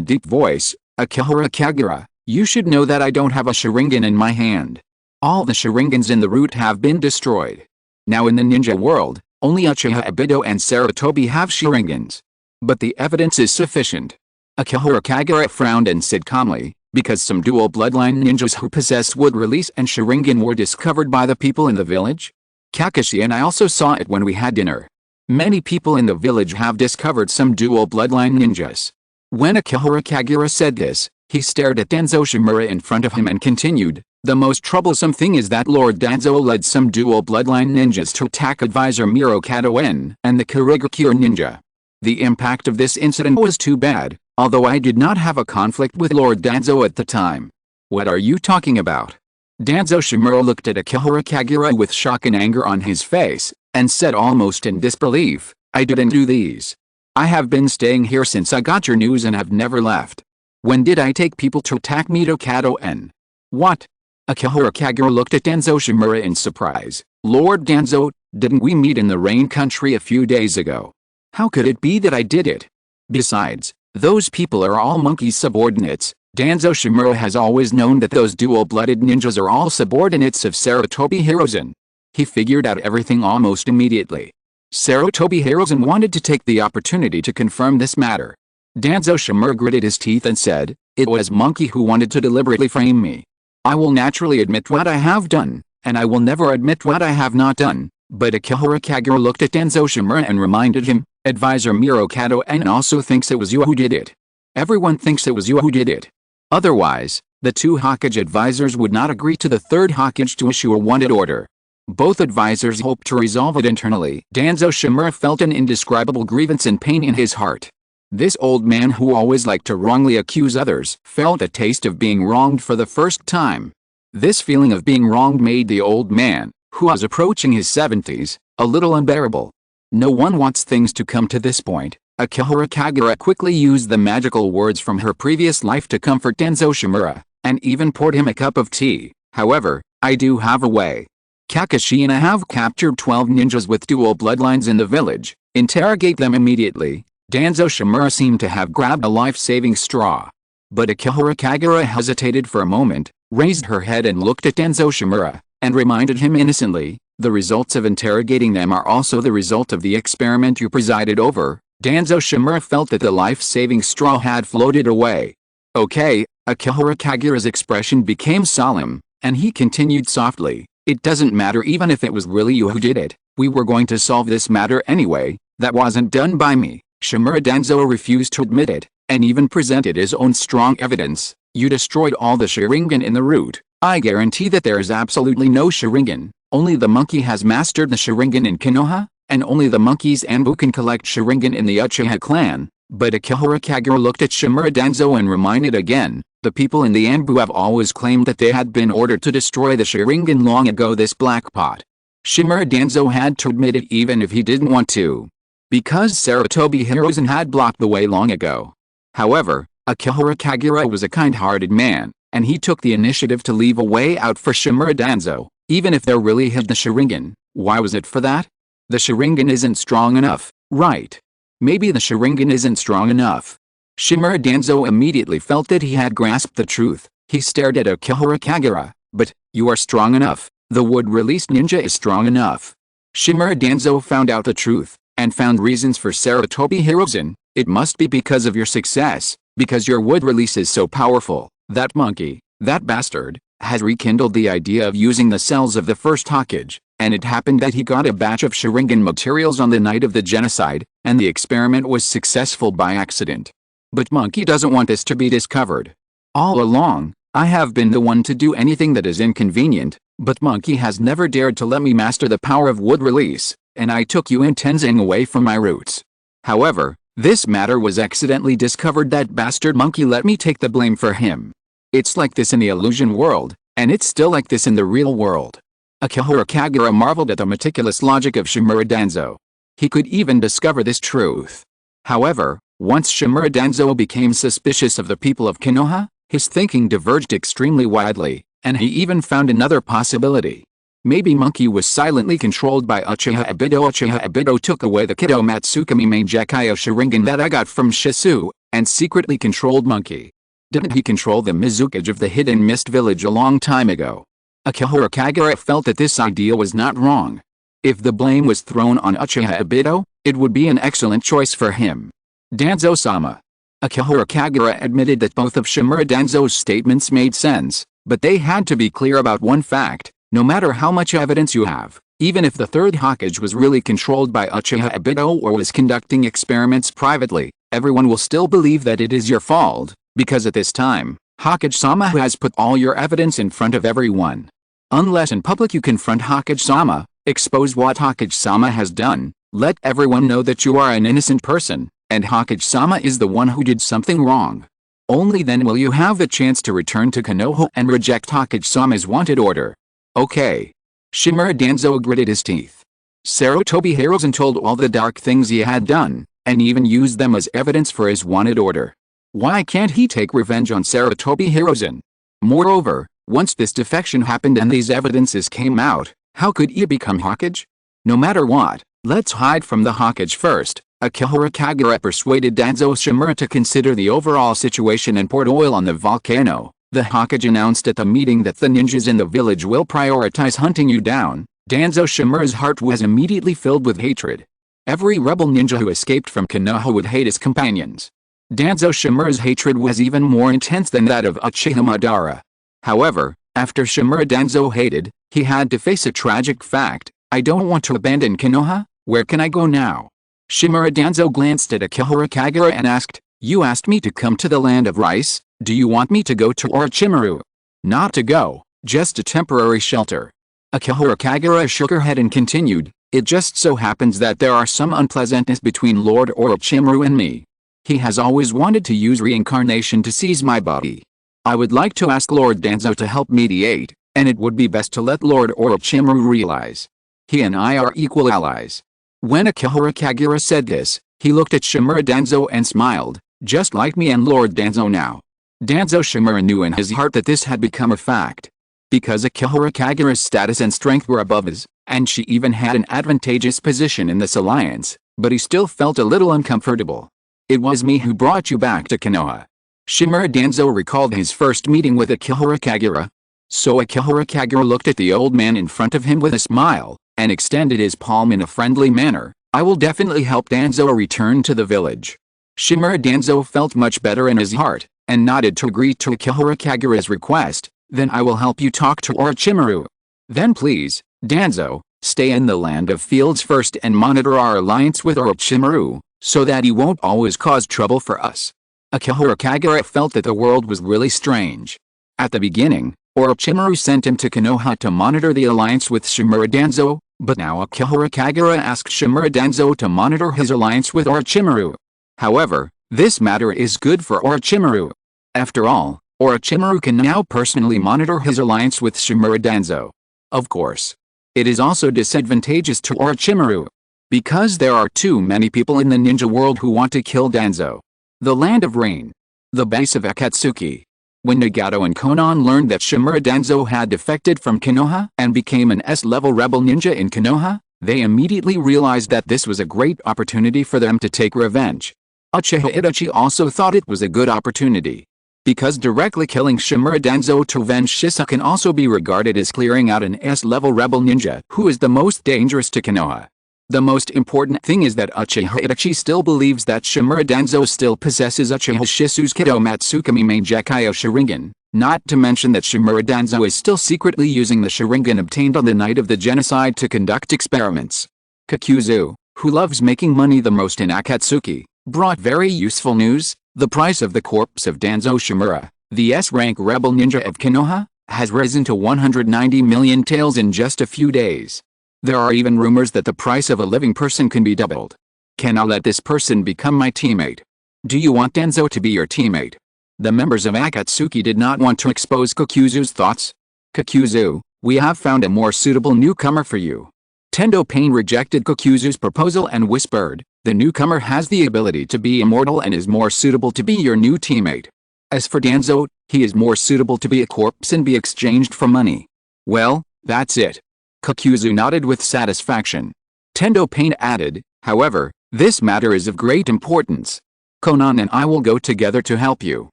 deep voice, Akihara Kagura, you should know that I don't have a Sharingan in my hand. All the Sharingans in the route have been destroyed. Now in the ninja world, only Uchiha Obito and Sarutobi have Sharingans. But the evidence is sufficient. Akihara Kagura frowned and said calmly, because some dual bloodline ninjas who possess wood release and Sharingan were discovered by the people in the village? Kakashi and I also saw it when we had dinner. Many people in the village have discovered some dual bloodline ninjas. When Akihara Kagura said this, he stared at Danzo Shimura in front of him and continued, the most troublesome thing is that Lord Danzo led some dual bloodline ninjas to attack advisor Mirokato En and the Kurigakure ninja. The impact of this incident was too bad, although I did not have a conflict with Lord Danzo at the time. What are you talking about? Danzo Shimura looked at Akihara Kagura with shock and anger on his face, and said almost in disbelief, I didn't do these. I have been staying here since I got your news and have never left. When did I take people to attack Mirokato En? What? Akihara Kagura looked at Danzo Shimura in surprise. Lord Danzo, didn't we meet in the Rain Country a few days ago? How could it be that I did it? Besides, those people are all monkey subordinates. Danzo Shimura has always known that those dual-blooded ninjas are all subordinates of Sarutobi Hiruzen. He figured out everything almost immediately. Sarutobi Hiruzen wanted to take the opportunity to confirm this matter. Danzo Shimura gritted his teeth and said, it was Monkey who wanted to deliberately frame me. I will naturally admit what I have done, and I will never admit what I have not done, but Akihara Kagura looked at Danzo Shimura and reminded him, Advisor Mirokato En also thinks it was you who did it. Everyone thinks it was you who did it. Otherwise, the two Hokage advisors would not agree to the third Hokage to issue a wanted order. Both advisors hoped to resolve it internally. Danzo Shimura felt an indescribable grievance and pain in his heart. This old man who always liked to wrongly accuse others felt a taste of being wronged for the first time. This feeling of being wronged made the old man, who was approaching his 70s, a little unbearable. No one wants things to come to this point. Akihara Kagura quickly used the magical words from her previous life to comfort Danzo Shimura, and even poured him a cup of tea. However, I do have a way. Kakashi and I have captured 12 ninjas with dual bloodlines in the village. Interrogate them immediately. Danzo Shimura seemed to have grabbed a life-saving straw. But Akihara Kagura hesitated for a moment, raised her head and looked at Danzo Shimura, and reminded him innocently, the results of interrogating them are also the result of the experiment you presided over. Danzo Shimura felt that the life-saving straw had floated away. Okay, Akihara Kagura's expression became solemn, and he continued softly, it doesn't matter even if it was really you who did it, we were going to solve this matter anyway, that wasn't done by me. Shimura Danzo refused to admit it, and even presented his own strong evidence. You destroyed all the Sharingan in the route. I guarantee that there is absolutely no Sharingan. Only the monkey has mastered the Sharingan in Konoha, and only the monkeys Anbu can collect Sharingan in the Uchiha clan. But Akihara Kagura looked at Shimura Danzo and reminded again, the people in the Anbu have always claimed that they had been ordered to destroy the Sharingan long ago. This black pot. Shimura Danzo had to admit it even if he didn't want to. Because Sarutobi Hiruzen had blocked the way long ago. However, Akihara Kagura was a kind-hearted man, and he took the initiative to leave a way out for Shimura Danzo, even if there really hid the Sharingan. Why was it for that? The Sharingan isn't strong enough, right? Maybe the Sharingan isn't strong enough. Shimura Danzo immediately felt that he had grasped the truth. He stared at Akihara Kagura, but, you are strong enough, the wood-released ninja is strong enough. Shimura Danzo found out the truth, and found reasons for Sarutobi Hiruzen. It must be because of your success, because your wood release is so powerful. That monkey, that bastard, has rekindled the idea of using the cells of the first Hokage, and it happened that he got a batch of Sharingan materials on the night of the genocide, and the experiment was successful by accident. But Monkey doesn't want this to be discovered. All along, I have been the one to do anything that is inconvenient, but Monkey has never dared to let me master the power of wood release, and I took you and Tenzing away from my roots. However, this matter was accidentally discovered. That bastard Monkey let me take the blame for him. It's like this in the illusion world, and it's still like this in the real world. Akihiro Kagura marveled at the meticulous logic of Shimura Danzo. He could even discover this truth. However, once Shimura Danzo became suspicious of the people of Konoha, his thinking diverged extremely widely, and he even found another possibility. Maybe Monkey was silently controlled by Uchiha Obito. Uchiha Obito took away the Kido Matsukami Mangekyou Sharingan that I got from Shisu, and secretly controlled Monkey. Didn't he control the Mizukage of the Hidden Mist Village a long time ago? Akihiro Kagura felt that this idea was not wrong. If the blame was thrown on Uchiha Obito, it would be an excellent choice for him. Danzo-sama. Akihiro Kagura admitted that both of Shimura Danzo's statements made sense, but they had to be clear about one fact: no matter how much evidence you have, even if the third Hokage was really controlled by Uchiha Obito or was conducting experiments privately, everyone will still believe that it is your fault, because at this time, Hokage-sama has put all your evidence in front of everyone. Unless in public you confront Hokage-sama, expose what Hokage-sama has done, let everyone know that you are an innocent person, and Hokage-sama is the one who did something wrong. Only then will you have the chance to return to Konoha and reject Hokage-sama's wanted order. Okay. Shimura Danzo gritted his teeth. Sarutobi Hiruzen told all the dark things he had done, and even used them as evidence for his wanted order. Why can't he take revenge on Sarutobi Hiruzen? Moreover, once this defection happened and these evidences came out, how could he become Hokage? No matter what, let's hide from the Hokage first. Akihiro Kagura persuaded Danzo Shimura to consider the overall situation and poured oil on the volcano. The Hokage announced at the meeting that the ninjas in the village will prioritize hunting you down. Danzo Shimura's heart was immediately filled with hatred. Every rebel ninja who escaped from Konoha would hate his companions. Danzo Shimura's hatred was even more intense than that of Uchiha Madara. However, after Shimura Danzo hated, he had to face a tragic fact: I don't want to abandon Konoha. Where can I go now? Shimura Danzo glanced at Akihiro Kagura and asked, "You asked me to come to the land of rice. Do you want me to go to Orochimaru?" "Not to go, just a temporary shelter." Akihiro Kagura shook her head and continued, "It just so happens that there are some unpleasantness between Lord Orochimaru and me. He has always wanted to use reincarnation to seize my body. I would like to ask Lord Danzo to help mediate, and it would be best to let Lord Orochimaru realize he and I are equal allies." When Akihiro Kagura said this, he looked at Shimura Danzo and smiled, "Just like me and Lord Danzo now." Danzo Shimura knew in his heart that this had become a fact. Because Akihiro Kagura's status and strength were above his, and she even had an advantageous position in this alliance, but he still felt a little uncomfortable. "It was me who brought you back to Konoha." Shimura Danzo recalled his first meeting with Akihiro Kagura. So Akihiro Kagura looked at the old man in front of him with a smile, and extended his palm in a friendly manner. "I will definitely help Danzo return to the village." Shimura Danzo felt much better in his heart, and nodded to agree to Akihiro Kagura's request. "Then I will help you talk to Orochimaru. Then please, Danzo, stay in the land of fields first and monitor our alliance with Orochimaru, so that he won't always cause trouble for us." Akihiro Kagura felt that the world was really strange. At the beginning, Orochimaru sent him to Konoha to monitor the alliance with Shimura Danzo, but now Akihiro Kagura asked Shimura Danzo to monitor his alliance with Orochimaru. However, this matter is good for Orochimaru. After all, Orochimaru can now personally monitor his alliance with Shimura Danzo. Of course, it is also disadvantageous to Orochimaru, because there are too many people in the ninja world who want to kill Danzo. The Land of Rain. The base of Akatsuki. When Nagato and Konan learned that Shimura Danzo had defected from Konoha and became an S-level rebel ninja in Konoha, they immediately realized that this was a great opportunity for them to take revenge. Uchiha Itachi also thought it was a good opportunity, because directly killing Shimura Danzo to avenge Shisa can also be regarded as clearing out an S-level rebel ninja who is the most dangerous to Konoha. The most important thing is that Uchiha Itachi still believes that Shimura Danzo still possesses Uchiha Shisukedo Matsukami Mangekyo Sharingan, not to mention that Shimura Danzo is still secretly using the Sharingan obtained on the night of the genocide to conduct experiments. Kakuzu, who loves making money the most in Akatsuki, brought very useful news. The price of the corpse of Danzo Shimura, the S-rank rebel ninja of Konoha, has risen to 190 million taels in just a few days. There are even rumors that the price of a living person can be doubled. Can I let this person become my teammate? Do you want Danzo to be your teammate? The members of Akatsuki did not want to expose Kakuzu's thoughts. Kakuzu, we have found a more suitable newcomer for you. Tendo Pain rejected Kakuzu's proposal and whispered, the newcomer has the ability to be immortal and is more suitable to be your new teammate. As for Danzo, he is more suitable to be a corpse and be exchanged for money. Well, that's it. Kakuzu nodded with satisfaction. Tendo Pain added, however, this matter is of great importance. Konan and I will go together to help you.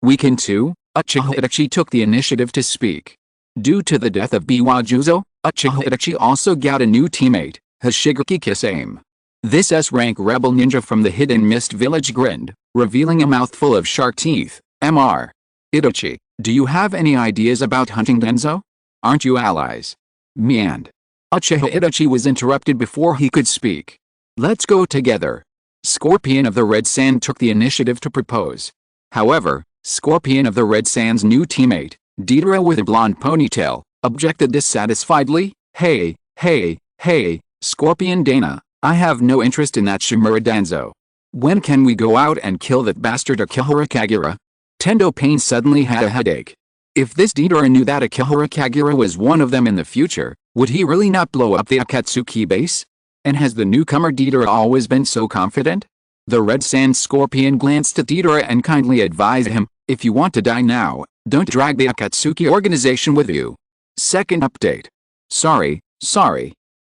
We can too. Uchiha Itachi took the initiative to speak. Due to the death of Biwajuzo, Uchiha Itachi also got a new teammate, Hashigaki Kisame. This S-rank rebel ninja from the Hidden Mist village grinned, revealing a mouthful of shark teeth. Mr. Itachi, do you have any ideas about hunting Danzo? Aren't you allies? Me and Uchiha Itachi was interrupted before he could speak. Let's go together. Scorpion of the Red Sand took the initiative to propose. However, Scorpion of the Red Sand's new teammate, Deidara with a blonde ponytail, objected dissatisfiedly. Hey, Scorpion Dana, I have no interest in that Shimura Danzo. When can we go out and kill that bastard Akihara Kagura? Tendo Pain suddenly had a headache. If this Deidara knew that Akihara Kagura was one of them in the future, would he really not blow up the Akatsuki base? And has the newcomer Deidara always been so confident? The Red Sand Scorpion glanced at Deidara and kindly advised him, if you want to die now, don't drag the Akatsuki organization with you. Second update. Sorry.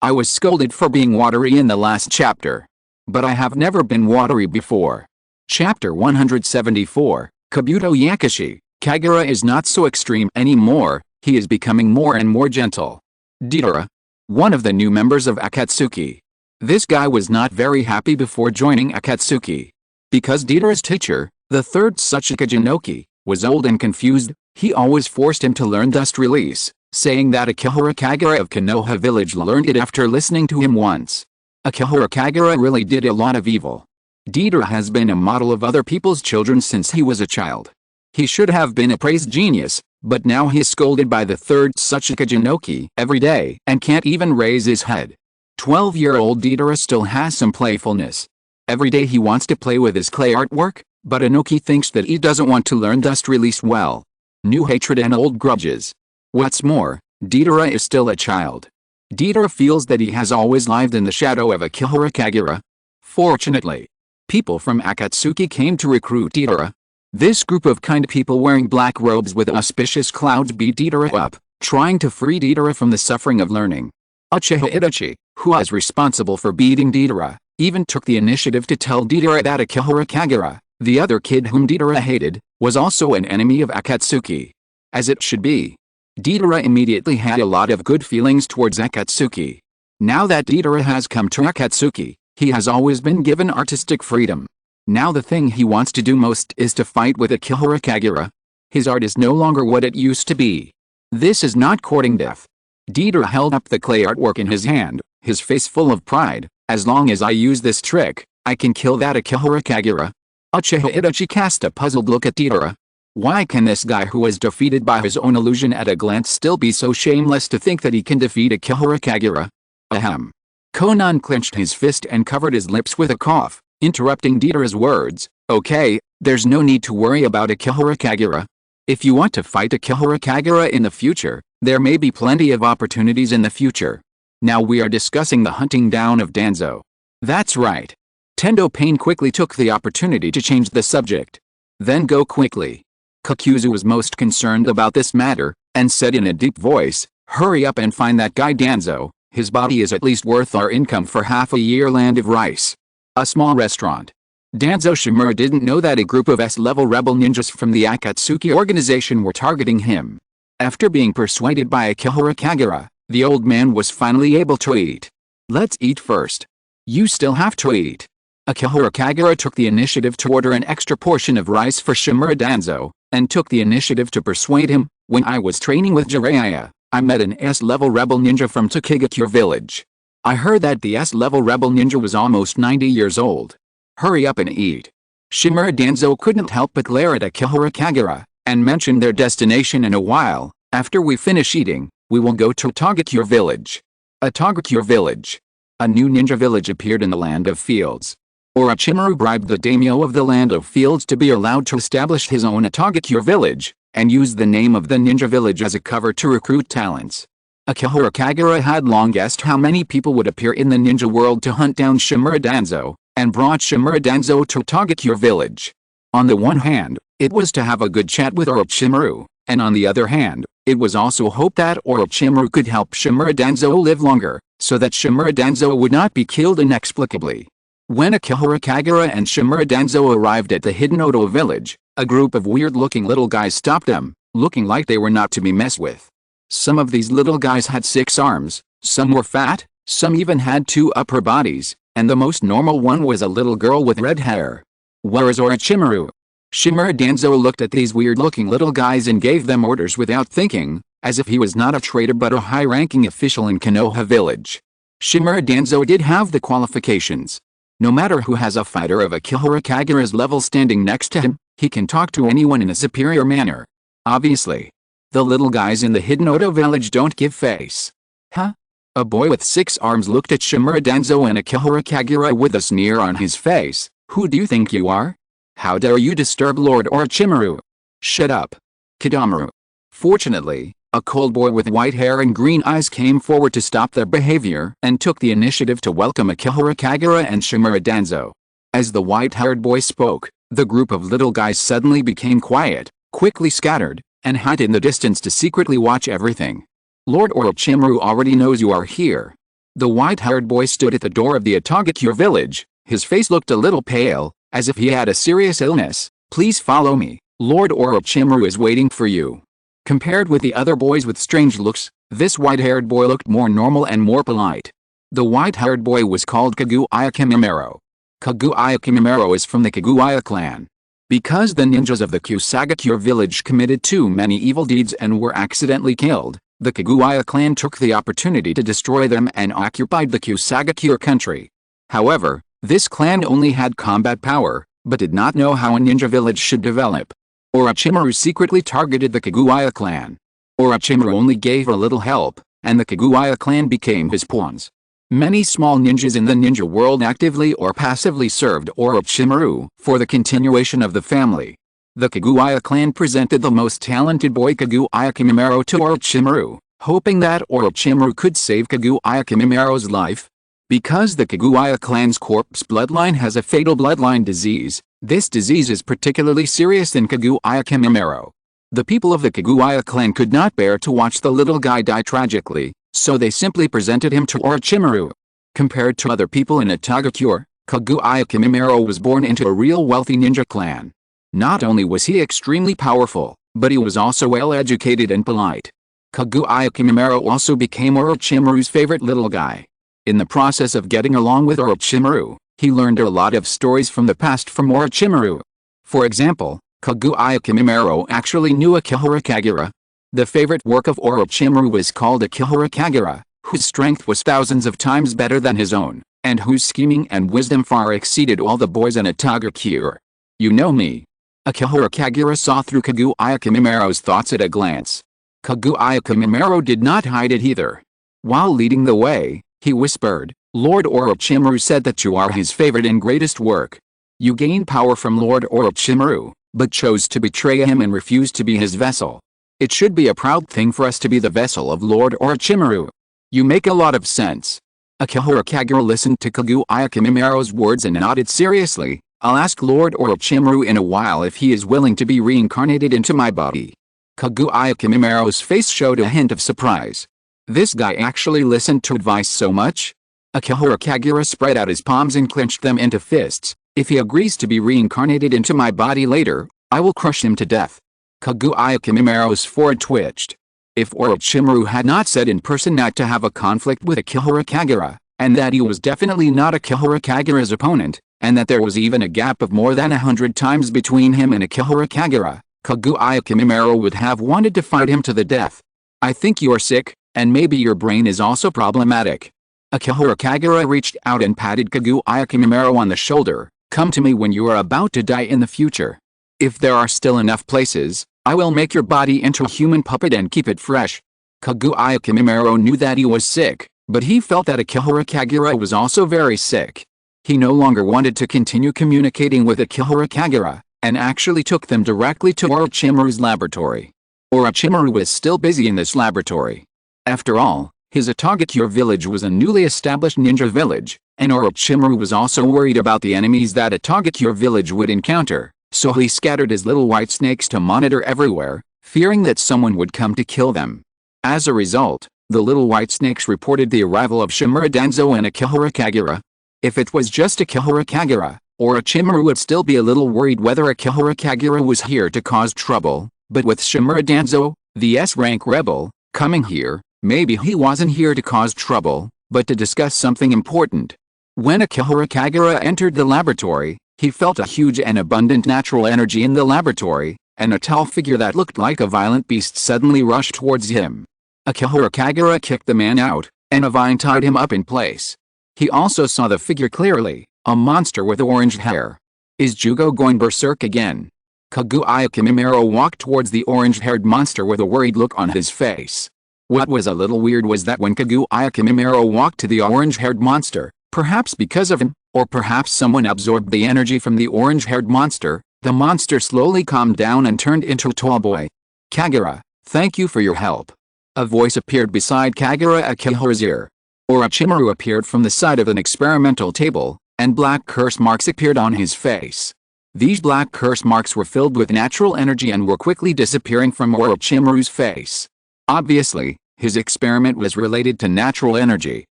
I was scolded for being watery in the last chapter. But I have never been watery before. Chapter 174, Kabuto Yakushi. Kagura is not so extreme anymore, he is becoming more and more gentle. Deidara, one of the new members of Akatsuki. This guy was not very happy before joining Akatsuki. Because Deidara's teacher, the third Tsuchika Jinoki, was old and confused, he always forced him to learn Dust Release, saying that Akihara Kagura of Konoha village learned it after listening to him once. Akihara Kagura really did a lot of evil. Deidara has been a model of other people's children since he was a child. He should have been a praised genius, but now he is scolded by the third Tsuchika Jinoki every day and can't even raise his head. 12-year-old Deidara still has some playfulness. Every day he wants to play with his clay artwork, but Inoki thinks that he doesn't want to learn Dust Release well. New hatred and old grudges. What's more, Deidara is still a child. Deidara feels that he has always lived in the shadow of Akihara Kagura. Fortunately, people from Akatsuki came to recruit Deidara. This group of kind people wearing black robes with auspicious clouds beat Deidara up, trying to free Deidara from the suffering of learning. Uchiha Itachi, who was responsible for beating Deidara, even took the initiative to tell Deidara that Akihara Kagura, the other kid whom Deidara hated, was also an enemy of Akatsuki. As it should be. Deidara immediately had a lot of good feelings towards Akatsuki. Now that Deidara has come to Akatsuki, he has always been given artistic freedom. Now the thing he wants to do most is to fight with Akihara Kagura. His art is no longer what it used to be. This is not courting death. Deidara held up the clay artwork in his hand, his face full of pride. As long as I use this trick, I can kill that Akihara Kagura. Uchiha Itachi cast a puzzled look at Deidara. Why can this guy who was defeated by his own illusion at a glance still be so shameless to think that he can defeat Akihara Kagura? Ahem. Konan clenched his fist and covered his lips with a cough, interrupting Deidara's words. Okay, there's no need to worry about Akihara Kagura. If you want to fight Akihara Kagura in the future, there may be plenty of opportunities in the future. Now we are discussing the hunting down of Danzo. That's right. Tendo Pain quickly took the opportunity to change the subject. Then go quickly. Kakuzu was most concerned about this matter, and said in a deep voice, hurry up and find that guy Danzo, his body is at least worth our income for half a year land of rice. A small restaurant. Danzo Shimura didn't know that a group of S-level rebel ninjas from the Akatsuki organization were targeting him. After being persuaded by Akihara Kagura, the old man was finally able to eat. Let's eat first. You still have to eat. Akihara Kagura took the initiative to order an extra portion of rice for Shimura Danzo, and took the initiative to persuade him. When I was training with Jiraiya, I met an S-level rebel ninja from Takigakure village. I heard that the S-level rebel ninja was almost 90 years old. Hurry up and eat. Shimura Danzo couldn't help but glare at Akihara Kagura, and mentioned their destination in a while. After we finish eating, we will go to Atagakure village. Atagakure village. A new ninja village appeared in the Land of Fields. Orochimaru bribed the daimyo of the Land of Fields to be allowed to establish his own Atagakure village, and used the name of the ninja village as a cover to recruit talents. Akihara Kagura had long guessed how many people would appear in the ninja world to hunt down Shimura Danzo, and brought Shimura Danzo to Atagakure village. On the one hand, it was to have a good chat with Orochimaru, and on the other hand, it was also hoped that Orochimaru could help Shimura Danzo live longer, so that Shimura Danzo would not be killed inexplicably. When Akihara Kagura and Shimura Danzo arrived at the hidden Oto village, a group of weird-looking little guys stopped them, looking like they were not to be messed with. Some of these little guys had 6 arms, some were fat, some even had 2 upper bodies, and the most normal one was a little girl with red hair. Where is Orochimaru? Shimura Danzo looked at these weird-looking little guys and gave them orders without thinking, as if he was not a traitor but a high-ranking official in Konoha village. Shimura Danzo did have the qualifications. No matter who has a fighter of Akihara Kagura's level standing next to him, he can talk to anyone in a superior manner. Obviously. The little guys in the hidden Oto village don't give face. Huh? A boy with 6 arms looked at Shimura Danzo and Akihara Kagura with a sneer on his face. Who do you think you are? How dare you disturb Lord Orochimaru? Shut up. Kidamaru. Fortunately, a cold boy with white hair and green eyes came forward to stop their behavior and took the initiative to welcome Akihara Kagura and Shimura Danzo. As the white-haired boy spoke, the group of little guys suddenly became quiet, quickly scattered, and hid in the distance to secretly watch everything. Lord Orochimaru already knows you are here. The white-haired boy stood at the door of the Atagakure village. His face looked a little pale, as if he had a serious illness. Please follow me. Lord Orochimaru is waiting for you. Compared with the other boys with strange looks, this white-haired boy looked more normal and more polite. The white-haired boy was called Kaguya Kimimaro. Kaguya Kimimaro is from the Kaguya clan. Because the ninjas of the Kusagakure village committed too many evil deeds and were accidentally killed, the Kaguya clan took the opportunity to destroy them and occupied the Kusagakure country. However, this clan only had combat power, but did not know how a ninja village should develop. Orochimaru secretly targeted the Kaguya clan. Orochimaru only gave a little help, and the Kaguya clan became his pawns. Many small ninjas in the ninja world actively or passively served Orochimaru for the continuation of the family. The Kaguya clan presented the most talented boy Kaguya Kimimaro to Orochimaru, hoping that Orochimaru could save Kaguya Kimimaro's life. Because the Kaguya clan's corpse bloodline has a fatal bloodline disease, this disease is particularly serious in Kaguya Kimimaro. The people of the Kaguya clan could not bear to watch the little guy die tragically, so they simply presented him to Orochimaru. Compared to other people in Atagakure, Kaguya Kimimaro was born into a real wealthy ninja clan. Not only was he extremely powerful, but he was also well-educated and polite. Kaguya Kimimaro also became Orochimaru's favorite little guy. In the process of getting along with Orochimaru, he learned a lot of stories from the past from Orochimaru. For example, Kaguya Kimimaro actually knew Akihara Kagura. The favorite work of Orochimaru was called Akihara Kagura, whose strength was thousands of times better than his own, and whose scheming and wisdom far exceeded all the boys in Atagakure. You know me. Akihara Kagura saw through Kaguya Kimimaro's thoughts at a glance. Kaguya Kimimaro did not hide it either. While leading the way, he whispered, Lord Orochimaru said that you are his favorite and greatest work. You gained power from Lord Orochimaru, but chose to betray him and refused to be his vessel. It should be a proud thing for us to be the vessel of Lord Orochimaru. You make a lot of sense. Akihara Kagura listened to Kaguya Kimimaro's words and nodded seriously. I'll ask Lord Orochimaru in a while if he is willing to be reincarnated into my body. Kaguya Kimimaro's face showed a hint of surprise. This guy actually listened to advice so much? Akihara Kagura spread out his palms and clenched them into fists. If he agrees to be reincarnated into my body later, I will crush him to death. Kaguya Kimimaro's forehead twitched. If Orochimaru had not said in person not to have a conflict with Akihara Kagura, and that he was definitely not Akihara Kagura's opponent, and that there was even a gap of more than 100 times between him and Akihara Kagura, Kaguya Kimimaro would have wanted to fight him to the death. I think you're sick, and maybe your brain is also problematic. Akihara Kagura reached out and patted Kaguya Kimimaro on the shoulder. Come to me when you are about to die in the future. If there are still enough places, I will make your body into a human puppet and keep it fresh. Kaguya Kimimaro knew that he was sick, but he felt that Akihara Kagura was also very sick. He no longer wanted to continue communicating with Akihara Kagura, and actually took them directly to Orochimaru's laboratory. Orochimaru was still busy in this laboratory. After all, his Atagakure village was a newly established ninja village, and Orochimaru was also worried about the enemies that Atagakure village would encounter, so he scattered his little white snakes to monitor everywhere, fearing that someone would come to kill them. As a result, the little white snakes reported the arrival of Shimura Danzo and Akihara Kagura. If it was just Akihara Kagura, Orochimaru would still be a little worried whether Akihara Kagura was here to cause trouble, but with Shimura Danzo, the S-rank rebel, coming here, maybe he wasn't here to cause trouble, but to discuss something important. When Akihara Kagura entered the laboratory, he felt a huge and abundant natural energy in the laboratory, and a tall figure that looked like a violent beast suddenly rushed towards him. Akihara Kagura kicked the man out, and a vine tied him up in place. He also saw the figure clearly, a monster with orange hair. Is Jugo going berserk again? Kaguya Kimimaro walked towards the orange-haired monster with a worried look on his face. What was a little weird was that when Kaguya Kimimaro walked to the orange-haired monster, perhaps because of him, or perhaps someone absorbed the energy from the orange-haired monster, the monster slowly calmed down and turned into a tall boy. Kagura, thank you for your help. A voice appeared beside Kagura Akihara's ear. Orochimaru appeared from the side of an experimental table, and black curse marks appeared on his face. These black curse marks were filled with natural energy and were quickly disappearing from Orochimaru's face. Obviously, his experiment was related to natural energy.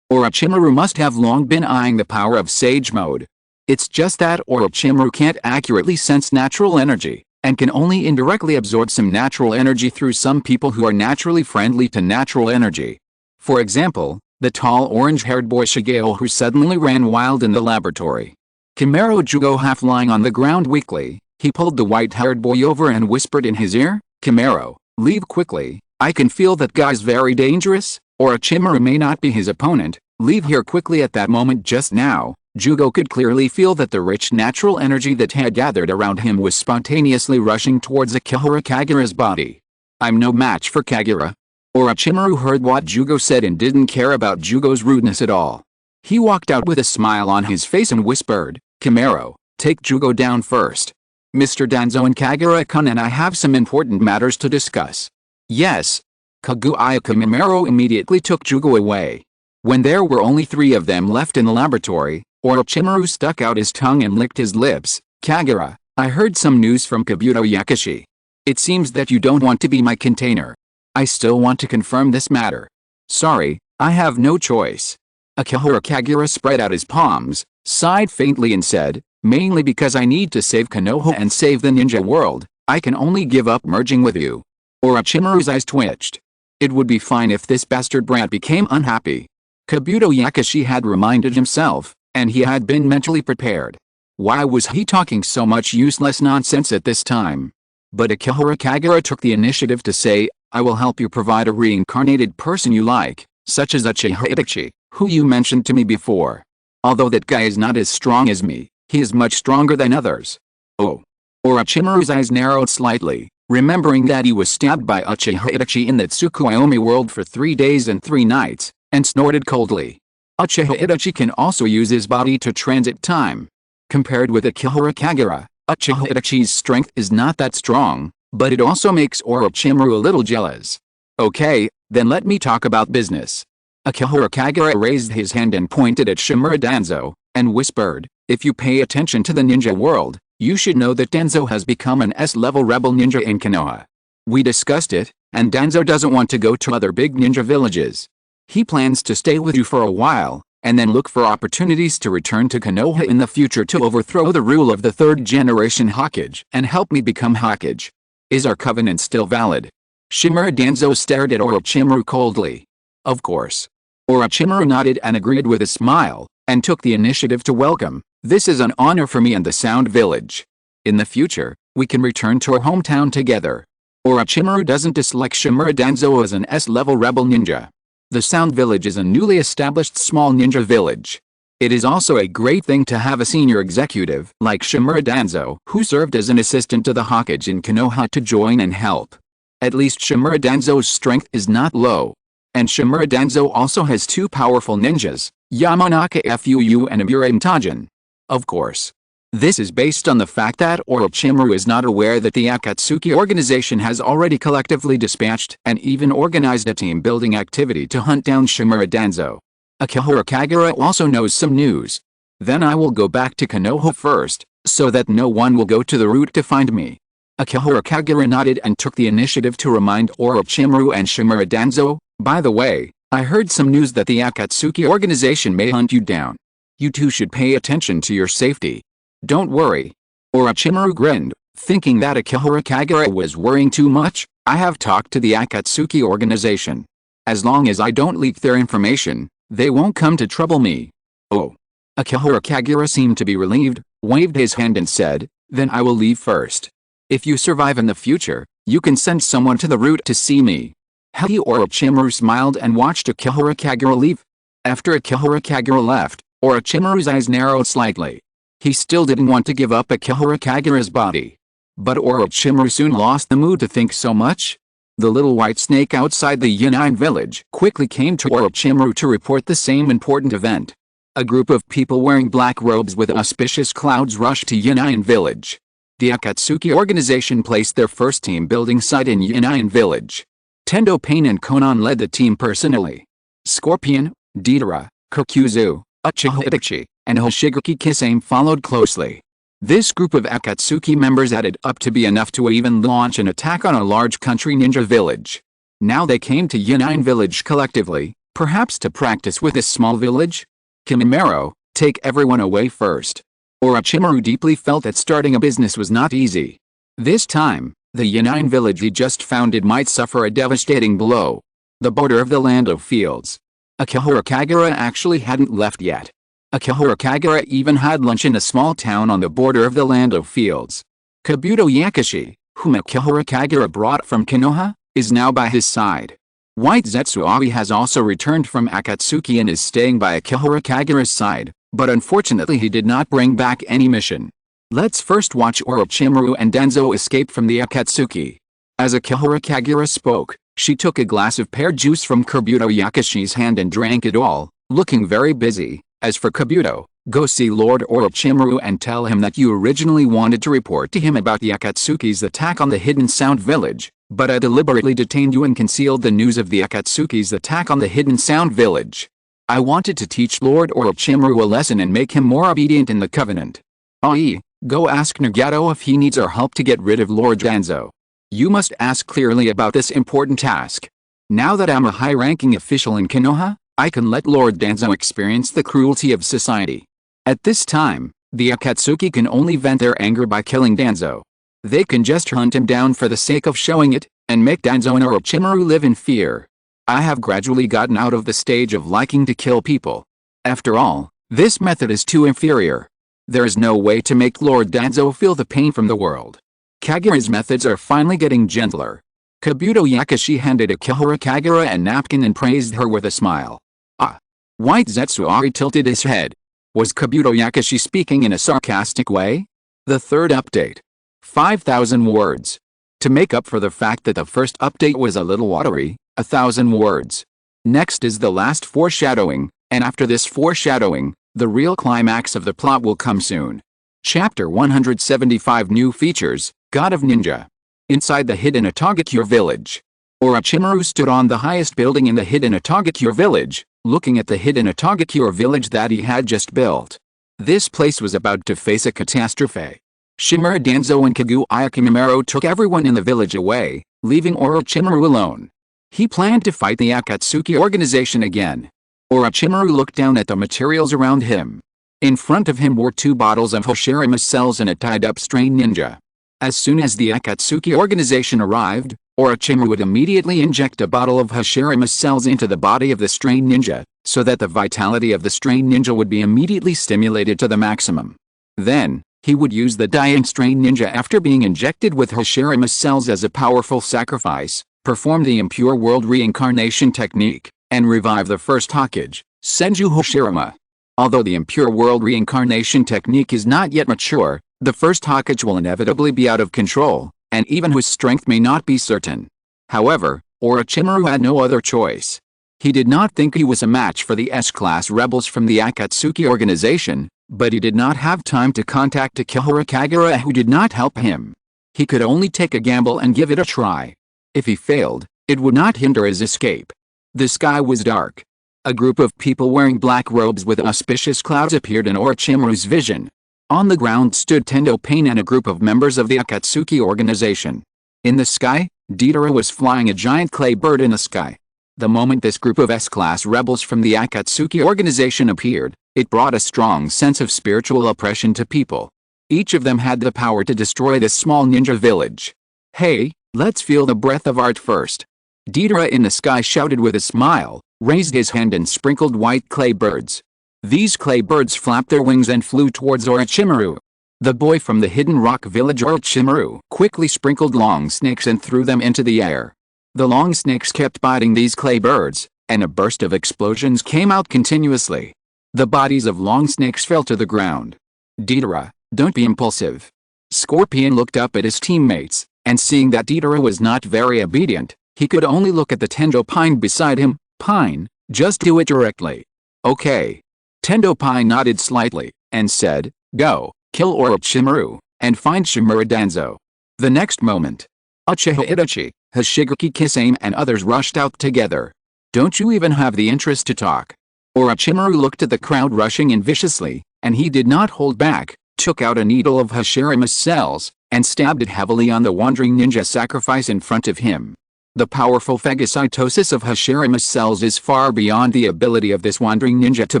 Orochimaru must have long been eyeing the power of Sage Mode. It's just that Orochimaru can't accurately sense natural energy, and can only indirectly absorb some natural energy through some people who are naturally friendly to natural energy. For example, the tall orange-haired boy Shigeo who suddenly ran wild in the laboratory. Kimimaro Jugo half lying on the ground weakly, he pulled the white-haired boy over and whispered in his ear, Kimimaro, leave quickly, I can feel that guy's very dangerous, Orochimaru may not be his opponent, leave here quickly. At that moment just now, Jugo could clearly feel that the rich natural energy that had gathered around him was spontaneously rushing towards Akihara Kagura's body. I'm no match for Kagura. Orochimaru heard what Jugo said and didn't care about Jugo's rudeness at all. He walked out with a smile on his face and whispered, Kimimaro, take Jugo down first. Mr. Danzo and Kagura-kun and I have some important matters to discuss. Yes. Kaguya Kimimaro immediately took Jugo away. When there were only 3 of them left in the laboratory, Orochimaru stuck out his tongue and licked his lips. Kagura, I heard some news from Kabuto Yakushi. It seems that you don't want to be my container. I still want to confirm this matter. Sorry, I have no choice. Akihara Kagura spread out his palms, sighed faintly and said, mainly because I need to save Konoha and save the ninja world, I can only give up merging with you. Orochimaru's eyes twitched. It would be fine if this bastard brat became unhappy. Kabuto Yakushi had reminded himself, and he had been mentally prepared. Why was he talking so much useless nonsense at this time? But Akihara Kagura took the initiative to say, I will help you provide a reincarnated person you like, such as Uchiha Itachi, who you mentioned to me before. Although that guy is not as strong as me, he is much stronger than others. Oh. Orochimaru's eyes narrowed slightly, remembering that he was stabbed by Uchiha Itachi in that Tsukuyomi world for 3 days and 3 nights, and snorted coldly. Uchiha Itachi can also use his body to transit time. Compared with Akihara Kagura, Uchiha Itachi's strength is not that strong, but it also makes Orochimaru a little jealous. Okay, then let me talk about business. Akihara Kagura raised his hand and pointed at Shimura Danzo, and whispered, if you pay attention to the ninja world, you should know that Danzo has become an S-level rebel ninja in Konoha. We discussed it, and Danzo doesn't want to go to other big ninja villages. He plans to stay with you for a while, and then look for opportunities to return to Konoha in the future to overthrow the rule of the 3rd generation Hokage and help me become Hokage. Is our covenant still valid? Shimura Danzo stared at Orochimaru coldly. Of course. Orochimaru nodded and agreed with a smile, and took the initiative to welcome. This is an honor for me and the Sound Village. In the future, we can return to our hometown together. Orochimaru doesn't dislike Shimura Danzo as an S-level rebel ninja. The Sound Village is a newly established small ninja village. It is also a great thing to have a senior executive like Shimura Danzo, who served as an assistant to the Hokage in Konoha, to join and help. At least Shimura Danzo's strength is not low. And Shimura Danzo also has two powerful ninjas, Yamanaka Fuu and Amure Mtajin. Of course. This is based on the fact that Orochimaru is not aware that the Akatsuki organization has already collectively dispatched and even organized a team-building activity to hunt down Shimura Danzo. Akihiro Kagura also knows some news. Then I will go back to Konoha first, so that no one will go to the route to find me. Akihiro Kagura nodded and took the initiative to remind Orochimaru and Shimura Danzo, by the way, I heard some news that the Akatsuki organization may hunt you down. You two should pay attention to your safety. Don't worry. Orochimaru grinned, thinking that Akihiro Kagura was worrying too much. I have talked to the Akatsuki organization. As long as I don't leak their information, they won't come to trouble me. Oh. Akihiro Kagura seemed to be relieved, waved his hand and said, then I will leave first. If you survive in the future, you can send someone to the route to see me. Orochimaru smiled and watched Akihiro Kagura leave. After Akihiro Kagura left, Orochimaru's eyes narrowed slightly. He still didn't want to give up Akihiro Kagura's body. But Orochimaru soon lost the mood to think so much. The little white snake outside the Yanine village quickly came to Orochimaru to report the same important event. A group of people wearing black robes with auspicious clouds rushed to Yanine village. The Akatsuki organization placed their first team-building site in Yanine village. Tendo Pain and Konan led the team personally. Scorpion, Deidara, Kurikuzu, Uchiha Itachi, and Hoshigaki Kisame followed closely. This group of Akatsuki members added up to be enough to even launch an attack on a large country ninja village. Now they came to Yanine village collectively, perhaps to practice with this small village? Kimimaro, take everyone away first. Orochimaru deeply felt that starting a business was not easy. This time, the Yanine village he just founded might suffer a devastating blow. The border of the land of fields. Akihiro Kagura actually hadn't left yet. Akihiro Kagura even had lunch in a small town on the border of the land of fields. Kabuto Yakashi, whom Akihiro Kagura brought from Konoha, is now by his side. White Zetsuari has also returned from Akatsuki and is staying by Akihiro Kagura's side, but unfortunately he did not bring back any mission. Let's first watch Orochimaru and Danzo escape from the Akatsuki. As Akihiro Kagura spoke, she took a glass of pear juice from Kabuto Yakashi's hand and drank it all, looking very busy. As for Kabuto, go see Lord Orochimaru and tell him that you originally wanted to report to him about the Akatsuki's attack on the Hidden Sound Village, but I deliberately detained you and concealed the news of the Akatsuki's attack on the Hidden Sound Village. I wanted to teach Lord Orochimaru a lesson and make him more obedient in the Covenant. Ai, go ask Nagato if he needs our help to get rid of Lord Danzo. You must ask clearly about this important task. Now that I'm a high-ranking official in Konoha, I can let Lord Danzo experience the cruelty of society. At this time, the Akatsuki can only vent their anger by killing Danzo. They can just hunt him down for the sake of showing it, and make Danzo and Orochimaru live in fear. I have gradually gotten out of the stage of liking to kill people. After all, this method is too inferior. There is no way to make Lord Danzo feel the pain from the world. Kagura's methods are finally getting gentler. Kabuto Yakashi handed Akihiro Kagura a napkin and praised her with a smile. Ah. White Zetsuari tilted his head. Was Kabuto Yakashi speaking in a sarcastic way? The third update. 5,000 words. To make up for the fact that the first update was a little watery, 1,000 words. Next is the last foreshadowing, and after this foreshadowing, the real climax of the plot will come soon. Chapter 175 New Features, God of Ninja. Inside the hidden Atagakure village. Orochimaru stood on the highest building in the hidden Atagakure village, looking at the hidden Atagakure village that he had just built. This place was about to face a catastrophe. Shimura Danzo and Kaguya Kimimaro took everyone in the village away, leaving Orochimaru alone. He planned to fight the Akatsuki organization again. Orochimaru looked down at the materials around him. In front of him were 2 bottles of Hoshirama cells and a tied-up stray ninja. As soon as the Akatsuki organization arrived, Orochimaru would immediately inject a bottle of Hashirama cells into the body of the strained ninja, so that the vitality of the strained ninja would be immediately stimulated to the maximum. Then, he would use the dying strained ninja after being injected with Hashirama cells as a powerful sacrifice, perform the impure world reincarnation technique, and revive the first Hokage, Senju Hashirama. Although the impure world reincarnation technique is not yet mature, the first Hokage will inevitably be out of control, and even his strength may not be certain. However, Orochimaru had no other choice. He did not think he was a match for the S-class rebels from the Akatsuki organization, but he did not have time to contact Akihara Kagura, who did not help him. He could only take a gamble and give it a try. If he failed, it would not hinder his escape. The sky was dark. A group of people wearing black robes with auspicious clouds appeared in Orochimaru's vision. On the ground stood Tendo Pain and a group of members of the Akatsuki organization. In the sky, Deidara was flying a giant clay bird in the sky. The moment this group of S-class rebels from the Akatsuki organization appeared, it brought a strong sense of spiritual oppression to people. Each of them had the power to destroy this small ninja village. Hey, let's feel the breath of art first. Deidara in the sky shouted with a smile, raised his hand and sprinkled white clay birds. These clay birds flapped their wings and flew towards Orochimaru. The boy from the hidden rock village Orochimaru quickly sprinkled long snakes and threw them into the air. The long snakes kept biting these clay birds, and a burst of explosions came out continuously. The bodies of long snakes fell to the ground. Deidara, don't be impulsive. Scorpion looked up at his teammates, and seeing that Deidara was not very obedient, he could only look at the Tendo Pine beside him. Pine, just do it directly. Okay. Tendo Pine nodded slightly, and said, go, kill Orochimaru, and find Shimura Danzo. The next moment, Uchiha Itachi, Hashigaki Kisame and others rushed out together. Don't you even have the interest to talk? Orochimaru looked at the crowd rushing in viciously, and he did not hold back, took out a needle of Hashirama's cells, and stabbed it heavily on the wandering ninja sacrifice in front of him. The powerful phagocytosis of Hashirama's cells is far beyond the ability of this wandering ninja to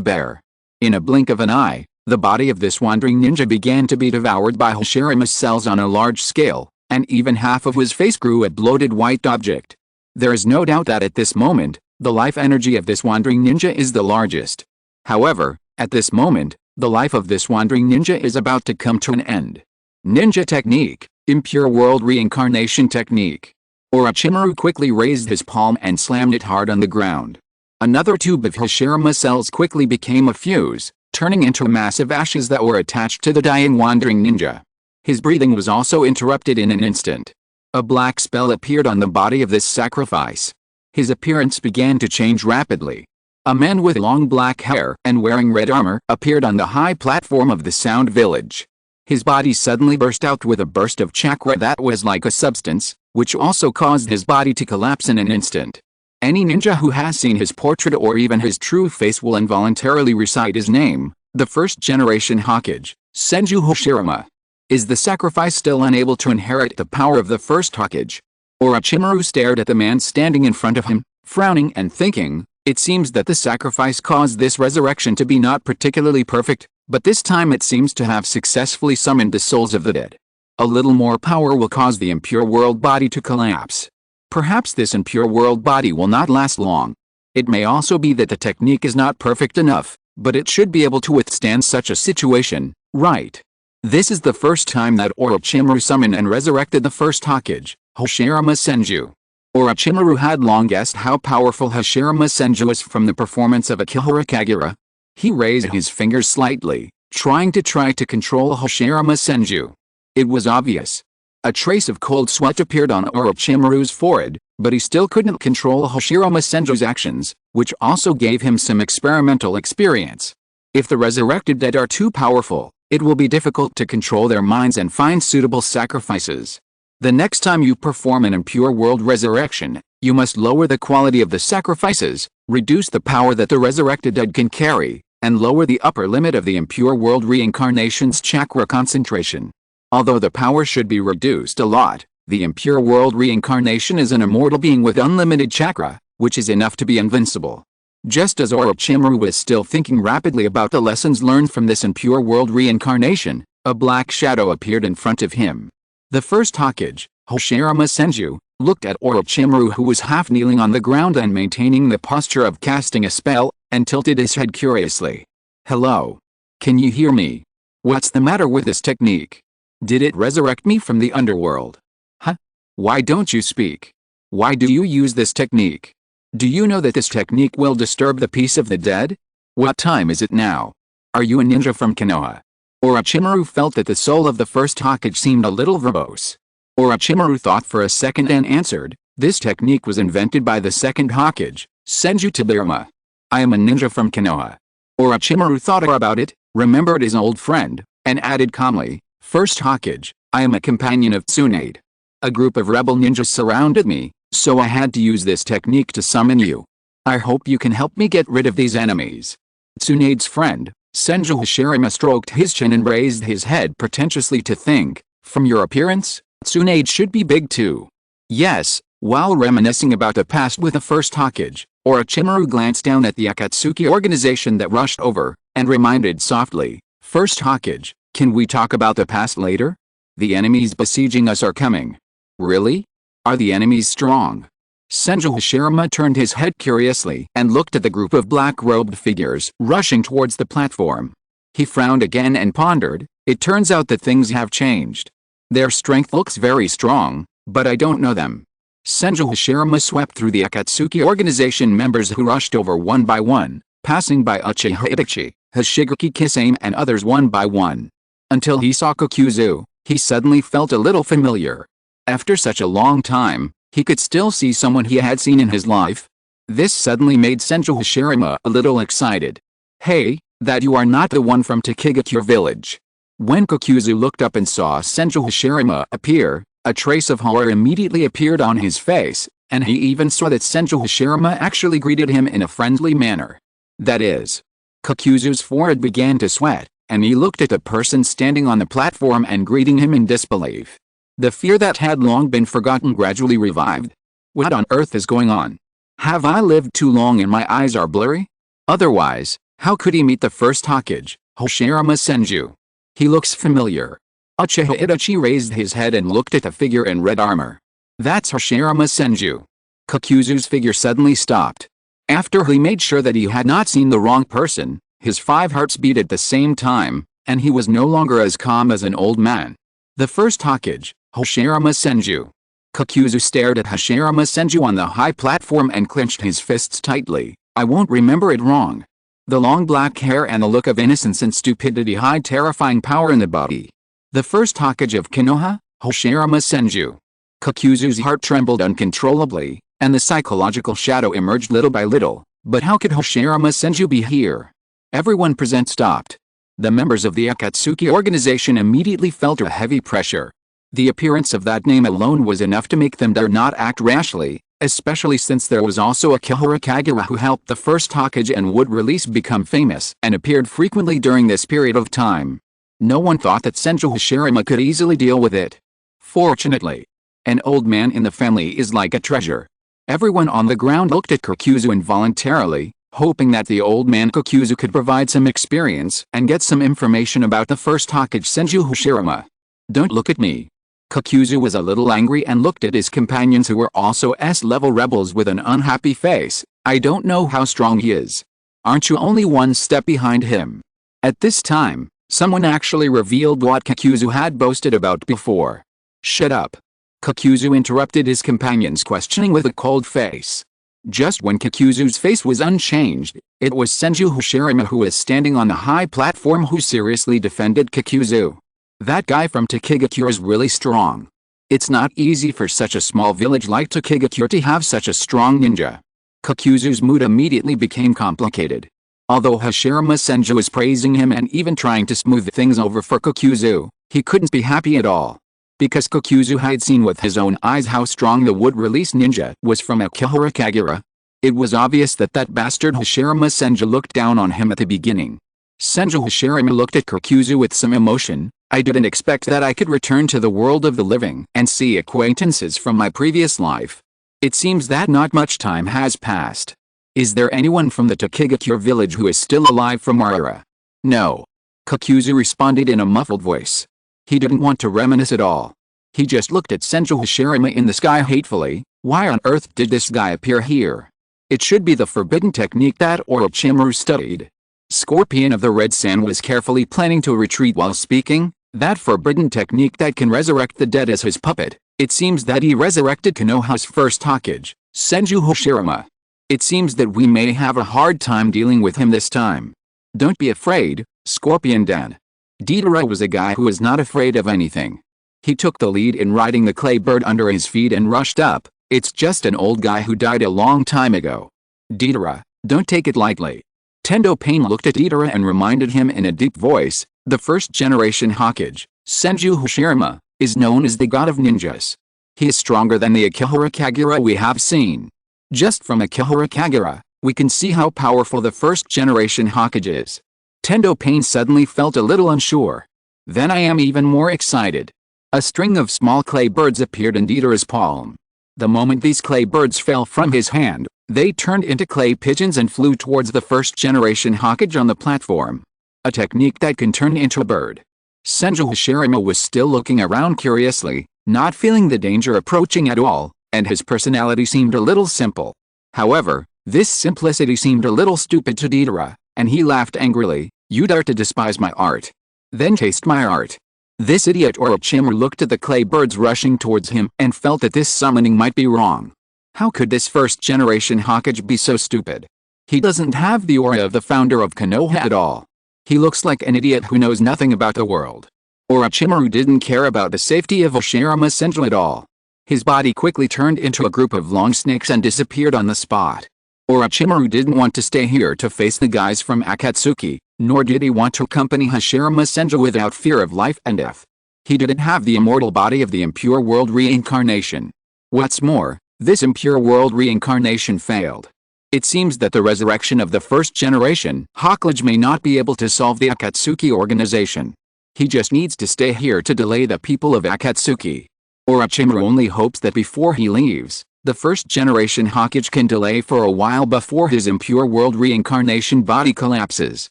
bear. In a blink of an eye, the body of this wandering ninja began to be devoured by Hashirama's cells on a large scale, and even half of his face grew a bloated white object. There is no doubt that at this moment, the life energy of this wandering ninja is the largest. However, at this moment, the life of this wandering ninja is about to come to an end. Ninja technique, impure world reincarnation technique. Orochimaru quickly raised his palm and slammed it hard on the ground. Another tube of Hashirama cells quickly became a fuse, turning into massive ashes that were attached to the dying wandering ninja. His breathing was also interrupted in an instant. A black spell appeared on the body of this sacrifice. His appearance began to change rapidly. A man with long black hair and wearing red armor appeared on the high platform of the Sound Village. His body suddenly burst out with a burst of chakra that was like a substance, which also caused his body to collapse in an instant. Any ninja who has seen his portrait or even his true face will involuntarily recite his name, the first generation Hokage, Senju Hashirama. Is the sacrifice still unable to inherit the power of the first Hokage? Orochimaru stared at the man standing in front of him, frowning and thinking, it seems that the sacrifice caused this resurrection to be not particularly perfect, but this time it seems to have successfully summoned the souls of the dead. A little more power will cause the impure world body to collapse. Perhaps this impure world body will not last long. It may also be that the technique is not perfect enough, but it should be able to withstand such a situation, right? This is the first time that Orochimaru summoned and resurrected the first Hokage, Hashirama Senju. Orochimaru had long guessed how powerful Hashirama Senju was from the performance of Akihara Kagura. He raised his fingers slightly, trying to control Hashirama Senju. It was obvious. A trace of cold sweat appeared on Orochimaru's forehead, but he still couldn't control Hashirama Senju's actions, which also gave him some experimental experience. If the resurrected dead are too powerful, it will be difficult to control their minds and find suitable sacrifices. The next time you perform an impure world resurrection, you must lower the quality of the sacrifices, reduce the power that the resurrected dead can carry, and lower the upper limit of the impure world reincarnation's chakra concentration. Although the power should be reduced a lot, the impure world reincarnation is an immortal being with unlimited chakra, which is enough to be invincible. Just as Orochimaru was still thinking rapidly about the lessons learned from this impure world reincarnation, a black shadow appeared in front of him. The first Hokage, Hashirama Senju, looked at Orochimaru, who was half kneeling on the ground and maintaining the posture of casting a spell, and tilted his head curiously. Hello? Can you hear me? What's the matter with this technique? Did it resurrect me from the underworld? Huh? Why don't you speak? Why do you use this technique? Do you know that this technique will disturb the peace of the dead? What time is it now? Are you a ninja from Konoha? Orochimaru felt that the soul of the first Hokage seemed a little verbose. Orochimaru thought for a second and answered, this technique was invented by the second Hokage, Senju Tobirama. I am a ninja from Konoha. Orochimaru thought about it, remembered his old friend, and added calmly, First Hokage, I am a companion of Tsunade. A group of rebel ninjas surrounded me, so I had to use this technique to summon you. I hope you can help me get rid of these enemies. Tsunade's friend, Senju Hashirama, stroked his chin and raised his head pretentiously to think, from your appearance, Tsunade should be big too. Yes, while reminiscing about the past with the first Hokage, Orochimaru glanced down at the Akatsuki organization that rushed over, and reminded softly, First Hokage, can we talk about the past later? The enemies besieging us are coming. Really? Are the enemies strong? Senju Hashirama turned his head curiously and looked at the group of black-robed figures rushing towards the platform. He frowned again and pondered, it turns out that things have changed. Their strength looks very strong, but I don't know them. Senju Hashirama swept through the Akatsuki organization members who rushed over one by one, passing by Uchiha Itachi, Hashigaki Kisame and others one by one. Until he saw Kokuzu, he suddenly felt a little familiar. After such a long time, he could still see someone he had seen in his life. This suddenly made Senju Hashirama a little excited. Hey, that you are not the one from Takigakure village. When Kokuzu looked up and saw Senju Hashirama appear, a trace of horror immediately appeared on his face, and he even saw that Senju Hashirama actually greeted him in a friendly manner. That is, Kokuzu's forehead began to sweat, and he looked at the person standing on the platform and greeting him in disbelief. The fear that had long been forgotten gradually revived. What on earth is going on? Have I lived too long and my eyes are blurry? Otherwise, how could he meet the first Hokage, Hashirama Senju? He looks familiar. Uchiha Itachi raised his head and looked at the figure in red armor. That's Hashirama Senju. Kokuzu's figure suddenly stopped. After he made sure that he had not seen the wrong person, his 5 hearts beat at the same time, and he was no longer as calm as an old man. The first Hokage, Hashirama Senju. Kokuzu stared at Hashirama Senju on the high platform and clenched his fists tightly. I won't remember it wrong. The long black hair and the look of innocence and stupidity hide terrifying power in the body. The first Hokage of Konoha, Hashirama Senju. Kokuzu's heart trembled uncontrollably, and the psychological shadow emerged little by little. But how could Hashirama Senju be here? Everyone present stopped. The members of the Akatsuki organization immediately felt a heavy pressure. The appearance of that name alone was enough to make them dare not act rashly, especially since there was also Akihara Kagura who helped the first Hokage and would release become famous and appeared frequently during this period of time. No one thought that Senju Hashirama could easily deal with it. Fortunately, an old man in the family is like a treasure. Everyone on the ground looked at Kokuzu involuntarily, hoping that the old man Kokuzu could provide some experience and get some information about the first Hokage Senju Hashirama. Don't look at me. Kokuzu was a little angry and looked at his companions who were also S-level rebels with an unhappy face. I don't know how strong he is. Aren't you only one step behind him? At this time, someone actually revealed what Kokuzu had boasted about before. Shut up. Kokuzu interrupted his companion's questioning with a cold face. Just when Kokuzu's face was unchanged, it was Senju Hashirama who was standing on the high platform who seriously defended Kokuzu. That guy from Takigakure is really strong. It's not easy for such a small village like Takigakure to have such a strong ninja. Kokuzu's mood immediately became complicated. Although Hashirama Senju was praising him and even trying to smooth things over for Kokuzu, he couldn't be happy at all. Because Kokuzu had seen with his own eyes how strong the wood-release ninja was from Akihara Kagura. It was obvious that that bastard Hashirama Senju looked down on him at the beginning. Senju Hashirama looked at Kokuzu with some emotion. I didn't expect that I could return to the world of the living and see acquaintances from my previous life. It seems that not much time has passed. Is there anyone from the Takigakure village who is still alive from our era? No. Kokuzu responded in a muffled voice. He didn't want to reminisce at all. He just looked at Senju Hashirama in the sky hatefully. Why on earth did this guy appear here? It should be the forbidden technique that Orochimaru studied. Scorpion of the Red Sand was carefully planning to retreat while speaking. That forbidden technique that can resurrect the dead as his puppet. It seems that he resurrected Konoha's first Hokage, Senju Hashirama. It seems that we may have a hard time dealing with him this time. Don't be afraid, Scorpion-dan. Deidara was a guy who was not afraid of anything. He took the lead in riding the clay bird under his feet and rushed up. It's just an old guy who died a long time ago. Deidara, don't take it lightly. Tendo Pain looked at Deidara and reminded him in a deep voice, the first generation Hokage, Senju Hashirama, is known as the god of ninjas. He is stronger than the Akihara Kagura we have seen. Just from Akihara Kagura, we can see how powerful the first generation Hokage is. Tendo Pain suddenly felt a little unsure. Then I am even more excited. A string of small clay birds appeared in Deidara's palm. The moment these clay birds fell from his hand, they turned into clay pigeons and flew towards the first generation Hokage on the platform. A technique that can turn into a bird. Senju Hashirama was still looking around curiously, not feeling the danger approaching at all, and his personality seemed a little simple. However, this simplicity seemed a little stupid to Deidara, and he laughed angrily. You dare to despise my art? Then taste my art. This idiot Orochimaru looked at the clay birds rushing towards him and felt that this summoning might be wrong. How could this first generation Hokage be so stupid? He doesn't have the aura of the founder of Konoha at all. He looks like an idiot who knows nothing about the world. Orochimaru didn't care about the safety of Hashirama Senju at all. His body quickly turned into a group of long snakes and disappeared on the spot. Orochimaru didn't want to stay here to face the guys from Akatsuki, nor did he want to accompany Hashirama Senju without fear of life and death. He didn't have the immortal body of the impure world reincarnation. What's more, this impure world reincarnation failed. It seems that the resurrection of the first generation Hokage may not be able to solve the Akatsuki organization. He just needs to stay here to delay the people of Akatsuki. Orochimaru only hopes that before he leaves, the first generation Hokage can delay for a while before his impure world reincarnation body collapses.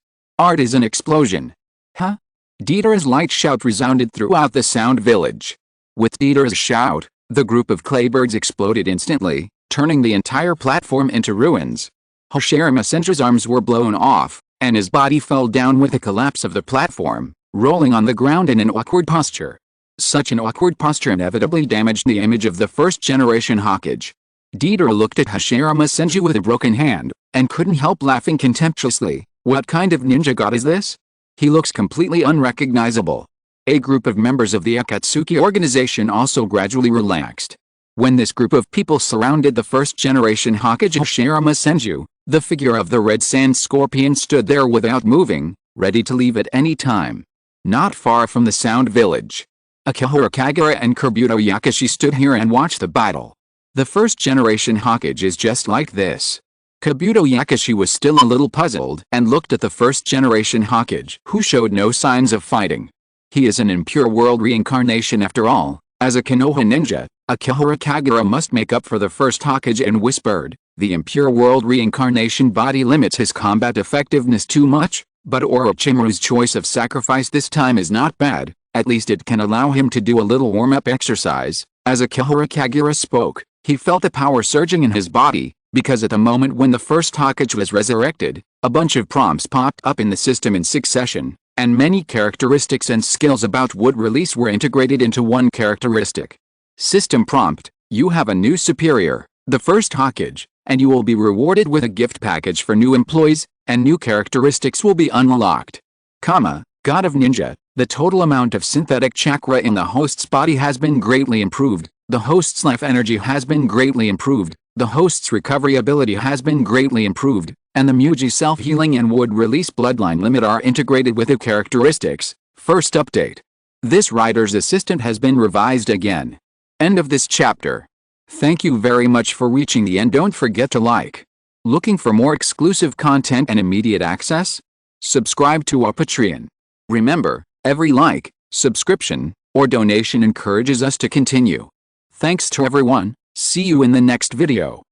Art is an explosion. Huh? Deidara's light shout resounded throughout the sound village. With Deidara's shout, the group of clay birds exploded instantly, turning the entire platform into ruins. Hashirama Senju's arms were blown off, and his body fell down with the collapse of the platform, rolling on the ground in an awkward posture. Such an awkward posture inevitably damaged the image of the first generation Hokage. Deidara looked at Hashirama Senju with a broken hand, and couldn't help laughing contemptuously. What kind of ninja god is this? He looks completely unrecognizable. A group of members of the Akatsuki organization also gradually relaxed. When this group of people surrounded the first generation Hokage Hashirama Senju, the figure of the Red Sand Scorpion stood there without moving, ready to leave at any time. Not far from the Sound Village, Akihara Kagura and Kabuto Yakashi stood here and watched the battle. The first generation Hokage is just like this. Kabuto Yakashi was still a little puzzled and looked at the first generation Hokage, who showed no signs of fighting. He is an impure world reincarnation after all. As a Konoha ninja, Akihara Kagura must make up for the first Hokage and whispered, the impure world reincarnation body limits his combat effectiveness too much, but Orochimaru's choice of sacrifice this time is not bad, at least it can allow him to do a little warm-up exercise. As Akihara Kagura spoke, he felt the power surging in his body, because at the moment when the first Hokage was resurrected, a bunch of prompts popped up in the system in succession, and many characteristics and skills about would release were integrated into one characteristic. System prompt, you have a new superior, the first Hokage, and you will be rewarded with a gift package for new employees, and new characteristics will be unlocked. Comma, God of Ninja, the total amount of synthetic chakra in the host's body has been greatly improved, the host's life energy has been greatly improved, the host's recovery ability has been greatly improved, and the Muji self-healing and would release bloodline limit are integrated with the characteristics. First update. This writer's assistant has been revised again. End of this chapter. Thank you very much for reaching the end. Don't forget to like. Looking for more exclusive content and immediate access? Subscribe to our Patreon. Remember, every like, subscription, or donation encourages us to continue. Thanks to everyone. See you in the next video.